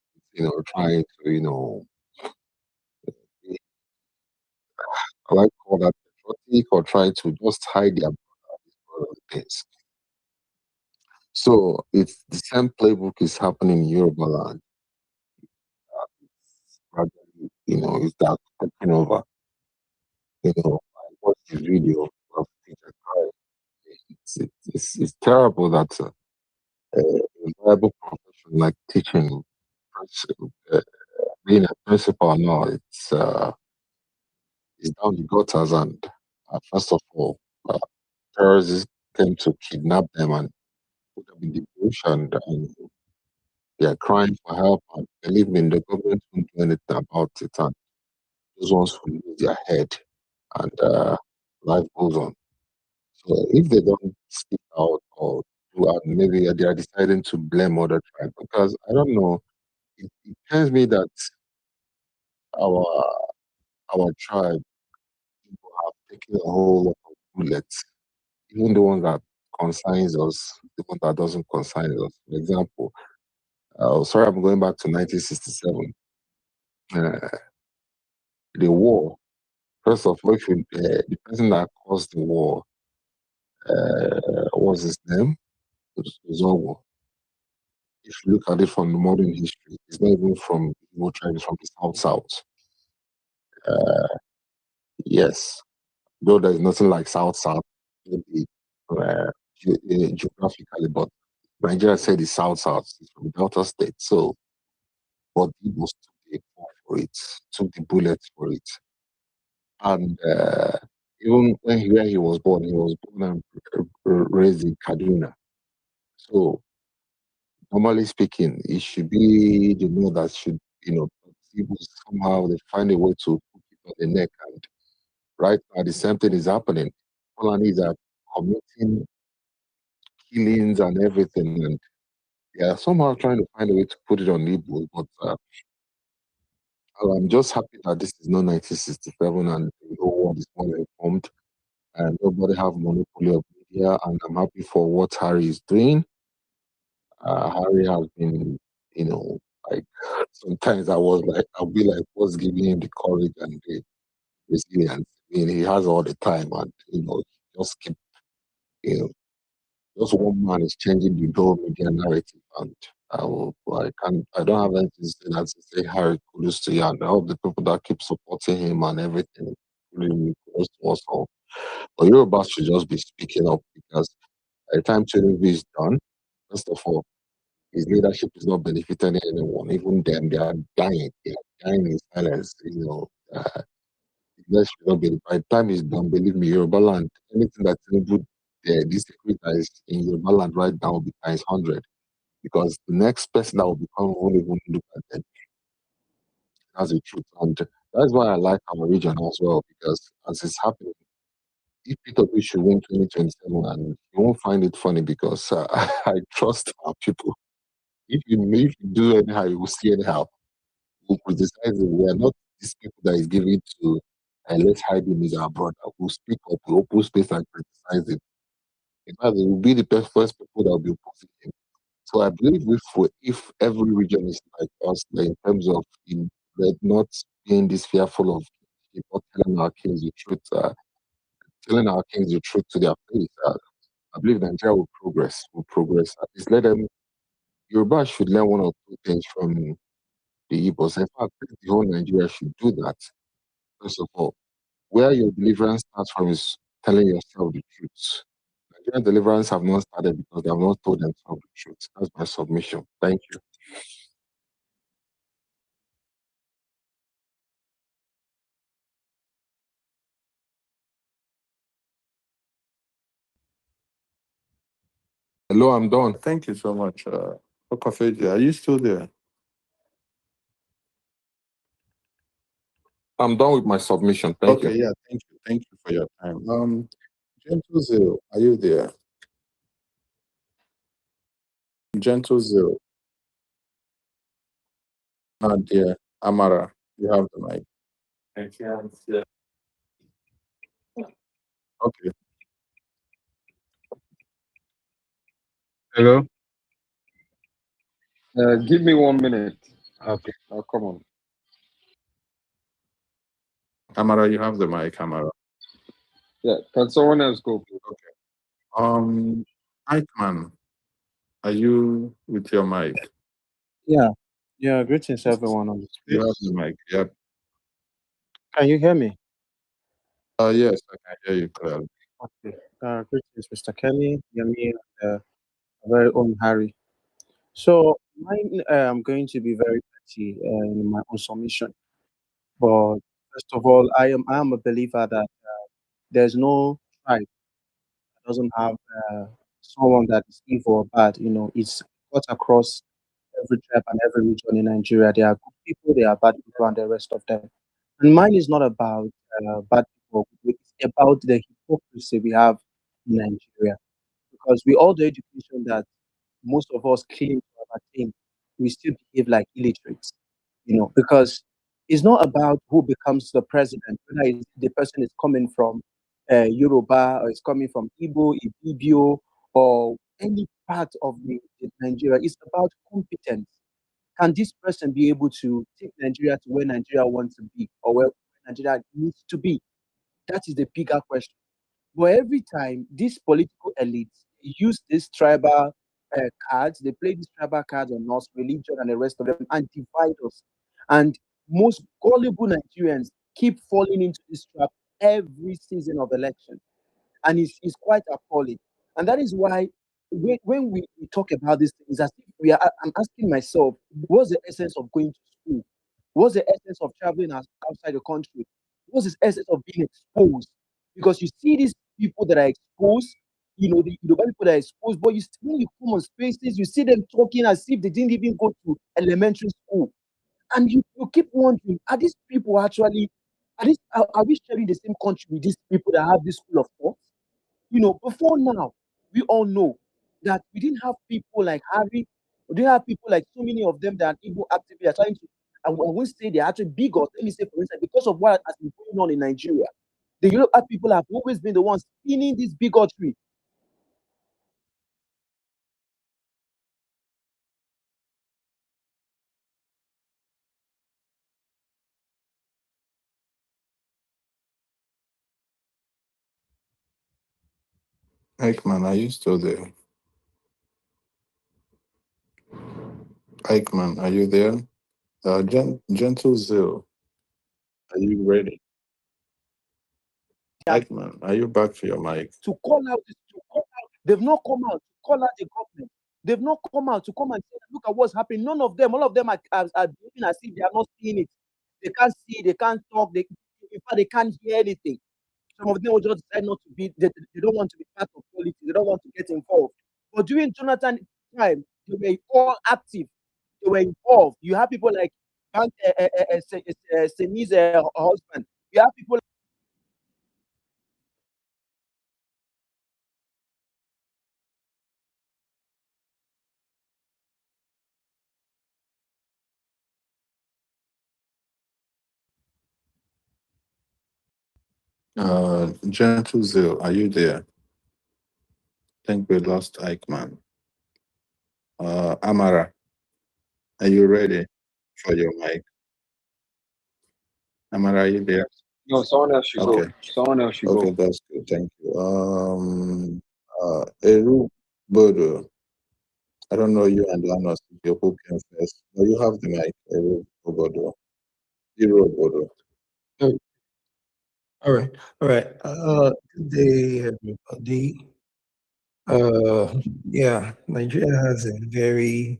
trying to, I like to call that patriotic or trying to just hide their things. So it's the same playbook is happening in Yoruba land. Gradually, it's that taking over. I watched the video of Peter Kai. It's terrible that a viable profession like teaching, being a principal now, it's down the gutters. And first of all, terrorists came to kidnap them and put them in the bush, and they are crying for help. And believe me, the government won't do anything about it. And those ones will lose their head, and life goes on. So if they don't speak out or do out, maybe they are deciding to blame other tribes, because I don't know. It tells me that our tribe have taken a whole lot of bullets, even the one that concerns us, the one that doesn't concern us. For example, sorry, I'm going back to 1967. The war. First of all, the person that caused the war, what was his name? Zogo. If you look at it from the modern history, it's not even from Igbo tribe, it's from the South. Yes, though there's nothing like South, maybe geographically, but Nigeria said the South, it's from Delta State. So, but Igbos took the fall for it, took the bullets for it. And Even where he was born and raised in Kaduna. So normally speaking, it should be the law that should, people somehow they find a way to put it on the neck. And right now, the same thing is happening. Fulanis are committing killings and everything, and they are somehow trying to find a way to put it on Igbo. But I'm just happy that this is not 1967 and the whole world is more informed and nobody have monopoly of media. And I'm happy for what Harry is doing. Harry has been, like sometimes I'll be like, what's giving him the courage and the resilience? I mean, he has all the time, and just keep, you know, just one man is changing the whole media narrative, and I don't have anything to say that to say Harry kudos to you, and I hope the people that keep supporting him and everything really kudos to us all. But Yoruba should just be speaking up because by the time Tinubu is done, first of all, his leadership is not benefiting anyone. Even them, they are dying. They are dying in silence. That should not be. By the time he's done, believe me, Yoruba land, anything that Tinubu, this secret that is in Yoruba land right now will be times 100. Because the next person that will become won't even look at them. That's the truth. And that's why I like our region as well, because as it's happening, if Peter B should win 2027, and you won't find it funny because I trust our people. If you do anyhow, you will see anyhow. Who criticize it. We are not these people that is giving to let's hide him is our brother. Who speak up, who open space and criticize it. In fact, it will be the first people that will be opposing him. So I believe if every region is like us, like in terms of not being this fearful of people telling our kings the truth, telling our kings the truth to their face, I believe Nigeria will progress. Will progress. At least let them. Yoruba should learn one or two things from the Igbos. In fact, the whole Nigeria should do that. First of all, where your deliverance starts from is telling yourself the truth. Nigerian deliverance have not started because they have not told themselves the truth. That's my submission. Thank you. Hello, I'm done. Thank you so much, Okafeji. Are you still there? I'm done with my submission. Thank Okay, you. yeah, thank you. Thank you for your time. Gentle Zero, are you there? Gentle Zero. Dear Amara, you have the mic. Okay. Hello. Give me 1 minute. Okay, I'll come on. Amara, you have the mic, Amara. Yeah, can someone else go? Okay. Eichmann, are you with your mic? Yeah, yeah. Greetings, everyone on the You have space. the mic. Yep. Can you hear me? Yes, I can hear you clearly. Okay. Greetings, Mr. Kenny, Yami, and our very own Harry. So, mine, I'm going to be very petty in my own submission. But first of all, I am a believer that there's no tribe that doesn't have someone that is evil or bad. It's cut across every tribe and every region in Nigeria. There are good people, there are bad people, and the rest of them. And mine is not about bad people. It's about the hypocrisy we have in Nigeria. Because with all the education that most of us claim to have attained, we still behave like illiterates. Because it's not about who becomes the president, whether the person is coming from Yoruba or is coming from Igbo, Ibibio, or any part of the Nigeria. It's about competence. Can this person be able to take Nigeria to where Nigeria wants to be or where Nigeria needs to be? That is the bigger question. But every time these political elites use these tribal cards, they play these tribal cards on us, religion, and the rest of them, and divide us. And most gullible Nigerians keep falling into this trap every season of election, and it's quite appalling. And that is why when we talk about these things, as if I'm asking myself, what's the essence of going to school? What's the essence of traveling outside the country? What's the essence of being exposed? because you see these people that are exposed, the Yoruba people that are exposed, but when you come on spaces, you see them talking as if they didn't even go to elementary school. And you keep wondering, are these people actually, are we sharing the same country with these people that have this school of thought? Before now, we all know that we didn't have people like Harry, we didn't have people like so many of them that Igbo actively are trying to, I won't say they're actually bigots. Let me say, for instance, because of what has been going on in Nigeria, the Yoruba people have always been the ones spinning this bigotry. Eichmann, are you still there? Eichmann, are you there? Gentle Zeal, are you ready? Eichmann, are you back to your mic? They've not come out to call out the government. They've not come out to come and say, look at what's happening. None of them, all of them are doing as if they are not seeing it. They can't see, they can't talk, in fact, they can't hear anything. Some of them will just decide not to be, they don't want to be part of politics, they don't want to get involved. But during Jonathan's time, they were all active, they were involved. You have people like Seni's husband. You have people Gentle Zeal, are you there? I think we lost Eichmann. Amara, are you ready for your mic? Amara, are you there? No, someone else should go. Okay. Someone else should Okay, go. that's good. Thank you. Eru Bodo, I don't know you and Lanos if you who came first. No, you have the mic, Eru Bodo. Eru Bodo. Oh, all right, all right. Good day, everybody. Yeah, Nigeria has a very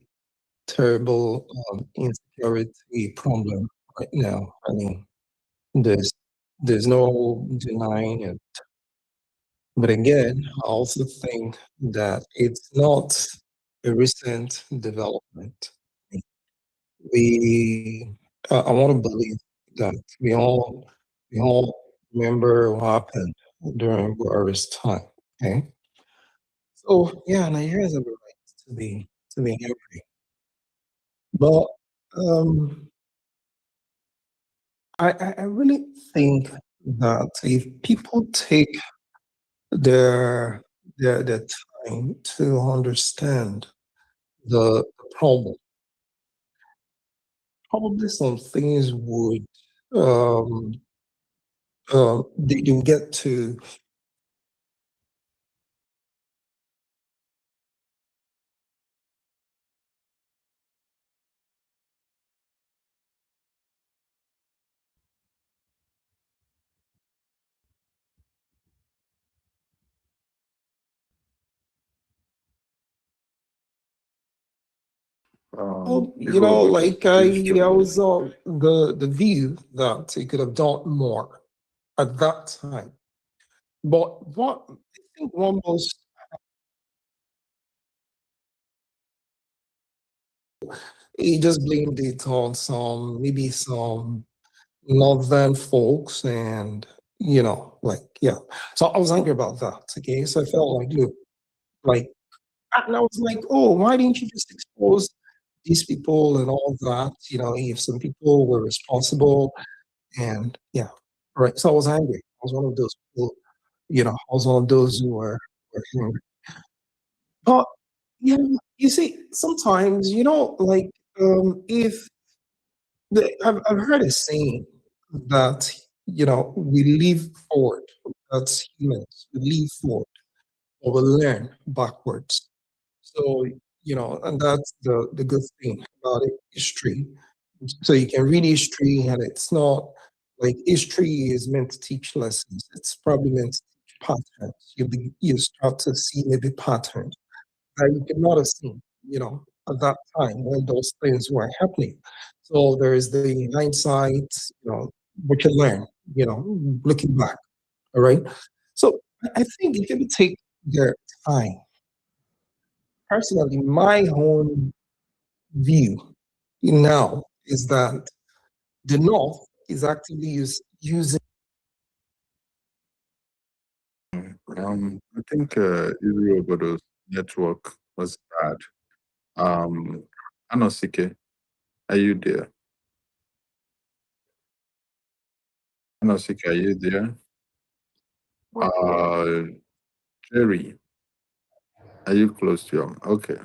terrible insecurity problem right now. I mean, there's no denying it. But again, I also think that it's not a recent development. I want to believe that we all remember what happened during Buhari's time. Okay, so yeah, Nigeria has a right to be angry, but um, I really think that if people take their their time to understand the problem, probably some things would um they will get to. Well, Before we like I was on the view that he could have done more at that time. But what I think one most he just blamed it on maybe some northern folks and like yeah. So I was angry about that. Okay. So I felt like look, like and I was like, oh, why didn't you just expose these people and all that? If some people were responsible and yeah. Right. So I was angry. I was one of those people, I was one of those who were angry. But you see, sometimes, like if I've heard a saying that, we live forward as humans, we live forward or we learn backwards. So, and that's the good thing about it, history. So you can read history and it's not like history is meant to teach lessons. It's probably meant to teach patterns. You start to see maybe patterns that you could not have seen, at that time when those things were happening. So there is the hindsight, we can learn, looking back. All right. So I think it can take their time. Personally, my own view now is that the North is actively using. I think Obodo's network was bad. Anosike, are you there? Anosike, are you there? Jerry, are you close to your okay?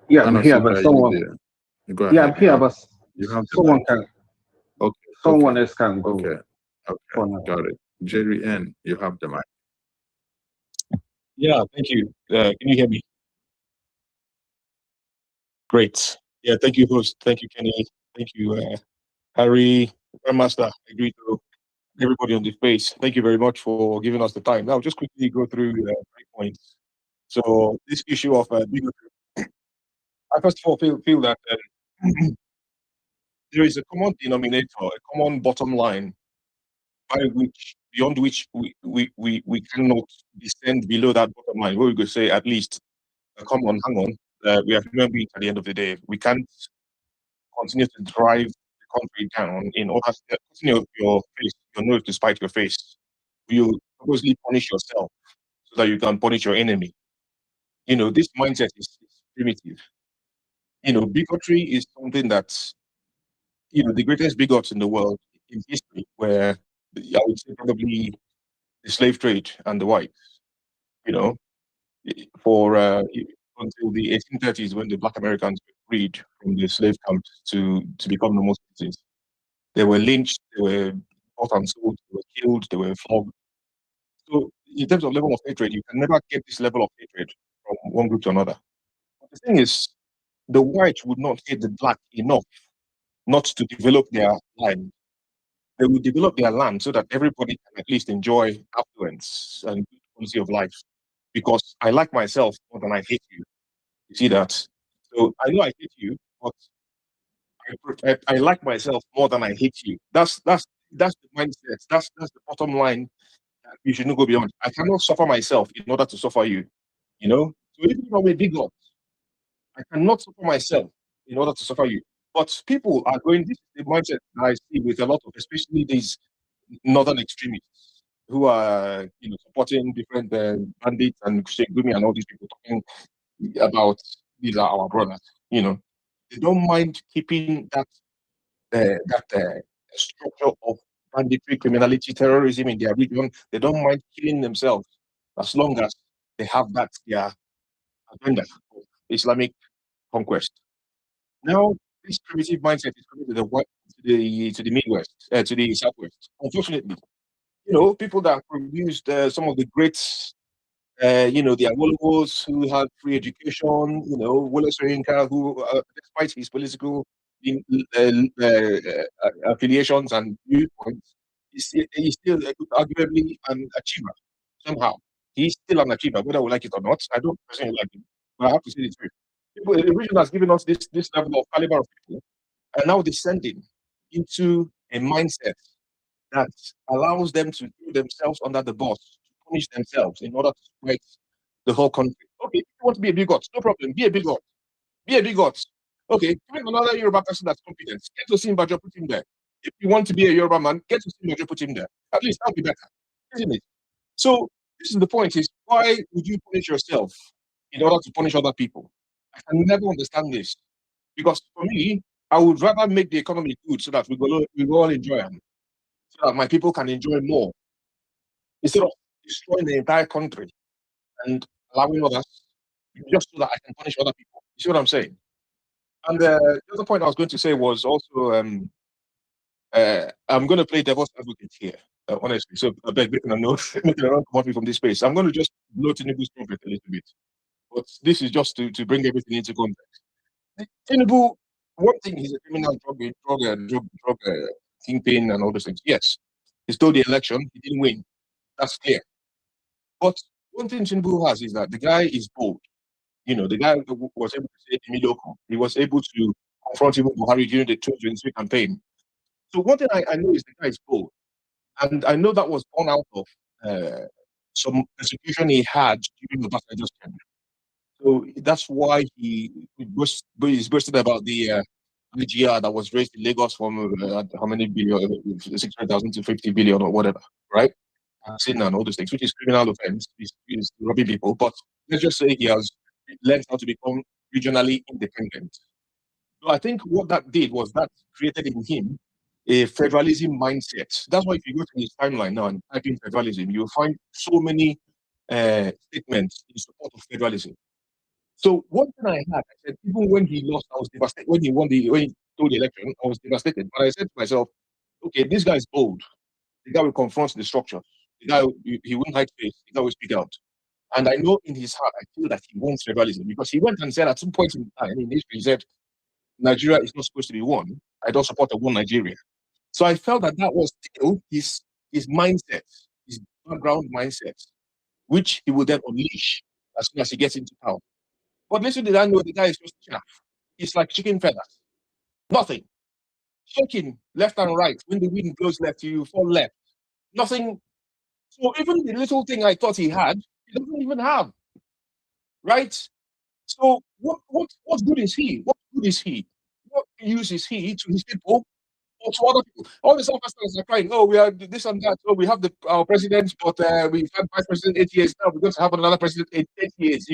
Yeah, I'm here, Anosike, but are you someone. there? Go Yeah, ahead. I'm here, but You have the someone mic. can. Okay. Someone else can go. Okay. For now. Got it. Jerry N, you have the mic. Yeah, thank you. Can you hear me? Great. Yeah, thank you, host. Thank you, Kenny. Thank you, Harry, Grandmaster. I agree to everybody on the space. Thank you very much for giving us the time. Now, just quickly go through 3 points. So, this issue of bigotry, I first of all feel that there is a common denominator, a common bottom line beyond which we cannot descend below that bottom line. Where we could say at least, come on, hang on, we are human beings at the end of the day. We can't continue to drive the country down in order to continue your face, your nose to spite your face. You purposely punish yourself so that you can punish your enemy. This mindset is primitive. Bigotry is something that's, the greatest bigots in the world in history, where I would say probably the slave trade and the whites, you know, for until the 1830s when the black Americans were freed from the slave camps to become normal citizens. They were lynched, they were bought and sold, they were killed, they were flogged. So in terms of level of hatred, you can never get this level of hatred from one group to another. But the thing is, the white would not hate the black enough not to develop their land. They will develop their land so that everybody can at least enjoy affluence and good quality of life. Because I like myself more than I hate you. You see that? So I know I hate you, but I like myself more than I hate you. That's the mindset. That's the bottom line that you should not go beyond. I cannot suffer myself in order to suffer you. So even if I'm a bigot, I cannot suffer myself in order to suffer you. But people are going. This is the mindset that I see with a lot of, especially these northern extremists who are, supporting different bandits and Sheikh Gumi and all these people talking about these are our brothers. They don't mind keeping that structure of banditry, criminality, terrorism in their region. They don't mind killing themselves as long as they have that their agenda of Islamic conquest. Now, this primitive mindset is coming to the Midwest, to the Southwest. Unfortunately, people that produced some of the great, the Awolowos who had free education, Wole Soyinka, who, despite his political affiliations and viewpoints, he's still arguably an achiever somehow. He's still an achiever, whether we like it or not. I don't personally like him, but I have to say the truth. The region has given us this level of caliber of people, and now descending into a mindset that allows them to throw themselves under the bus, to punish themselves in order to spread the whole country. Okay, if you want to be a bigot, no problem, be a bigot. Be a bigot. Okay, find another Yoruba person that's competent. Get to Simbajo, put him there. If you want to be a Yoruba man, get to Simbajo, put him there. At least that'll be better, isn't it? So this is the point: is why would you punish yourself in order to punish other people? I can never understand this because for me, I would rather make the economy good so that we will all enjoy it, so that my people can enjoy more instead of destroying the entire country and allowing others just so that I can punish other people. You see what I'm saying? And the other point I was going to say was also I'm going to play devil's advocate here, honestly. So I beg making a note, making a come off me from this space. I'm going to just blow Tinubu's trumpet a little bit, but this is just to bring everything into context. Tinubu, one thing, he's a criminal drug kingpin and all those things. Yes, he stole the election. He didn't win. That's clear. But one thing Tinubu has is that the guy is bold. The guy was able to say Emilio. He was able to confront even Buhari during the 2023 campaign. So one thing I know is the guy is bold. And I know that was born out of some persecution he had during the Obasanjo's tenure. So that's why he's boasted about the IGR that was raised in Lagos from how many billion, 600,000 to 50 billion or whatever, right? Sin and all those things, which is criminal offense, is robbing people. But let's just say he has learned how to become regionally independent. So I think what that did was that created in him a federalism mindset. That's why if you go to his timeline now and type in federalism, you'll find so many statements in support of federalism. So one thing I had, I said, even when he lost, I was devastated. When he stole the election, I was devastated. But I said to myself, okay, this guy is bold. The guy will confront the structure. The guy, he won't hide face. The guy will speak out. And I know in his heart, I feel that he wants federalism because he went and said at some point in time in history, he said, Nigeria is not supposed to be one. I don't support a one Nigeria. So I felt that that was still his mindset, his background mindset, which he will then unleash as soon as he gets into power. But little did I know the guy is just chaff. It's like chicken feathers. Nothing. Shaking left and right. When the wind blows left, you fall left. Nothing. So even the little thing I thought he had, he doesn't even have. Right? So what good is he? What good is he? What use is he to his people or to other people? All the Southwesterners are crying, oh, we are this and that. Oh, we have our president, but we've had vice president 8 years now. We're going to have another president 8 years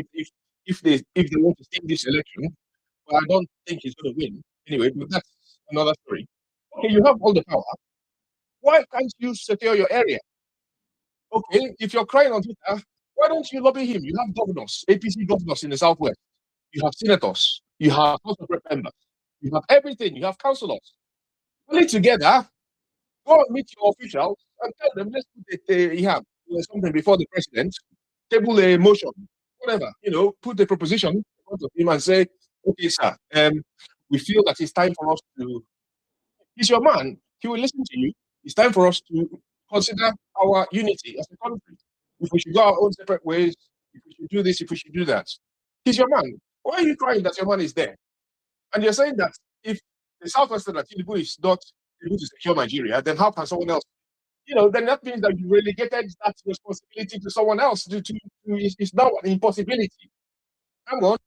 if they want to steal this election. But I don't think he's going to win anyway. But that's another story. Okay, you have all the power. Why can't you secure your area? Okay, if you're crying on Twitter, why don't you lobby him? You have governors, APC governors in the Southwest. You have senators. You have House of Rep members. You have everything. You have councillors. Put it together. Go and meet your officials and tell them, let's put something before the president, table a motion, whatever, put the proposition in front of him and say, okay, sir, we feel that it's time for us to, he's your man, he will listen to you. It's time for us to consider our unity as a country. If we should go our own separate ways, if we should do this, if we should do that. He's your man. Why are you crying that your man is there? And you're saying that if the Southwestern Tinubu is not able to secure Nigeria, then how can someone else? Then that means that you relegated that responsibility to someone else. It's now an impossibility. Hang on.